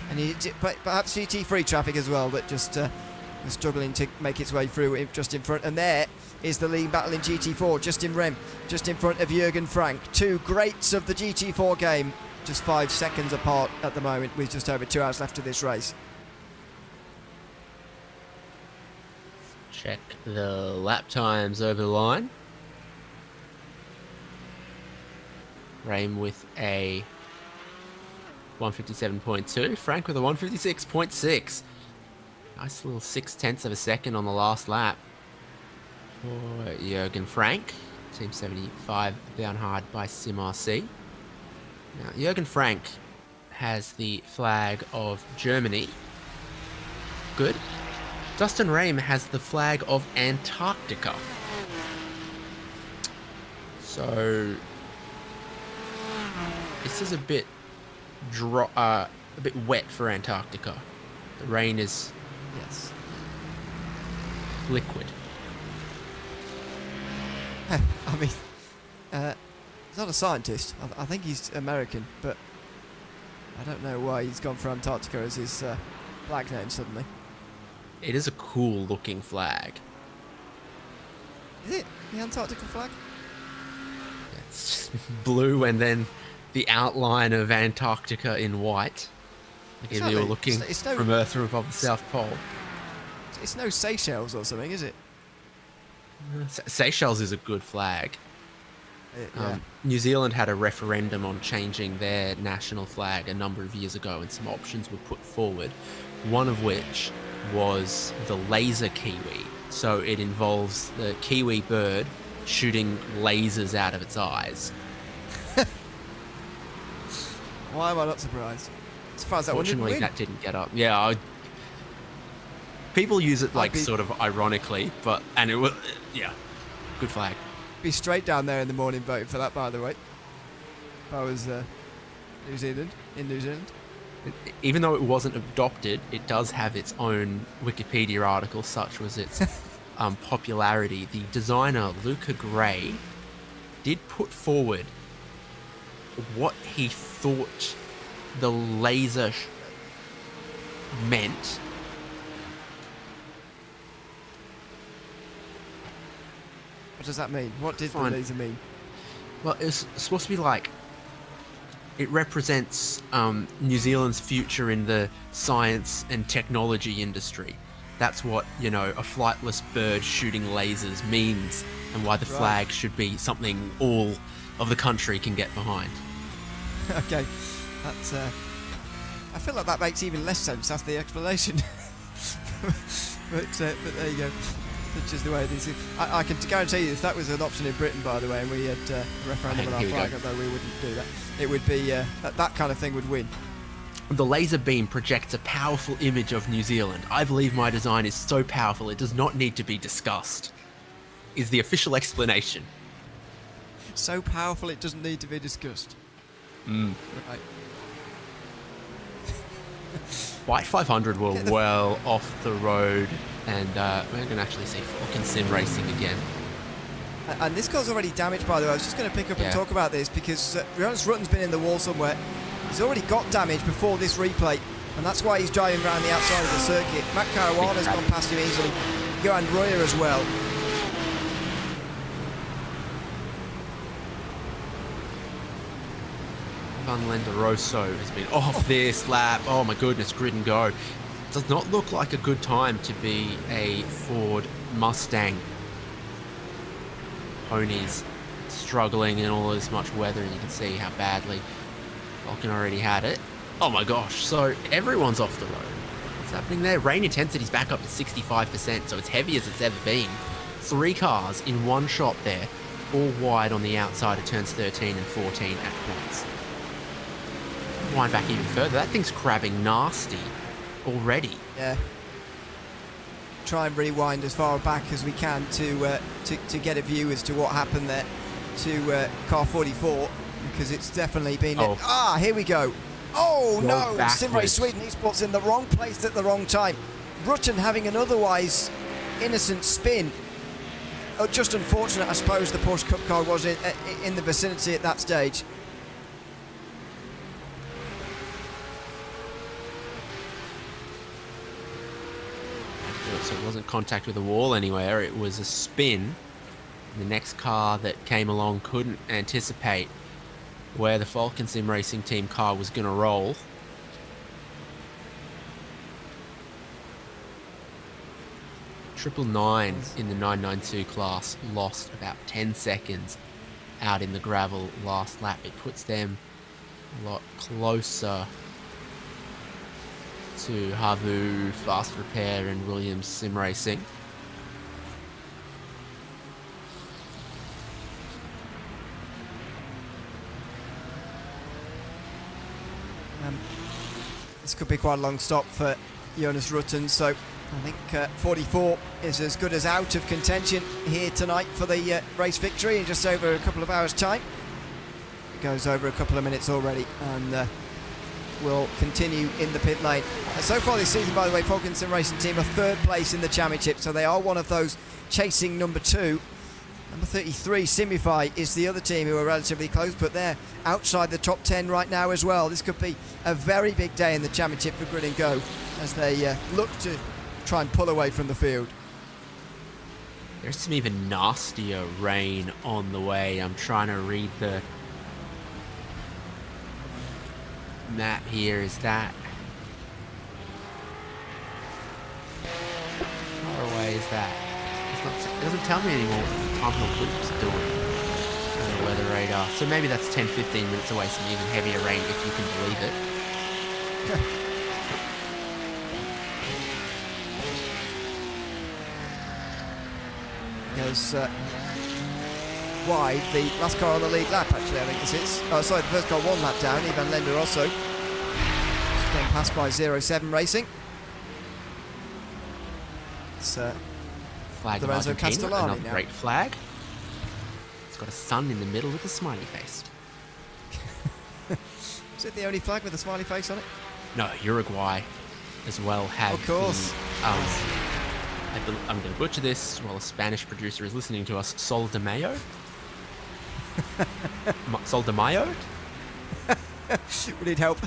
and perhaps GT3 traffic as well, but just struggling to make its way through just in front. And there is the lead battle in GT4, Justin Rem, just in front of Jürgen Frank. Two greats of the GT4 game, just 5 seconds apart at the moment with just over 2 hours left of this race. Check the lap times over the line. Rame with a 157.2, Frank with a 156.6. Nice little 0.6 of a second on the last lap for Jürgen Frank. Team 75 down hard by SimRC. Now, Jürgen Frank has the flag of Germany. Good. Dustin Rame has the flag of Antarctica. So this is a bit wet for Antarctica. The rain is liquid. I mean, he's not a scientist. I think he's American, but I don't know why he's gone for Antarctica as his flag name suddenly. It is a cool looking flag. Is it the Antarctica flag? It's blue and then the outline of Antarctica in white. Like if you were looking from Earth from above the South Pole. It's no Seychelles or something, is it? Seychelles is a good flag. Yeah. New Zealand had a referendum on changing their national flag a number of years ago, and some options were put forward, one of which was the laser kiwi. So it involves the kiwi bird shooting lasers out of its eyes. Why am I not surprised? As far as that one didn't Fortunately, win. that didn't get up. Yeah, people use it like sort of ironically, and it was, yeah, good flag. Be straight down there in the morning voting for that, by the way. If I was New Zealand. Even though it wasn't adopted, it does have its own Wikipedia article, such was its popularity. The designer, Luca Gray, did put forward what he thought the laser meant. What does that mean? What did the laser mean? Well, it's supposed to be like, it represents New Zealand's future in the science and technology industry. That's what, a flightless bird shooting lasers means, and why the flag should be something all of the country can get behind. Okay, that's. I feel like that makes even less sense. That's the explanation. but there you go. That's just the way it is. I can guarantee you, if that was an option in Britain, by the way, and we had a referendum on our flag, although we wouldn't do that, it would be that kind of thing would win. The laser beam projects a powerful image of New Zealand. I believe my design is so powerful it does not need to be discussed, is the official explanation. So powerful it doesn't need to be discussed. Right. White 500 were well off the road, and we're going to actually see Falcon Sim racing again. And this car's already damaged, by the way. I was just going to pick up and talk about this because Jonas Rutten's been in the wall somewhere. He's already got damage before this replay, and that's why he's driving around the outside of the circuit. Matt Caruana's gone past him easily. Johan Royer as well. Van Lenderoso has been off this lap. Oh my goodness, grid and go. Does not look like a good time to be a Ford Mustang. Ponies struggling in all this much weather, and you can see how badly Falcon already had it. Oh my gosh, so everyone's off the road. What's happening there? Rain intensity's back up to 65%, so it's heavy as it's ever been. 3 cars in one shot there, all wide on the outside of turns 13 and 14 at points. Wind back even further. That thing's crabbing nasty already. Yeah. Try and rewind as far back as we can to get a view as to what happened there to car 44, because it's definitely been... here we go. Oh no! Simrace Sweden Esports in the wrong place at the wrong time. Rutten having an otherwise innocent spin. Oh, just unfortunate, I suppose, the Porsche Cup car was in the vicinity at that stage. So it wasn't contact with the wall anywhere, it was a spin. The next car that came along couldn't anticipate where the Falcon Sim Racing Team car was going to roll. Triple Nine in the 992 class lost about 10 seconds out in the gravel last lap. It puts them a lot closer to Havu, Fast Repair and Williams Sim Racing. This could be quite a long stop for Jonas Rutten, so I think 44 is as good as out of contention here tonight for the race victory in just over a couple of hours' time. It goes over a couple of minutes already, and will continue in the pit lane. So far this season, by the way, Falcon Sim Racing Team are 3rd place in the championship, so they are one of those chasing number 2. Number 33, Simify, is the other team who are relatively close, but they're outside the top 10 right now as well. This could be a very big day in the championship for Grid and Go as they look to try and pull away from the field. There's some even nastier rain on the way. I'm trying to read the map here. Is that... How far away is that? It doesn't tell me anymore what the time of loop's doing on the weather radar. So maybe that's 10-15 minutes away, some even heavier rain if you can believe it. Goes wide, the last car on the lead lap actually, I think this is. Oh sorry, the first car 1 lap down, Ivan Lender also. Just getting passed by 07 Racing. It's Flag of Lorenzo Argentina, Castellani another now. great flag. It's got a sun in the middle with a smiley face. Is it the only flag with a smiley face on it? No, Uruguay as well have. Of course. I'm going to butcher this while a Spanish producer is listening to us. Sol de Mayo? Sol de Mayo? We need help.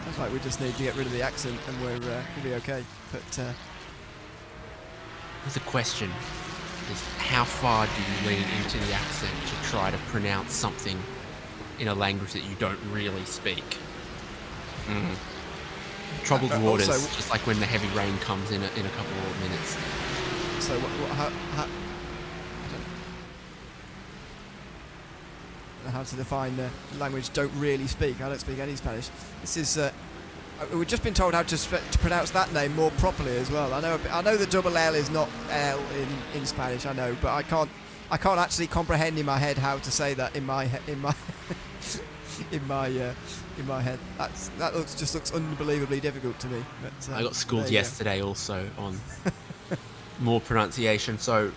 Sounds like we just need to get rid of the accent and we'll be okay. But There's a question. Is how far do you lean into the accent to try to pronounce something in a language that you don't really speak? Troubled waters, also, just like when the heavy rain comes in a couple of minutes. so how, I don't know how to define language don't really speak. I don't speak any Spanish. This is we've just been told how to pronounce that name more properly as well. I know the double L is not L in Spanish. I know, but I can't actually comprehend in my head how to say that in my in my head. That looks unbelievably difficult to me. But, I got schooled yesterday also on more pronunciation. So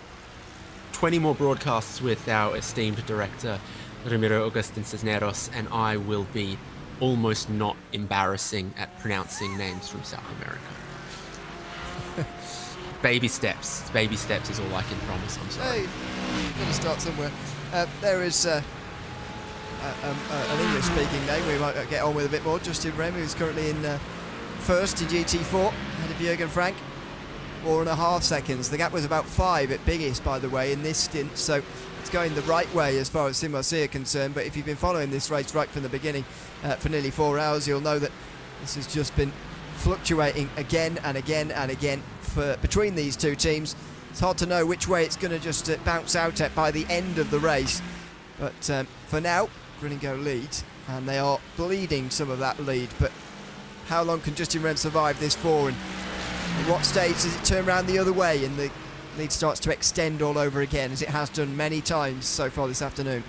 20 more broadcasts with our esteemed director Ramiro Agustin Cisneros, and I will be almost not embarrassing at pronouncing names from South America. Baby steps. Baby steps is all I can promise. I'm sorry. Hey, you've got to start somewhere. There is an English-speaking name we might get on with a bit more. Justin Rem, who's currently in first in GT4, ahead of Jürgen Frank. 4.5 seconds. The gap was about 5 at biggest, by the way, in this stint. So it's going the right way as far as Sim RC are concerned. But if you've been following this race right from the beginning for nearly 4 hours, you'll know that this has just been fluctuating again and again and again between these two teams. It's hard to know which way it's going to just bounce out at by the end of the race. But for now, Grid & Go leads, and they are bleeding some of that lead. But how long can Justin Rem survive this 4? And at what stage does it turn around the other way and the lead starts to extend all over again, as it has done many times so far this afternoon?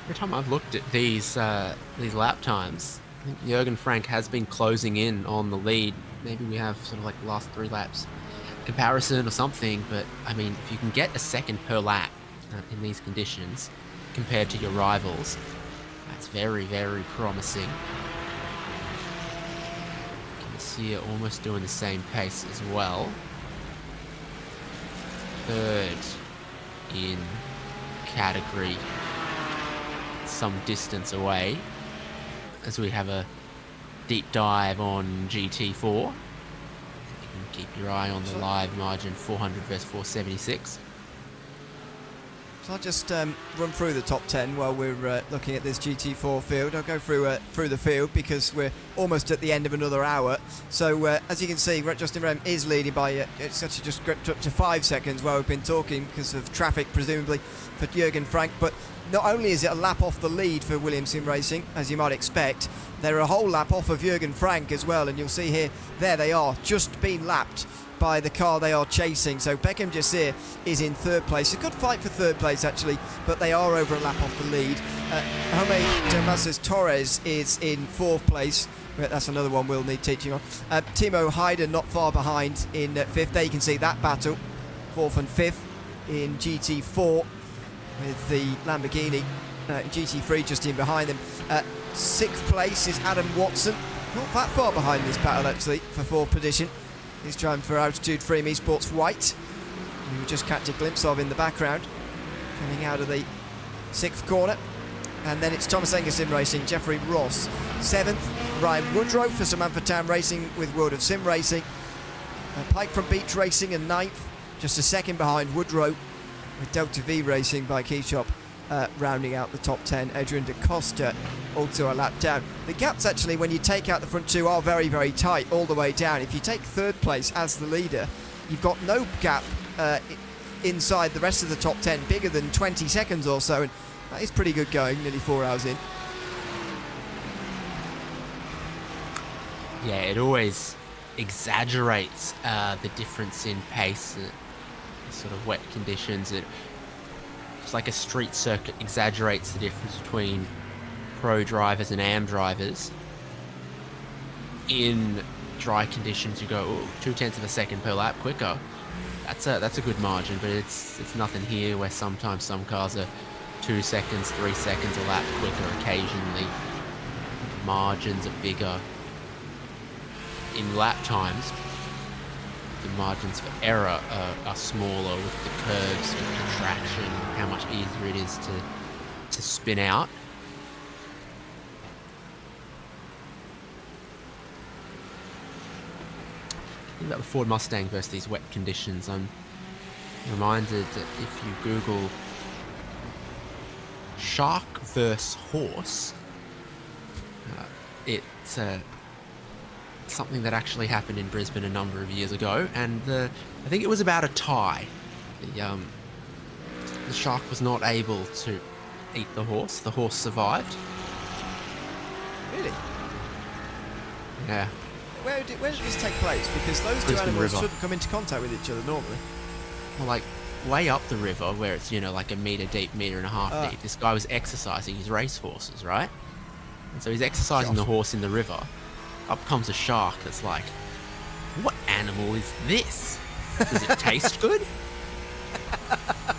Every time I've looked at these lap times, I think Jürgen Frank has been closing in on the lead. Maybe we have sort of like the last 3 laps comparison or something, but I mean, if you can get a second per lap in these conditions compared to your rivals, that's very, very promising. Can see it almost doing the same pace as well. 3rd in category, some distance away, as we have a deep dive on GT4. You can keep your eye on the live margin, 400 versus 476. So I'll just run through the top 10 while we're looking at this GT4 field. I'll go through the field because we're almost at the end of another hour. So as you can see, Justin Rem is leading by it's actually just gripped up to 5 seconds while we've been talking because of traffic, presumably, for Jürgen Frank. But not only is it a lap off the lead for Williams Sim Racing, as you might expect, they're a whole lap off of Jürgen Frank as well. And you'll see here, there they are, just been lapped by the car they are chasing. So Beckham Jasir is in 3rd place. A good fight for 3rd place actually, but they are over a lap off the lead. Jose Damascus Torres is in 4th place. That's another one we'll need teaching on. Timo Hayden not far behind in 5th. There you can see that battle, 4th and 5th in GT4 with the Lamborghini. GT3 just in behind them. 6th place is Adam Watson Not that far behind this battle actually for 4th position. He's trying for Altitude Freem Esports White, who we just catch a glimpse of in the background, coming out of the 6th corner. And then it's Thomas Enger Sim Racing, Jeffrey Ross 7th, Ryan Woodrow for Samantha Town Racing with World of Sim Racing, Pike from Beach Racing in 9th, just a second behind Woodrow, with Delta V Racing by Keyshop rounding out the top 10. Adrian Da Costa also a lap down. The gaps actually, when you take out the front two, are very, very tight all the way down. If you take 3rd place as the leader, you've got no gap inside the rest of the top 10, bigger than 20 seconds or so, and that is pretty good going, nearly 4 hours in. Yeah, it always exaggerates the difference in pace, sort of wet conditions. It's like a street circuit exaggerates the difference between pro drivers and AM drivers. In dry conditions, you go, ooh, 0.2 of a second per lap quicker. That's a good margin, but it's nothing here, where sometimes some cars are 2 seconds, 3 seconds a lap quicker occasionally. Margins are bigger. In lap times, the margins for error are smaller with the curves, with the traction, how much easier it is to spin out. Think about the Ford Mustang versus these wet conditions. I'm reminded that if you Google shark versus horse, it's something that actually happened in Brisbane a number of years ago, and I think it was about a tie. The shark was not able to eat the horse. The horse survived. Really? Yeah. Where did this take place? Because those two Brisbane animals River. shouldn't come into contact with each other normally. Well, like way up the river, where it's like a metre deep, metre and a half deep. This guy was exercising his race horses, right? And so he's exercising the horse in the river. Up comes a shark that's like, what animal is this? Does it taste good?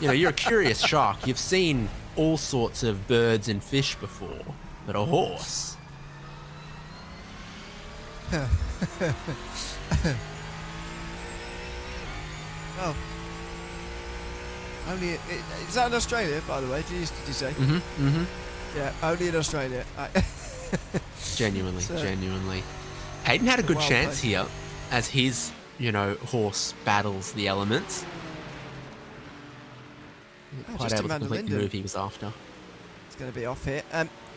You're a curious shark. You've seen all sorts of birds and fish before, but a horse? Well, only is that in Australia, by the way? Did you say? Yeah, only in Australia. Genuinely. So, Hayden had a good wild chance place. here as his, horse battles the elements. Quite just able to Amanda complete the Linden. move he was after. It's going to be off here.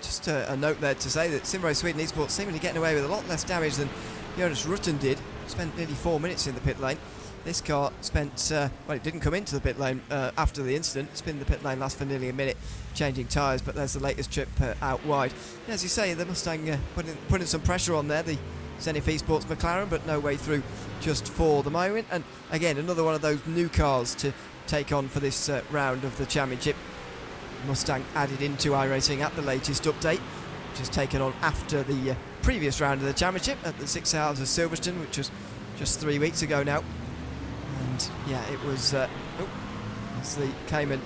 Just a note there to say that Simrose Sweden Esports seemingly getting away with a lot less damage than Jonas Rutten did. Spent nearly 4 minutes in the pit lane. This car spent, it didn't come into the pit lane after the incident. It's been in the pit lane last for nearly a minute, changing tyres, but there's the latest trip out wide. As you say, the Mustang putting some pressure on there, the Zenith Esports McLaren, but no way through just for the moment. And again, another one of those new cars to take on for this round of the championship. Mustang added into iRacing at the latest update, which is taken on after the previous round of the championship at the 6 Hours of Silverstone, which was just 3 weeks ago now. And yeah, it was as the Cayman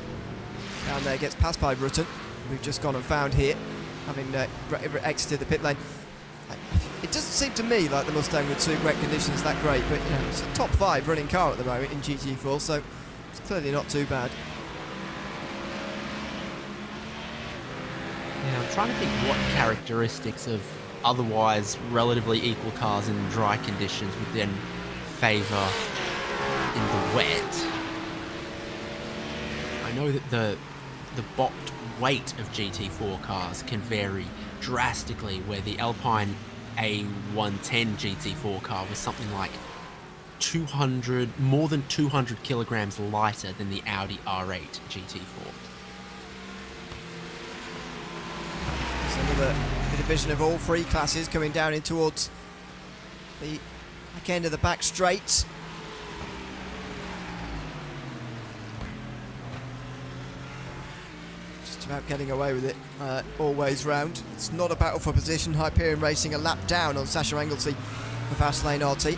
down there gets passed by Rutten, we've just gone and found here, having exited the pit lane. It doesn't seem to me like the Mustang with suit wet conditions that great, but it's a top 5 running car at the moment in GT4, so it's clearly not too bad. Yeah, I'm trying to think what characteristics of otherwise relatively equal cars in dry conditions would then favour in the wet. I know that the bopped weight of GT4 cars can vary drastically, where the Alpine A110 GT4 car was something like more than 200 kilograms lighter than the Audi R8 GT4. Another division of all 3 classes coming down in towards the back end of the back straight. Just about getting away with it always round. It's not a battle for position. Hyperion Racing a lap down on Sasha Englesey for Fastlane RT. I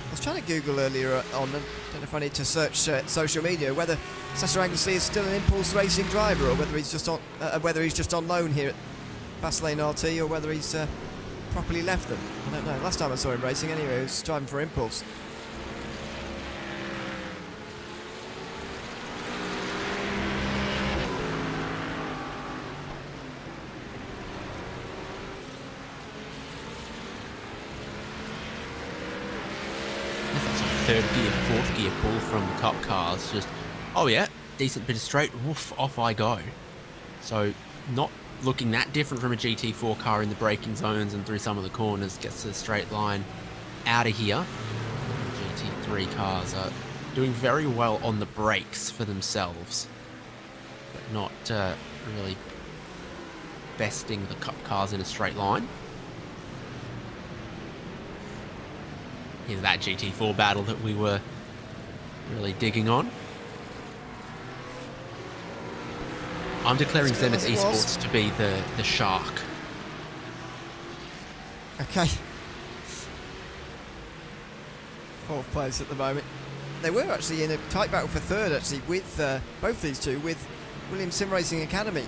was trying to Google earlier on, and don't know if I need to search social media, whether Sasha Englesey is still an Impulse Racing driver or whether he's just on loan here at Fastlane RT, or whether he's properly left them? I don't know. Last time I saw him racing anyway, he was driving for impulse. That's a third gear, fourth gear pull from the Cup cars. Just, oh yeah, decent bit of straight, woof, off I go. So, not looking that different from a GT4 car in the braking zones and through some of the corners. Gets to the straight line out of here. GT3 cars are doing very well on the brakes for themselves, but not really besting the Cup cars in a straight line. Here's that GT4 battle that we were really digging on. I'm declaring Zenith Esports to be the shark. Okay. 4th place at the moment. They were actually in a tight battle for 3rd, actually, with both these two, with Williams Sim Racing Academy.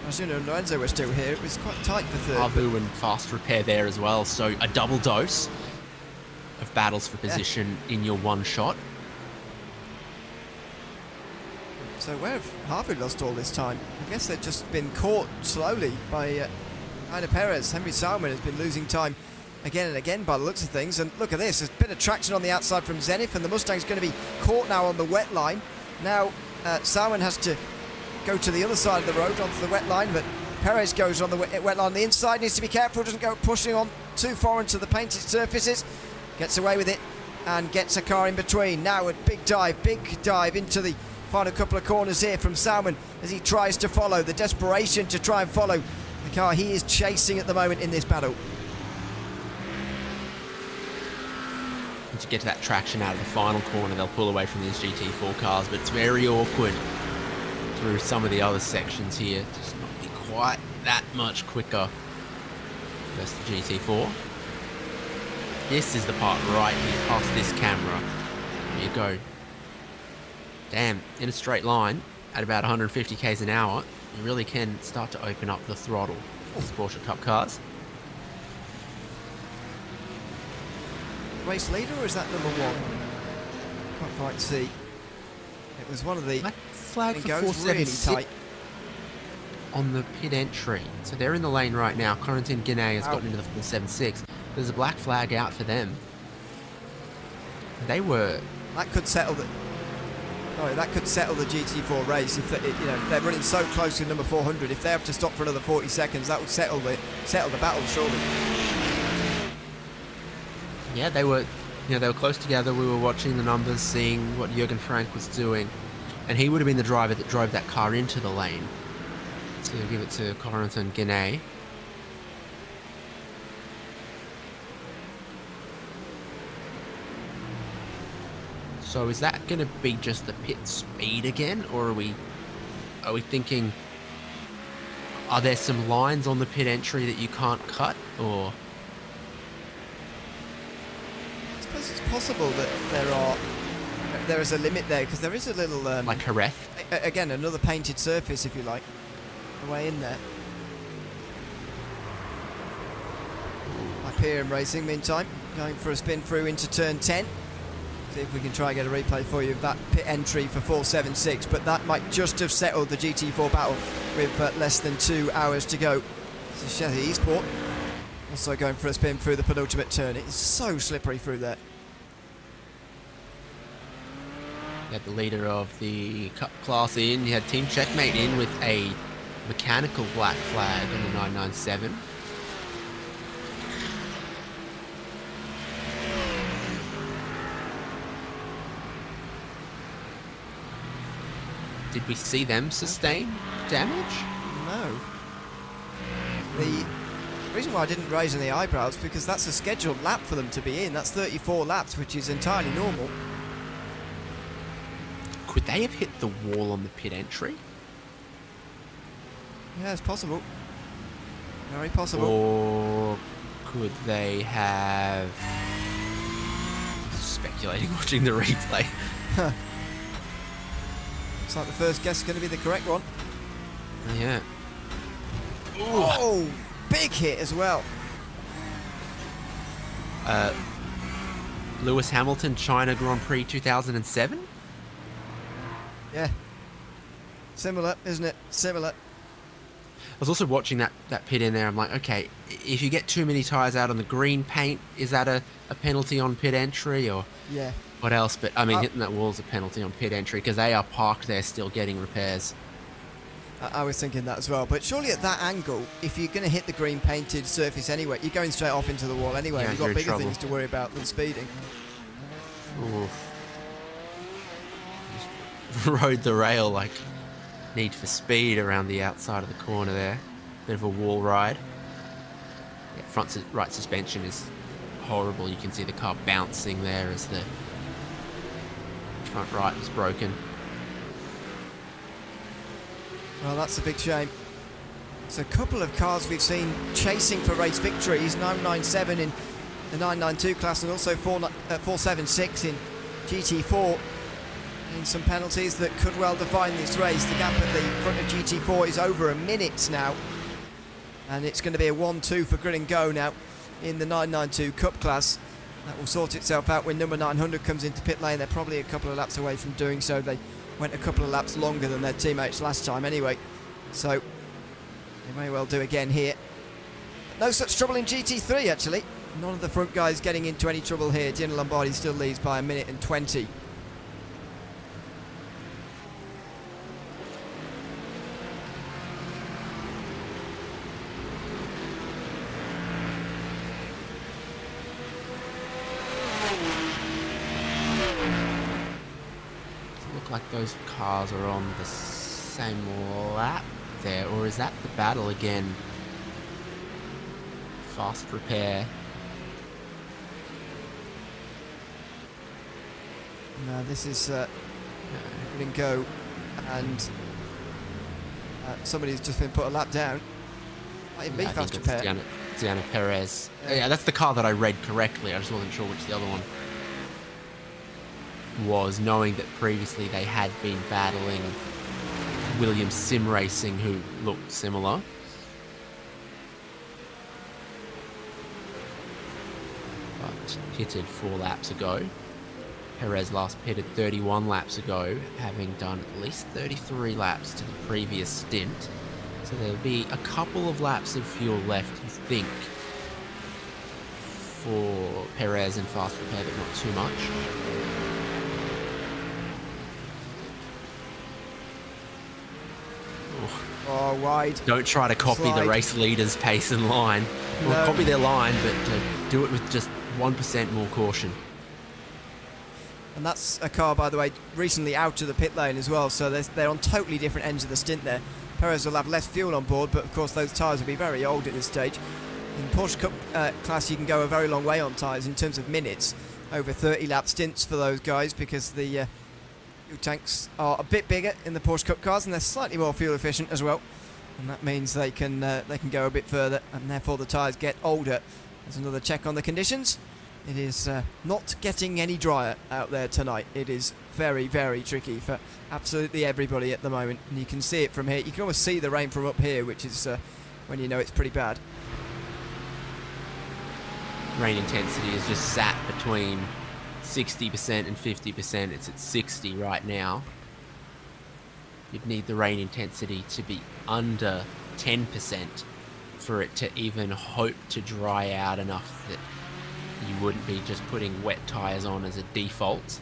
Arjuna and Lorenzo were still here. It was quite tight for 3rd. Avu and Fast Repair there as well, so a double dose of battles for position in your one shot. So where have Harvard lost all this time? I guess they've just been caught slowly by Ida Perez. Henry Salmon has been losing time again and again by the looks of things. And look at this, there's a bit of traction on the outside from Zenith, and the Mustang's going to be caught now on the wet line. Now Salmon has to go to the other side of the road onto the wet line, but Perez goes on the wet line. The inside needs to be careful, doesn't go pushing on too far into the painted surfaces. Gets away with it and gets a car in between. Now a big dive into the final couple of corners here from Salmon as he tries to follow. The desperation to try and follow the car he is chasing at the moment in this battle. And to get to that traction out of the final corner, they'll pull away from these GT4 cars, but it's very awkward through some of the other sections here. Just not be quite that much quicker versus the GT4. This is the part right here, past this camera. There you go. Damn, in a straight line, at about 150 k's an hour, you really can start to open up the throttle for these Porsche Cup cars. Race leader, or is that number 1? Can't quite see. It was one of the... Black flag for goes 476 really tight. on the pit entry. So they're in the lane right now. Corentin Guinea has gotten into the 476. There's a black flag out for them. They were... That could settle the... Oh, that could settle the GT4 race if they, if they're running so close to number 400. If they have to stop for another 40 seconds, that would settle the battle, surely. Yeah, they were close together. We were watching the numbers, seeing what Jürgen Frank was doing, and he would have been the driver that drove that car into the lane. So we'll give it to Corentin Guinea. So is that going to be just the pit speed again, or are we thinking, are there some lines on the pit entry that you can't cut, or? I suppose it's possible that there is a limit there, because there is a little like Jerez? Again, another painted surface, if you like, away in there. Hyperion Racing, meantime, going for a spin through into turn 10. See if we can try and get a replay for you of that pit entry for 476, but that might just have settled the GT4 battle with less than 2 hours to go. This is Chevy Esports also going for a spin through the penultimate turn. It is so slippery through there. You had the leader of the Cup class in, you had Team Checkmate in with a mechanical black flag on the 997. Did we see them sustain damage? No. The reason why I didn't raise any eyebrows, because that's a scheduled lap for them to be in. That's 34 laps, which is entirely normal. Could they have hit the wall on the pit entry? Yeah, it's possible. Very possible. Or could they have... Speculating watching the replay. Looks like the first guess is going to be the correct one. Yeah. Oh, big hit as well. Lewis Hamilton, China Grand Prix 2007. Yeah. Similar, isn't it? Similar. I was also watching that pit in there. I'm like, okay, if you get too many tyres out on the green paint, is that a penalty on pit entry or Yeah. what else? But I mean, hitting that wall is a penalty on pit entry because they are parked there still getting repairs. I was thinking that as well. But surely at that angle, if you're going to hit the green painted surface anyway, you're going straight off into the wall anyway. Yeah, You've you're got in bigger trouble. things to worry about than speeding. Ooh. Just rode the rail like Need for Speed around the outside of the corner there. Bit of a wall ride. Yeah, right suspension is horrible. You can see the car bouncing there as the front right was broken. Well, that's a big shame. It's a couple of cars we've seen chasing for race victories. 997 in the 992 class and also 476 in GT4. And some penalties that could well define this race. The gap at the front of GT4 is over a minute now. And it's going to be a 1-2 for Grid and Go now in the 992 Cup class. That will sort itself out when number 900 comes into pit lane. They're probably a couple of laps away from doing so. They went a couple of laps longer than their teammates last time anyway. So they may well do again here. But no such trouble in GT3 actually. None of the front guys getting into any trouble here. Gino Lombardi still leads by a minute and 20. Like those cars are on the same lap there, or is that the battle again? Fast repair. No, this is Grid and Go, and somebody's just been put a lap down. Might even be I fast think it's repair. Diana Perez. Yeah, that's the car that I read correctly. I just wasn't sure which the other one was, knowing that previously they had been battling Williams Sim Racing, who looked similar. But pitted 4 laps ago. Perez last pitted 31 laps ago, having done at least 33 laps to the previous stint. So there'll be a couple of laps of fuel left, you think, for Perez and fast repair, but not too much. Oh, wide. Don't try to copy Slide. the race leader's pace and line. No. Well, copy their line, but do it with just 1% more caution. And that's a car, by the way, recently out of the pit lane as well, so they're on totally different ends of the stint there. Perez will have less fuel on board, but of course those tyres will be very old at this stage. In Porsche Cup class, you can go a very long way on tyres in terms of minutes, over 30 lap stints for those guys, because the fuel tanks are a bit bigger in the Porsche Cup cars, and they're slightly more fuel efficient as well. And that means they can go a bit further, and therefore the tyres get older. There's another check on the conditions. It is not getting any drier out there tonight. It is very, very tricky for absolutely everybody at the moment. And you can see it from here. You can almost see the rain from up here, which is when you know it's pretty bad. Rain intensity is just sat between 60% and 50%. It's at 60 right now. You'd need the rain intensity to be under 10% for it to even hope to dry out enough that you wouldn't be just putting wet tyres on as a default.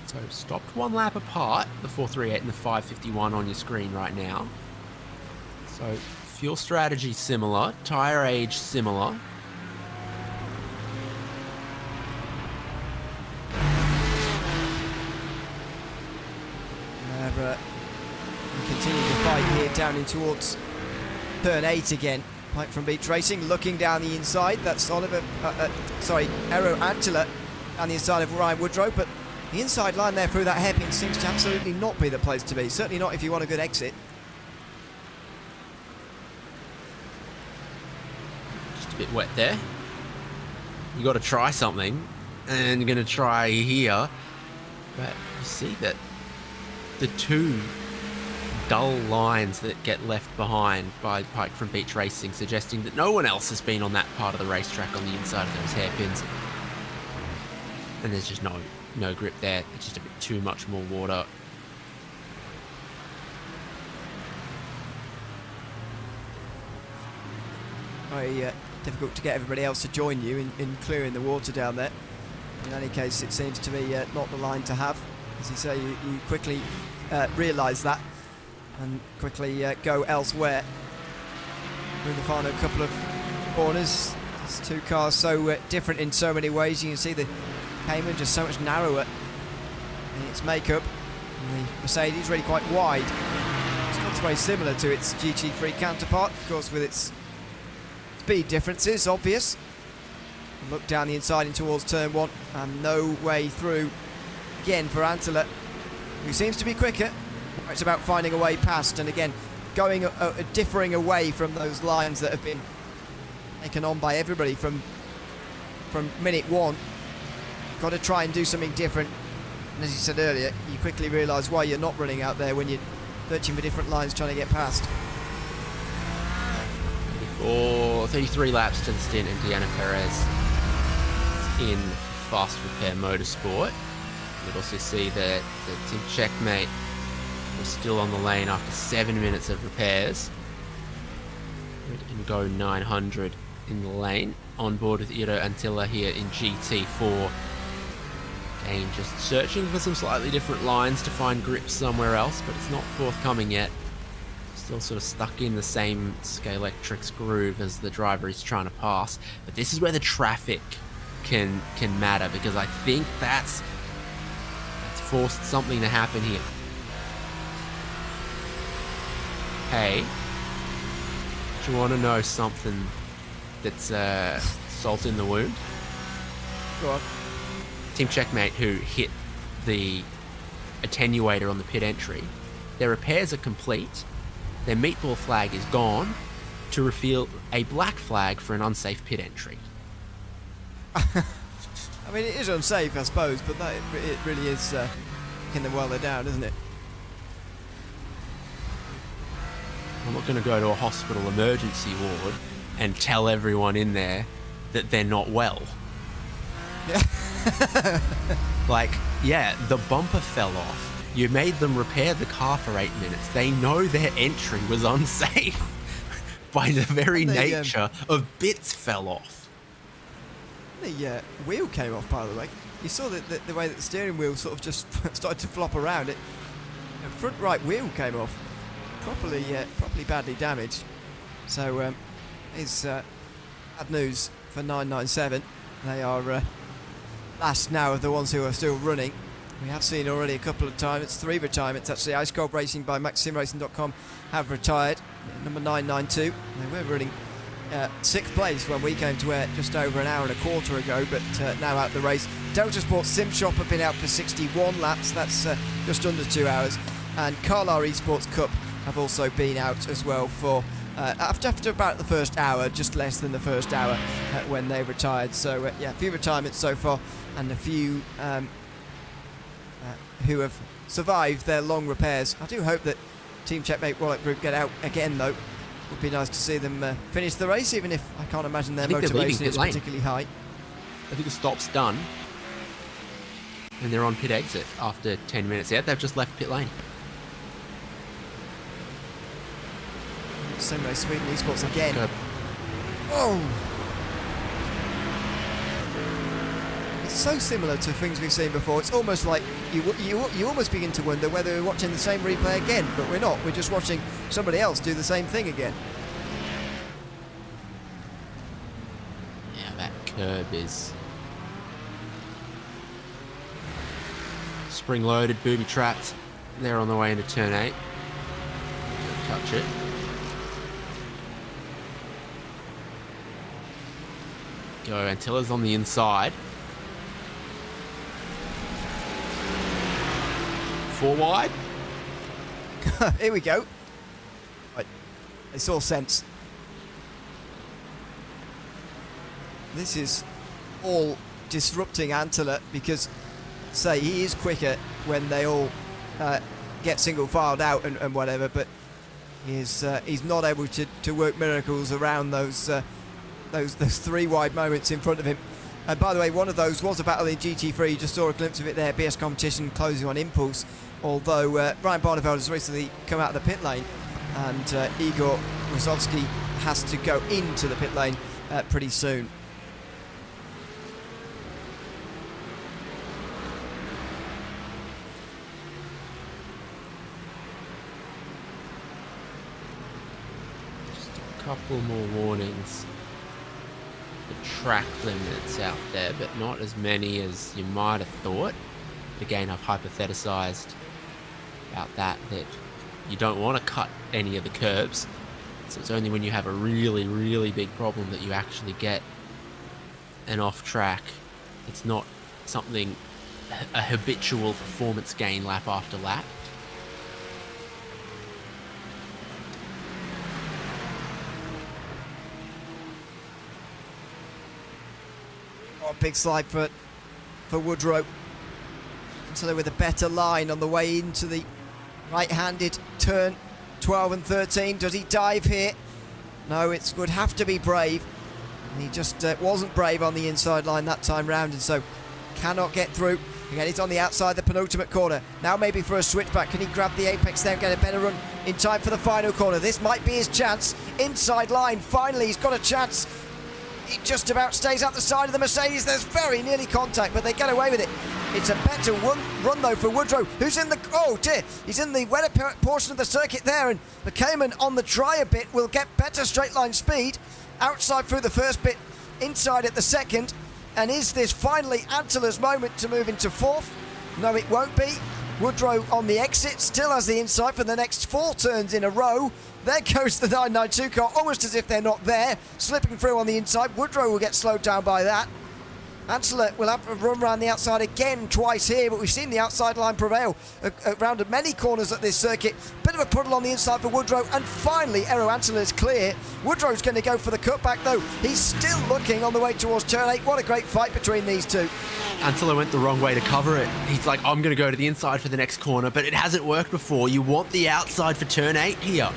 So stopped 1 lap apart, the 438 and the 551 on your screen right now. So fuel strategy similar, tyre age similar. Continue to fight here down in towards turn 8 again. Pike from Beach Racing looking down the inside. That's Eero Antila down the inside of Ryan Woodrow, but the inside line there through that hairpin seems to absolutely not be the place to be. Certainly not if you want a good exit. Just a bit wet there. You got to try something, and you're going to try here. But you see that the two dull lines that get left behind by Pike from Beach Racing, suggesting that no one else has been on that part of the racetrack on the inside of those hairpins. And there's just no grip there. It's just a bit too much more water. Very difficult to get everybody else to join you in clearing the water down there. In any case, it seems to be not the line to have. As you say, you quickly realise that and quickly go elsewhere. In the final couple of corners, these two cars so different in so many ways. You can see the Cayman just so much narrower in its makeup, and the Mercedes really quite wide. It's not very similar to its GT3 counterpart, of course, with its speed differences obvious. Look down the inside in towards turn 1, and no way through again for Antela, who seems to be quicker. It's about finding a way past, and again going differing away from those lines that have been taken on by everybody from minute 1. Got to try and do something different, and as you said earlier, you quickly realise why you're not running out there when you're searching for different lines trying to get past. 33 laps to the stint, and Deanna Perez is in Fast Repair Motorsport. You'd also see that the Team Checkmate was still on the lane after 7 minutes of repairs and go 900 in the lane. On board with Iro Antilla here in GT4. Again, just searching for some slightly different lines to find grip somewhere else, but it's not forthcoming yet. Still sort of stuck in the same Scalextrics groove as the driver is trying to pass. But this is where the traffic can matter, because I think that's forced something to happen here. Hey, do you want to know something that's salt in the wound? Go on. Team Checkmate, who hit the attenuator on the pit entry, their repairs are complete. Their meatball flag is gone to reveal a black flag for an unsafe pit entry. I mean, it is unsafe, I suppose, but it really is kicking them while they're down, isn't it? I'm not going to go to a hospital emergency ward and tell everyone in there that they're not well. Yeah. Like, yeah, the bumper fell off. You made them repair the car for 8 minutes. They know their entry was unsafe by the very nature of bits fell off. The wheel came off, by the way. You saw the way that the steering wheel sort of just started to flop around. The front right wheel came off. Properly badly damaged. So it's bad news for 997. They are last now of the ones who are still running. We have seen already a couple of times. It's 3 retirements actually. Ice Cold Racing by MaxSimRacing.com have retired. Number 992. They were running 6th place when we came to air just over an hour and a quarter ago, but now out the race. Delta Sports Sim Shop have been out for 61 laps. That's just under 2 hours. And Carlisle Esports Cup have also been out as well for after about the first hour, just less than the first hour when they retired. So yeah, a few retirements so far, and a few who have survived their long repairs. I do hope that Team Checkmate Wallet Group get out again, though. Would be nice to see them finish the race, even if I can't imagine their motivation is particularly high. I think the stop's done, and they're on pit exit after 10 minutes. Yeah, they've just left pit lane. Sim Race Sweden Esports again. Oh! It's so similar to things we've seen before. It's almost like you almost begin to wonder whether we're watching the same replay again, but we're not. We're just watching somebody else do the same thing again. Yeah, that curb is spring-loaded, booby-trapped. They're on the way into turn 8. Don't touch it. Go, Antilla's on the inside. 4 wide. Here we go. Right. It's all sense. This is all disrupting Antilla because, say, he is quicker when they all get single filed out and whatever, but he's not able to work miracles around those 3 wide moments in front of him. And by the way, one of those was a battle in GT3. You just saw a glimpse of it there. BS Competition closing on impulse, although Ryan Barneveld has recently come out of the pit lane, and Igor Wazowski has to go into the pit lane pretty soon. Just a couple more warnings. The track limits out there, but not as many as you might have thought. Again, I've hypothesized about that you don't want to cut any of the curbs. So it's only when you have a really, really big problem that you actually get an off track. It's not something, a habitual performance gain lap after lap. Oh, big slide for Woodrow. So with a better line on the way into the right-handed turn 12 and 13. Does he dive here? No, it would have to be brave. And he just wasn't brave on the inside line that time round, and so cannot get through. Again, he's on the outside, the penultimate corner. Now maybe for a switchback. Can he grab the apex there and get a better run in time for the final corner? This might be his chance. Inside line, finally, he's got a chance. He just about stays out the side of the Mercedes. There's very nearly contact, but they get away with it. It's a better run though for Woodrow, who's in the, oh dear, he's in the wetter portion of the circuit there, and the Cayman on the drier bit will get better straight line speed. Outside through the first bit, inside at the second. And is this finally Antila's moment to move into fourth? No, it won't be. Woodrow on the exit, still has the inside for the next 4 turns in a row. There goes the 992 car, almost as if they're not there, slipping through on the inside. Woodrow will get slowed down by that. Antler will have to run around the outside again twice here, but we've seen the outside line prevail around many corners at this circuit. Bit of a puddle on the inside for Woodrow, and finally Eero Antler is clear. Woodrow's going to go for the cutback though. He's still looking on the way towards turn 8. What a great fight between these two. Antler went the wrong way to cover it. He's like, I'm going to go to the inside for the next corner, but it hasn't worked before. You want the outside for turn 8 here.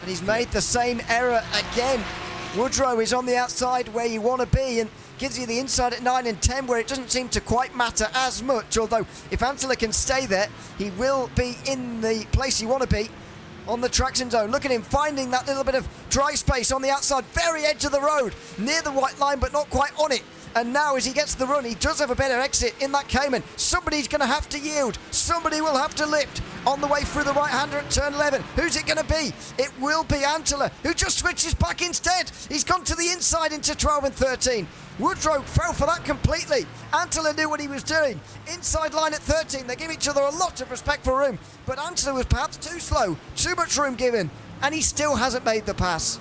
And he's made the same error again. Woodrow is on the outside where you want to be and gives you the inside at 9 and 10 where it doesn't seem to quite matter as much, although if Antler can stay there, he will be in the place you want to be on the traction zone. Look at him finding that little bit of dry space on the outside, very edge of the road, near the white line but not quite on it. And now as he gets the run, he does have a better exit in that Cayman. Somebody's going to have to yield. Somebody will have to lift on the way through the right-hander at turn 11. Who's it going to be? It will be Antler, who just switches back instead. He's gone to the inside into 12 and 13. Woodrow fell for that completely. Antler knew what he was doing. Inside line at 13. They give each other a lot of respect for room. But Antler was perhaps too slow. Too much room given. And he still hasn't made the pass.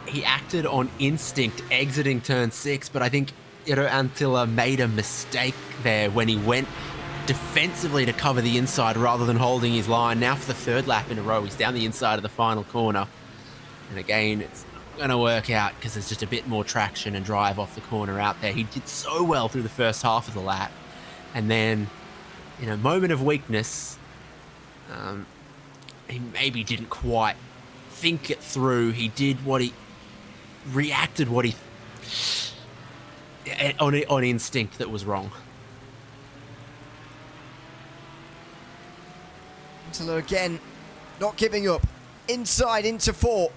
He acted on instinct exiting turn 6, but I think Eero Antila made a mistake there when he went defensively to cover the inside rather than holding his line. Now for the 3rd lap in a row, he's down the inside of the final corner. And again, it's not going to work out because there's just a bit more traction and drive off the corner out there. He did so well through the first half of the lap. And then, in a moment of weakness, he maybe didn't quite think it through. He did what he reacted on instinct that was wrong. Antler again, not giving up. Inside into 4.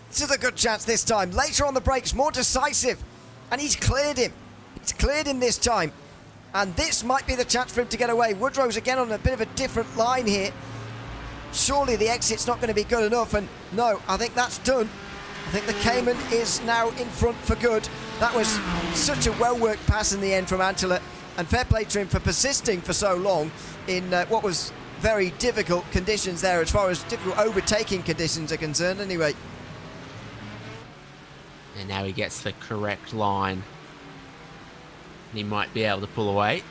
This is a good chance this time. Later on the brakes, more decisive. And he's cleared him. He's cleared him this time. And this might be the chance for him to get away. Woodrow's again on a bit of a different line here. Surely the exit's not going to be good enough. And no, I think that's done. I think the Cayman is now in front for good. That was such a well-worked pass in the end from Antler, and fair play to him for persisting for so long in what was very difficult conditions there, as far as difficult overtaking conditions are concerned anyway. And now he gets the correct line. And he might be able to pull away. It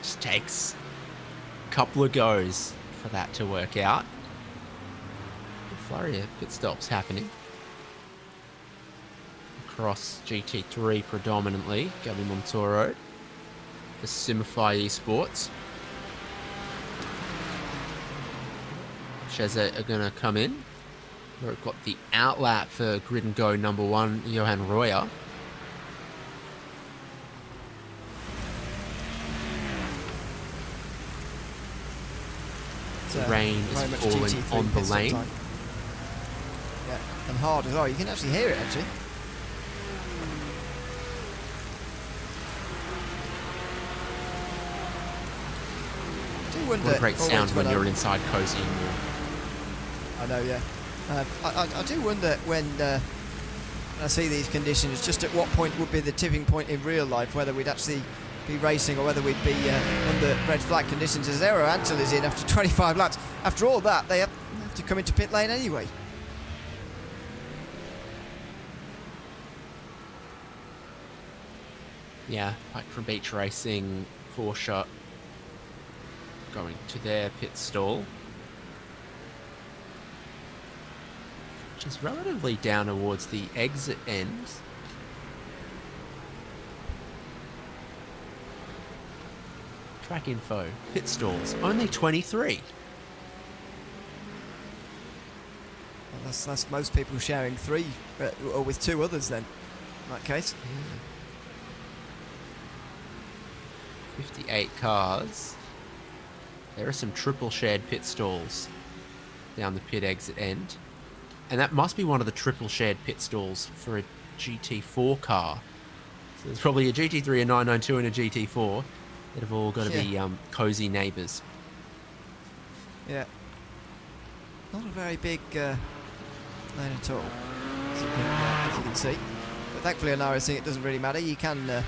just takes a couple of goes for that to work out. A flurry of pit stops happening across GT3 predominantly. Gabi Montoro for Simify Esports. Sheza are going to come in. We've got the outlap for Grid and Go number 1, Johan Royer. The rain is falling on the lane. Yeah, and hard as well. You can actually hear it, actually. I do wonder, what a great sound when you're inside cozy and warm. I know, yeah. I do wonder when I see these conditions, just at what point would be the tipping point in real life, whether we'd actually be racing or whether we'd be under red flag conditions. As Aero Antel is in after 25 laps. After all that, they have to come into pit lane anyway. Yeah, Pike from Beach Racing, Porsche going to their pit stall. Which is relatively down towards the exit end. Track info, pit stalls, only 23. Well, that's most people sharing 3, or with 2 others then, in that case. Yeah. 58 cars. There are some triple shared pit stalls down the pit exit end. And that must be one of the triple shared pit stalls for a GT4 car. So there's probably a GT3, a 992 and a GT4 that have all got to be cozy neighbours. Yeah. Not a very big lane at all, as you can see. But thankfully on RSing it doesn't really matter. You can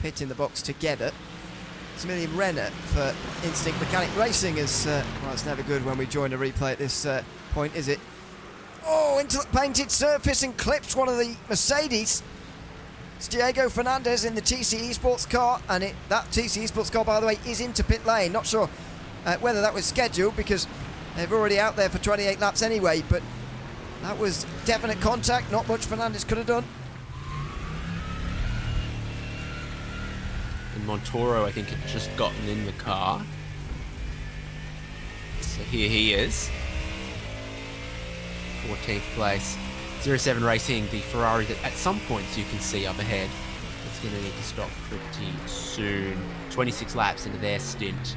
pit in the box together. It's Milliam Renner for Instinct Mechanic Racing is, well, it's never good when we join a replay at this point, is it? Oh, into the painted surface and clips one of the Mercedes. It's Diego Fernandez in the TC Esports car, and that TC Esports car, by the way, is into pit lane. Not sure whether that was scheduled because they're already out there for 28 laps anyway, but that was definite contact. Not much Fernandez could have done. And Montoro, I think, had just gotten in the car. So here he is. 14th place. 07 Racing, the Ferrari that at some points you can see up ahead. It's going to need to stop pretty soon. 26 laps into their stint,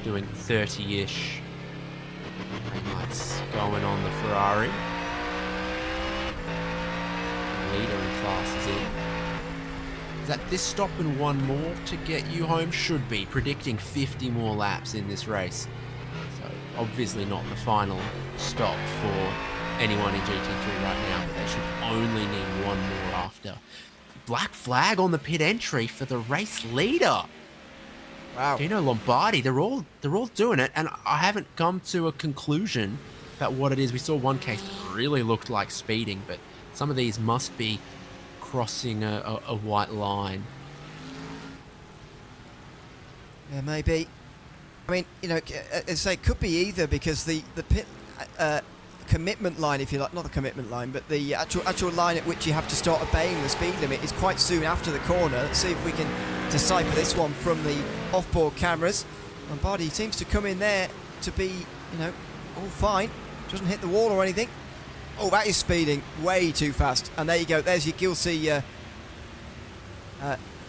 doing 30-ish. Green lights going on the Ferrari. The leader in class is in. Is that this stop and one more to get you home? Should be. Predicting 50 more laps in this race. So obviously not the final stop for anyone in GT3 right now, but they should only need one more after. Black flag on the pit entry for the race leader. Wow. Gino Lombardi, they're all doing it, and I haven't come to a conclusion about what it is. We saw one case that really looked like speeding, but some of these must be crossing a white line. Yeah, maybe. I mean, you know, as I say, it could be either because the pit commitment line, if you like, not the commitment line, but the actual line at which you have to start obeying the speed limit is quite soon after the corner. Let's see if we can decipher this one from the off-board cameras. Lombardi seems to come in there to be, you know, all fine. Doesn't hit the wall or anything. Oh, that is speeding way too fast. And there you go. There's your guilty.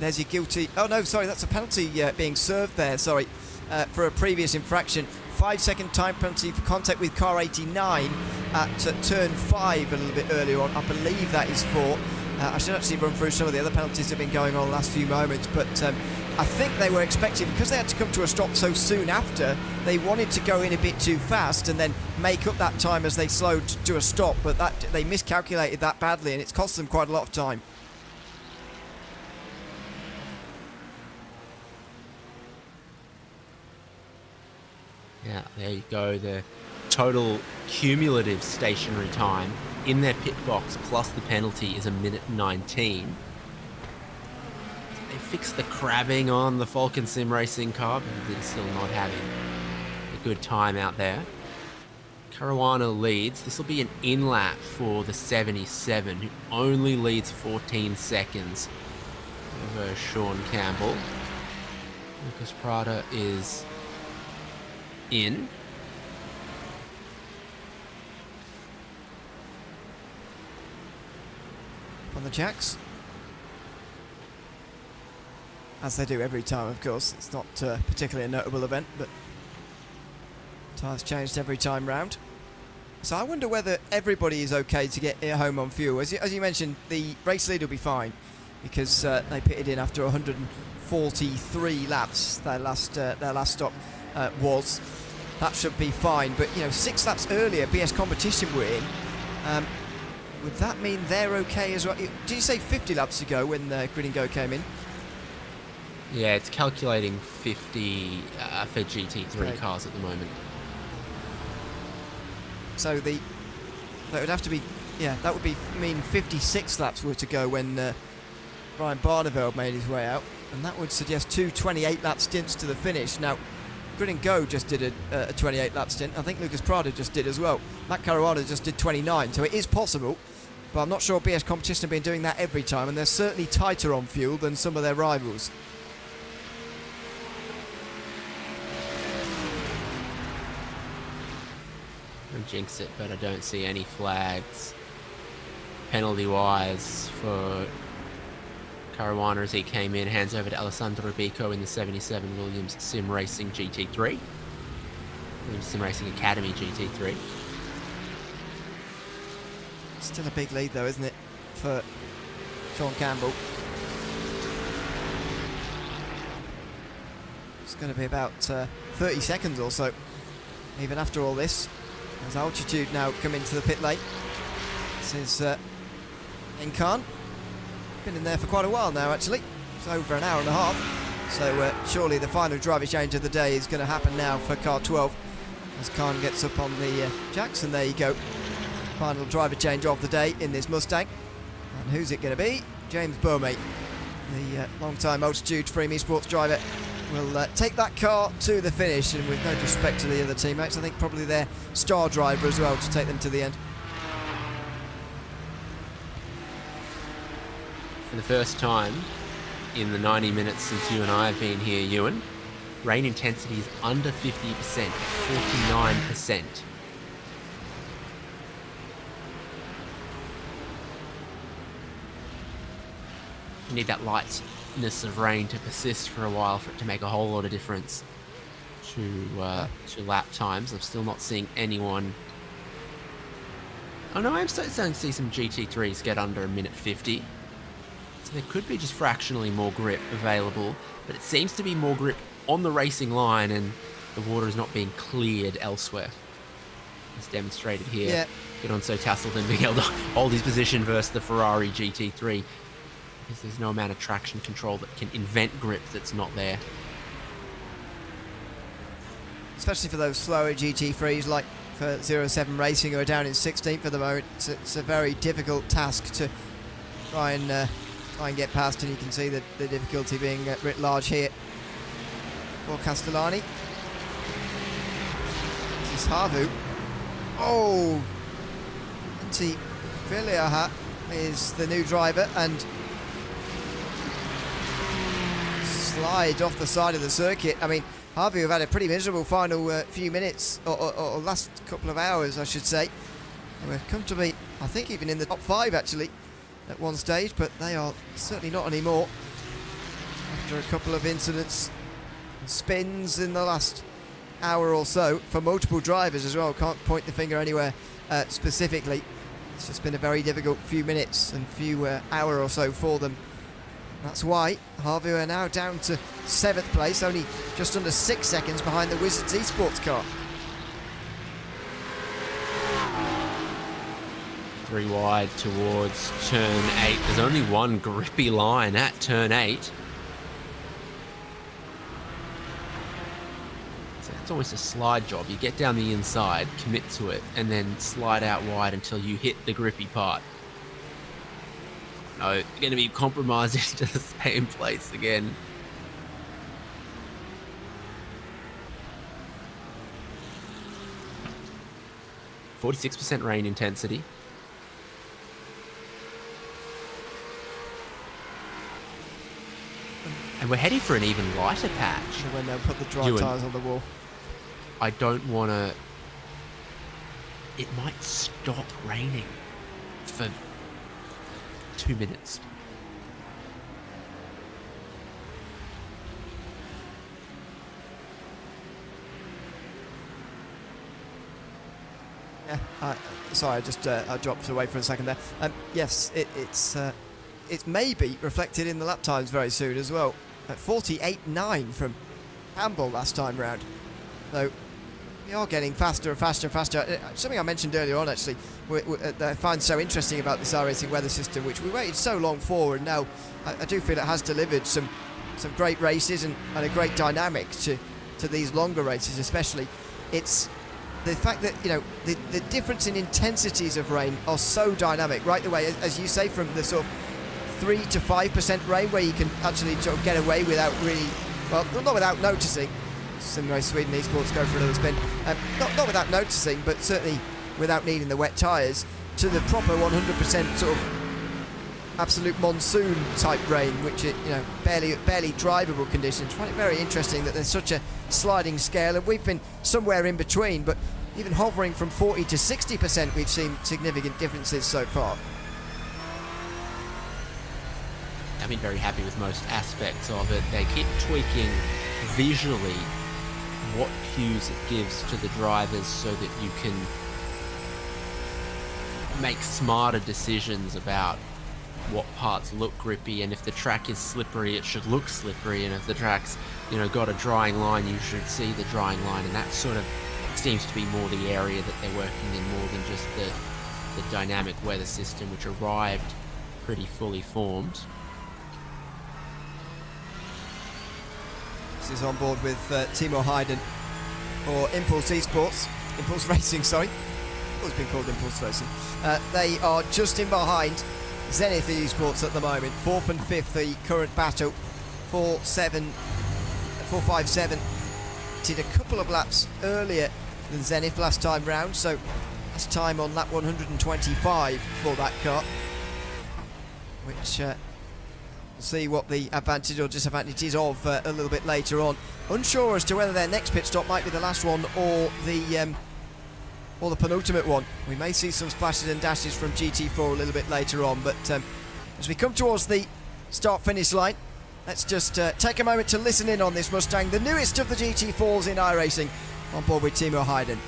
There's your guilty. Oh no, sorry, that's a penalty being served there. Sorry, for a previous infraction. 5-second time penalty for contact with car 89 at turn 5 a little bit earlier on. I believe that is for. I should actually run through some of the other penalties that have been going on the last few moments, but I think they were expecting, because they had to come to a stop so soon after, they wanted to go in a bit too fast and then make up that time as they slowed to a stop, but that they miscalculated that badly and it's cost them quite a lot of time. Yeah, there you go. The total cumulative stationary time in their pit box plus the penalty is 1:19. They fixed the crabbing on the Falcon Sim Racing car, but it's still not having a good time out there. Caruana leads. This will be an in-lap for the 77, who only leads 14 seconds over Sean Campbell. Lucas Prada is in. On the jacks. As they do every time, of course. It's not particularly a notable event, but tyres changed every time round. So I wonder whether everybody is okay to get home on fuel. As you mentioned, the race lead will be fine because they pitted in after 143 laps. Their last stop was. That should be fine. But 6 laps earlier, BS Competition were in. Would that mean they're okay as well? Did you say 50 laps ago when Grid and Go came in? Yeah, it's calculating 50 for GT3 cars at the moment. So that would have to be, that would mean 56 laps were to go when Brian Barneveld made his way out, and that would suggest 2 28-lap stints to the finish. Now, Grid and Go just did a 28-lap stint. I think Lucas Prada just did as well. Matt Caruana just did 29, so it is possible. But I'm not sure BS Competition have been doing that every time, and they're certainly tighter on fuel than some of their rivals. I'll jinx it, but I don't see any flags penalty-wise for Caruana as he came in, hands over to Alessandro Rubico in the 77 Williams Sim Racing GT3. Williams Sim Racing Academy GT3. Still a big lead though, isn't it, for Sean Campbell? It's going to be about 30 seconds or so, even after all this. As Altitude now come into the pit lane. This is Encarn. Been in there for quite a while now, actually. It's over an hour and a half. So surely the final driver change of the day is going to happen now for car 12. As Khan gets up on the jacks, and there you go. Final driver change of the day in this Mustang. And who's it going to be? James Beaumay, the long-time Altitude Freem Esports driver, will take that car to the finish, and with no disrespect to the other teammates, I think probably their star driver as well to take them to the end. For the first time in the 90 minutes since you and I have been here, Ewan, rain intensity is under 50% at 49%. You need that lightness of rain to persist for a while for it to make a whole lot of difference to lap times. I'm still not seeing anyone. Oh no, I'm starting to see some GT3s get under a minute 50. So there could be just fractionally more grip available, but it seems to be more grip on the racing line, and the water is not being cleared elsewhere. It's demonstrated here. Yeah. Good on So Tasselton being able to hold his position versus the Ferrari GT3. Because there's no amount of traction control that can invent grip that's not there. Especially for those slower GT3s like for 07 Racing, who are down in 16th at the moment. It's a very difficult task to try and get past, and you can see the difficulty being writ large here for Castellani. This is Havu. Oh! Antti Viliaha is the new driver, and slide off the side of the circuit. I mean, Harvey have had a pretty miserable final few minutes, or last couple of hours, I should say. They were comfortably, I think, even in the top 5 actually at one stage, but they are certainly not anymore after a couple of incidents and spins in the last hour or so for multiple drivers as well. Can't point the finger anywhere specifically. It's just been a very difficult few minutes and few hour or so for them. That's why Harvey are now down to 7th place, only just under 6 seconds behind the Wizards Esports car. 3 wide towards turn 8. There's only one grippy line at turn 8. So it's almost a slide job. You get down the inside, commit to it, and then slide out wide until you hit the grippy part. No, you're going to be compromised into the same place again. %46 rain intensity. And we're heading for an even lighter patch. When they'll put the dry Ewan. tyres on the wall. I don't want to... It might stop raining for 2 minutes. Yeah, sorry, I just I dropped away for a second there. Yes, it's maybe reflected in the lap times very soon as well. At 48.9 from Campbell last time round. So we are getting faster and faster and faster. Something I mentioned earlier on, actually, that I find so interesting about this iRacing weather system, which we waited so long for, and now I do feel it has delivered some great races and a great dynamic to these longer races, especially. It's the fact that, you know, the difference in intensities of rain are so dynamic, right the way, as you say, from the sort of 3 to 5% rain, where you can actually sort of get away without really, well, not without noticing. Simrace Sweden Esports go for another spin. Not without noticing, but certainly without needing the wet tyres, to the proper 100% sort of absolute monsoon type rain, which it, you know, barely drivable conditions. I find it very interesting that there's such a sliding scale, and we've been somewhere in between, but even hovering from 40 to 60%, we've seen significant differences so far. I've been very happy with most aspects of it. They keep tweaking visually what cues it gives to the drivers so that you can make smarter decisions about what parts look grippy, and if the track is slippery, it should look slippery, and if the track's, you know, got a drying line, you should see the drying line, and that sort of seems to be more the area that they're working in, more than just the dynamic weather system, which arrived pretty fully formed. This is on board with Timo Hayden for Impulse Esports. Impulse Racing, sorry. It's been called Impulse Racing. They are just in behind Zenith Esports at the moment. 4th and 5th, the current battle. 4.57. Did a couple of laps earlier than Zenith last time round, so last time on lap 125 for that car. Which... see what the advantage or disadvantage is of a little bit later on. Unsure as to whether their next pit stop might be the last one or the penultimate one. We may see some splashes and dashes from GT4 a little bit later on, but as we come towards the start-finish line, let's just take a moment to listen in on this Mustang, the newest of the GT4s in iRacing, on board with Timo Hayden.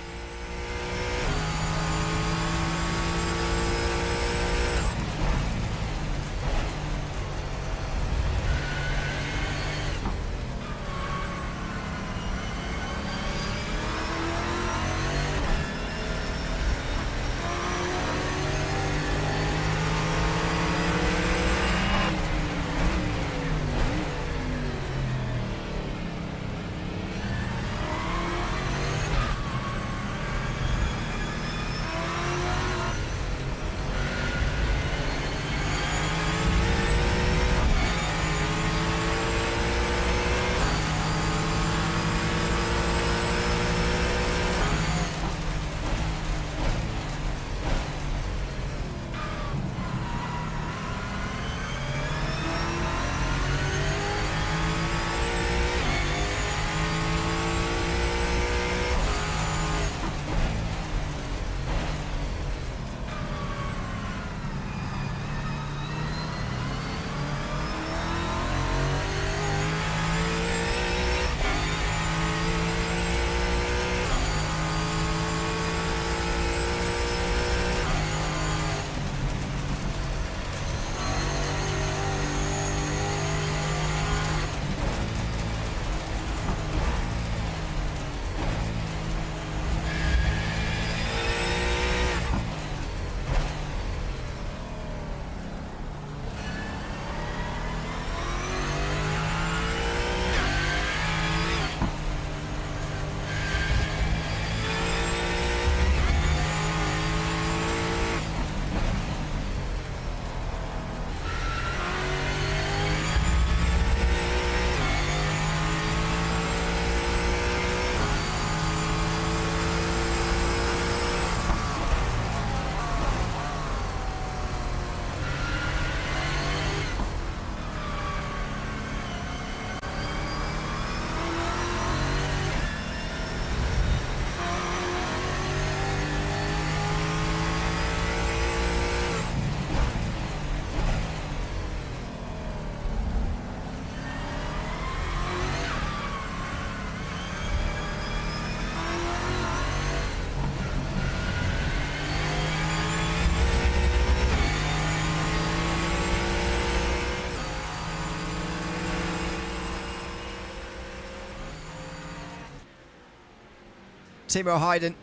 Timo Hayden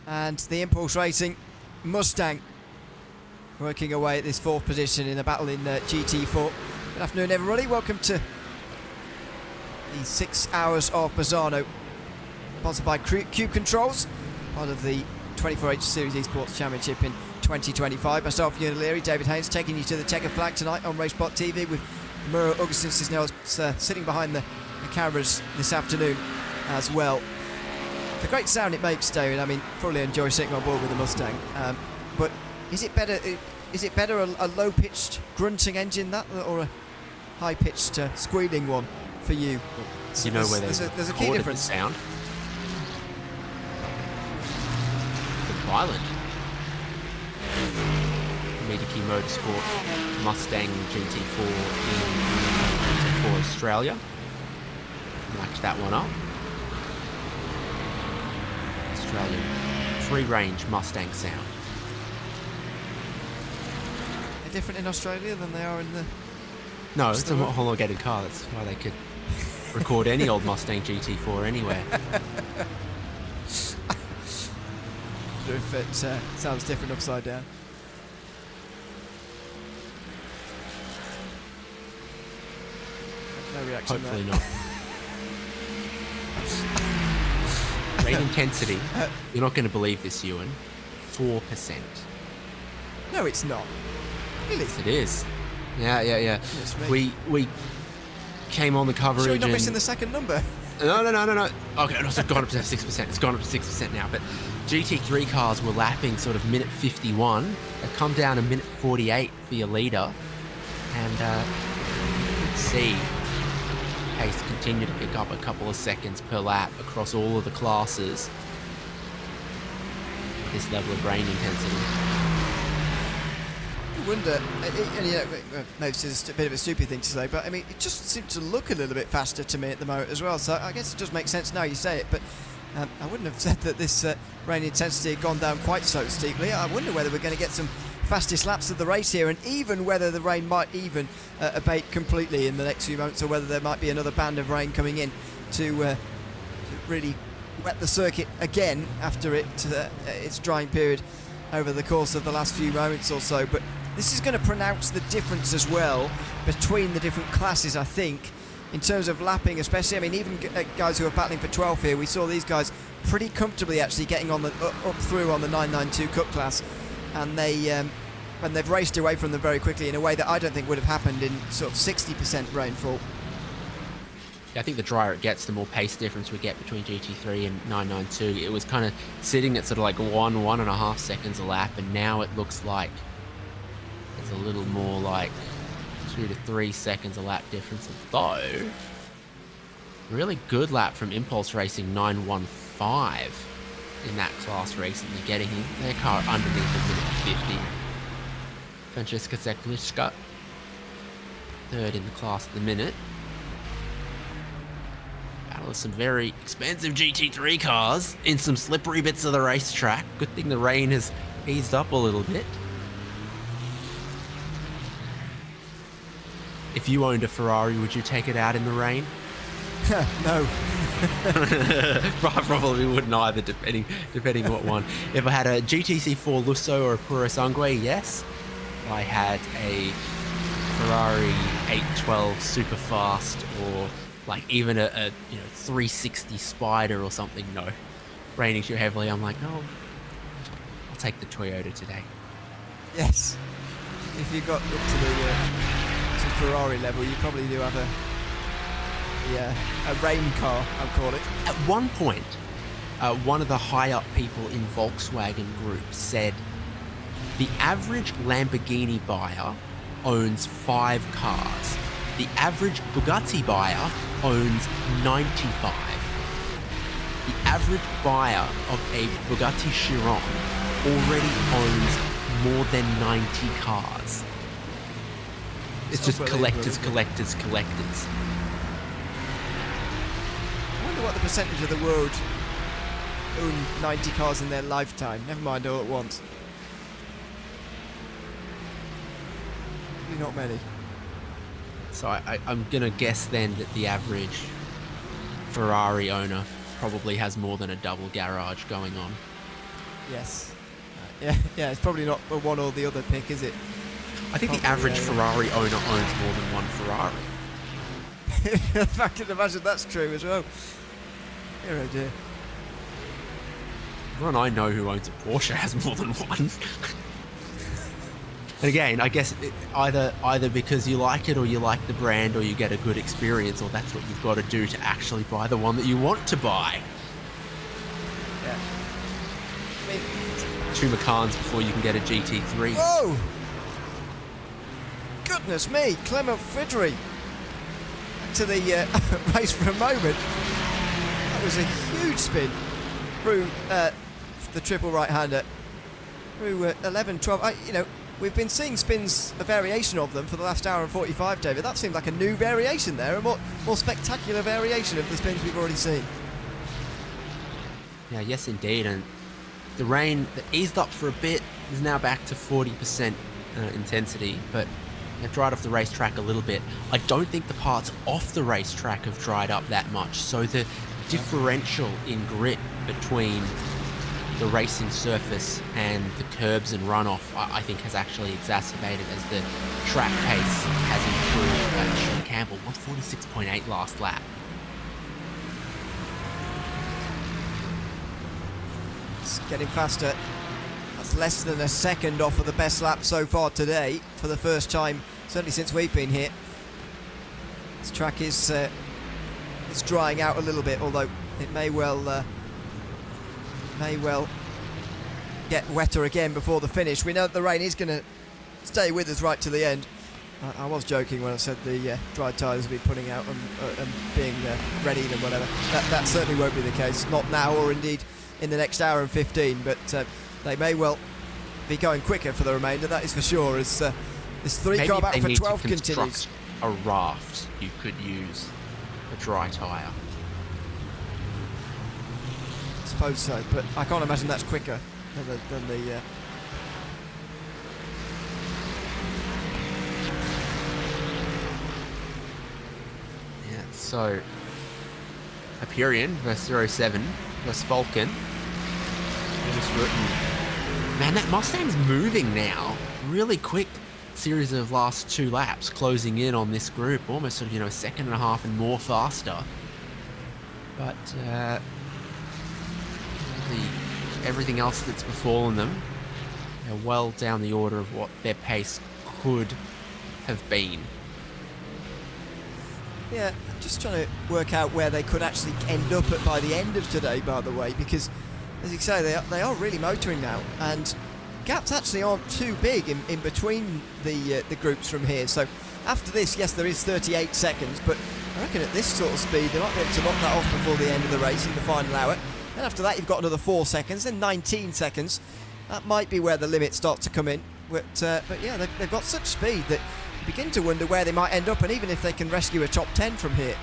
and the Impulse Racing Mustang working away at this 4th position in a battle in GT4. Good afternoon, everybody. Welcome to the 6 hours of Misano, sponsored by Cube Controls, part of the 24H Series Esports Championship in 2025. Myself, Ewan O'Leary, David Haynes, taking you to the checkered flag tonight on RaceSpotTV with Muro Augustin Cisneros sitting behind the cameras this afternoon as well. The great sound it makes, David. I mean, fully enjoy sitting on board with the Mustang. But is it better? Is it better a low-pitched grunting engine that, or a high-pitched squealing one for you? You know where there's a key difference. Sound. The Violent. Mediki Motorsport Mustang GT4 in GT4 Australia. Match that one up. Australian free-range Mustang sound. They're different in Australia than they are in the... No, it's a homologated car. That's why they could record any old Mustang GT4 anywhere. If it sounds different upside down. No reaction. Hopefully not. Rain intensity. You're not going to believe this, Ewan. 4%. No, it's not. Really? Yes, it is. Yeah. Yes, We came on the coverage. Sure, you're not missing the second number. No. Okay, it's gone up to 6%. It's gone up to 6% now. But GT3 cars were lapping sort of minute 51. They come down to minute 48 for your leader, and you could see pace continue to pick up a couple of seconds per lap across all of the classes. This level of rain intensity. I wonder, and you know, maybe it's a bit of a stupid thing to say, but I mean, it just seemed to look a little bit faster to me at the moment as well. So I guess it does make sense now you say it, but I wouldn't have said that this rain intensity had gone down quite so steeply. I wonder whether we're going to get some fastest laps of the race here, and even whether the rain might even abate completely in the next few moments, or whether there might be another band of rain coming in to really wet the circuit again after its drying period over the course of the last few moments or so. But this is going to pronounce the difference as well between the different classes, I think, in terms of lapping, especially. I mean, even guys who are battling for 12th here, we saw these guys pretty comfortably actually getting on the up through on the 992 Cup class, and they've raced away from them very quickly in a way that I don't think would have happened in sort of 60% rainfall. Yeah, I think the drier it gets, the more pace difference we get between GT3 and 992. It was kind of sitting at sort of like 1.5 seconds a lap, and now it looks like it's a little more like 2 to 3 seconds a lap difference. Though, really good lap from Impulse Racing 915 in that class recently, getting their car underneath the minute 50. Francesca Zeklichka, third in the class at the minute. Battle of some very expensive GT3 cars in some slippery bits of the racetrack. Good thing the rain has eased up a little bit. If you owned a Ferrari, would you take it out in the rain? No. Probably wouldn't either, depending what one. If I had a GTC4 Lusso or a Puro Sangue, yes. If I had a Ferrari 812 super fast, or like even a 360 Spider or something, no. Raining too heavily, I'm like, no, I'll take the Toyota today. Yes. If you got up to the Ferrari level, you probably do have a rain car, I'll call it. At one point, one of the high-up people in Volkswagen Group said the average Lamborghini buyer owns 5 cars. The average Bugatti buyer owns 95. The average buyer of a Bugatti Chiron already owns more than 90 cars. It's just collectors. I wonder what the percentage of the world own 90 cars in their lifetime, never mind all at once. Probably not many. So I'm going to guess then that the average Ferrari owner probably has more than a double garage going on. Yes. Yeah, it's probably not a one or the other pick, is it? I think the average Ferrari owner owns more than one Ferrari. I can imagine that's true as well. Oh dear. Everyone I know who owns a Porsche has more than one. And again, I guess either because you like it or you like the brand or you get a good experience, or that's what you've got to do to actually buy the one that you want to buy. Yeah. I mean, 2 Macans before you can get a GT3. oh! Goodness me, Clement Fidry to the race for a moment. That was a huge spin through the triple right-hander. Through 11, 12. You know, we've been seeing spins, a variation of them for the last hour and 45, David. That seemed like a new variation there, a more spectacular variation of the spins we've already seen. Yeah, yes indeed. And the rain that eased up for a bit is now back to 40% intensity, but they've dried off the racetrack a little bit. I don't think the parts off the racetrack have dried up that much, so the differential in grip between the racing surface and the curbs and runoff, I think, has actually exacerbated as the track pace has improved. Sean Campbell, 146.8 last lap. It's getting faster. That's less than a second off of the best lap so far today for the first time, certainly since we've been here. This track is it's drying out a little bit, although it may well get wetter again before the finish. We know that the rain is going to stay with us right to the end. I was joking when I said the dry tyres will be putting out and being readied and whatever. That certainly won't be the case, not now or indeed in the next hour and 15, but they may well be going quicker for the remainder, that is for sure, as this 3-car back for 12 continues. A raft, you could use a dry tyre. I suppose so, but I can't imagine that's quicker than the... Yeah, so Hyperion versus 07 versus Falcon. Man, that Mustang's moving now. Really quick series of last 2 laps closing in on this group, almost sort of, a second and a half and more faster. But everything else that's befallen them, they're well down the order of what their pace could have been. Yeah, I'm just trying to work out where they could actually end up at by the end of today, by the way, because as you say, they are really motoring now, and gaps actually aren't too big in between the groups from here. So after this, yes, there is 38 seconds, but I reckon at this sort of speed they might be able to knock that off before the end of the race in the final hour. And after that, you've got another 4 seconds, then 19 seconds. That might be where the limit starts to come in. But yeah, they've got such speed that you begin to wonder where they might end up, and even if they can rescue a top 10 from here.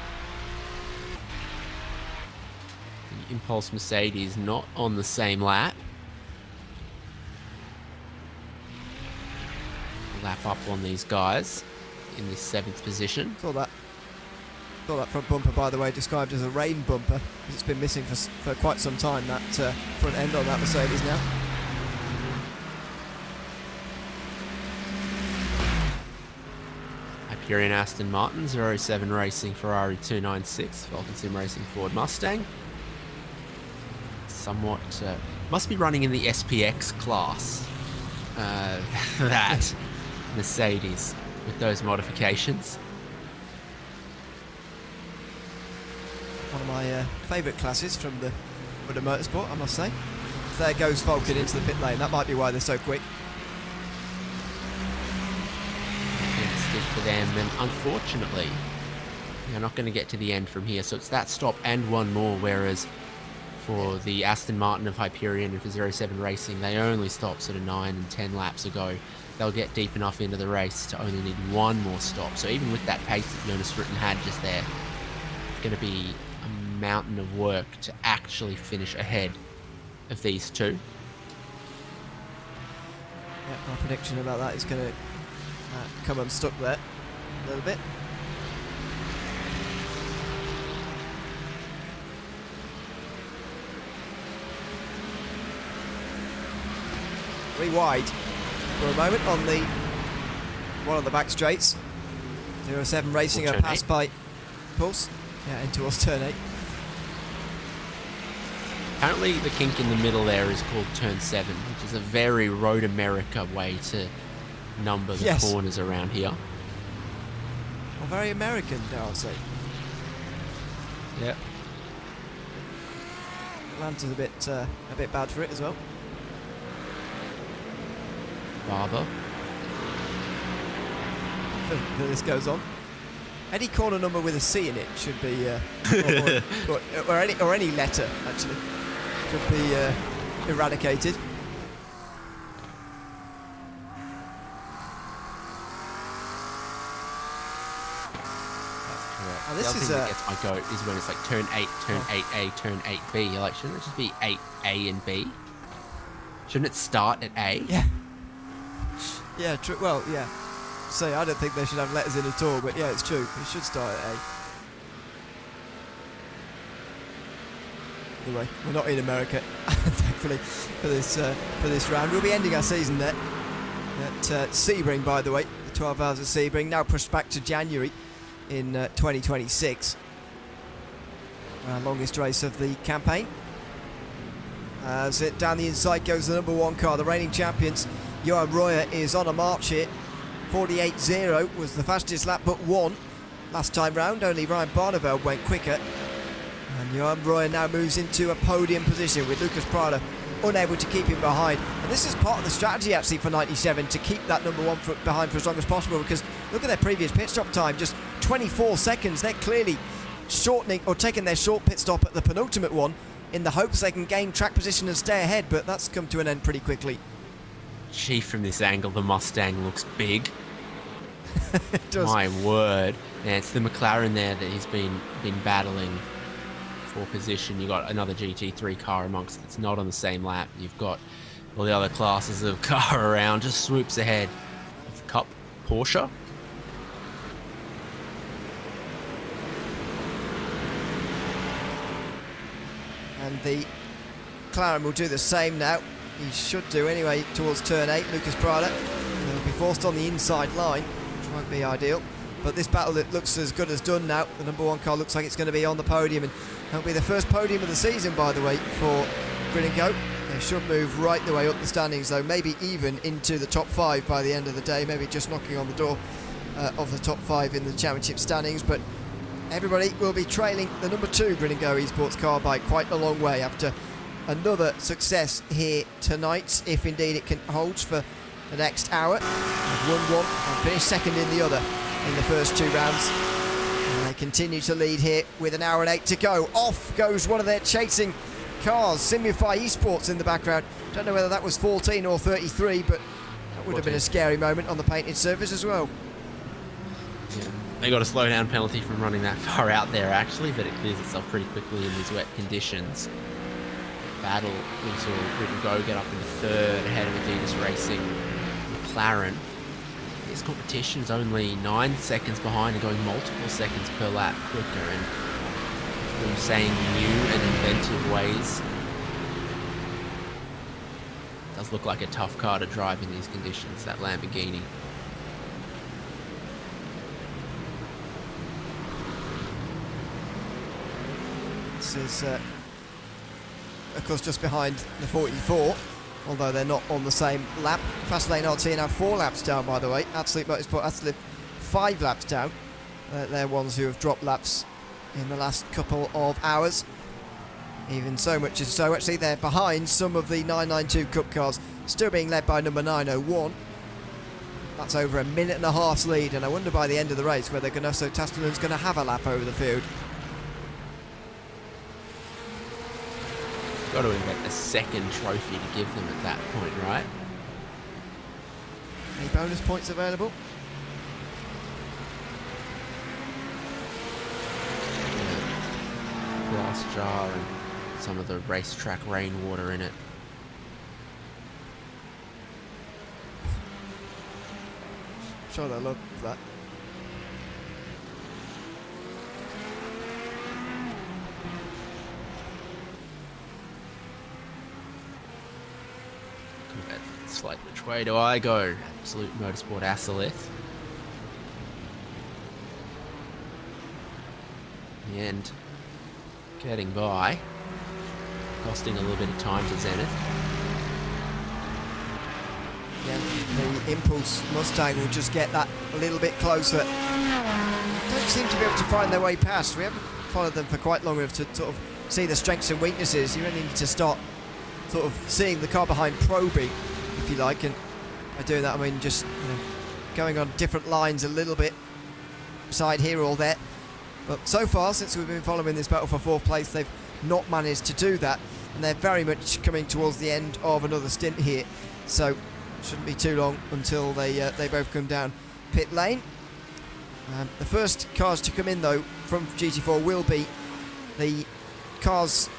The Impulse Mercedes not on the same lap. Lap up on these guys in this 7th position. Saw that front bumper, by the way, described as a rain bumper, because it's been missing for quite some time, that front end on that Mercedes now. Hyperion Aston Martin, 07 Racing Ferrari 296, Falcon Sim Racing Ford Mustang. Somewhat, must be running in the SPX class, that Mercedes with those modifications. One of my favourite classes from the Wood Motorsport, I must say. There goes Falcon into the pit lane. That might be why they're so quick. Stick for them, and unfortunately, they're not going to get to the end from here. So it's that stop and one more, whereas for the Aston Martin of Hyperion and for 07 Racing, they only stopped sort of 9 and 10 laps ago. They'll get deep enough into the race to only need one more stop. So even with that pace that Jonas Rutten had just there, it's going to be a mountain of work to actually finish ahead of these two. Yeah, my prediction about that is going to come unstuck there a little bit. Three wide for a moment on the one of the back straights. 07 Racing are passed by Pulse. Yeah, in towards turn 8. Apparently the kink in the middle there is called turn 7, which is a very Road America way to number the corners around here. Well, very American, dare I say. Yep. Atlanta's a bit bad for it as well. Barber. This goes on. Any corner number with a C in it should be, or any letter actually, should be eradicated. Oh, the other thing that gets my goat is when it's like turn 8, turn 8A, turn 8B. You're like, shouldn't it just be 8A and B? Shouldn't it start at A? Yeah. Yeah, true. Well, yeah. Say, I don't think they should have letters in at all, but yeah, it's true. It should start at A. Anyway, we're not in America, thankfully, for this round. We'll be ending our season there at Sebring, by the way. The 12 hours of Sebring, now pushed back to January in 2026. Our longest race of the campaign. So down the inside goes the number 1 car, the reigning champions. Johan Royer is on a march here. 48.0 was the fastest lap but 1 last time round. Only Ryan Barneveld went quicker. And Johan Royer now moves into a podium position with Lucas Prada unable to keep him behind. And this is part of the strategy actually for 97, to keep that number 1 behind for as long as possible, because look at their previous pit stop time, just 24 seconds. They're clearly shortening or taking their short pit stop at the penultimate one in the hopes they can gain track position and stay ahead, but that's come to an end pretty quickly. Gee, from this angle, the Mustang looks big. It does. My word. Yeah, it's the McLaren there that he's been battling for position. You've got another GT3 car amongst that's not on the same lap. You've got all the other classes of car around, just swoops ahead of Cup Porsche. And the McLaren will do the same now. He should do anyway towards turn 8. Lucas Prada will be forced on the inside line, which won't be ideal. But this battle, that looks as good as done now. The number 1 car looks like it's going to be on the podium, and that'll be the first podium of the season, by the way, for Grid and Go. They should move right the way up the standings, though, maybe even into the top 5 by the end of the day, maybe just knocking on the door of the top 5 in the championship standings. But everybody will be trailing the number 2 Grid and Go Esports car by quite a long way after another success here tonight, if indeed it can hold for the next hour. They've won one and finished second in the other in the first 2 rounds. And they continue to lead here with an hour and 8 to go. Off goes one of their chasing cars, Simify Esports in the background. Don't know whether that was 14 or 33, but that would have been a scary moment on the painted surface as well. Yeah. They got a slow down penalty from running that far out there actually, but it clears itself pretty quickly in these wet conditions. Battle, we saw Grid and Go get up in the 3rd ahead of Adidas Racing. McLaren, this competition is only 9 seconds behind and going multiple seconds per lap quicker, and them saying new and inventive ways. It does look like a tough car to drive in these conditions, that Lamborghini. This is of course just behind the 44, although they're not on the same lap. Fastlane RT are now 4 laps down, by the way. Absolute Motorsport Absolute 5 laps down. They're ones who have dropped laps in the last couple of hours. Even so much as so, actually, they're behind some of the 992 Cup cars, still being led by number 901. That's over a minute and a half's lead, and I wonder by the end of the race whether Ganoso Tastalin's going to have a lap over the field. Got to invent a second trophy to give them at that point, right? Any bonus points available? Glass jar and some of the racetrack rainwater in it. I'm sure they'll love that. Slate, which way do I go? Absolute Motorsport Asalith. In the end, getting by, costing a little bit of time to Zenith. Yeah, the Impulse Mustang will just get that a little bit closer. Don't seem to be able to find their way past. We haven't followed them for quite long enough to sort of see the strengths and weaknesses. You really need to start sort of seeing the car behind probing, if you like, and by doing that I mean just going on different lines a little bit, side here or there. But so far, since we've been following this battle for 4th place, they've not managed to do that, and they're very much coming towards the end of another stint here, so shouldn't be too long until they both come down pit lane. The first cars to come in though from GT4 will be the cars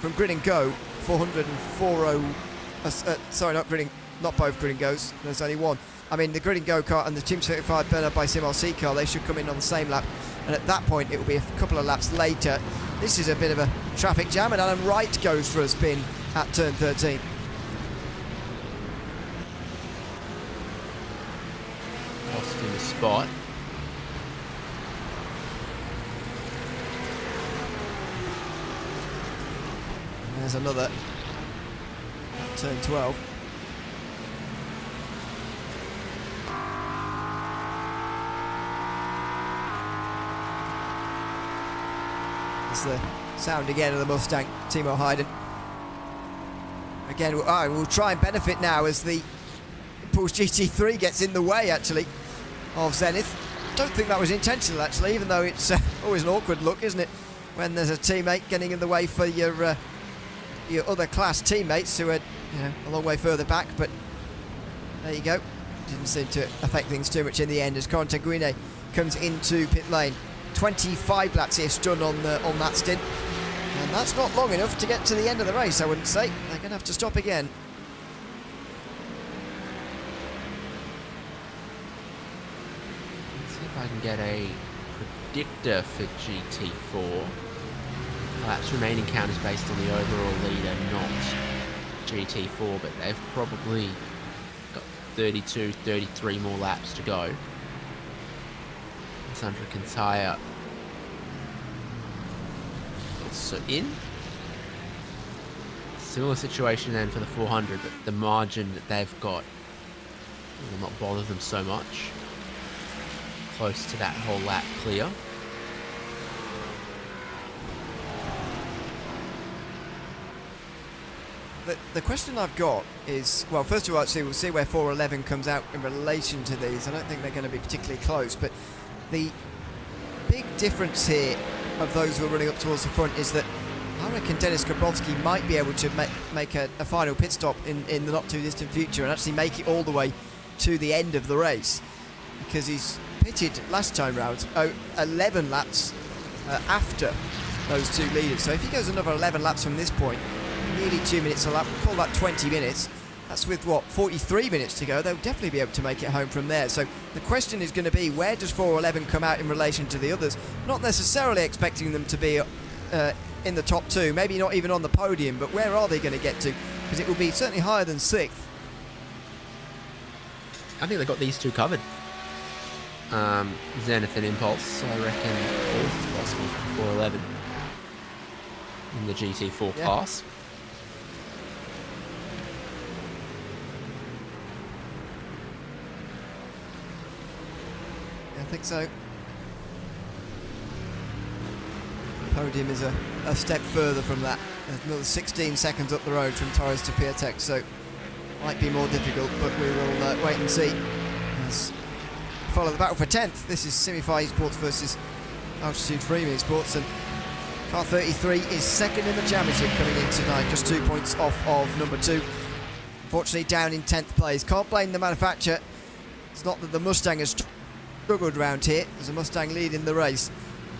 from Grid and Go 400 and 40. Sorry, not both Grid and Goes. There's only one. I mean, the Grid and Go car and the Team 75 Bernard by Sim RC car, they should come in on the same lap, and at that point it will be a couple of laps later. This is a bit of a traffic jam, and Adam Wright goes for a spin at turn 13. Costing the spot. And there's another at turn 12. That's the sound again of the Mustang, Timo Hayden. Again, we'll try and benefit now as the Impulse GT3 gets in the way, actually, of Zenith. Don't think that was intentional, actually, even though it's always an awkward look, isn't it, when there's a teammate getting in the way for your other class teammates who are a long way further back. But there you go. Didn't seem to affect things too much in the end as Corentin Guine comes into pit lane. 25 laps here done on that stint, and that's not long enough to get to the end of the race, I wouldn't say. They're going to have to stop again. Let's see if I can get a predictor for GT4. Laps remaining count is based on the overall leader, not GT4, but they've probably got 32, 33 more laps to go. Sandra Kantaya also in. Similar situation then for the 400, but the margin that they've got will not bother them so much. Close to that whole lap clear. The question I've got is, well, first of all, actually, we'll see where 411 comes out in relation to these. I don't think they're going to be particularly close, but the big difference here of those who are running up towards the front is that I reckon Dennis Grabowski might be able to make a final pit stop in the not too distant future and actually make it all the way to the end of the race, because he's pitted last time round 11 laps after those two leaders. So if he goes another 11 laps from this point, nearly 2 minutes a lap, we'll call that 20 minutes. That's with, what, 43 minutes to go. They'll definitely be able to make it home from there. So the question is going to be, where does 411 come out in relation to the others? Not necessarily expecting them to be in the top two, maybe not even on the podium, but where are they going to get to? Because it will be certainly higher than 6th. I think they've got these two covered. Zenith and Impulse, I reckon 4th is possible for 411 in the GT4 class. I think so. Podium is a step further from that. There's another 16 seconds up the road from Torres to Piatek, so might be more difficult, but we will wait and see. Let's follow the battle for 10th. This is Simify Esports versus Altitude Freemium Esports, and car 33 is second in the championship coming in tonight, just 2 points off of number 2. Unfortunately down in 10th place. Can't blame the manufacturer. It's not that the Mustang has struggled round here. There's a Mustang leading the race.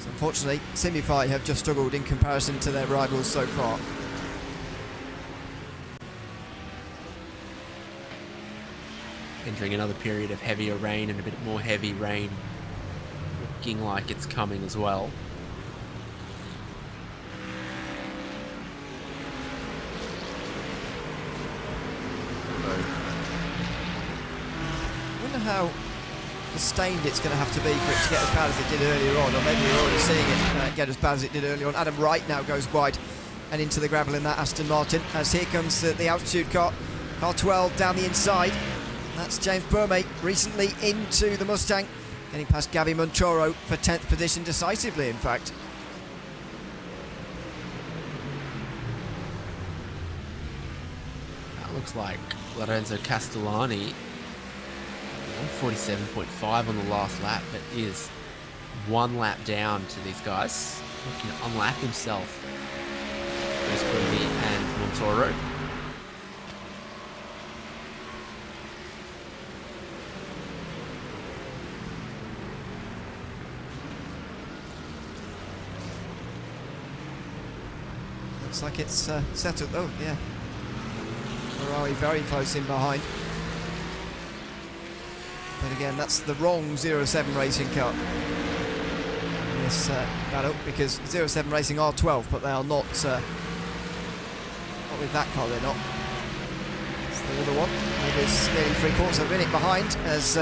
So unfortunately, Simify have just struggled in comparison to their rivals so far. Entering another period of heavier rain, and a bit more heavy rain looking like it's coming as well. I wonder how sustained it's going to have to be for it to get as bad as it did earlier on, or maybe we're already seeing it get as bad as it did earlier on. Adam Wright now goes wide and into the gravel in that Aston Martin, as here comes the altitude car, car 12 down the inside. That's James Burmay, recently into the Mustang, getting past Gavi Montoro for 10th position decisively, in fact. That looks like Lorenzo Castellani, 47.5 on the last lap, but is one lap down to these guys. Looking to unlap himself. There's Burmay and Montoro. Looks like it's settled. Oh, yeah. Ferrari very close in behind. But again, that's the wrong 07 Racing car. This battle, because 07 Racing are 12, but they are not with that car, they're not. It's the other one. It is nearly 3/4 of a minute behind as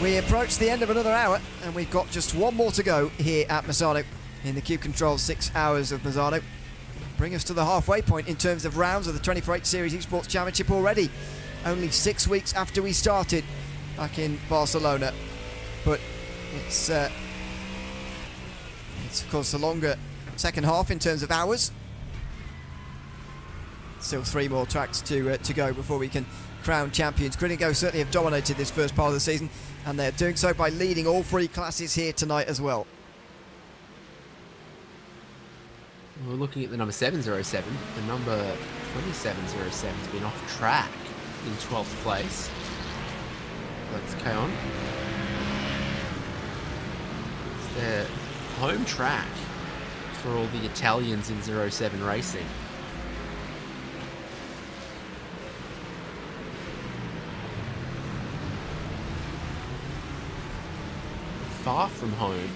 we approach the end of another hour, and we've got just one more to go here at Misano in the Cube Control 6 hours of Misano. Bring us to the halfway point in terms of rounds of the 24/8 Series Esports Championship already. Only 6 weeks after we started back in Barcelona, but it's of course a longer second half in terms of hours. Still 3 more tracks to go before we can crown champions. Gringo certainly have dominated this first part of the season, and they're doing so by leading all 3 classes here tonight as well. We're looking at the number 707. The number 2707's been off track in 12th place. Let's carry on. It's their home track for all the Italians in 07 racing. Far from home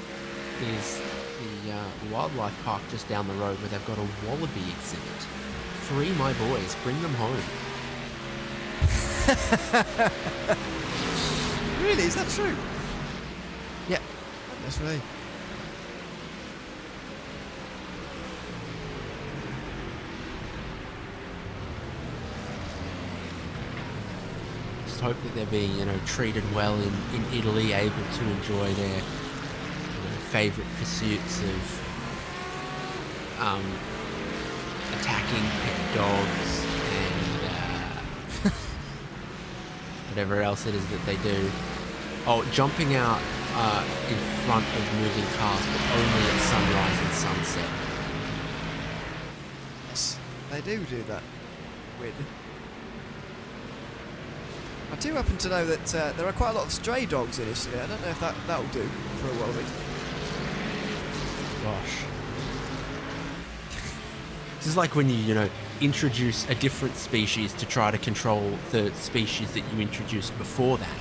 is the wildlife park just down the road, where they've got a wallaby exhibit. Free my boys, bring them home. Really? Is that true? Yeah. That's right. Just hope that they're being, treated well in Italy, able to enjoy their favourite pursuits of attacking pet dogs and whatever else it is that they do. Oh, jumping out in front of moving cars, but only at sunrise and sunset. Yes, they do that. Weirdly. I do happen to know that there are quite a lot of stray dogs in Italy. I don't know if that'll do for a wallaby. Gosh. This is like when you introduce a different species to try to control the species that you introduced before that.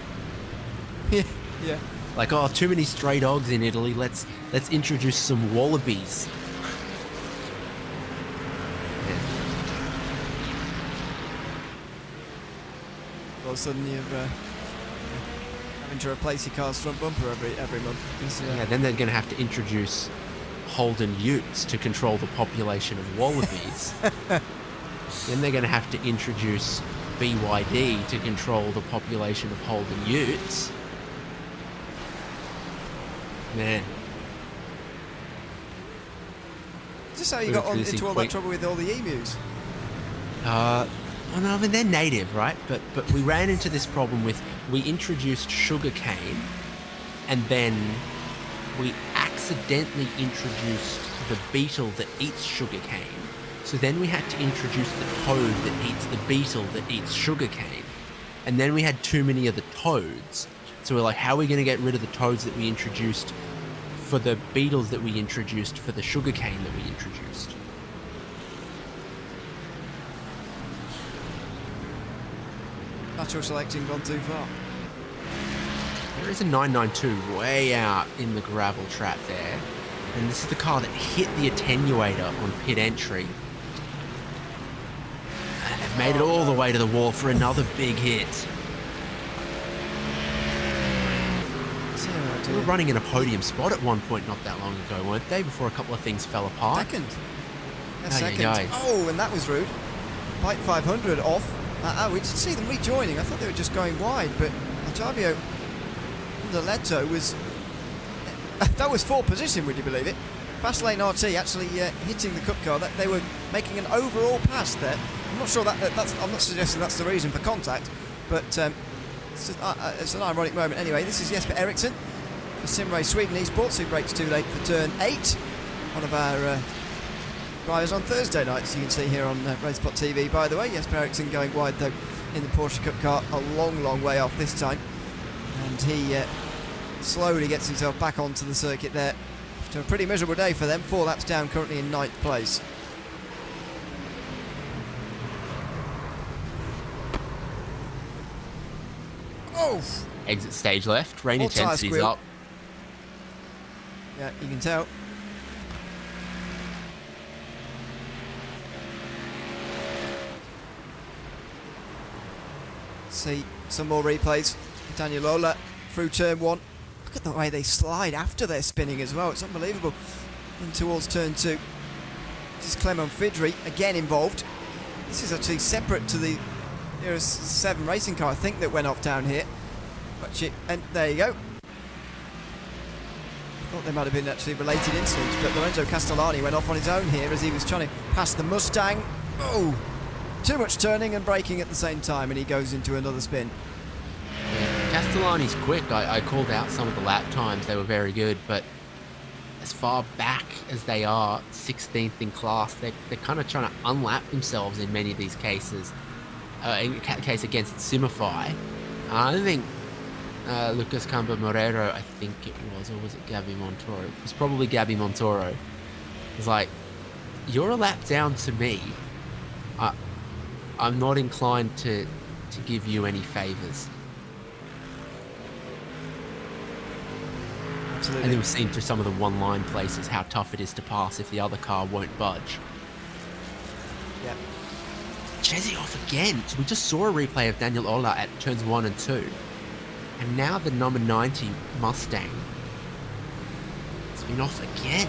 Yeah. Like, oh, too many stray dogs in Italy. Let's introduce some wallabies. All of a sudden you're having to replace your car's front bumper every month. Yeah, then they're going to have to introduce Holden Utes to control the population of wallabies. Then they're going to have to introduce BYD to control the population of Holden Utes. Man. Is this how you got into all that trouble with all the emus? Well, no, I mean, they're native, right? But we ran into this problem with, we introduced sugarcane, and then we accidentally introduced the beetle that eats sugarcane. So then we had to introduce the toad that eats the beetle that eats sugarcane. And then we had too many of the toads. So we're like, how are we going to get rid of the toads that we introduced for the beetles that we introduced for the sugarcane that we introduced? Natural selection gone too far. There is a 992 way out in the gravel trap there. And this is the car that hit the attenuator on pit entry. They've made it all the way to the wall for another big hit. They were running in a podium spot at one point not that long ago, weren't they? Before a couple of things fell apart. Second. Yeah, Aye, second. aye, aye. Oh, and that was rude. Bike 500 off. We did see them rejoining. I thought they were just going wide, but Ottavio Leto was... that was 4th position, would you believe it? Fast Lane RT actually hitting the cup car. They were making an overall pass there. I'm not sure that's... I'm not suggesting that's the reason for contact, but it's an ironic moment. Anyway, this is Jesper Eriksson for Simrace Sweden Esports, who breaks too late for turn 8. One of our drivers on Thursday nights, you can see here on RaceSpotTV, by the way. Jesper Eriksson going wide, though, in the Porsche Cup car, a long, long way off this time. And he slowly gets himself back onto the circuit there. After a pretty miserable day for them, 4 laps down, currently in 9th place. Oh! Exit stage left, rain More tyre intensity's squeal. up. Yeah, you can tell. See some more replays. Daniel Ola through turn 1. Look at the way they slide after they're spinning as well. It's unbelievable. In towards turn 2. This is Clement Fidry again involved. This is actually separate to the nearest 7 racing car, I think, that went off down here. And there you go. I thought there might have been actually related incidents, but Lorenzo Castellani went off on his own here as he was trying to pass the Mustang. Oh! Too much turning and braking at the same time, and he goes into another spin. Castellani's quick. I called out some of the lap times. They were very good, but as far back as they are, 16th in class, they're kind of trying to unlap themselves in many of these cases. In the case against Simify, I don't think Lucas Campo Morero, I think it was, or was it Gabby Montoro? It was probably Gabby Montoro. It was like, you're a lap down to me. I'm not inclined to give you any favours. Absolutely. And we've seen through some of the one-line places how tough it is to pass if the other car won't budge. Yeah. Chezzy off again. So we just saw a replay of Daniel Ola at turns 1 and 2. And now the number 90 Mustang. It's been off again.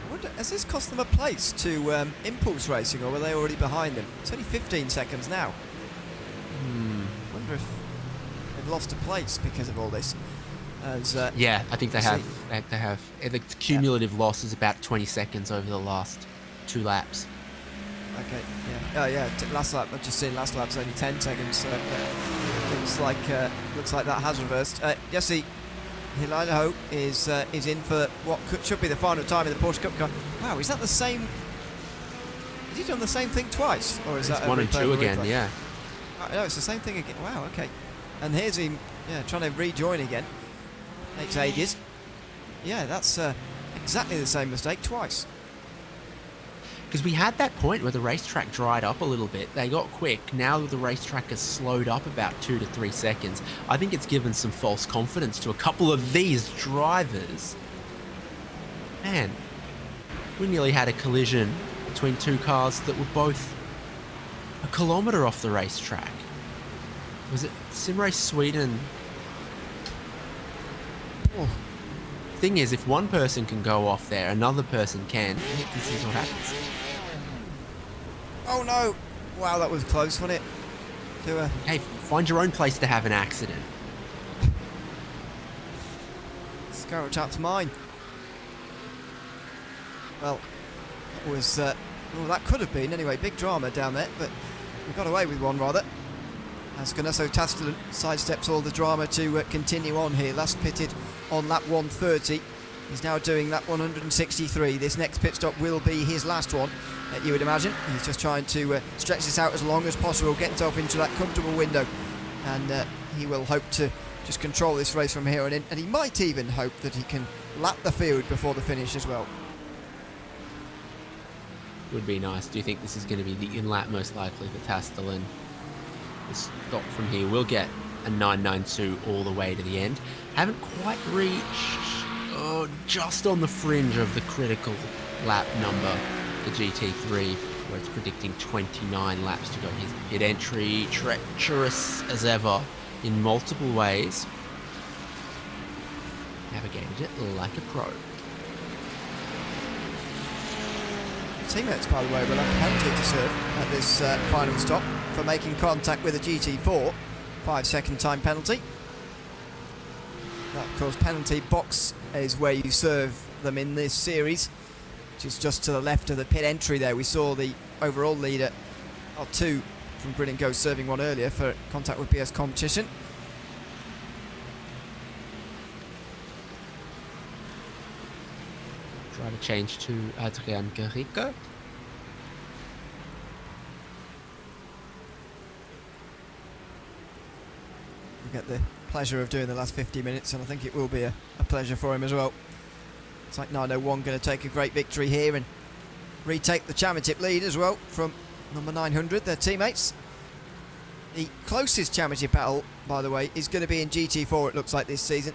I wonder, has this cost them a place to Impulse Racing, or were they already behind them? It's only 15 seconds now. I wonder if they've lost a place because of all this. As, Yeah, I think they have. They have. The cumulative loss is about 20 seconds over the last 2 laps. Okay, yeah. Oh, yeah, last lap, I've just seen last lap's only 10 seconds, so looks like that has reversed. Jesse Hilaho is in for what should be the final time in the Porsche Cup car. Wow, is that the same? Has he done the same thing twice? Or is It's that 1 and 2 again, replay? yeah. Oh, no, it's the same thing again. Wow, okay. And here's him, trying to rejoin again. Takes ages. Yeah, that's exactly the same mistake twice. Because we had that point where the racetrack dried up a little bit. They got quick. Now the racetrack has slowed up about 2 to 3 seconds. I think it's given some false confidence to a couple of these drivers. Man, we nearly had a collision between 2 cars that were both a kilometre off the racetrack. Was it Simrace Sweden? Oh. Thing is, if one person can go off there, another person can. This is what happens. Oh no! Wow, that was close, wasn't it? Hey, find your own place to have an accident. Scarlet Chap's mine. Well, that was... well, that could have been, anyway. Big drama down there, but we got away with one, rather. As Ganesso Tastelen sidesteps all the drama to continue on here. Last pitted on lap 130. He's now doing lap 163. This next pit stop will be his last one, you would imagine. He's just trying to stretch this out as long as possible, get himself into that comfortable window, and he will hope to just control this race from here on in, and he might even hope that he can lap the field before the finish as well. Would be nice. Do you think this is going to be the in-lap most likely for Tastelen? The stop from here will get a 992 all the way to the end. Haven't quite reached, just on the fringe of the critical lap number for GT3. where it's predicting 29 laps to go. Here's the pit entry, treacherous as ever in multiple ways. Navigated it like a pro. Teammates, by the way, will have a penalty to serve at this final stop for making contact with a GT4. 5-second time penalty. That, of course, penalty box is where you serve them in this series, which is just to the left of the pit entry there. We saw the overall leader, two from Grid and Go, serving one earlier for contact with BS Competition. Driver change to Adrian Garrico. We get the pleasure of doing the last 50 minutes, and I think it will be a pleasure for him as well. It's like 901 going to take a great victory here and retake the championship lead as well from number 900, their teammates. The closest championship battle, by the way, is going to be in GT4, it looks like, this season,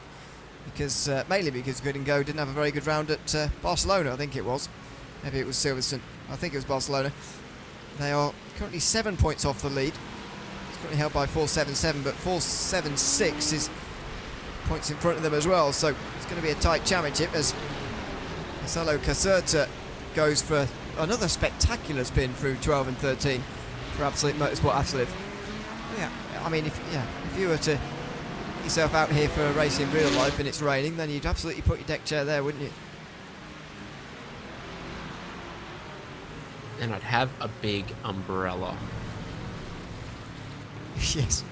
because mainly because Grid and Go didn't have a very good round at Barcelona, I think it was. Maybe it was Silverstone. I think it was Barcelona. They are currently 7 points off the lead. It's currently held by 477, but 476 is points in front of them as well, so it's going to be a tight championship as Marcelo Caserta goes for another spectacular spin through 12 and 13 for Absolute Motorsport Absolute. Yeah, I mean, if you were to get yourself out here for a race in real life and it's raining, then you'd absolutely put your deck chair there, wouldn't you? And I'd have a big umbrella. Yes.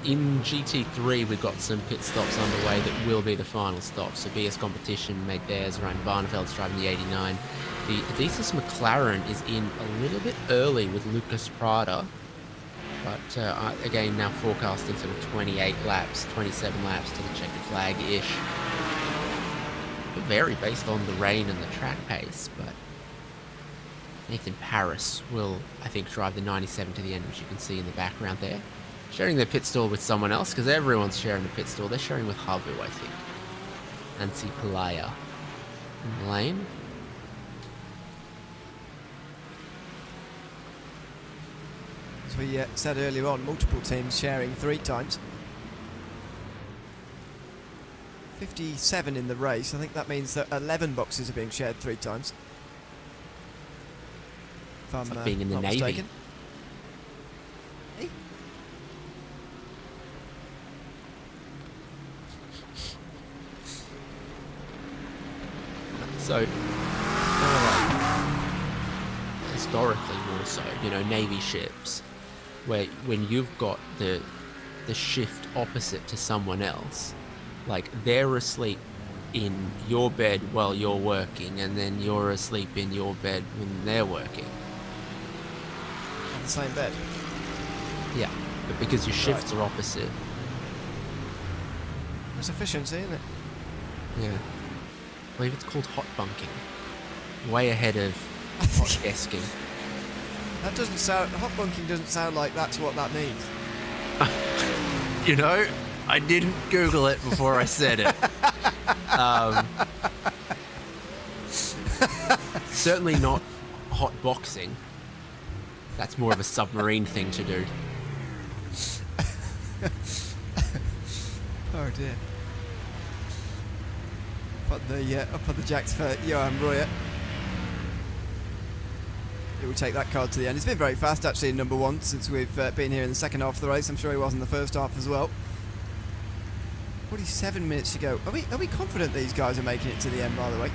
In GT3, we've got some pit stops underway that will be the final stop. So BS Competition made theirs, Ryan Barneveld's driving the 89. The Adesas McLaren is in a little bit early with Lucas Prada. But again, now forecasting sort of 28 laps, 27 laps to the checkered flag-ish. Could vary based on the rain and the track pace, but Nathan Paris will, I think, drive the 97 to the end, which you can see in the background there. Sharing their pit stall with someone else, because everyone's sharing the pit stall. They're sharing with Havu, I think. Nancy Pelaya in the lane. As we said earlier on, multiple teams sharing 3 times. 57 in the race. I think that means that 11 boxes are being shared 3 times. If I'm like being in the not Navy. mistaken. Hey. So, historically more so, you know, Navy ships, where when you've got the shift opposite to someone else, like they're asleep in your bed while you're working, and then you're asleep in your bed when they're working. On the same bed. Yeah, but because your shifts are opposite. There's efficiency, isn't it? Yeah. I believe it's called hot bunking. Way ahead of hot desking. That doesn't sound... Hot bunking doesn't sound like that's what that means. You know, I didn't Google it before I said it. Certainly not hot boxing. That's more of a submarine thing to do. Oh dear. Up on the jacks for Johan Royer. He will take that card to the end. He's been very fast actually in number 1 since we've been here in the second half of the race. I'm sure he was in the first half as well. 47 minutes to go. Are we confident these guys are making it to the end, by the way?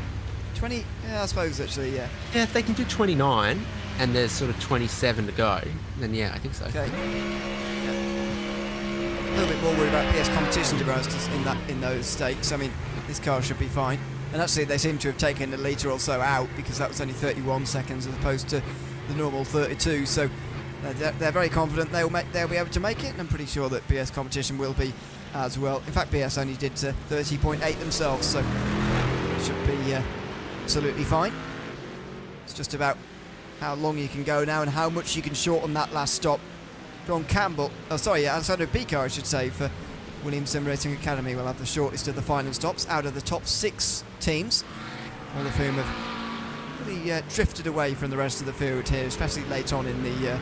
20? Yeah, I suppose actually, yeah. Yeah, if they can do 29 and there's sort of 27 to go, then yeah, I think so. Okay. Yeah. A little bit more worried about PS Competition, to be honest, in those stakes. I mean, this car should be fine. And actually, they seem to have taken a litre or so out because that was only 31 seconds as opposed to the normal 32. So they're very confident they'll be able to make it, and I'm pretty sure that BS Competition will be as well. In fact, BS only did 30.8 themselves, so it should be absolutely fine. It's just about how long you can go now and how much you can shorten that last stop. John Campbell, Alessandro Pico, I should say, for Williams Sim Racing Academy will have the shortest of the final stops out of the top 6 teams. all of whom have really drifted away from the rest of the field here, especially late on in the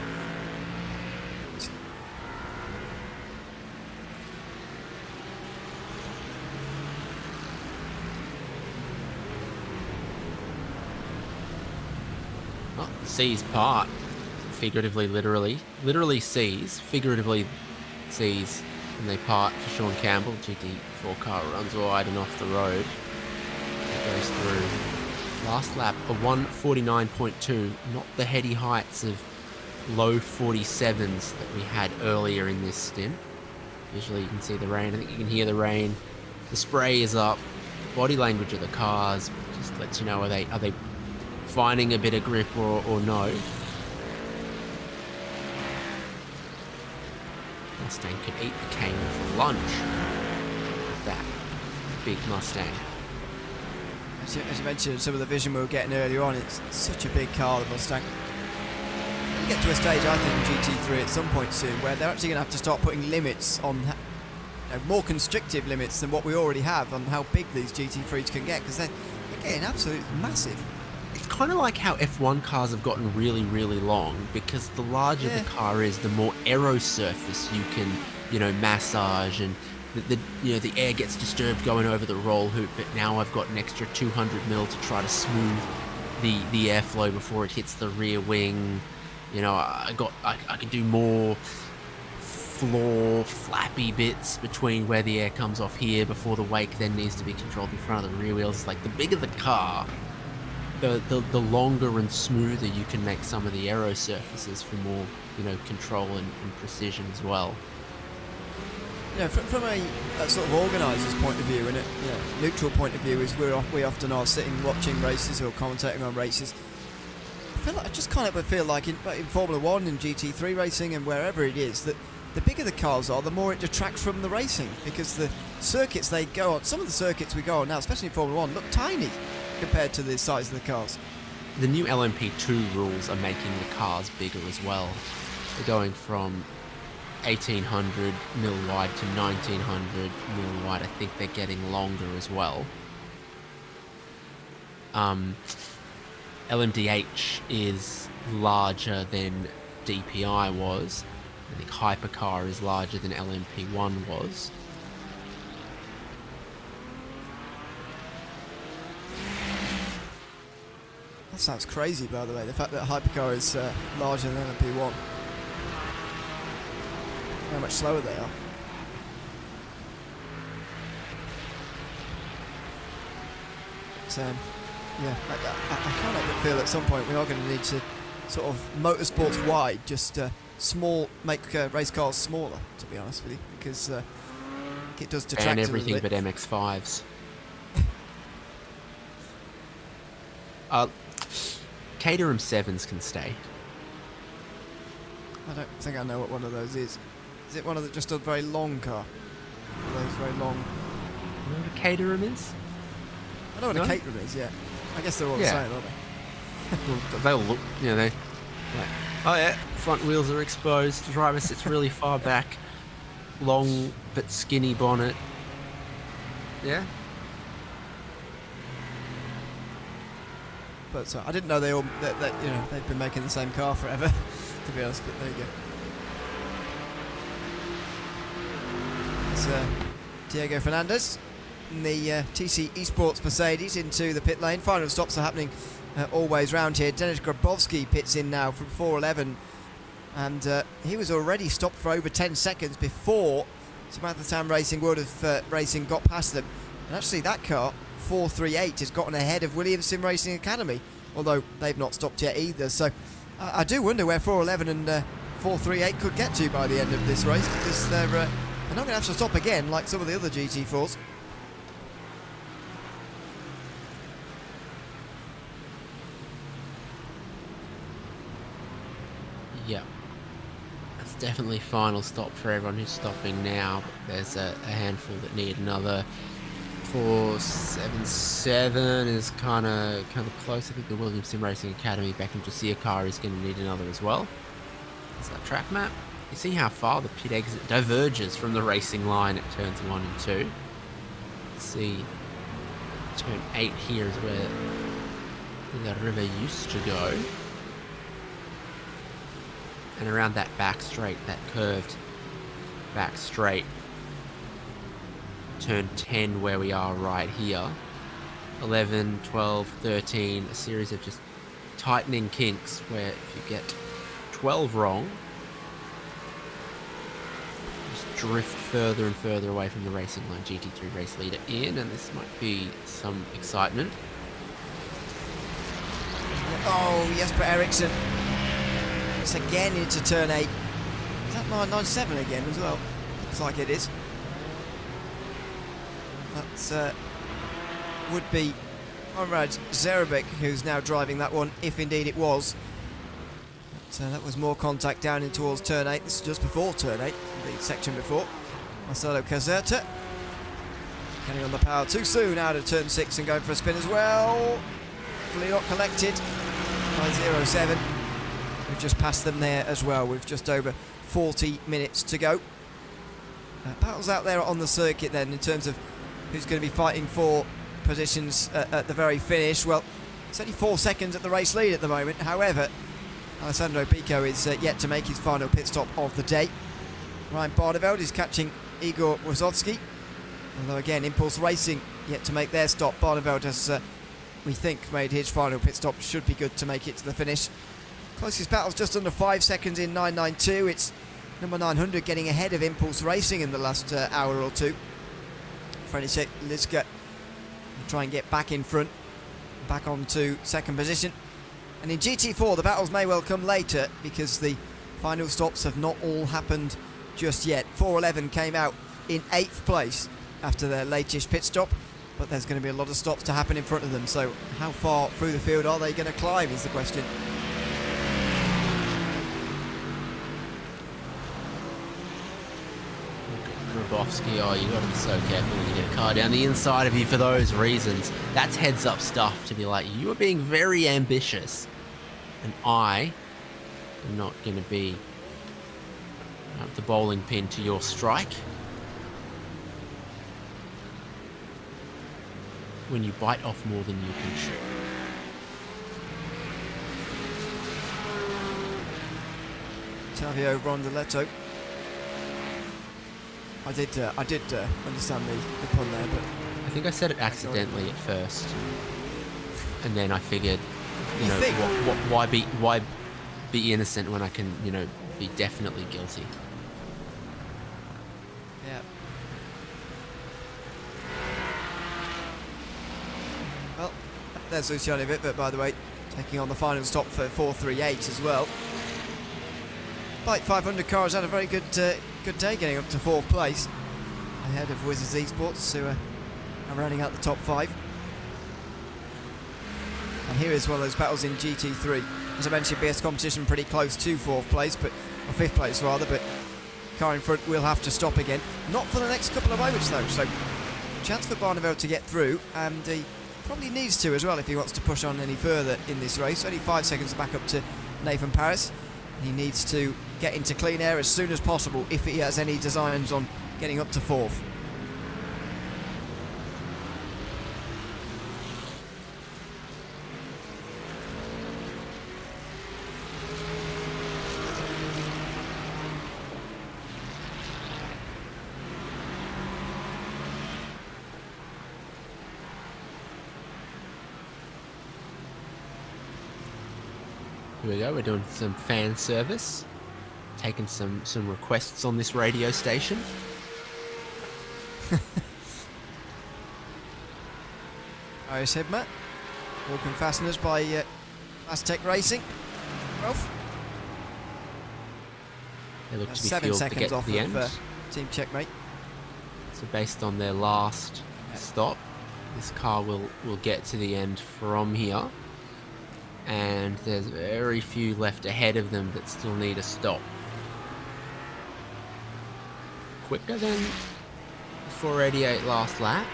Seas part, figuratively, literally. Literally seas, figuratively seas, and they part for Sean Campbell. GT4 car runs wide and off the road. It goes through. Last lap, a 1:49.2, not the heady heights of low 47s that we had earlier in this stint. Visually you can see the rain, I think you can hear the rain. The spray is up, the body language of the cars just lets you know are they finding a bit of grip or no. Mustang could eat the Cayman for lunch with that big Mustang. As you mentioned, some of the vision we were getting earlier on, it's such a big car, the Mustang. We get to a stage, I think, in GT3 at some point soon, where they're actually going to have to start putting limits on, more constrictive limits than what we already have on how big these GT3s can get, because they're getting absolutely massive. It's kind of like how F1 cars have gotten really, really long, because the larger the car is, the more aero surface you can, massage, and the air gets disturbed going over the roll hoop. But now I've got an extra 200 mil to try to smooth the airflow before it hits the rear wing. I can do more floor flappy bits between where the air comes off here before the wake then needs to be controlled in front of the rear wheels. It's like the bigger the car, the longer and smoother you can make some of the aero surfaces for more, control and precision as well. From a sort of organiser's point of view and a neutral point of view, is we often are sitting watching races or commentating on races. I just kind of feel like in Formula 1 and GT3 racing and wherever it is, that the bigger the cars are, the more it detracts from the racing, because the circuits they go on, some of the circuits we go on now, especially in Formula 1, look tiny compared to the size of the cars. The new LMP2 rules are making the cars bigger as well. They're going from 1800 mil wide to 1900 mil wide. I think they're getting longer as well. LMDH is larger than DPI was. I think Hypercar is larger than LMP1 was. That sounds crazy, by the way, the fact that Hypercar is larger than LMP1. How much slower they are. But, I can't help but feel at some point we are going to need to sort of motorsports wide, just make race cars smaller, to be honest with you, because it does detract and a everything little but bit. MX-5s. Caterham 7s can stay. I don't think I know what one of those is. Is it one of just a very long car? One of those very long. You know what a Caterham is? I know what a Caterham is. Yeah, I guess they're all the same, aren't they? Well, they'll look. Oh yeah, front wheels are exposed. Driver sits really far back. Long but skinny bonnet. Yeah. But I didn't know they've been making the same car forever, to be honest. But there you go. It's Diego Fernandez in the TC Esports Mercedes into the pit lane. Final stops are happening always round here. Denis Grabowski pits in now from 411, and he was already stopped for over 10 seconds before Samantha Tam Racing, World of Racing got past them. And actually that car, 438, has gotten ahead of Williams Sim Racing Academy, although they've not stopped yet either. So I do wonder where 411 and 438 could get to by the end of this race, because they're not going to have to stop again like some of the other GT4s. Yep. That's definitely final stop for everyone who's stopping now. But there's a handful that need another. 477 is kind of close. I think the Williams Sim Racing Academy back in Josiah car is going to need another as well. There's that track map. You see how far the pit exit diverges from the racing line at turns 1 and 2. Let's see. Turn 8 here is where the river used to go. And around that back straight, that curved back straight, turn 10 where we are right here, 11, 12, 13, a series of just tightening kinks where if you get 12 wrong, just drift further and further away from the racing line. GT3 race leader in, and this might be some excitement. Oh, Jesper Eriksson. It's again into turn 8. Is that 997 again as well? Looks like it is. That's would be Conrad Zerebic who's now driving that one, if indeed it was. But, that was more contact down in towards turn 8. This is just before turn 8, the section before. Marcelo Caserta getting on the power too soon out of turn 6 and going for a spin as well. Hopefully not collected by 07. We've just passed them there as well with just over 40 minutes to go. Battles out there on the circuit then in terms of who's going to be fighting for positions at the very finish. Well, it's only 4 seconds at the race lead at the moment. However, Alessandro Pico is yet to make his final pit stop of the day. Ryan Barneveld is catching Igor Wazowski. Although again, Impulse Racing yet to make their stop. Barneveld has, we think, made his final pit stop. Should be good to make it to the finish. Closest battle's just under 5 seconds in 992. It's number 900 getting ahead of Impulse Racing in the last hour or two. František Liska will try and get back in front, back onto second position. And in GT4 the battles may well come later because the final stops have not all happened just yet. 411 came out in 8th place after their latest pit stop, but there's going to be a lot of stops to happen in front of them, so how far through the field are they going to climb is the question. Grabowski, oh, you got to be so careful when you get a car down the inside of you for those reasons. That's heads up stuff to be like, you are being very ambitious, and I am not going to be the bowling pin to your strike. When you bite off more than you can chew. Tavio Rondeletto. I did understand the pun there, but I think I said it accidentally at first, and then I figured, you know, why be innocent when I can, you know, be definitely guilty. yeah. Well, there's Luciano Wittbert, by the way, taking on the final stop for 438 as well. Bike 500 car has had a very good day, getting up to 4th place ahead of Wizards Esports, who are rounding out the top 5. And here is one of those battles in GT3. As I mentioned, BS competition pretty close to 4th place, or 5th place rather, but car in front will have to stop again. Not for the next couple of moments though, so chance for Barneveld to get through, and he probably needs to as well if he wants to push on any further in this race. Only 5 seconds back up to Nathan Paris. He needs to get into clean air as soon as possible if he has any designs on getting up to 4th. Here we go, we're doing some fan service, taking some requests on this radio station. Iris Hibma, Walking Fasteners by Aztec Racing. Ralph? They look to be 7 fueled to seconds get to off the of end. Team Checkmate. So based on their last stop, this car will get to the end from here. And there's very few left ahead of them that still need a stop. Quicker than 488 last lap.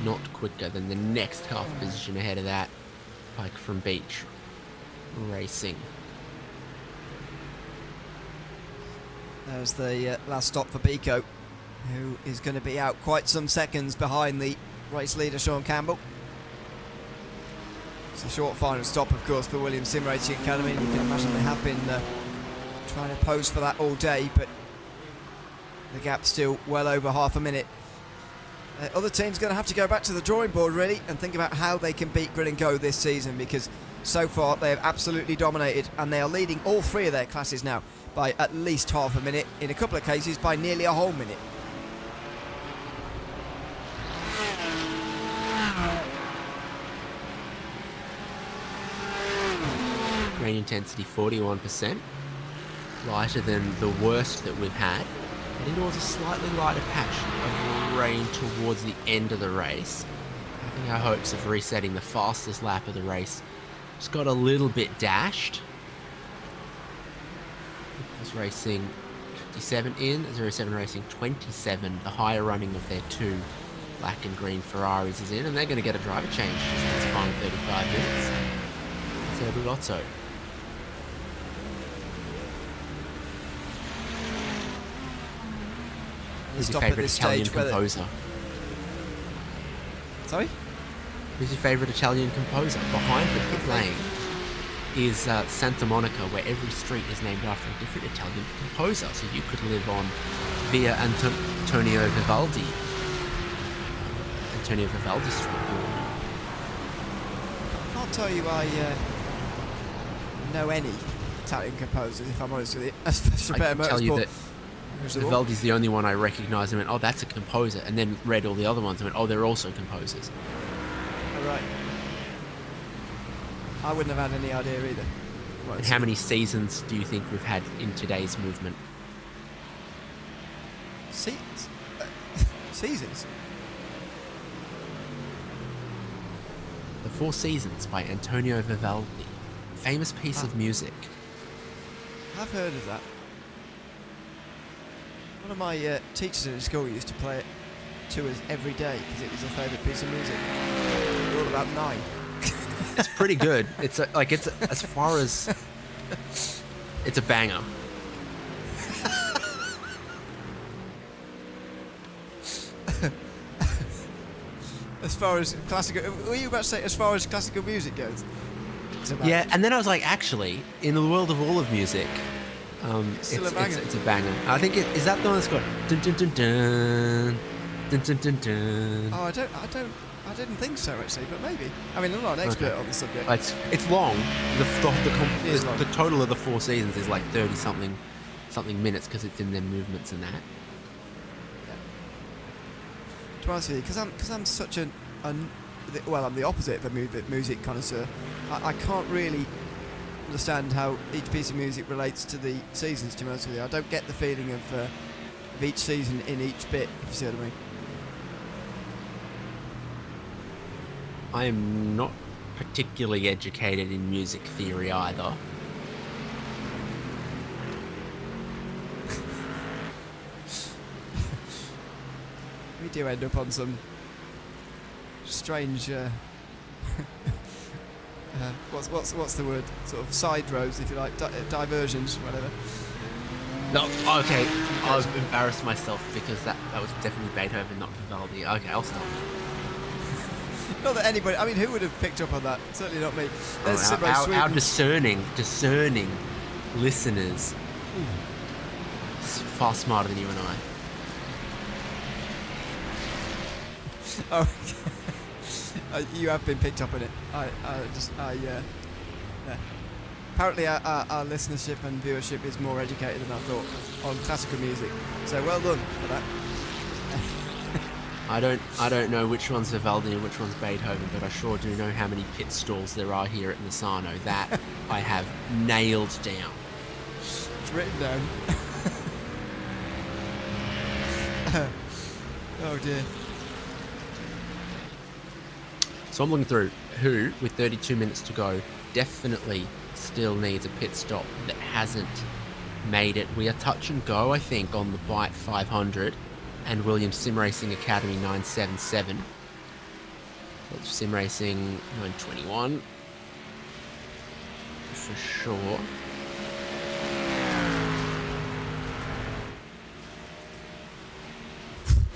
Not quicker than the next car for position ahead of that. Pike from Beach Racing. There's the last stop for Biko, who is going to be out quite some seconds behind the race leader Sean Campbell. It's a short final stop, of course, for Williams Sim Racing Academy. You can imagine they have been trying to pose for that all day, but the gap's still well over half a minute. Other teams going to have to go back to the drawing board, really, and think about how they can beat Grid and Go this season, because so far they have absolutely dominated, and they are leading all three of their classes now by at least half a minute, in a couple of cases by nearly a whole minute. Rain intensity 41%, lighter than the worst that we've had. Heading towards a slightly lighter patch of rain towards the end of the race. I think our hopes of resetting the fastest lap of the race just got a little bit dashed. It's racing 57 in, 07 racing 27. The higher running of their two black and green Ferraris is in, and they're going to get a driver change just in this final 35 minutes. So Lotto. Who's your favourite Italian composer? Sorry? Who's your favourite Italian composer? Behind the pit lane is Santa Monica, where every street is named after a different Italian composer. So you could live on Via Antonio Vivaldi. Antonio Vivaldi Street, if you want. I can't tell you I know any Italian composers, if I'm honest with you. I can tell you that Vivaldi's the only one I recognise and went, oh, that's a composer, and then read all the other ones and went, oh, they're also composers. All right. I wouldn't have had any idea either. Right, and how many seasons do you think we've had in today's movement? Seasons? The Four Seasons by Antonio Vivaldi. Famous piece of music. I've heard of that. One of my teachers in school used to play it to us every day because it was a favourite piece of music. We were all about 9. It's pretty good. It's as far as it's a banger. As far as classical, were you about to say as far as classical music goes? Yeah, and then I was like, actually, in the world of all of music, it's a banger. I think is that the one that's got dun dun dun dun dun dun dun dun. Oh, I didn't think so actually, but maybe. I mean, I'm not an expert on the subject. It's long. The total of the 4 seasons is like 30 something minutes because it's in their movements and that. Yeah. To be honest with you, because I'm such I'm the opposite of a music connoisseur. I can't really understand how each piece of music relates to the seasons, to be honest with you. I don't get the feeling of each season in each bit, if you see what I mean. I am not particularly educated in music theory either. We do end up on some strange what's the word? Sort of side roads, if you like, diversions, whatever. No, okay, I've embarrassed myself because that was definitely Beethoven, not Vivaldi. Okay, I'll stop. Not that anybody, I mean, who would have picked up on that? Certainly not me. There's our discerning listeners, far smarter than you and I. Oh, you have been picked up on it. Yeah. Apparently our listenership and viewership is more educated than I thought on classical music. So well done for that. I don't know which one's Vivaldi and which one's Beethoven, but I sure do know how many pit stalls there are here at Misano. That I have nailed down. It's written down. Oh dear. So I'm looking through who, with 32 minutes to go, definitely still needs a pit stop that hasn't made it. We are touch and go, I think, on the Byte 500 and Williams Sim Racing Academy 977. Sim Racing 921 for sure.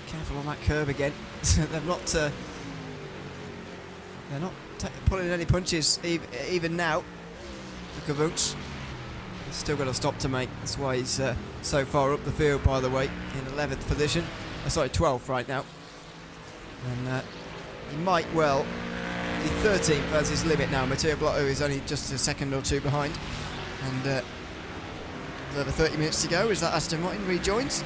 Careful on that curb again. They've not They're not pulling any punches even now. Look at Vooch. He's still got a stop to make. That's why he's so far up the field, by the way, in 11th position. Sorry, 12th right now. And he might well be 13th as his limit now. Matteo Blotto is only just a second or two behind. And there's over 30 minutes to go as that Aston Martin rejoins.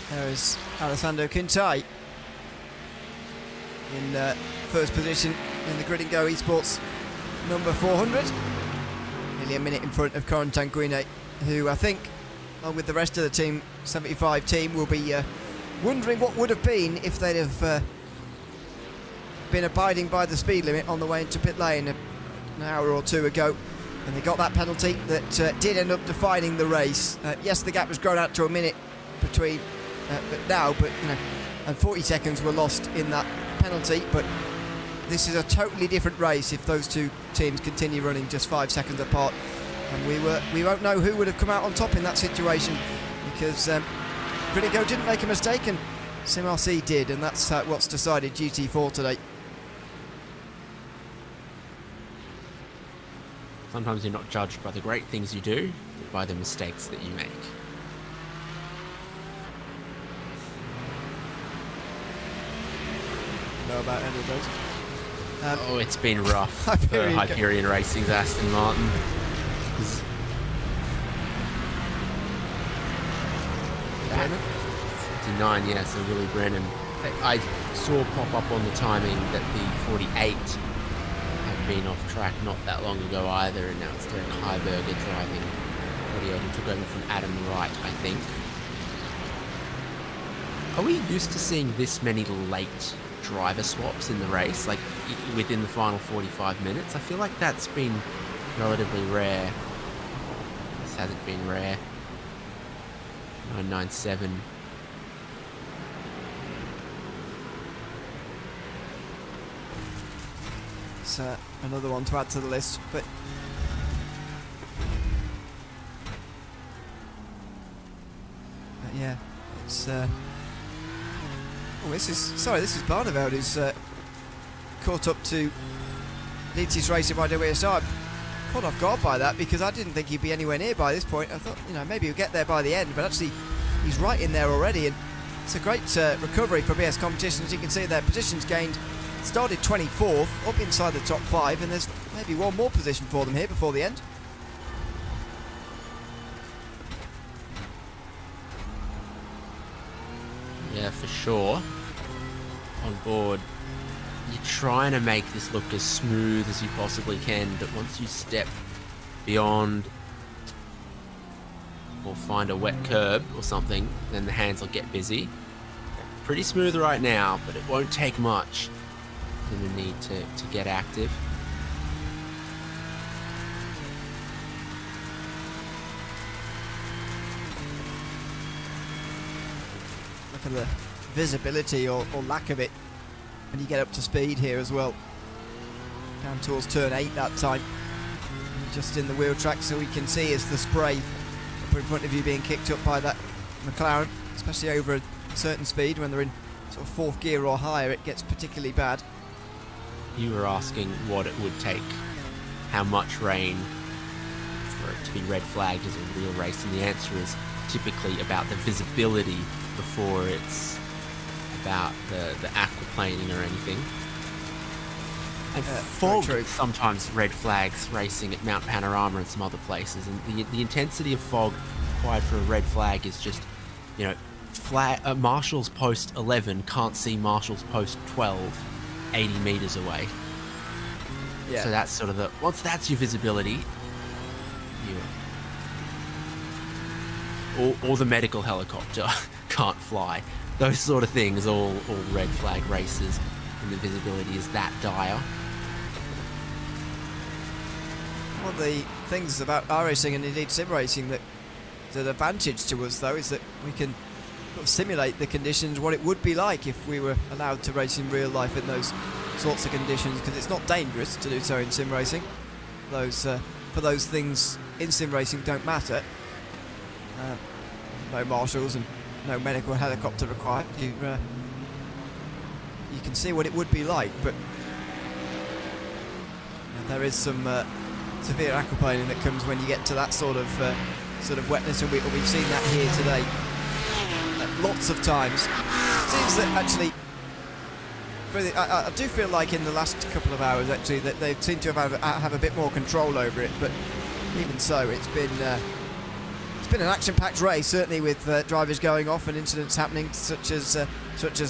There is Alessandro Quintai in first position in the Grid and Go Esports number 400. Nearly a minute in front of Corin Tanguine, who I think, along with the rest of the Team 75 team, will be wondering what would have been if they'd have been abiding by the speed limit on the way into pit lane an hour or two ago. And they got that penalty that did end up defining the race. Yes, the gap was grown out to a minute between but you know, and 40 seconds were lost in that penalty. But this is a totally different race if those two teams continue running just 5 seconds apart, and we won't know who would have come out on top in that situation, because Grid and Go didn't make a mistake and SimRC did, and that's what's decided GT4 today. Sometimes you're not judged by the great things you do, but by the mistakes that you make. Know about any of those? Oh, it's been rough for Hyperion Racing's Aston Martin. 59, yeah, so Willie Brennan. I saw pop up on the timing that the 48 had been off track not that long ago either, and now it's Derek Heiberger driving 48 and took over from Adam Wright, I think. Are we used to seeing this many late driver swaps in the race, like within the final 45 minutes? I feel like that's been relatively rare. This hasn't been rare. 997. It's another one to add to the list, but yeah, it's this is Barneveld who's caught up to Leeds Racing by WSR. I'm caught off guard by that because I didn't think he'd be anywhere near by this point. I thought, you know, maybe he'll get there by the end, but actually he's right in there already, and it's a great recovery for BS Competition. As you can see, their positions gained. Started 24th, up inside the top 5, and there's maybe one more position for them here before the end. Yeah, for sure. On board, you're trying to make this look as smooth as you possibly can, but once you step beyond or find a wet curb or something, then the hands will get busy. Pretty smooth right now, but it won't take much. Then we need to get active. Look at the visibility or lack of it when you get up to speed here as well. Down towards turn 8 that time. Just in the wheel track, so we can see as the spray up in front of you being kicked up by that McLaren, especially over a certain speed when they're in sort of 4th gear or higher, it gets particularly bad. You were asking what it would take, how much rain for it to be red flagged as a real race, and the answer is typically about the visibility before it's about the aquaplaning or anything. And fog sometimes red flags racing at Mount Panorama and some other places, and the intensity of fog required for a red flag is just, you know, Marshall's post 11 can't see Marshall's post 12 80 meters away. Yeah. So that's sort of once that's your visibility, or the medical helicopter can't fly. Those sort of things, all red flag races, and the visibility is that dire. One of the things about our racing and indeed sim racing that is an advantage to us though is that we can sort of simulate the conditions, what it would be like if we were allowed to race in real life in those sorts of conditions, because it's not dangerous to do so in sim racing. For those things in sim racing don't matter. No marshals and no medical helicopter required. You can see what it would be like, but there is some severe aquaplaning that comes when you get to that sort of wetness, and we've seen that here today lots of times. Seems that actually, I do feel like in the last couple of hours actually that they seem to have a bit more control over it, but even so, it's been an action-packed race, certainly, with drivers going off and incidents happening such as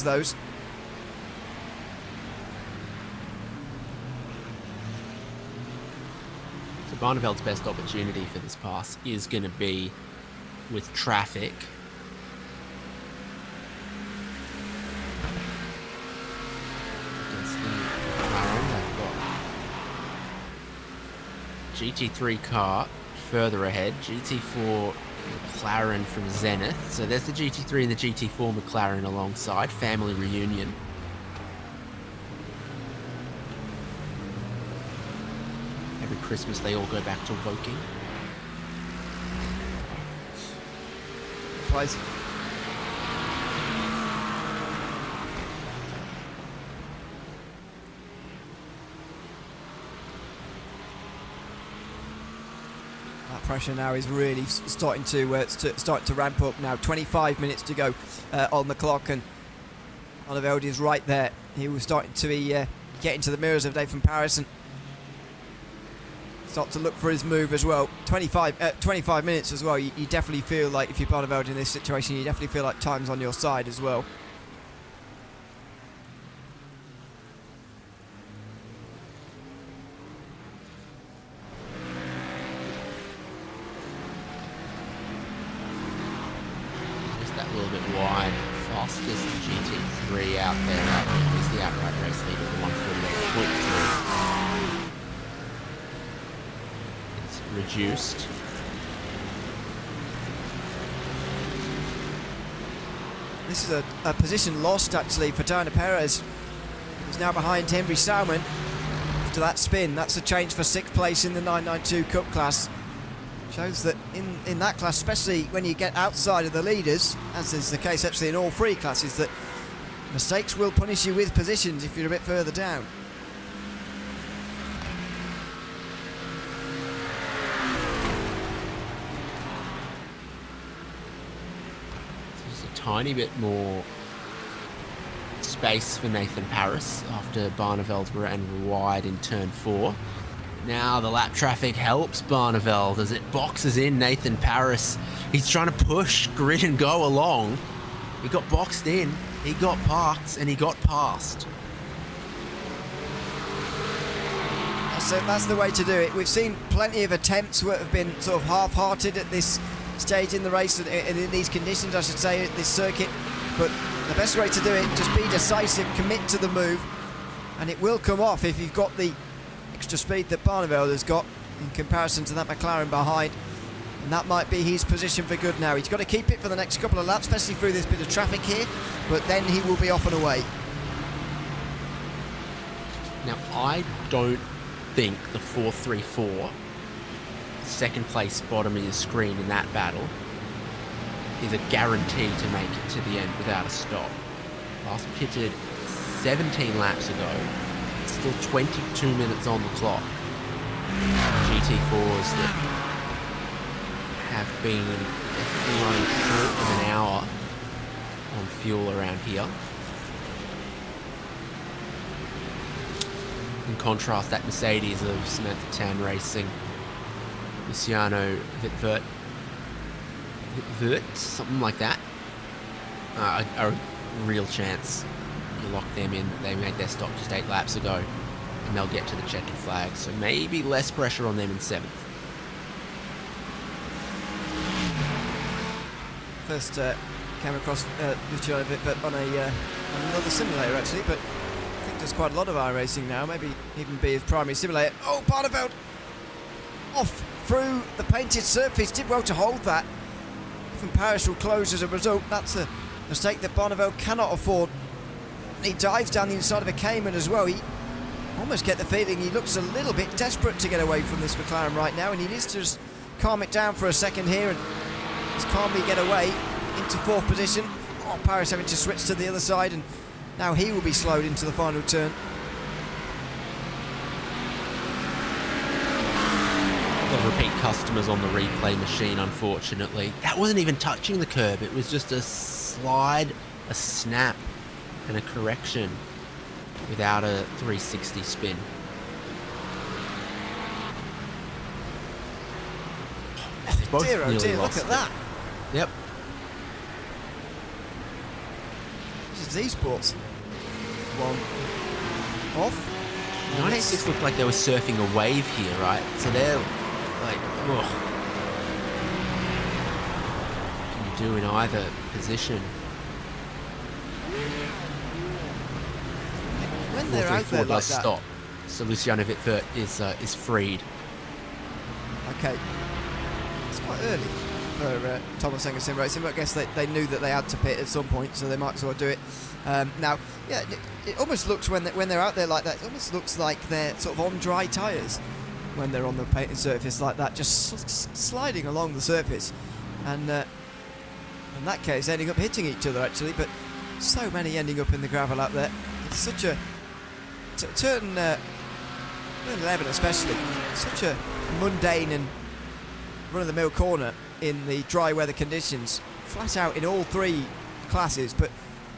those. So Barneveld's best opportunity for this pass is going to be with traffic. Against the McLaren, they've got GT3 car further ahead, GT4 McLaren from Zenith. So there's the GT3 and the GT4 McLaren alongside. Family reunion. Every Christmas they all go back to Woking. Place. Pressure now is really starting to ramp up now. 25 minutes to go on the clock, and Barneveld is right there. He was starting to be getting to the mirrors of Nathan Paris and start to look for his move as well. 25 minutes as well. You definitely feel like, if you're Barneveld in this situation, you definitely feel like time's on your side as well. Fastest GT3 out there right now is the outright race leader, the 148.3. It's reduced. This is a position lost actually for Diana Perez. He's now behind Henry Salmon after that spin. That's a change for 6th place in the 992 Cup class. Shows that in that class, especially when you get outside of the leaders, as is the case actually in all 3 classes, that mistakes will punish you with positions if you're a bit further down. Just a tiny bit more space for Nathan Paris after Barneveld ran wide in turn 4. Now the lap traffic helps Barneveld as it boxes in Nathan Paris. He's trying to push grid and go along. He got boxed in, he got parked, and he got past. That's the way to do it. We've seen plenty of attempts that have been sort of half-hearted at this stage in the race, and in these conditions, I should say, at this circuit. But the best way to do it, just be decisive, commit to the move, and it will come off if you've got the extra speed that Barneveld has got in comparison to that McLaren behind, and that might be his position for good now. He's got to keep it for the next couple of laps, especially through this bit of traffic here, but then he will be off and away. Now, I don't think the 434, second place bottom of your screen in that battle, is a guarantee to make it to the end without a stop. Last pitted 17 laps ago. Still 22 minutes on the clock. GT4s that have been definitely running short of an hour on fuel around here. In contrast, that Mercedes of Samantha Tan Racing, Misano Vert, something like that, are a real chance. You lock them in, they made their stop just 8 laps ago, and they'll get to the checkered flag, so maybe less pressure on them in 7th. First came across Luciano a bit, but on another simulator actually, but I think there's quite a lot of iRacing now, maybe even be his primary simulator. Oh, Barneveld off through the painted surface, did well to hold that. Even Paris will close as a result. That's a mistake that Bonneville cannot afford. He dives down the inside of a Cayman as well. He almost get the feeling he looks a little bit desperate to get away from this McLaren right now, and he needs to just calm it down for a second here and just calmly get away into 4th position. Oh, Paris having to switch to the other side, and now he will be slowed into the final turn. Repeat customers on the replay machine, unfortunately. That wasn't even touching the curb. It was just a slide, a snap, and a correction without a 360 spin. They both Dear, oh nearly dear, look lost at it. that. Yep. This is Esports. One off. 986 looked like they were surfing a wave here, right? So they're like, ugh. What can you do in either position? When they're out 434 there like does that. stop. So Luciano Wittwert is freed. Okay. It's quite early for Thomas Engerson Racing, but I guess they knew that they had to pit at some point, so they might as well do it. Now, yeah, it almost looks when they're out there like that, it almost looks like they're sort of on dry tyres when they're on the painted surface like that, just sliding along the surface, and in that case ending up hitting each other actually, but so many ending up in the gravel out there. It's such a turn 11 especially, such a mundane and run-of-the-mill corner in the dry weather conditions, flat out in all 3 classes, but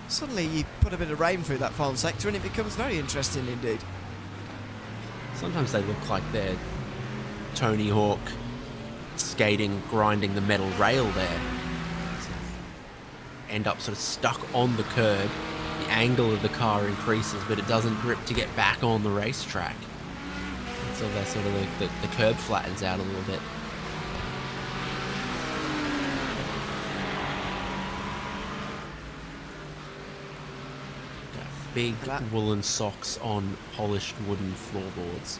suddenly you put a bit of rain through that final sector and it becomes very interesting indeed. Sometimes they look like they're Tony Hawk skating, grinding the metal rail there. End up sort of stuck on the curb. The angle of the car increases, but it doesn't grip to get back on the racetrack. And so that sort of the curb flattens out a little bit. Big woolen socks on polished wooden floorboards.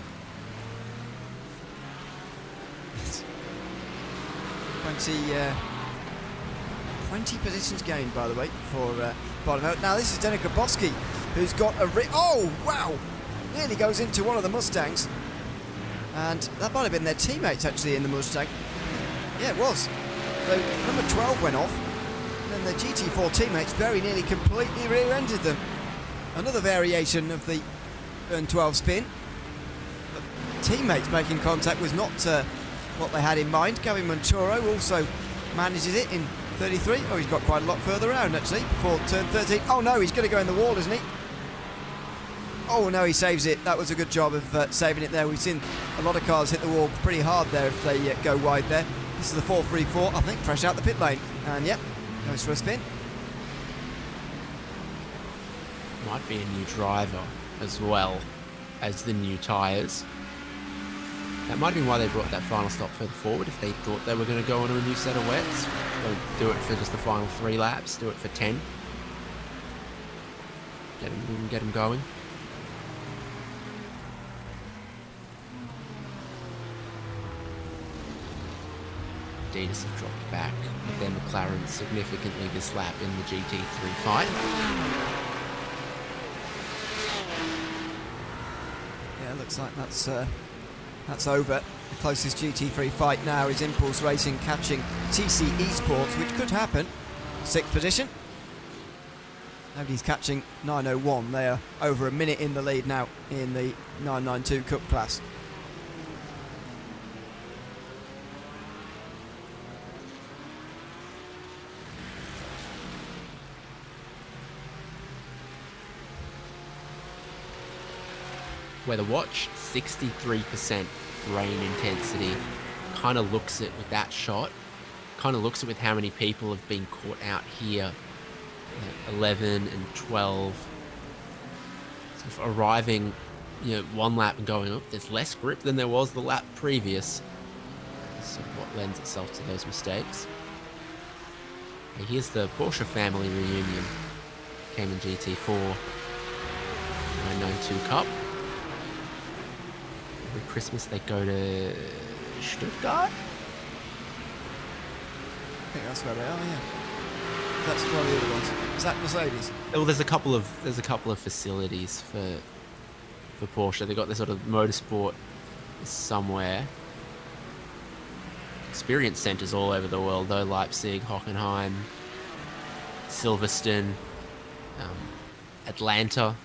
20 positions gained, by the way, for Bonneville. Now this is Danica Bosky, who's got a oh wow, nearly goes into one of the Mustangs, and that might have been their teammates actually in the Mustang. Yeah, it was. So number 12 went off, and then the GT4 teammates very nearly completely rear-ended them. Another variation of the turn 12 spin. But teammates making contact was not what they had in mind. Gavin Monturo also manages it in 33. Oh, he's got quite a lot further around actually before turn 13. Oh no, he's going to go in the wall, isn't he? Oh no, he saves it. That was a good job of saving it there. We've seen a lot of cars hit the wall pretty hard there if they go wide there. This is the 434, I think, fresh out the pit lane. And yep, goes for a spin. Might be a new driver as well as the new tyres. That might have been why they brought that final stop further forward, if they thought they were going to go on a new set of wets. Don't do it for just the final 3 laps, do it for 10. Get them going. Adidas have dropped back with their McLaren significantly this lap in the GT3 fight. Yeah, looks like that's over. The closest GT3 fight now is Impulse Racing catching TC Esports, which could happen. 6th position. Nobody's catching 901. They are over a minute in the lead now in the 992 Cup class. Weather watch, 63% rain intensity. Kind of looks it with that shot. Kind of looks it with how many people have been caught out here. 11 and 12. Sort of arriving, one lap and going, oh, there's less grip than there was the lap previous. That's sort of what lends itself to those mistakes. And here's the Porsche family reunion. Cayman GT4 992 Cup. Every Christmas they go to Stuttgart? I think that's where they are, yeah. That's one of the other ones. Is that Mercedes? Well, there's a couple of facilities for Porsche. They've got this sort of motorsport somewhere. Experience centers all over the world, though. Leipzig, Hockenheim, Silverstone, Atlanta.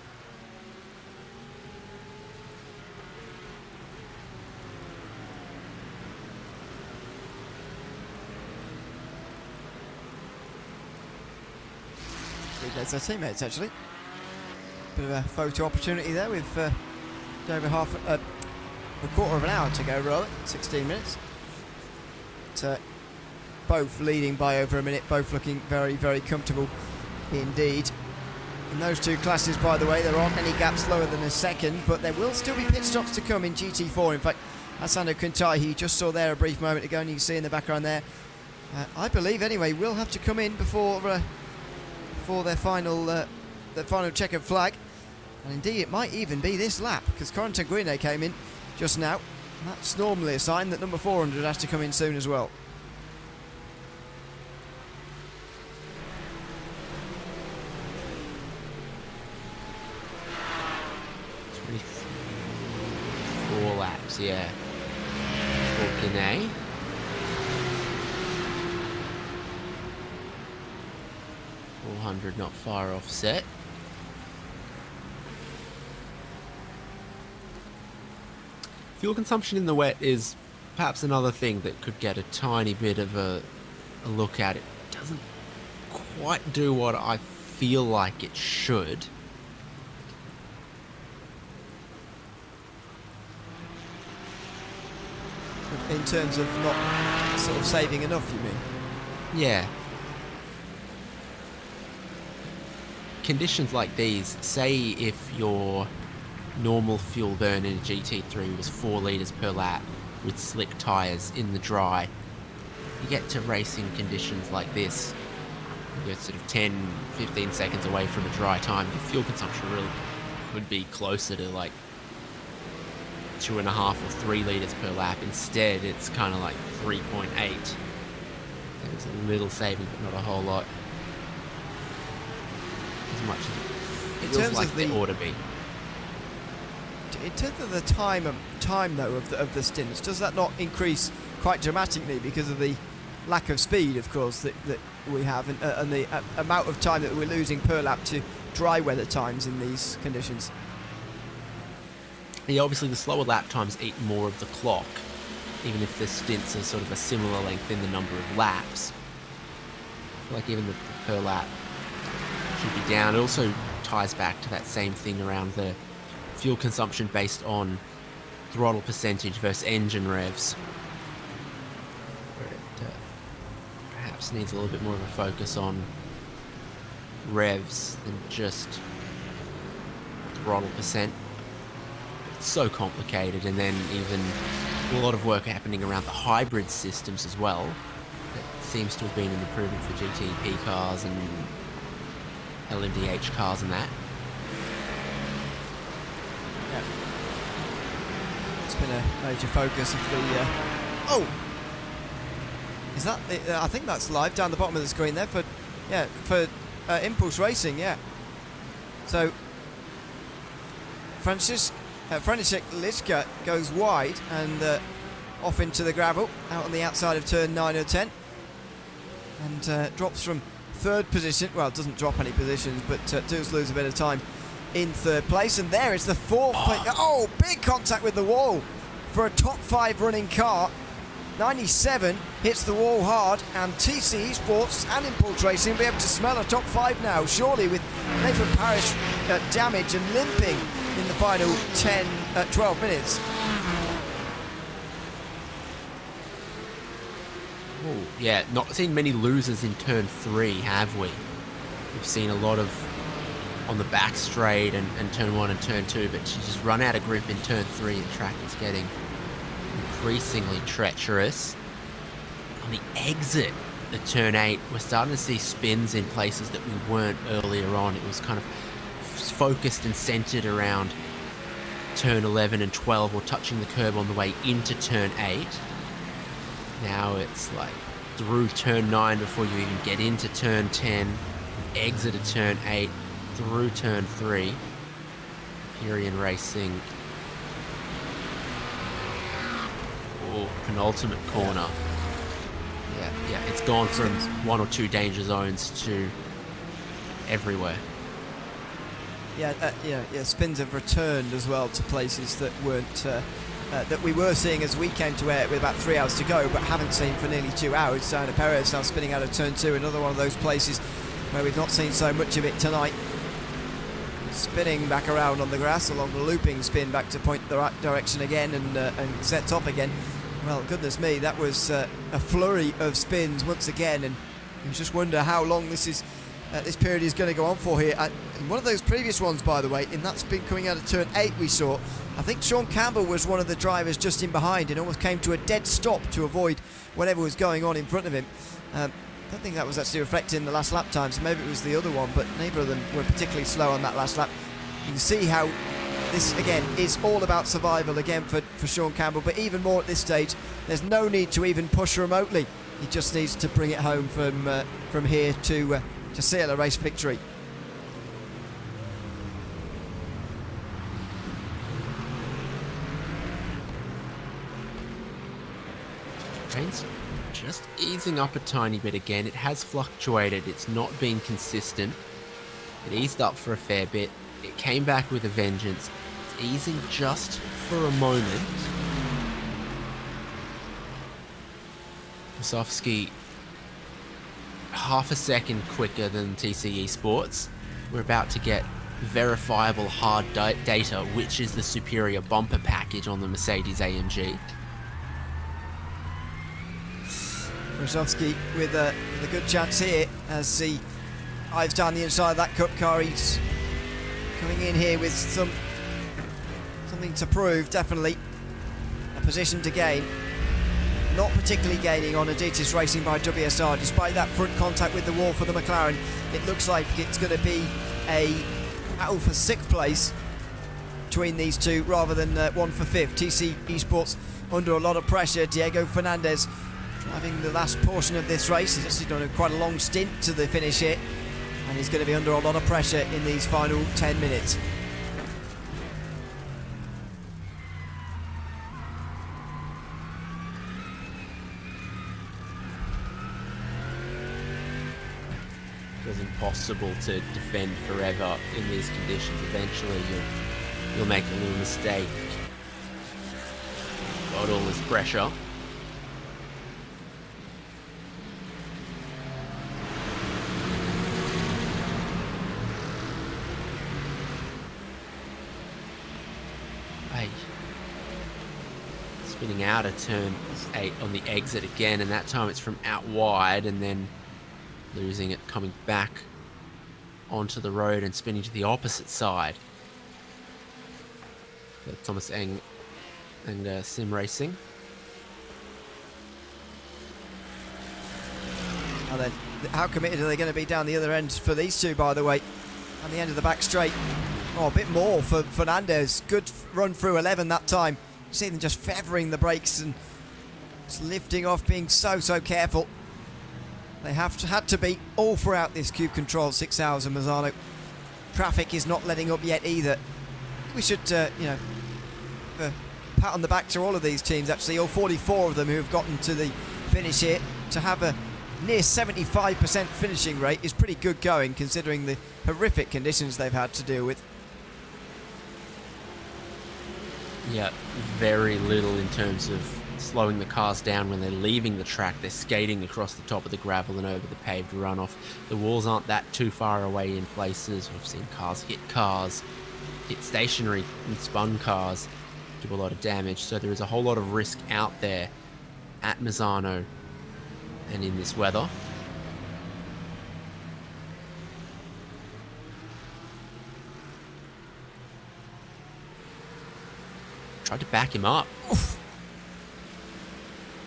There's their teammates, actually. Bit of a photo opportunity there with over a quarter of an hour to go, rolling, 16 minutes. Both leading by over a minute, both looking very, very comfortable indeed. In those two classes, by the way, there aren't any gaps lower than a second, but there will still be pit stops to come in GT4. In fact, Hassano Kuntai, he just saw there a brief moment ago, and you can see in the background there, I believe anyway, will have to come in before their final checkered flag. And indeed, it might even be this lap, because Corentin Guine came in just now. And that's normally a sign that number 400 has to come in soon as well. Four laps, yeah. For Guine. 400 not far offset. Fuel consumption in the wet is perhaps another thing that could get a tiny bit of a look at. It doesn't quite do what I feel like it should. In terms of not sort of saving enough, you mean? Yeah. Conditions like these, say if your normal fuel burn in a GT3 was 4 litres per lap with slick tyres in the dry, you get to racing conditions like this, you're sort of 10-15 seconds away from a dry time, your fuel consumption really could be closer to like 2.5 or 3 litres per lap. Instead, it's kind of like 3.8. There's a little saving, but not a whole lot. As much as it feels like it ought to be. In terms of the time though of the stints, does that not increase quite dramatically because of the lack of speed, of course, that we have, and the amount of time that we're losing per lap to dry weather times in these conditions? Yeah, obviously the slower lap times eat more of the clock, even if the stints are sort of a similar length in the number of laps. I feel like even the per lap should be down. It also ties back to that same thing around the fuel consumption based on throttle percentage versus engine revs, where it perhaps needs a little bit more of a focus on revs than just throttle percent. It's so complicated, and then even a lot of work happening around the hybrid systems as well. It seems to have been an improvement for GTP cars and LMDH cars and that. Yeah. It's been a major focus of the... Oh! Is that... I think that's live down the bottom of the screen there for Impulse Racing, yeah. So, František Liška goes wide and off into the gravel, out on the outside of turn 9 or 10. And drops from third position. Well, it doesn't drop any positions, but does lose a bit of time in third place. And there is the fourth place. Oh, big contact with the wall for a top 5 running car. 97 hits the wall hard, and TC Esports and Impulse Racing will be able to smell a top 5 now, surely, with Nathan Parrish damage and limping in the final 12 minutes. Ooh, yeah, not seen many losers in turn 3, have we? We've seen a lot of on the back straight and turn 1 and turn 2, but she's just run out of grip in turn 3. The track is getting increasingly treacherous. On the exit at turn 8, we're starting to see spins in places that we weren't earlier on. It was kind of focused and centered around turn 11 and 12, or touching the curb on the way into turn 8. Now it's like through turn 9 before you even get into turn 10, exit at turn 8, through turn 3. Hyperion Racing. Oh, penultimate corner. Yeah, it's gone from 1 or 2 danger zones to everywhere. Spins have returned as well to places that weren't that we were seeing as we came to air with about 3 hours to go, but haven't seen for nearly 2 hours. Sana Perez now spinning out of turn 2, another one of those places where we've not seen so much of it tonight. Spinning back around on the grass along the looping spin back to point the right direction again and sets off again. Well, goodness me, that was a flurry of spins once again, and you just wonder how long this period is going to go on for here. And one of those previous ones, by the way, in that spin coming out of turn 8 we saw, I think Sean Campbell was one of the drivers just in behind and almost came to a dead stop to avoid whatever was going on in front of him. I don't think that was actually reflected in the last lap time, so maybe it was the other one, but neither of them were particularly slow on that last lap. You can see how this, again, is all about survival again for Sean Campbell, but even more at this stage, there's no need to even push remotely. He just needs to bring it home from here to seal a race victory. Train's just easing up a tiny bit again. It has fluctuated. It's not been consistent. It eased up for a fair bit. It came back with a vengeance. It's easing just for a moment. Musovski half a second quicker than TC Esports. We're about to get verifiable hard data, which is the superior bumper package on the Mercedes AMG. Rosowski with a good chance here as he dives down the inside of that cup car. He's coming in here with something to prove, definitely. A position to gain. Not particularly gaining on Adidas Racing by WSR. Despite that front contact with the wall for the McLaren, it looks like it's going to be a battle for 6th place between these two rather than one for 5th. TC Esports under a lot of pressure. Diego Fernandez driving the last portion of this race. He's actually done quite a long stint to the finish here, and he's going to be under a lot of pressure in these final 10 minutes. It was impossible to defend forever in these conditions. Eventually you'll make a little mistake. Got all this pressure. Spinning out of turn 8 on the exit again, and that time it's from out wide and then losing it, coming back onto the road and spinning to the opposite side. For Thomas Eng and Sim Racing. And then, how committed are they going to be down the other end for these two, by the way? On the end of the back straight. Oh, a bit more for Fernandez. Good run through 11 that time. You see them just feathering the brakes and just lifting off, being so careful. They had to be all throughout this Cube Control 6 hours of Misano. Traffic is not letting up yet either. We should, give a pat on the back to all of these teams, actually, all 44 of them who have gotten to the finish here. To have a near 75% finishing rate is pretty good going, considering the horrific conditions they've had to deal with. Yeah, very little in terms of slowing the cars down when they're leaving the track. They're skating across the top of the gravel and over the paved runoff. The walls aren't that too far away in places. We've seen cars, hit stationary and spun cars, do a lot of damage. So there is a whole lot of risk out there at Misano and in this weather. Tried to back him up. Oof.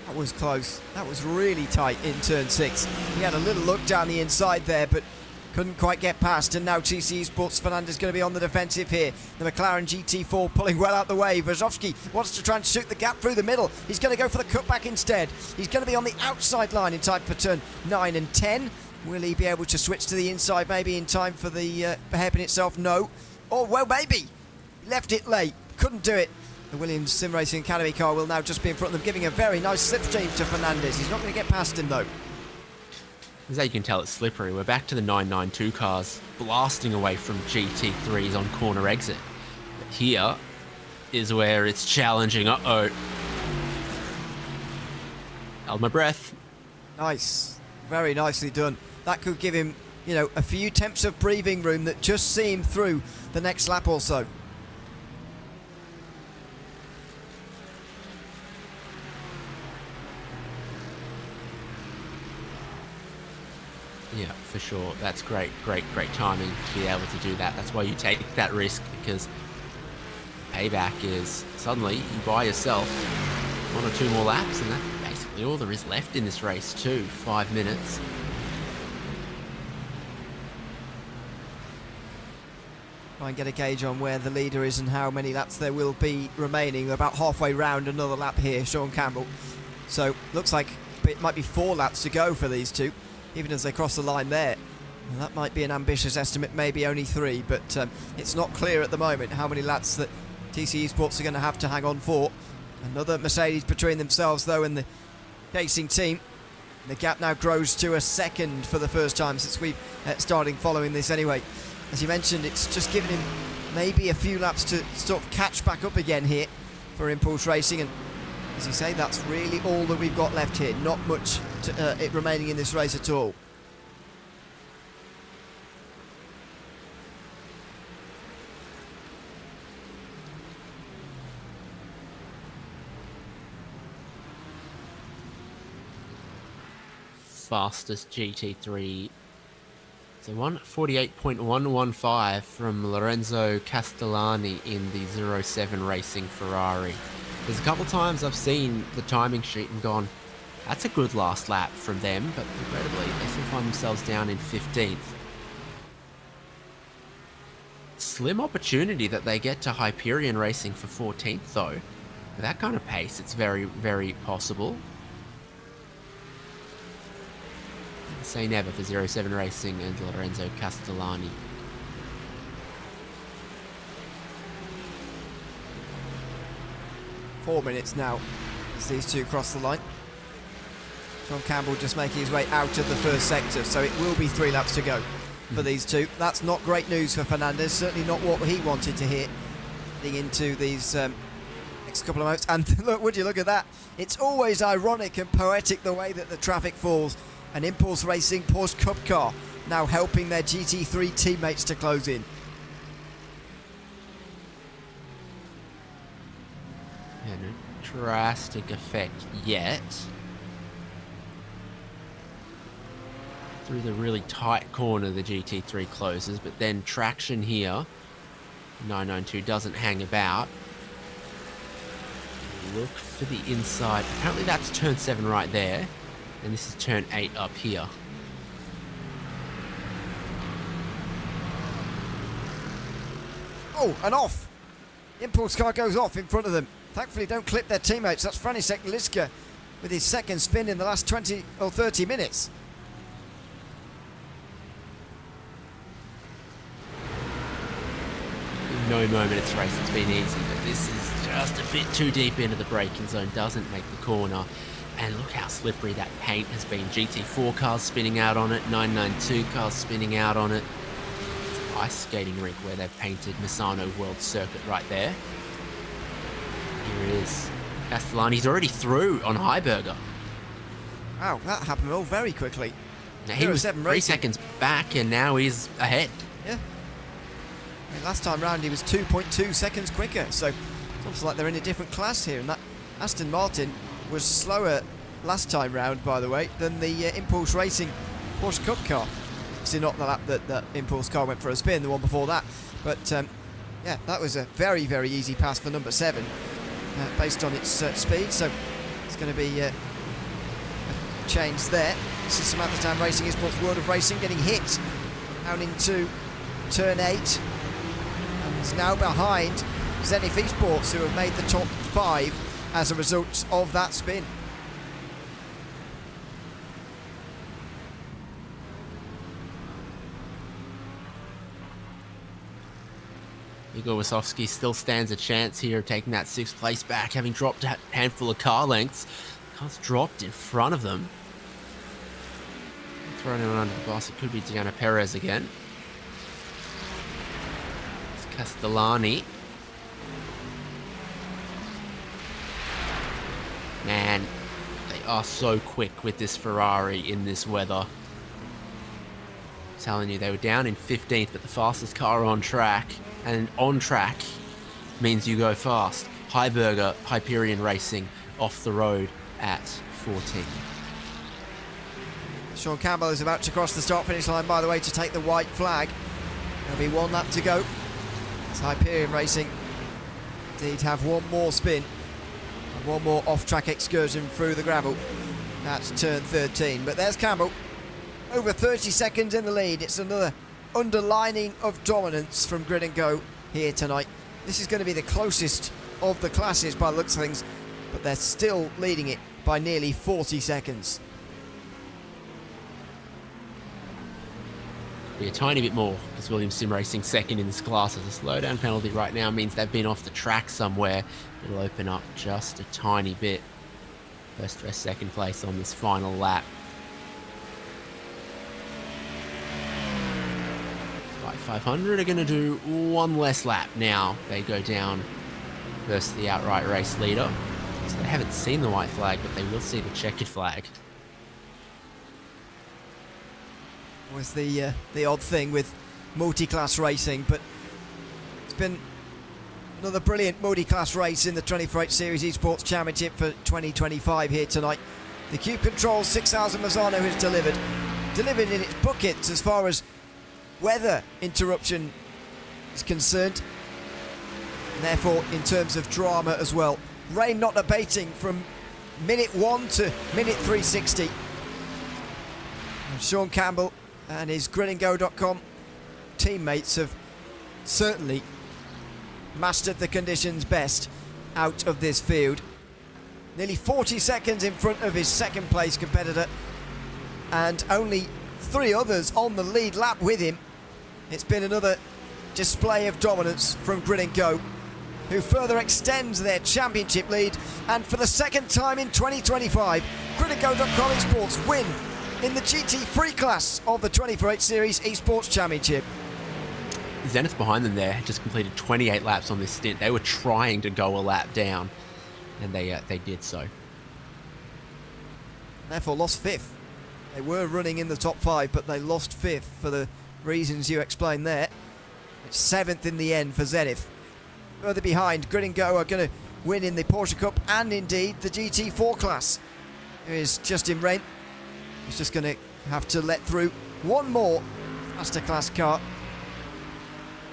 That was close. That was really tight in turn 6. He had a little look down the inside there, but couldn't quite get past, and now TC Esports Fernandez going to be on the defensive here. The McLaren GT4 pulling well out the way. Wazowski wants to try and shoot the gap through the middle. He's going to go for the cutback instead. He's going to be on the outside line in time for turn 9 and 10. Will he be able to switch to the inside maybe in time for the hairpin itself? No. Oh, well, maybe. Left it late. Couldn't do it. The Williams Sim Racing Academy car will now just be in front of them, giving a very nice slipstream to Fernandez. He's not going to get past him, though. As you can tell, it's slippery. We're back to the 992 cars blasting away from GT3s on corner exit. But here is where it's challenging. Uh-oh. Held my breath. Nice. Very nicely done. That could give him, you know, a few temps of breathing room that just see him through the next lap or so. Yeah, for sure. That's great timing to be able to do that. That's why you take that risk, because payback is suddenly you buy yourself 1 or 2 more laps, and that's basically all there is left in this race too. 5 minutes. Try and get a gauge on where the leader is and how many laps there will be remaining. We're about halfway round another lap here, Sean Campbell. So looks like it might be 4 laps to go for these two, even as they cross the line there. And that might be an ambitious estimate, maybe only 3, but it's not clear at the moment how many laps that TC Esports are going to have to hang on for. Another Mercedes between themselves, though, and the racing team. The gap now grows to a second for the first time since we've started following this anyway. As you mentioned, it's just given him maybe a few laps to sort of catch back up again here for Impulse Racing, and as you say, that's really all that we've got left here. Not much it remaining in this race at all. Fastest GT3. So 1:48.115 from Lorenzo Castellani in the 07 Racing Ferrari. There's a couple times I've seen the timing sheet and gone, that's a good last lap from them, but regrettably they still find themselves down in 15th. Slim opportunity that they get to Hyperion Racing for 14th though. With that kind of pace, it's very, very possible. Say never for 07 Racing and Lorenzo Castellani. Four minutes now as these two cross the line. John Campbell just making his way out of the first sector, so it will be 3 laps to go for these two. That's not great news for Fernandez, certainly not what he wanted to hear heading into these next couple of moments. And look, would you look at that? It's always ironic and poetic the way that the traffic falls. An Impulse Racing Porsche Cup car now helping their GT3 teammates to close in. Yeah, no drastic effect yet. Through the really tight corner the GT3 closes, but then traction here. 992 doesn't hang about. Look for the inside. Apparently that's turn 7 right there. And this is turn 8 up here. Oh, and off! Impulse car goes off in front of them. Thankfully don't clip their teammates. That's Franisek Liska with his second spin in the last 20 or 30 minutes. No moment it's race, it's been easy, but this is just a bit too deep into the braking zone, doesn't make the corner. And look how slippery that paint has been. GT4 cars spinning out on it, 992 cars spinning out on it. It's an ice skating rink where they've painted Misano World Circuit right there. Here is Castellani. He's already through on Heiberger. Wow, that happened all very quickly. Now he was 3 seconds back and now he's ahead. Yeah. I mean, last time round he was 2.2 seconds quicker, so it's almost like they're in a different class here. And that Aston Martin was slower last time round, by the way, than the Impulse Racing Porsche Cup car. Obviously not the lap that the Impulse car went for a spin, the one before that. But yeah, that was a very, very easy pass for number 7 based on its speed. So it's going to be a change there. This is Samantha Town Racing, Esports World of Racing, getting hit down into turn 8. And is now behind Zenith Esports, who have made the top 5 as a result of that spin. Igor Wasowski still stands a chance here of taking that 6th place back, having dropped a handful of car lengths. Cars dropped in front of them. Throwing him under the bus, it could be Gianna Perez again. It's Castellani. Man, they are so quick with this Ferrari in this weather. I'm telling you, they were down in 15th, but the fastest car on track. And on track means you go fast. Hyberger, Hyperion Racing, off the road at 14. Sean Campbell is about to cross the start-finish line, by the way, to take the white flag. There'll be 1 lap to go. It's Hyperion Racing indeed have one more spin and one more off-track excursion through the gravel. That's turn 13. But there's Campbell, over 30 seconds in the lead. It's another underlining of dominance from Grid and Go here tonight. This is going to be the closest of the classes by the looks of things, but they're still leading it by nearly 40 seconds. Be a tiny bit more because Williams Sim Racing second in this class. As a slowdown penalty right now means they've been off the track somewhere. It'll open up just a tiny bit. First rest second place on this final lap. 500 are going to do 1 less lap now. They go down versus the outright race leader. So they haven't seen the white flag, but they will see the checkered flag. Was the odd thing with multi-class racing, but it's been another brilliant multi-class race in the 24H Series Esports Championship for 2025 here tonight. The Cube Control 6000 Misano has delivered in its buckets as far as weather interruption is concerned, and therefore in terms of drama as well. Rain not abating from minute 1 to minute 360. And Sean Campbell and his gridandgo.com teammates have certainly mastered the conditions best out of this field. Nearly 40 seconds in front of his second place competitor, and only 3 others on the lead lap with him. It's been another display of dominance from Grid and Go, who further extends their championship lead, and for the second time in 2025, gridandgo.com Esports win in the GT3 class of the 24H Series Esports Championship. Zenith behind them there had just completed 28 laps on this stint. They were trying to go a lap down, and they did so. Therefore lost 5th. They were running in the top 5, but they lost 5th for the reasons you explained there. It's 7th in the end for Zenith. Further behind, Grid and Go are going to win in the Porsche Cup and indeed the GT4 class. Here is Justin Wren. He's just going to have to let through one more faster class car.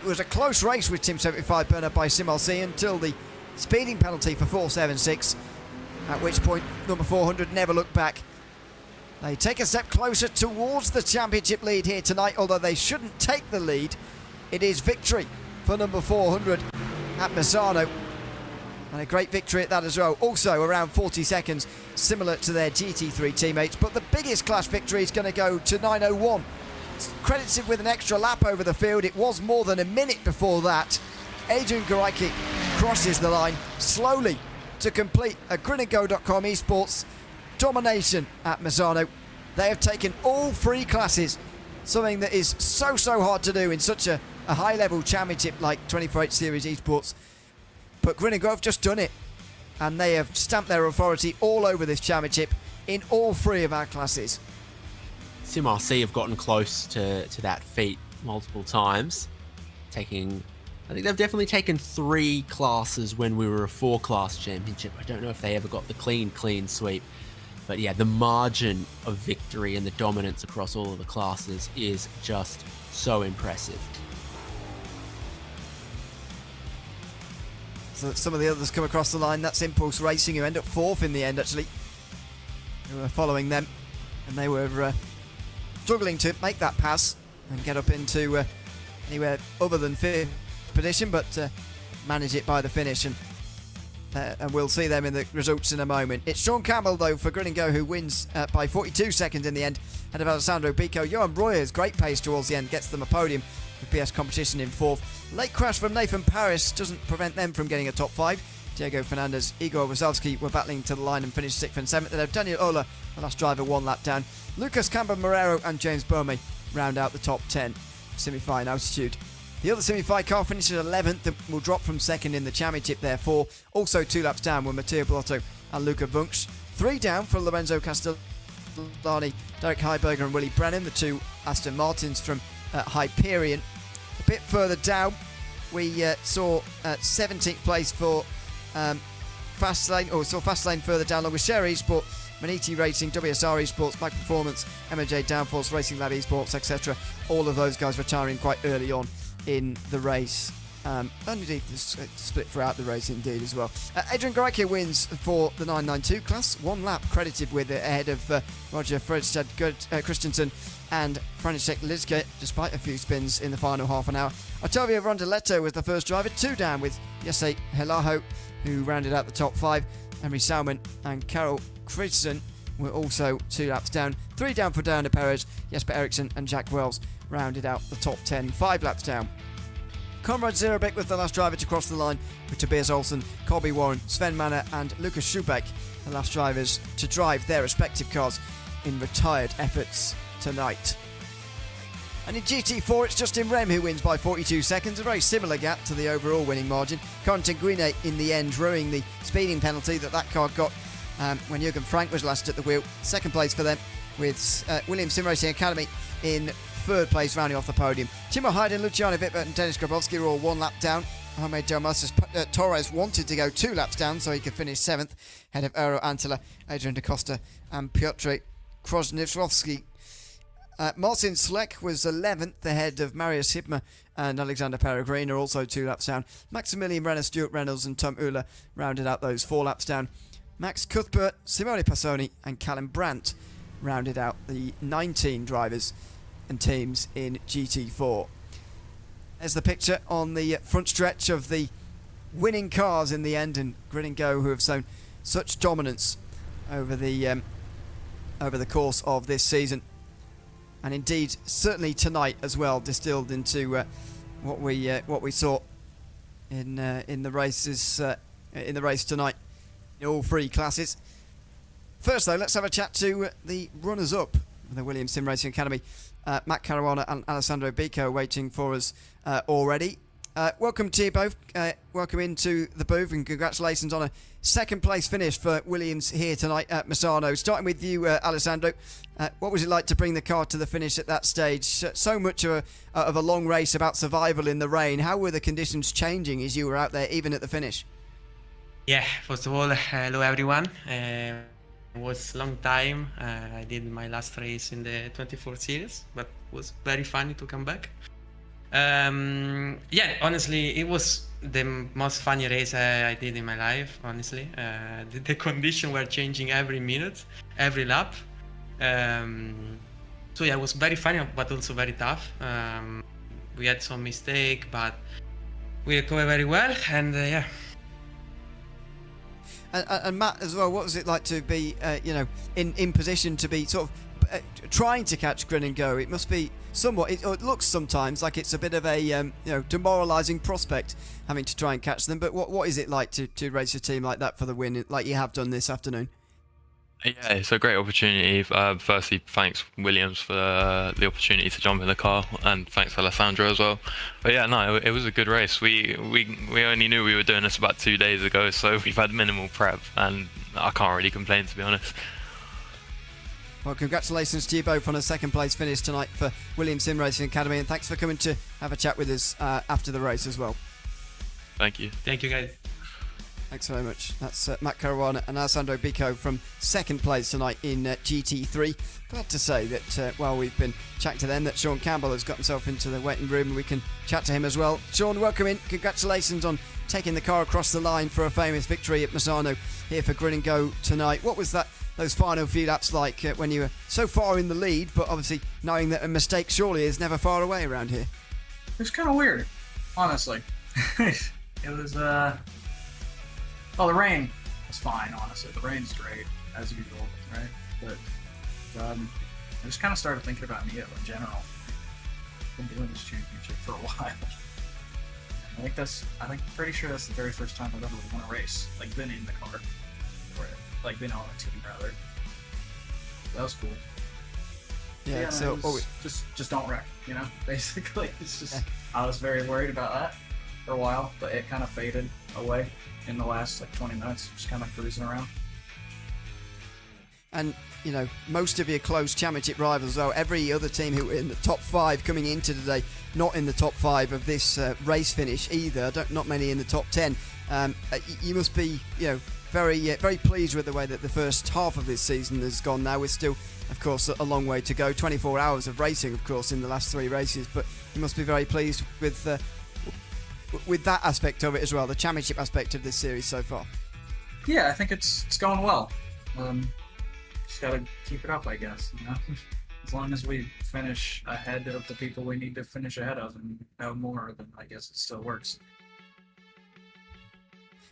It was a close race with Team 75 burner by SimLC until the speeding penalty for 476, at which point number 400 never looked back. They take a step closer towards the championship lead here tonight, although they shouldn't take the lead. It is victory for number 400 at Misano, and a great victory at that as well. Also around 40 seconds, similar to their GT3 teammates, but the biggest class victory is going to go to 901. It's credited with an extra lap over the field. It was more than a minute before that. Adrian Garaiki crosses the line slowly to complete a gridandgo.com Esports domination at Misano. They have taken all 3 classes, something that is so hard to do in such a high level championship like 24H Series Esports. But Grid and Go have just done it, and they have stamped their authority all over this championship in all 3 of our classes. SimRC have gotten close to that feat multiple times, I think they've definitely taken 3 classes when we were a 4-class championship. I don't know if they ever got the clean sweep. But yeah, the margin of victory and the dominance across all of the classes is just so impressive. So some of the others come across the line. That's Impulse Racing, who end up 4th in the end, actually. Who were following them, and they were struggling to make that pass. and get up into anywhere other than 5th position, but manage it by the finish, and we'll see them in the results in a moment. It's Sean Campbell, though, for Grid and Go, who wins by 42 seconds in the end, ahead of Alessandro Bico. Johan Breuer's great pace towards the end gets them a podium, with BS Competition in 4th. Late crash from Nathan Paris doesn't prevent them from getting a top 5. Diego Fernandez, Igor Wazowski were battling to the line and finished 6th and 7th. Then Daniel Ola, the last driver, 1 lap down. Lucas Camba-Morero and James Bowman round out the top 10. Semi-fi in altitude. The other semi-fi car finishes 11th and will drop from 2nd in the championship, therefore. Also 2 laps down were Matteo Blotto and Luca Bunch. 3 down for Lorenzo Castellani, Derek Heiberger and Willie Brennan, the 2 Aston Martins from Hyperion. A bit further down, we saw 17th place for Fastlane, or saw Fastlane further down along with Share Esports, Maniti Racing, WSR Esports, Back Performance, MJ Downforce, Racing Lab Esports, etc. All of those guys retiring quite early on in the race. And indeed, split throughout the race indeed as well. Adrian Garecki wins for the 992 class, 1 lap credited with it ahead of Roger Fredstad Christensen and František Liske, despite a few spins in the final half an hour. Ottavio Rondeletto was the first driver, 2 down with Jesse Helaho, who rounded out the top 5. Henry Salmon and Carol Christensen were also 2 laps down. 3 down for Diana Perez, Jesper Eriksson and Jack Wells rounded out the top 10, 5 laps down. Konrad Zerabek was the last driver to cross the line, with Tobias Olsen, Colby Warren, Sven Manner and Lucas Schubeck, the last drivers to drive their respective cars in retired efforts tonight. And in GT4, it's Justin Rem who wins by 42 seconds, a very similar gap to the overall winning margin. Corentin Guine in the end ruining the speeding penalty that car got when Jürgen Frank was last at the wheel. 2nd place for them, with Williams Sim Racing Academy in 3rd place, rounding off the podium. Timo Hayden, Luciano Wittbert and Dennis Grabowski were all 1 lap down. Jaime Delmas Torres wanted to go 2 laps down so he could finish 7th, ahead of Eero Antila, Adrian Da Costa and Piotr Krosniewski. Martin Slek was 11th, ahead of Marius Hibmer and Alexander Peregrina, also 2 laps down. Maximilian Renner, Stuart Reynolds and Tom Euler rounded out those 4 laps down. Max Cuthbert, Simone Passoni and Callum Brandt rounded out the 19 drivers and teams in GT4. There's the picture on the front stretch of the winning cars in the end, and Grid and Go, who have shown such dominance over the course of this season, and indeed certainly tonight as well, distilled into what we saw in the races in the race tonight in all 3 classes. First, though, let's have a chat to the runners-up of the Williams Sim Racing Academy. Matt Caruana and Alessandro Bico waiting for us already. Welcome to you both. Welcome into the booth, and congratulations on a 2nd place finish for Williams here tonight at Misano. Starting with you, Alessandro, what was it like to bring the car to the finish at that stage? So much of a long race about survival in the rain. How were the conditions changing as you were out there, even at the finish? Yeah, first of all, hello everyone. It was a long time. I did my last race in the 24 series, but it was very funny to come back. Yeah, honestly, it was the most funny race I did in my life, honestly. The conditions were changing every minute, every lap. So yeah, it was very funny, but also very tough. We had some mistake, but we recovered very well, and yeah. And Matt, as well, what was it like to be, in position to be sort of trying to catch Grid and Go? It must be somewhat. It looks sometimes like it's a bit of a demoralising prospect having to try and catch them. But what is it like to race a team like that for the win, like you have done this afternoon? Yeah, it's a great opportunity. Firstly, thanks Williams for the opportunity to jump in the car, and thanks Alessandro as well. But yeah, no, it was a good race. We only knew we were doing this about 2 days ago, so we've had minimal prep, and I can't really complain, to be honest. Well, congratulations to you both on a 2nd place finish tonight for Williams Sim Racing Academy, and thanks for coming to have a chat with us after the race as well. Thank you. Thank you, guys. Thanks very much. That's Matt Caruana and Alessandro Bico from 2nd place tonight in GT3. Glad to say that while we've been chatting to them, that Sean Campbell has got himself into the waiting room, and we can chat to him as well. Sean, welcome in. Congratulations on taking the car across the line for a famous victory at Misano here for Grid and Go tonight. What was that those final few laps like when you were so far in the lead, but obviously knowing that a mistake surely is never far away around here? It was kind of weird, honestly. It was, well, the rain was fine, honestly. The rain's great, as usual, right? But I just kind of started thinking about Neo in general. I've been doing this championship for a while. I'm pretty sure that's the very first time I've ever won a race. Like, been in the car. Or, like, been on a team, rather. That was cool. Yeah, so... just don't wreck, you know? Basically, it's just... I was very worried about that for a while, but it kind of faded away in the last, like, 20 minutes. Just kind of cruising around. And, you know, most of your close championship rivals, though, every other team who were in the top 5 coming into today, not in the top 5 of this race finish either, not many in the top 10. You must be, you know, very pleased with the way that the first half of this season has gone now. We're still, of course, a long way to go. 24 hours of racing, of course, in the last 3 races, but you must be very pleased with that aspect of it as well, the championship aspect of this series so far. Yeah, I think it's going well. Just gotta keep it up, I guess, you know? As long as we finish ahead of the people we need to finish ahead of and no more, then I guess it still works.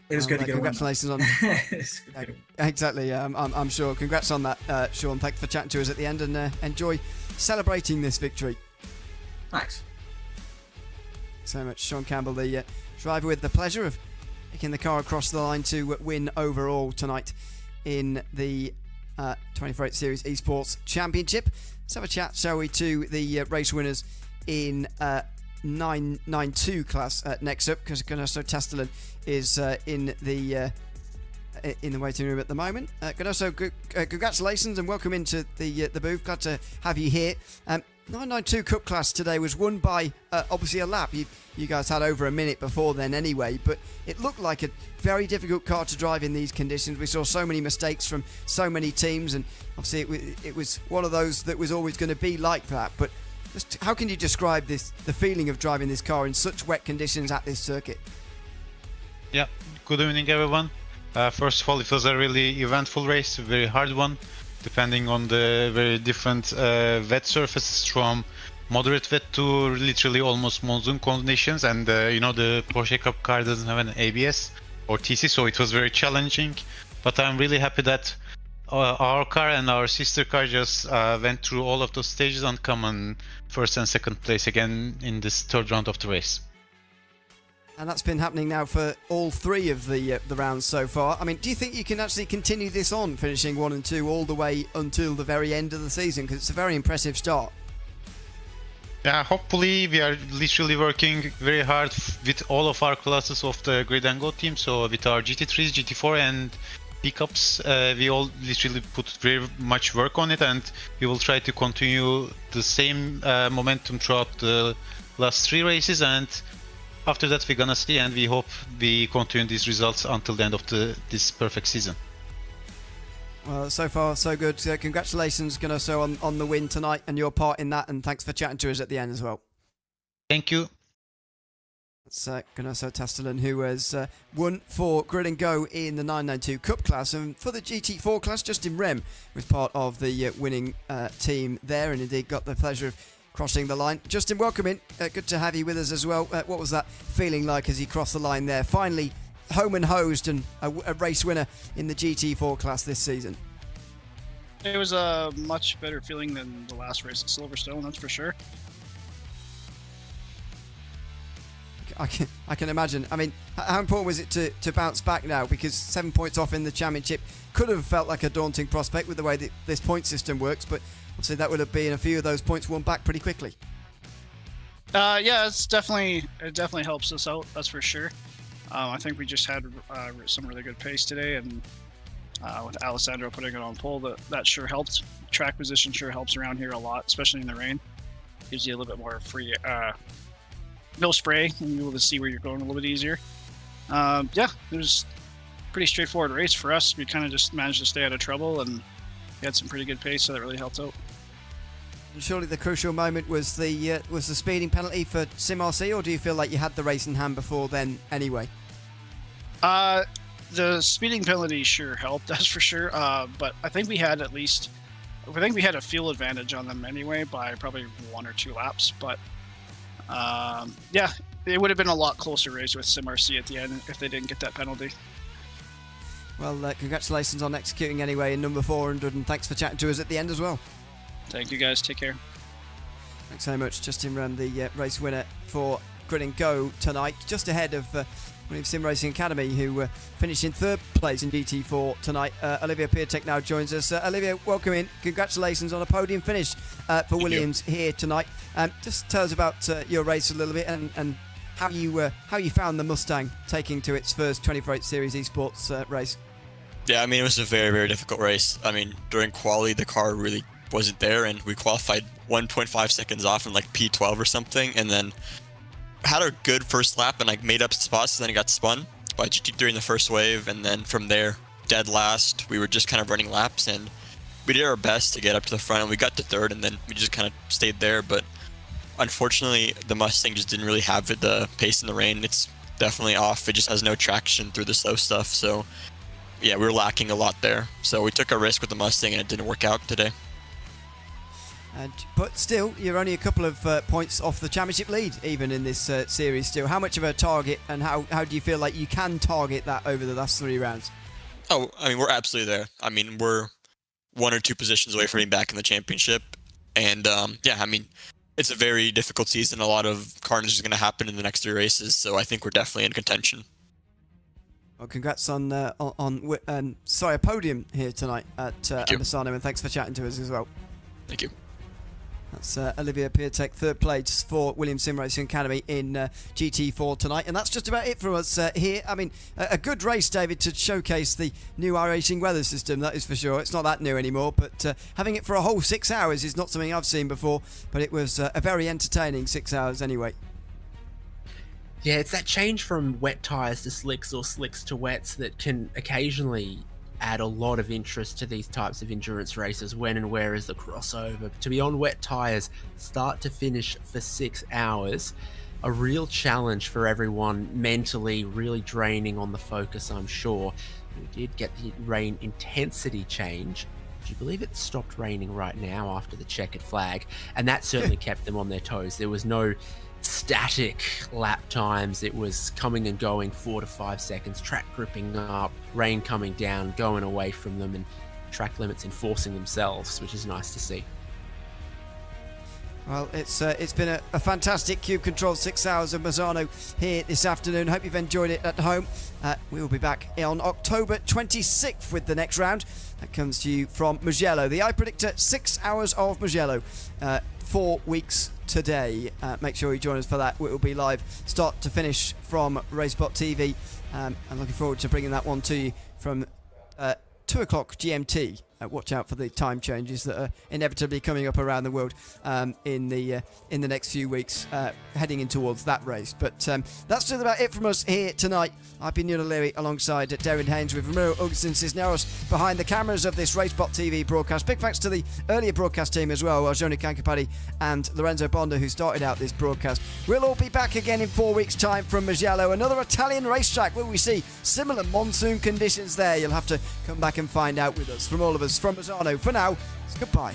It is good to get congratulations a on exactly. I'm sure. Congrats on that, Sean. Thanks for chatting to us at the end, and enjoy celebrating this victory. Thanks so much, Sean Campbell, the driver with the pleasure of taking the car across the line to win overall tonight in the 24/8 Series Esports Championship. Let's have a chat, shall we, to the race winners in 992 class next up, because Ganoso Tastelin is in the waiting room at the moment. Ganoso, congratulations and welcome into the booth. Glad to have you here. 992 Cup class today was won by obviously a lap. You guys had over a minute before then anyway, but it looked like a very difficult car to drive in these conditions. We saw so many mistakes from so many teams, and obviously it was one of those that was always going to be like that. But just how can you describe the feeling of driving this car in such wet conditions at this circuit? Yeah, good evening everyone. First of all, it was a really eventful race, a very hard one, depending on the very different wet surfaces, from moderate wet to literally almost monsoon conditions. And you know, the Porsche Cup car doesn't have an ABS or TC, so it was very challenging. But I'm really happy that our car and our sister car just went through all of those stages and come on first and second place again in this third round of the race. And that's been happening now for all 3 of the rounds so far. I mean, do you think you can actually continue this on, finishing 1 and 2 all the way until the very end of the season? Because it's a very impressive start. Yeah, hopefully we are literally working very hard with all of our classes of the Grid and Go team. So with our GT3s, GT4 and pickups, we all literally put very much work on it, and we will try to continue the same momentum throughout the last 3 races. And after that, we're gonna see, and we hope we continue these results until the end of this perfect season. Well, so far so good. So congratulations, Ganoso, on the win tonight and your part in that, and thanks for chatting to us at the end as well. Thank you. It's Ganoso Tastelin, who has won for Grid and Go in the 992 Cup class, and for the GT4 class, Justin Rem was part of the winning team there, and indeed got the pleasure of crossing the line. Justin, welcome in. Good to have you with us as well. What was that feeling like as you crossed the line there? Finally home and hosed and a race winner in the GT4 class this season. It was a much better feeling than the last race at Silverstone, that's for sure. I can imagine. I mean, how important was it to bounce back now? Because 7 points off in the championship could have felt like a daunting prospect with the way that this point system works, but obviously that would have been a few of those points won back pretty quickly. Yeah, it definitely helps us out, that's for sure. I think we just had some really good pace today, and with Alessandro putting it on pole, that sure helped. Track position sure helps around here a lot, especially in the rain. Gives you a little bit more free, no spray, and you're able to see where you're going a little bit easier. Yeah, it was a pretty straightforward race for us. We kind of just managed to stay out of trouble, and we had some pretty good pace, so that really helped out. And surely the crucial moment was the speeding penalty for Sim RC, or do you feel like you had the race in hand before then anyway? the speeding penalty sure helped, that's for sure. But I think we had a fuel advantage on them anyway by probably 1 or 2 laps. But yeah, it would have been a lot closer race with SimRC at the end if they didn't get that penalty. Well, congratulations on executing anyway in number 400, and thanks for chatting to us at the end as well. Thank you guys. Take care. Thanks so much. Justin Ram, the race winner for Grid and Go tonight, just ahead of Williams Sim Racing Academy, who finished in 3rd place in GT4 tonight. Olivia Piatek now joins us. Olivia, welcome in. Congratulations on a podium finish for Williams here tonight. Just tell us about your race a little bit and how you found the Mustang taking to its first 24/8 Series Esports race. Yeah, I mean, it was a very, very difficult race. I mean, during quali, the car really wasn't there, and we qualified 1.5 seconds off in like P12 or something, and then had a good first lap and like made up spots, and then it got spun by GT3 in the first wave, and then from there, dead last. We were just kind of running laps, and we did our best to get up to the front, and we got to 3rd, and then we just kind of stayed there. But unfortunately, the Mustang just didn't really have the pace in the rain. It's definitely off. It just has no traction through the slow stuff. So yeah, we were lacking a lot there. So we took a risk with the Mustang, and it didn't work out today. But still, you're only a couple of points off the championship lead, even in this series still. How much of a target, and how do you feel like you can target that over the last 3 rounds? Oh, I mean, we're absolutely there. I mean, we're 1 or 2 positions away from being back in the championship. And yeah, I mean, it's a very difficult season. A lot of carnage is going to happen in the next 3 races. So I think we're definitely in contention. Well, congrats on a podium here tonight at Misano, and thanks for chatting to us as well. Thank you. That's Olivia Piatek, 3rd place for Williams Sim Racing Academy in GT4 tonight. And that's just about it from us here. I mean, a good race, David, to showcase the new iRacing weather system, that is for sure. It's not that new anymore, but having it for a whole 6 hours is not something I've seen before. But it was a very entertaining 6 hours anyway. Yeah, it's that change from wet tyres to slicks or slicks to wets that can occasionally add a lot of interest to these types of endurance races. When and where is the crossover? To be on wet tyres start to finish for 6 hours, a real challenge for everyone mentally, really draining on the focus, I'm sure. We did get the rain intensity change. Do you believe it stopped raining right now after the checkered flag? And that certainly kept them on their toes. There was no static lap times. It was coming and going 4 to 5 seconds, track gripping up, rain coming down, going away from them, and track limits enforcing themselves, which is nice to see. Well, it's been a fantastic Cube Control 6 hours of Misano here this afternoon. Hope you've enjoyed it at home. We will be back on October 26th with the next round. That comes to you from Mugello. The iPredictor 6 hours of Mugello. 4 weeks today. Make sure you join us for that. It will be live start to finish from RaceSpotTV. I'm looking forward to bringing that one to you from 2 o'clock GMT. Watch out for the time changes that are inevitably coming up around the world in the next few weeks, heading in towards that race. But that's just about it from us here tonight. I've been Nuno Leary alongside Darren Haynes with Ramiro Augustin Cisneros behind the cameras of this RaceSpotTV broadcast. Big thanks to the earlier broadcast team as well, Johnny Kankapati and Lorenzo Bonda, who started out this broadcast. We'll all be back again in 4 weeks' time from Mugello, another Italian racetrack. Will we see similar monsoon conditions there? You'll have to come back and find out with us. From all of us from Misano, for now, it's goodbye.